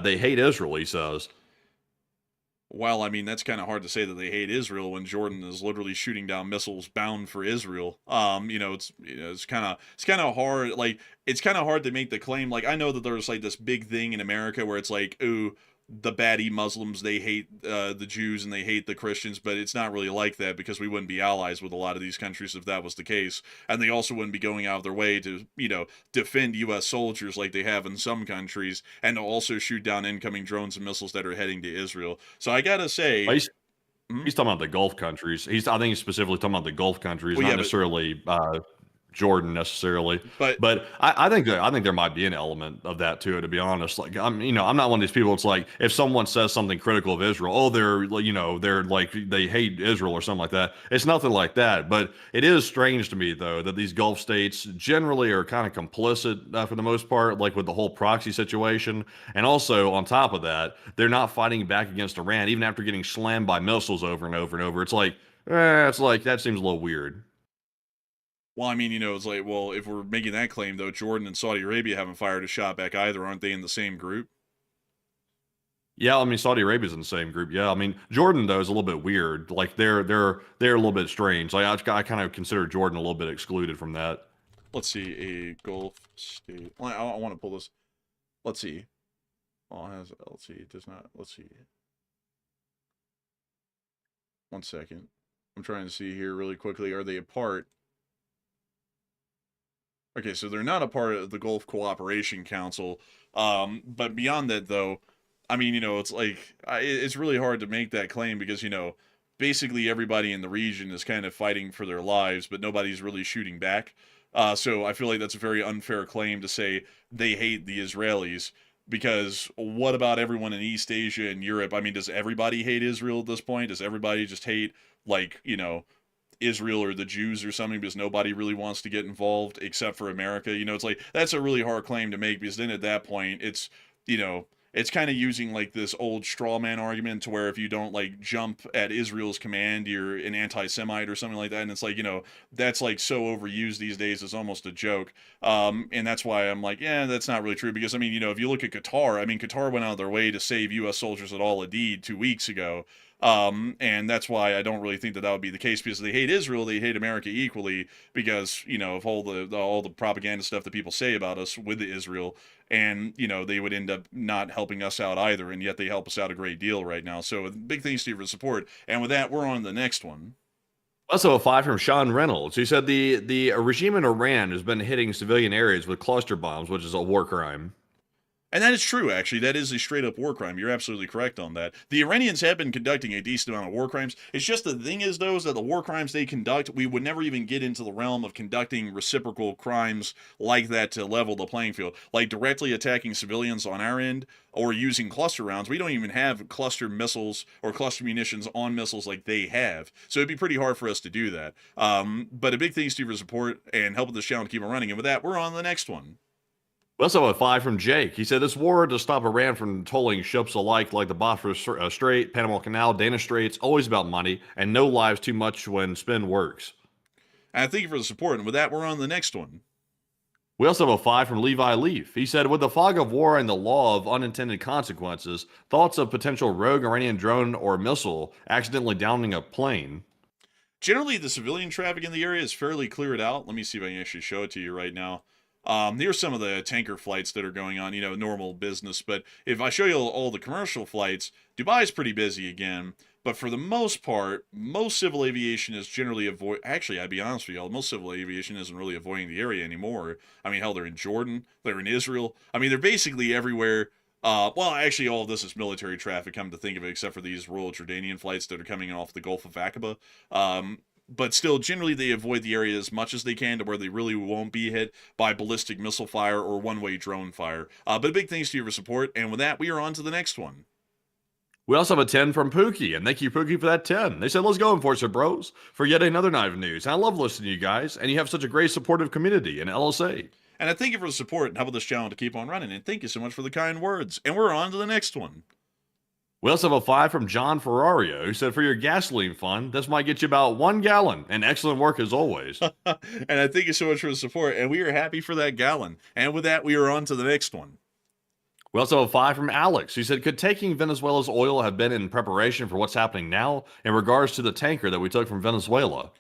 They hate Israel, he says. Well, I mean, that's kind of hard to say that they hate Israel when Jordan is literally shooting down missiles bound for Israel. It's kind of hard. Like, it's kind of hard to make the claim. Like, I know that there's like this big thing in America where it's like, ooh, the baddie Muslims, they hate the Jews and they hate the Christians, but it's not really like that because we wouldn't be allies with a lot of these countries if that was the case. And they also wouldn't be going out of their way to, defend U.S. soldiers like they have in some countries and to also shoot down incoming drones and missiles that are heading to Israel. So I gotta say... He's talking about the Gulf countries. I think he's specifically talking about the Gulf countries, Well, not yeah, necessarily Jordan necessarily. But I think there might be an element of that to it. To be honest, like I'm not one of these people. It's like if someone says something critical of Israel, oh, they're like they hate Israel or something like that. It's nothing like that. But it is strange to me though that these Gulf states generally are kind of complicit for the most part, like with the whole proxy situation. And also on top of that, they're not fighting back against Iran even after getting slammed by missiles over and over and over. It's like that seems a little weird. Well, I mean, it's like, well, if we're making that claim, though, Jordan and Saudi Arabia haven't fired a shot back either. Aren't they in the same group? Yeah, I mean, Saudi Arabia's in the same group. Yeah, I mean, Jordan though is a little bit weird. Like they're a little bit strange. Like I kind of consider Jordan a little bit excluded from that. Let's see, a Gulf state. Well, I want to pull this. Let's see. Well, it has LT. It does not. Let's see. 1 second. I'm trying to see here really quickly. Are they a part? Okay, so they're not a part of the Gulf Cooperation Council. But beyond that, though, I mean, it's like, it's really hard to make that claim because, basically everybody in the region is kind of fighting for their lives, but nobody's really shooting back. So I feel like that's a very unfair claim to say they hate the Israelis. Because what about everyone in East Asia and Europe? I mean, does everybody hate Israel at this point? Does everybody just hate, like, Israel or the Jews or something because nobody really wants to get involved except for America? It's like, that's a really hard claim to make because then at that point, it's, it's kind of using like this old straw man argument to where if you don't like jump at Israel's command, you're an anti-Semite or something like that. And it's like, that's like so overused these days, it's almost a joke. And that's why I'm like, yeah, that's not really true. Because I mean, if you look at Qatar, I mean, Qatar went out of their way to save U.S. soldiers at Al Udeid 2 weeks ago. And that's why I don't really think that would be the case because they hate Israel, they hate America equally because, of all the propaganda stuff that people say about us with Israel. And, they would end up not helping us out either. And yet they help us out a great deal right now. So big thanks to you for support. And with that, we're on to the next one. Also, a 5 from Sean Reynolds. He said the regime in Iran has been hitting civilian areas with cluster bombs, which is a war crime. And that is true, actually. That is a straight-up war crime. You're absolutely correct on that. The Iranians have been conducting a decent amount of war crimes. It's just the thing is, though, is that the war crimes they conduct, we would never even get into the realm of conducting reciprocal crimes like that to level the playing field. Like directly attacking civilians on our end or using cluster rounds. We don't even have cluster missiles or cluster munitions on missiles like they have. So it'd be pretty hard for us to do that. But a big thanks to you for support and helping this channel to keep on running. And with that, we're on to the next one. We also have a 5 from Jake. He said this war to stop Iran from tolling ships alike like the Bosphorus Strait, Panama Canal, Danish Straits, always about money, and no lives too much when spin works. And thank you for the support. And with that, we're on to the next one. We also have a 5 from Levi Leaf. He said, with the fog of war and the law of unintended consequences, thoughts of potential rogue Iranian drone or missile accidentally downing a plane. Generally, the civilian traffic in the area is fairly cleared out. Let me see if I can actually show it to you right now. Here's some of the tanker flights that are going on, normal business. But if I show you all the commercial flights, Dubai's pretty busy again. But for the most part, most civil aviation is generally Actually, I'd be honest with y'all, most civil aviation isn't really avoiding the area anymore. I mean, hell, they're in Jordan, they're in Israel. I mean, they're basically everywhere. Well, actually, all of this is military traffic, come to think of it, except for these Royal Jordanian flights that are coming off the Gulf of Aqaba. But still, generally, they avoid the area as much as they can to where they really won't be hit by ballistic missile fire or one-way drone fire. But a big thanks to you for support. And with that, we are on to the next one. We also have a 10 from Pookie, and thank you, Pookie, for that 10. They said, let's go, Enforcer Bros, for yet another night of news. And I love listening to you guys, and you have such a great supportive community in LSA. And I thank you for the support and helping this channel to keep on running. And thank you so much for the kind words. And we're on to the next one. We also have a 5 from John Ferrario, who said, for your gasoline fund, this might get you about 1 gallon, and excellent work as always. And I thank you so much for the support, and we are happy for that gallon. And with that, we are on to the next one. We also have a 5 from Alex, who said, could taking Venezuela's oil have been in preparation for what's happening now in regards to the tanker that we took from Venezuela?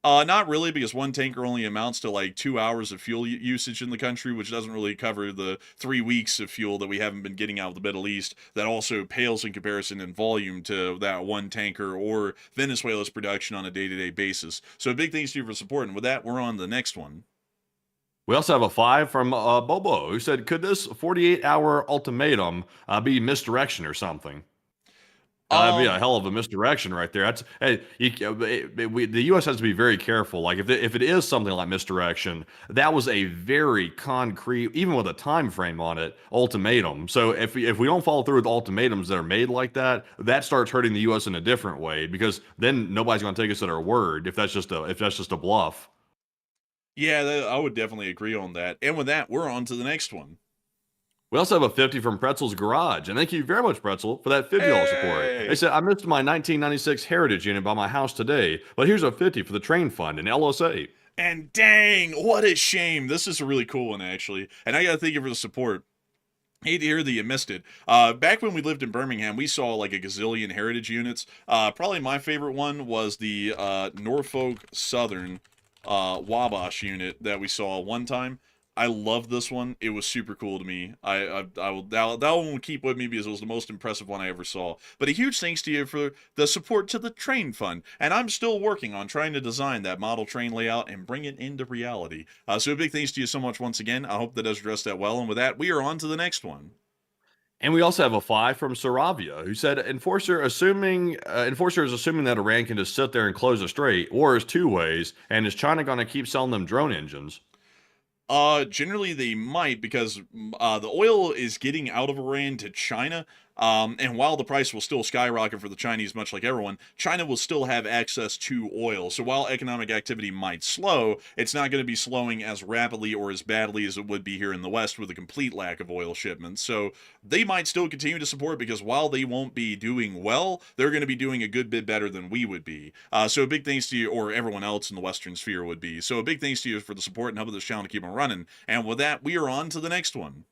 Not really, because one tanker only amounts to like 2 hours of fuel usage in the country, which doesn't really cover the 3 weeks of fuel that we haven't been getting out of the Middle East. That also pales in comparison in volume to that one tanker or Venezuela's production on a day-to-day basis. So big thanks to you for supporting. With that, we're on to the next one. We also have a 5 from Bobo, who said, could this 48-hour ultimatum be misdirection or something? That'd be a hell of a misdirection right there. That's hey, the U.S. has to be very careful. Like if it is something like misdirection, that was a very concrete, even with a time frame on it, ultimatum. So if we don't follow through with ultimatums that are made like that, that starts hurting the U.S. in a different way, because then nobody's going to take us at our word if that's just a bluff. Yeah, I would definitely agree on that. And with that, we're on to the next one. We also have a 50 from Pretzel's Garage. And thank you very much, Pretzel, for that $50 support. Hey! They said, I missed my 1996 Heritage unit by my house today, but here's a 50 for the train fund in LSA. And dang, what a shame. This is a really cool one, actually. And I got to thank you for the support. Hate to hear that you missed it. Back when we lived in Birmingham, we saw like a gazillion heritage units. Probably my favorite one was the Norfolk Southern Wabash unit that we saw one time. I love this one. It was super cool to me. I will that one will keep with me because it was the most impressive one I ever saw. But a huge thanks to you for the support to the train fund. And I'm still working on trying to design that model train layout and bring it into reality. So a big thanks to you so much once again. I hope that does address that well. And with that, we are on to the next one. And we also have a 5 from Saravia, who said, Enforcer is assuming that Iran can just sit there and close the strait. War is two ways, and is China going to keep selling them drone engines? Generally they might, because the oil is getting out of Iran to China. And while the price will still skyrocket for the Chinese, much like everyone, China will still have access to oil. So while economic activity might slow, it's not going to be slowing as rapidly or as badly as it would be here in the West with a complete lack of oil shipments. So they might still continue to support, because while they won't be doing well, they're going to be doing a good bit better than we would be. So a big thanks to you, or everyone else in the Western sphere would be. So a big thanks to you for the support and helping this channel to keep on running. And with that, we are on to the next one.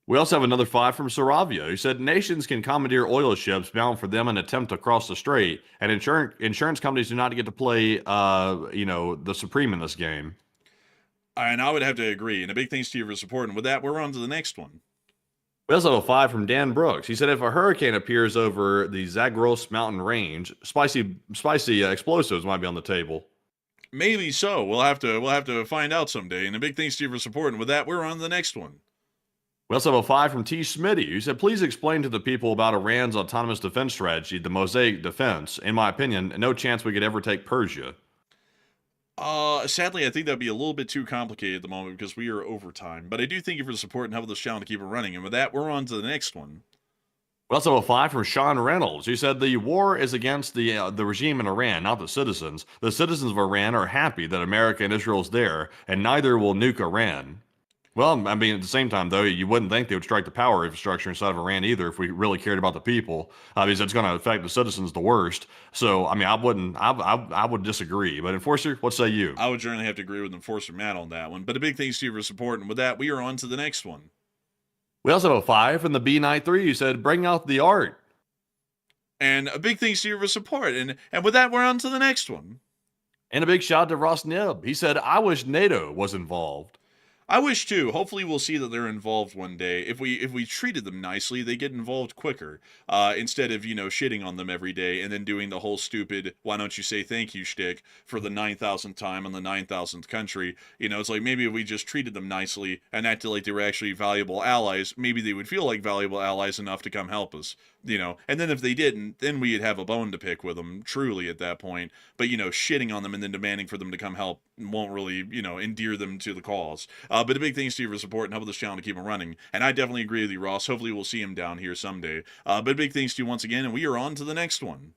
We also have another 5 from Saravia, who said nations can commandeer oil ships bound for them and attempt to cross the strait, and insurance companies do not get to play, the supreme in this game. And I would have to agree. And a big thanks to you for support. And with that, we're on to the next one. We also have a 5 from Dan Brooks. He said, if a hurricane appears over the Zagros mountain range, spicy explosives might be on the table. Maybe so. We'll have to find out someday. And a big thanks to you for support. And with that, we're on to the next one. We also have a 5 from T. Smitty, who said, please explain to the people about Iran's autonomous defense strategy, the Mosaic defense. In my opinion, no chance we could ever take Persia. Sadly, I think that'd be a little bit too complicated at the moment, because we are over time. But I do thank you for the support and helping this channel to keep it running. And with that, we're on to the next one. We also have a 5 from Sean Reynolds, who said the war is against the regime in Iran, not the citizens. The citizens of Iran are happy that America and Israel is there, and neither will nuke Iran. Well, I mean, at the same time, though, you wouldn't think they would strike the power infrastructure inside of Iran either if we really cared about the people, because it's going to affect the citizens the worst. So, I mean, I would disagree. But Enforcer, what say you? I would generally have to agree with Enforcer Matt on that one. But a big thanks to you for support. And with that, we are on to the next one. We also have a 5 from the B93 who said, bring out the art. And a big thanks to you for support. And with that, we're on to the next one. And a big shout out to Ross Nib. He said, I wish NATO was involved. I wish too. Hopefully we'll see that they're involved one day. If we treated them nicely, they get involved quicker. Instead of, shitting on them every day and then doing the whole stupid, why don't you say thank you shtick for the 9,000th time on the 9,000th country. It's like, maybe if we just treated them nicely and acted like they were actually valuable allies, maybe they would feel like valuable allies enough to come help us. And then if they didn't, then we'd have a bone to pick with them, truly, at that point. But, shitting on them and then demanding for them to come help won't really, endear them to the cause. But a big thanks to you for support and helping this channel to keep it running. And I definitely agree with you, Ross. Hopefully we'll see him down here someday. But a big thanks to you once again, and we are on to the next one.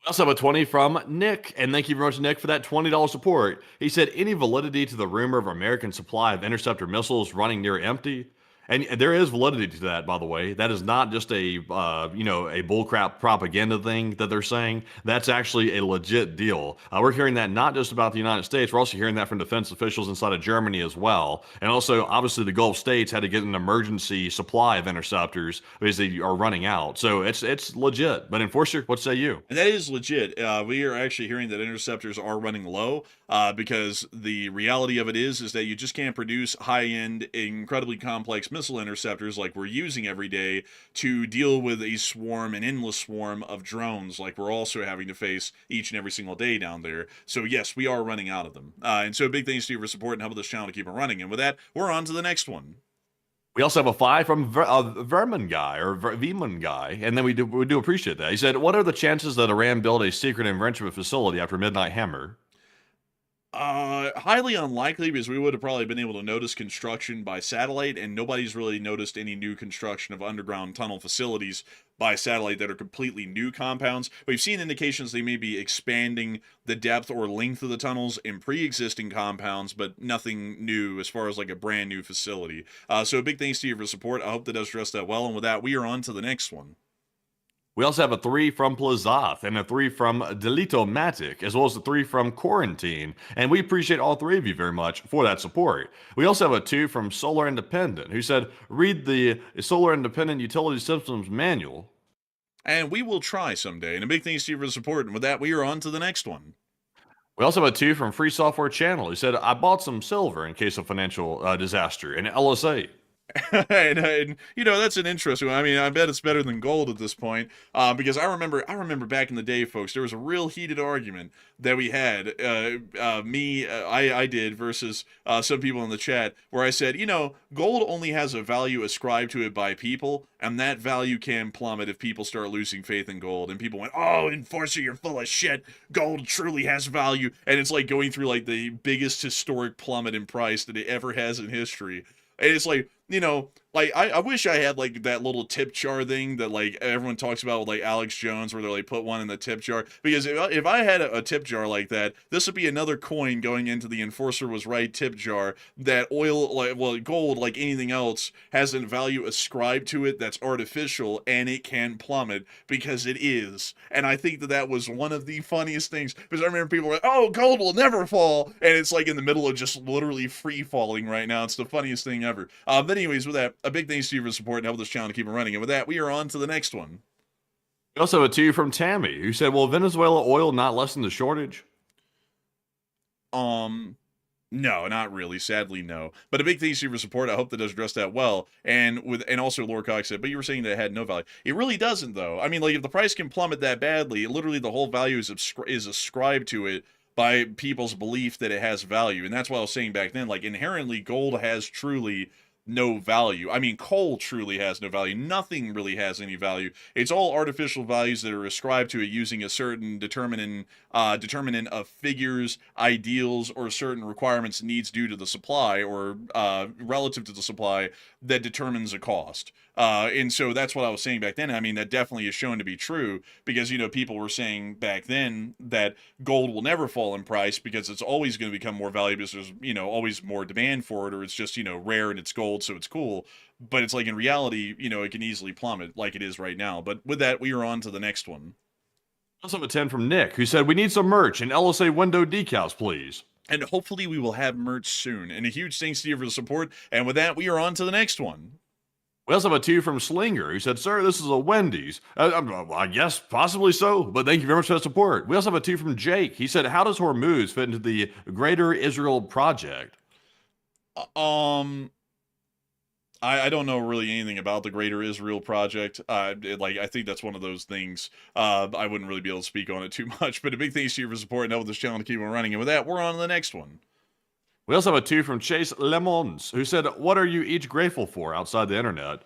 We also have a 20 from Nick, and thank you very much, Nick, for that $20 support. He said, any validity to the rumor of American supply of interceptor missiles running near empty? And there is validity to that, by the way. That is not just a a bullcrap propaganda thing that they're saying. That's actually a legit deal. We're hearing that not just about the United States. We're also hearing that from defense officials inside of Germany as well. And also, obviously, the Gulf states had to get an emergency supply of interceptors because they are running out. So it's legit. But Enforcer, what say you? And that is legit. We are actually hearing that interceptors are running low because the reality of it is that you just can't produce high-end, incredibly complex missile interceptors like we're using every day to deal with a swarm, an endless swarm of drones like we're also having to face each and every single day down there. So yes, we are running out of them. And so big thanks to you for support and helping this channel to keep it running. And with that, we're on to the next one. We also have a 5 from Verman guy, or Veman guy, and then we do appreciate that. He said, what are the chances that Iran build a secret enrichment facility after Midnight Hammer? Highly unlikely, because we would have probably been able to notice construction by satellite, and nobody's really noticed any new construction of underground tunnel facilities by satellite that are completely new compounds. We've seen indications they may be expanding the depth or length of the tunnels in pre-existing compounds, but nothing new as far as like a brand new facility. So a big thanks to you for support. I hope that does address that well, and with that, we are on to the next one. We also have a 3 from Plazath and a 3 from Delito-Matic, as well as a 3 from Quarantine. And we appreciate all 3 of you very much for that support. We also have a 2 from Solar Independent, who said, read the Solar Independent Utility Systems Manual. And we will try someday. And a big thanks to you for the support. And with that, we are on to the next one. We also have a 2 from Free Software Channel, who said, I bought some silver in case of financial disaster in LSA. and you know, that's an interesting one. I mean, I bet it's better than gold at this point, because I remember back in the day, folks, there was a real heated argument that we had, I did versus some people in the chat, where I said, you know, gold only has a value ascribed to it by people, and that value can plummet if people start losing faith in gold. And people went, oh, Enforcer, you're full of shit, gold truly has value. And it's like going through like the biggest historic plummet in price that it ever has in history. And it's like, you know, like, I wish I had, like, that little tip jar thing that, like, everyone talks about with, like, Alex Jones, where they're, like, put one in the tip jar. Because if I had a tip jar like that, this would be another coin going into the Enforcer was right tip jar that oil, like, well, gold, like anything else, has a value ascribed to it that's artificial, and it can plummet because it is. And I think that was one of the funniest things, because I remember people were like, oh, gold will never fall, and it's, like, in the middle of just literally free falling right now. It's the funniest thing ever. But anyways, with that, a big thanks to you for support and help this channel to keep it running. And with that, we are on to the next one. We also have a 2 from Tammy, who said, will Venezuela oil not lessen the shortage? No, not really. Sadly, no. But a big thanks to you for support. I hope that does address that well. And also Lord Cox said, but you were saying that it had no value. It really doesn't, though. I mean, like, if the price can plummet that badly, literally the whole value is ascribed to it by people's belief that it has value. And that's what I was saying back then. Like, inherently, gold has truly no value. I mean, coal truly has no value. Nothing really has any value. It's all artificial values that are ascribed to it using a certain determinant of figures, ideals, or certain requirements, needs due to the supply or relative to the supply that determines a cost. And so that's what I was saying back then. I mean, that definitely is shown to be true because, you know, people were saying back then that gold will never fall in price because it's always going to become more valuable because there's, you know, always more demand for it, or it's just, you know, rare and it's gold, so it's cool. But it's like in reality, you know, it can easily plummet like it is right now. But with that, we are on to the next one. Also have a 10 from Nick, who said, we need some merch and LSA window decals, please. And hopefully we will have merch soon. And a huge thanks to you for the support. And with that, we are on to the next one. We also have a 2 from Slinger, who said, sir, this is a Wendy's. I guess possibly so, but thank you very much for the support. We also have a 2 from Jake. He said, how does Hormuz fit into the Greater Israel Project? I don't know really anything about the Greater Israel Project. I think that's one of those things. I wouldn't really be able to speak on it too much, but a big thanks to you for support and helping this channel to keep on running. And with that, we're on to the next one. We also have a 2 from Chase Lemons, who said, what are you each grateful for outside the internet?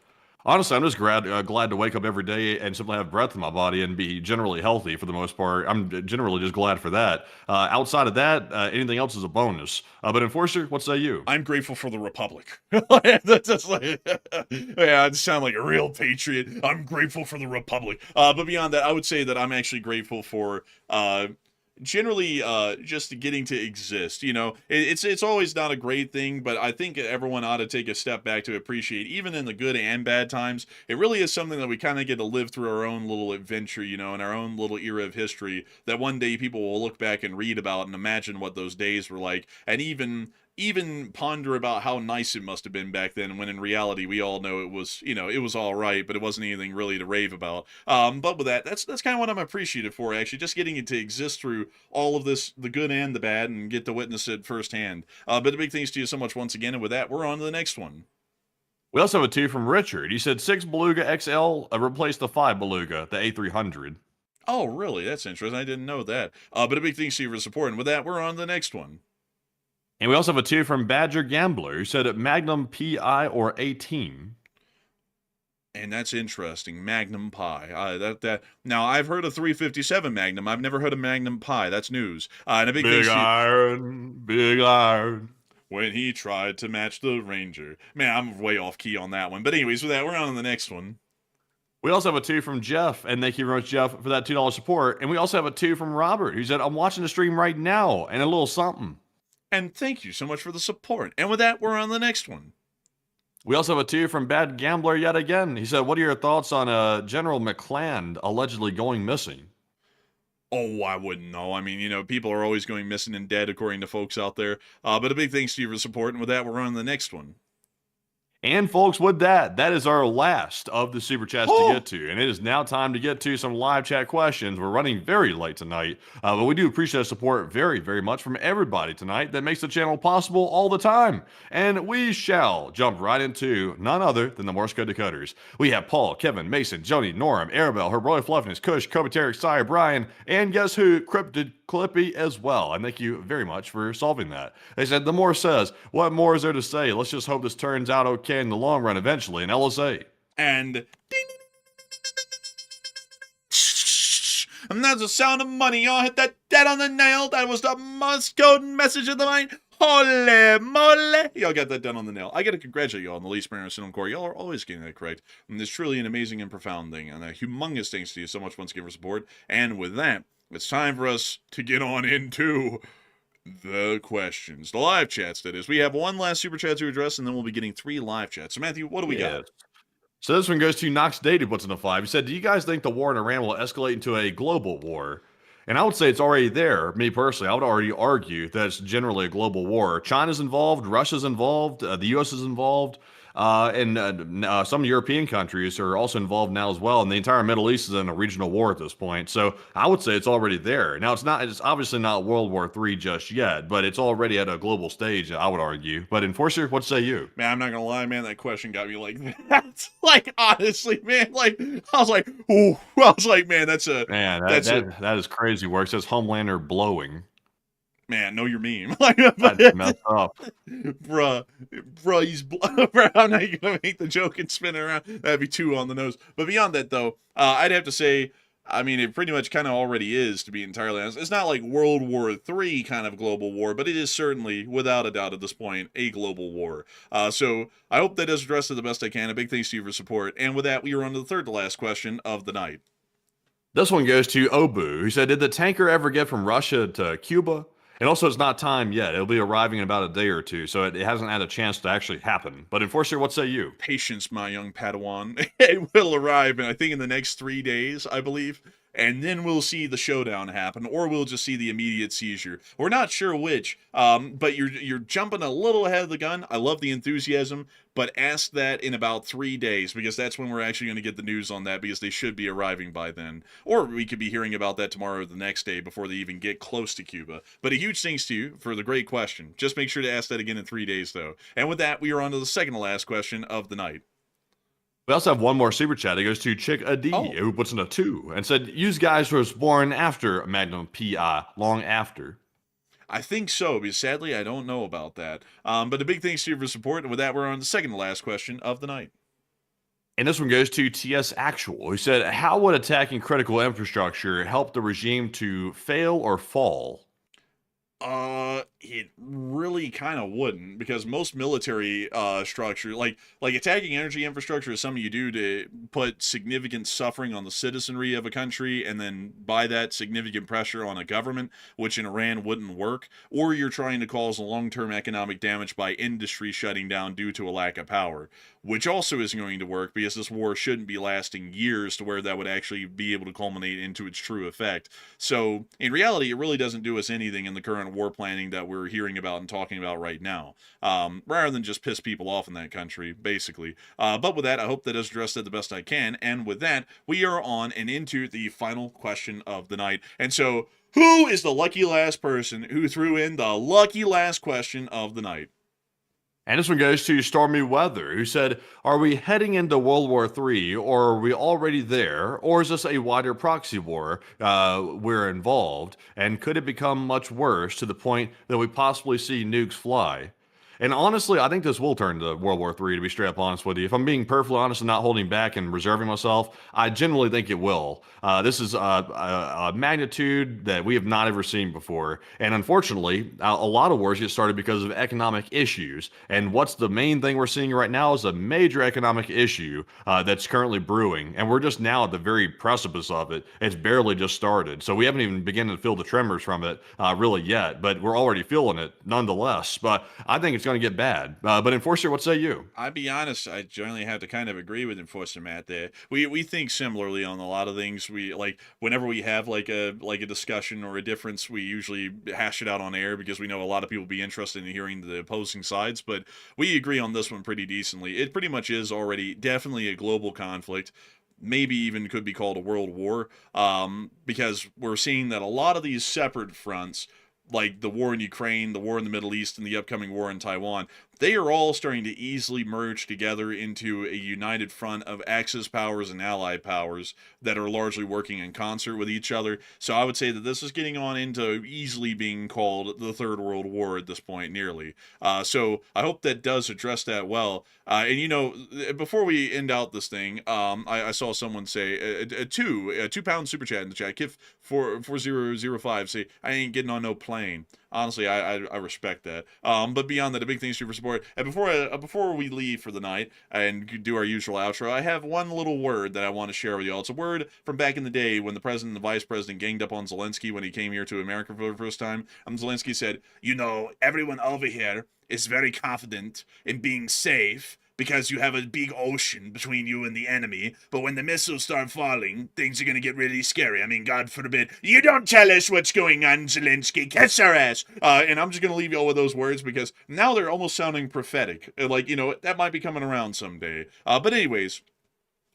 Honestly, I'm just glad to wake up every day and simply have breath in my body and be generally healthy for the most part. I'm generally just glad for that. Outside of that, anything else is a bonus. But Enforcer, what say you? I'm grateful for the Republic. That's just like, yeah, I just sound like a real patriot. I'm grateful for the Republic. But beyond that, I would say that I'm actually grateful for generally just getting to exist. It's always not a great thing, but I think everyone ought to take a step back to appreciate, even in the good and bad times, it really is something that we kind of get to live through our own little adventure, in our own little era of history, that one day people will look back and read about and imagine what those days were like, and even ponder about how nice it must have been back then, when in reality we all know it was all right, but it wasn't anything really to rave about. But with that's kind of what I'm appreciative for, actually, just getting it to exist through all of this, the good and the bad, and get to witness it firsthand. But a big thanks to you so much once again, and with that, we're on to the next one. We also have a 2 from Richard. He said 6 Beluga XL replaced the 5 Beluga, the A300. Oh, really? That's interesting. I didn't know that. But a big thanks to you for support, and with that, we're on to the next one. And we also have a 2 from Badger Gambler, who said Magnum PI or A-Team. And that's interesting. Magnum Pi. Now, I've heard of 357 Magnum. I've never heard of Magnum Pi. That's news. And a big Big iron. when he tried to match the Ranger. Man, I'm way off key on that one. But anyways, with that, we're on to the next one. We also have a 2 from Jeff, and thank you very much, Jeff, for that $2 support. And we also have a 2 from Robert, who said, I'm watching the stream right now, and a little something. And thank you so much for the support. And with that, we're on the next one. We also have a 2 from Bad Gambler yet again. He said, what are your thoughts on General McCland allegedly going missing? Oh, I wouldn't know. I mean, people are always going missing and dead, according to folks out there. But a big thanks to you for support. And with that, we're on to the next one. And folks, with that is our last of the Super Chats to get to. And it is now time to get to some live chat questions. We're running very late tonight, but we do appreciate the support very, very much from everybody tonight that makes the channel possible all the time. And we shall jump right into none other than the Morse Code Decoders. We have Paul, Kevin, Mason, Joni, Norm, Arabelle, Her Royal Fluffiness, Kush, Kobe, Tarek, Sire, Brian, and guess who? Cryptid Clippy as well. And thank you very much for solving that. They said, the Morse says, what more is there to say? Let's just hope this turns out okay in the long run eventually in LSA. And that's the sound of money. Y'all hit that dead on the nail. That was the Morse code message of the mind. Holy moly. Y'all got that done on the nail. I got to congratulate y'all on the Lee Springer Syndrome Core. Y'all are always getting that correct. And it's truly an amazing and profound thing. And a humongous thanks to you so much once again for support. And with that, it's time for us to get on into the questions. The live chats, that is. We have one last super chat to address, and then we'll be getting 3 live chats. So, Matthew, what do we got? So this one goes to Knox Dated, what's in the 5. He said, do you guys think the war in Iran will escalate into a global war? And I would say it's already there. Me personally, I would already argue that it's generally a global war. China's involved, Russia's involved, the U.S. is involved, and some European countries are also involved now as well. And the entire Middle East is in a regional war at this point. So I would say it's already there. Now, it's obviously not World War III just yet, but it's already at a global stage, I would argue. But Enforcer, what say you? Man, I'm not going to lie, man, that question got me like that. Like, honestly, man, like, I was like, ooh, I was like, man, that is crazy where it says Homelander blowing. Man, know your meme. Like, that's messed up. Bruh, bruh, I'm not even gonna make the joke and spin it around. That'd be 2 on the nose. But beyond that, though, I'd have to say, I mean, it pretty much kind of already is, to be entirely honest. It's not like World War III kind of global war, but it is certainly, without a doubt at this point, a global war. So I hope that does address it the best I can. A big thanks to you for support. And with that, we are on to the third to last question of the night. This one goes to Obu, who said, did the tanker ever get from Russia to Cuba? And also, it's not time yet. It'll be arriving in about a day or 2, so it hasn't had a chance to actually happen. But Enforcer, what say you? Patience, my young Padawan. It will arrive, I think, in the next 3 days, I believe. And then we'll see the showdown happen, or we'll just see the immediate seizure. We're not sure which, but you're jumping a little ahead of the gun. I love the enthusiasm, but ask that in about 3 days, because that's when we're actually going to get the news on that, because they should be arriving by then. Or we could be hearing about that tomorrow or the next day before they even get close to Cuba. But a huge thanks to you for the great question. Just make sure to ask that again in 3 days, though. And with that, we are on to the second to last question of the night. We also have one more super chat. It goes to Chick A.D., who puts in a 2 and said, "Use guys was born after Magnum P.I., long after." I think so, because sadly I don't know about that. But a big thanks to you for support. And with that, we're on the second to last question of the night. And this one goes to TS Actual, who said, how would attacking critical infrastructure help the regime to fail or fall? it really kind of wouldn't, because most military structure, like attacking energy infrastructure, is something you do to put significant suffering on the citizenry of a country, and then by that significant pressure on a government, which in Iran wouldn't work. Or you're trying to cause long-term economic damage by industry shutting down due to a lack of power, which also isn't going to work, because this war shouldn't be lasting years to where that would actually be able to culminate into its true effect. So in reality, it really doesn't do us anything in the current war planning that we're hearing about and talking about right now, rather than just piss people off in that country, basically. But with that, I hope that has addressed it the best I can. And with that, we are on and into the final question of the night. And so, who is the lucky last person who threw in the lucky last question of the night? And this one goes to Stormy Weather, who said, are we heading into World War III, or are we already there, or is this a wider proxy war we're involved, and could it become much worse to the point that we possibly see nukes fly? And honestly, I think this will turn to World War III, to be straight up honest with you. If I'm being perfectly honest and not holding back and reserving myself, I genuinely think it will. This is a magnitude that we have not ever seen before. And unfortunately, a lot of wars get started because of economic issues. And what's the main thing we're seeing right now is a major economic issue that's currently brewing. And we're just now at the very precipice of it. It's barely just started. So we haven't even begun to feel the tremors from it really yet, but we're already feeling it nonetheless. But I think it's going to get bad. But Enforcer, what say you? I'll be honest, I generally have to kind of agree with Enforcer Matt there. We think similarly on a lot of things. We like, whenever we have like a discussion or a difference, we usually hash it out on air, because we know a lot of people will be interested in hearing the opposing sides. But we agree on this one pretty decently. It pretty much is already definitely a global conflict. Maybe even could be called a world war, because we're seeing that a lot of these separate fronts, like the war in Ukraine, the war in the Middle East, and the upcoming war in Taiwan, they are all starting to easily merge together into a united front of Axis powers and allied powers that are largely working in concert with each other. So I would say that this is getting on into easily being called the Third World War at this point, nearly. So I hope that does address that well. And you know, before we end out this thing, I saw someone say a £2 super chat in the chat. Kif 4005 say, I ain't getting on no plane. Honestly, I respect that. But beyond that, a big thanks to you for support. And before we leave for the night and do our usual outro, I have one little word that I want to share with y'all. It's a word from back in the day when the president and the vice president ganged up on Zelensky when he came here to America for the first time. Zelensky said, you know, everyone over here is very confident in being safe because you have a big ocean between you and the enemy, but when the missiles start falling, things are gonna get really scary. I mean, God forbid, you don't tell us what's going on, Zelensky, kiss our ass! And I'm just gonna leave y'all with those words, because now they're almost sounding prophetic. Like, you know, that might be coming around someday. But anyways,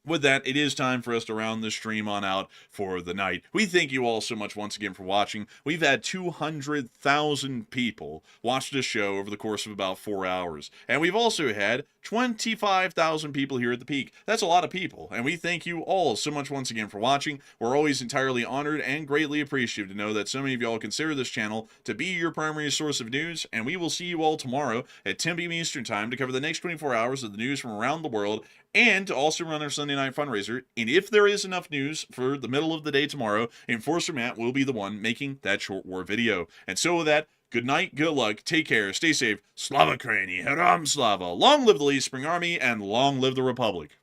with that, it is time for us to round this stream on out for the night. We thank you all so much once again for watching. We've had 200,000 people watch this show over the course of about 4 hours. And we've also had 25,000 people here at the peak. That's a lot of people. And we thank you all so much once again for watching. We're always entirely honored and greatly appreciative to know that so many of y'all consider this channel to be your primary source of news. And we will see you all tomorrow at 10 p.m. Eastern Time to cover the next 24 hours of the news from around the world, and to also run our Sunday night fundraiser. And if there is enough news for the middle of the day tomorrow, Enforcer Matt will be the one making that short war video. And so with that, good night, good luck, take care, stay safe, Slava Ukraini, Heram Slava, long live the Late Spring Army, and long live the Republic.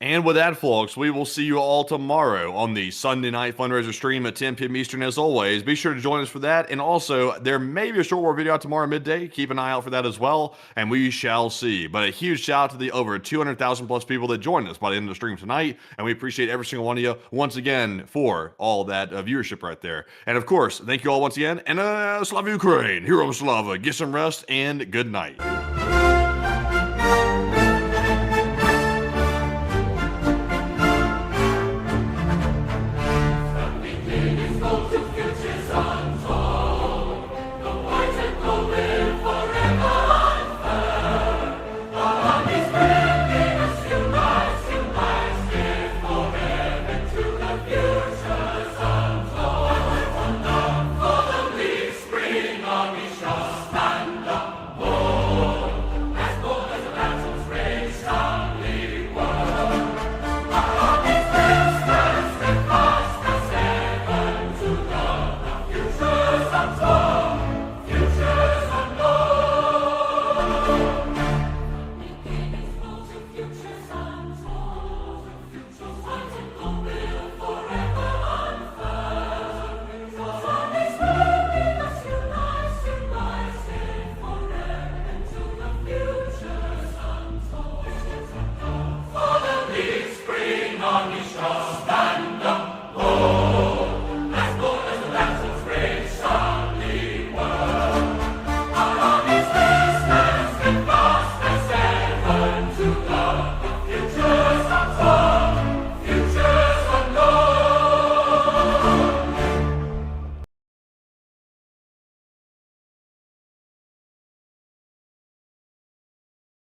And with that, folks, we will see you all tomorrow on the Sunday night fundraiser stream at 10 p.m. Eastern. As always, be sure to join us for that. And also, there may be a short war video out tomorrow midday. Keep an eye out for that as well, and we shall see. But a huge shout out to the over 200,000 plus people that joined us by the end of the stream tonight, and we appreciate every single one of you once again for all that viewership right there. And of course, thank you all once again, and Slava Ukraine, Hero Slava, get some rest, and good night.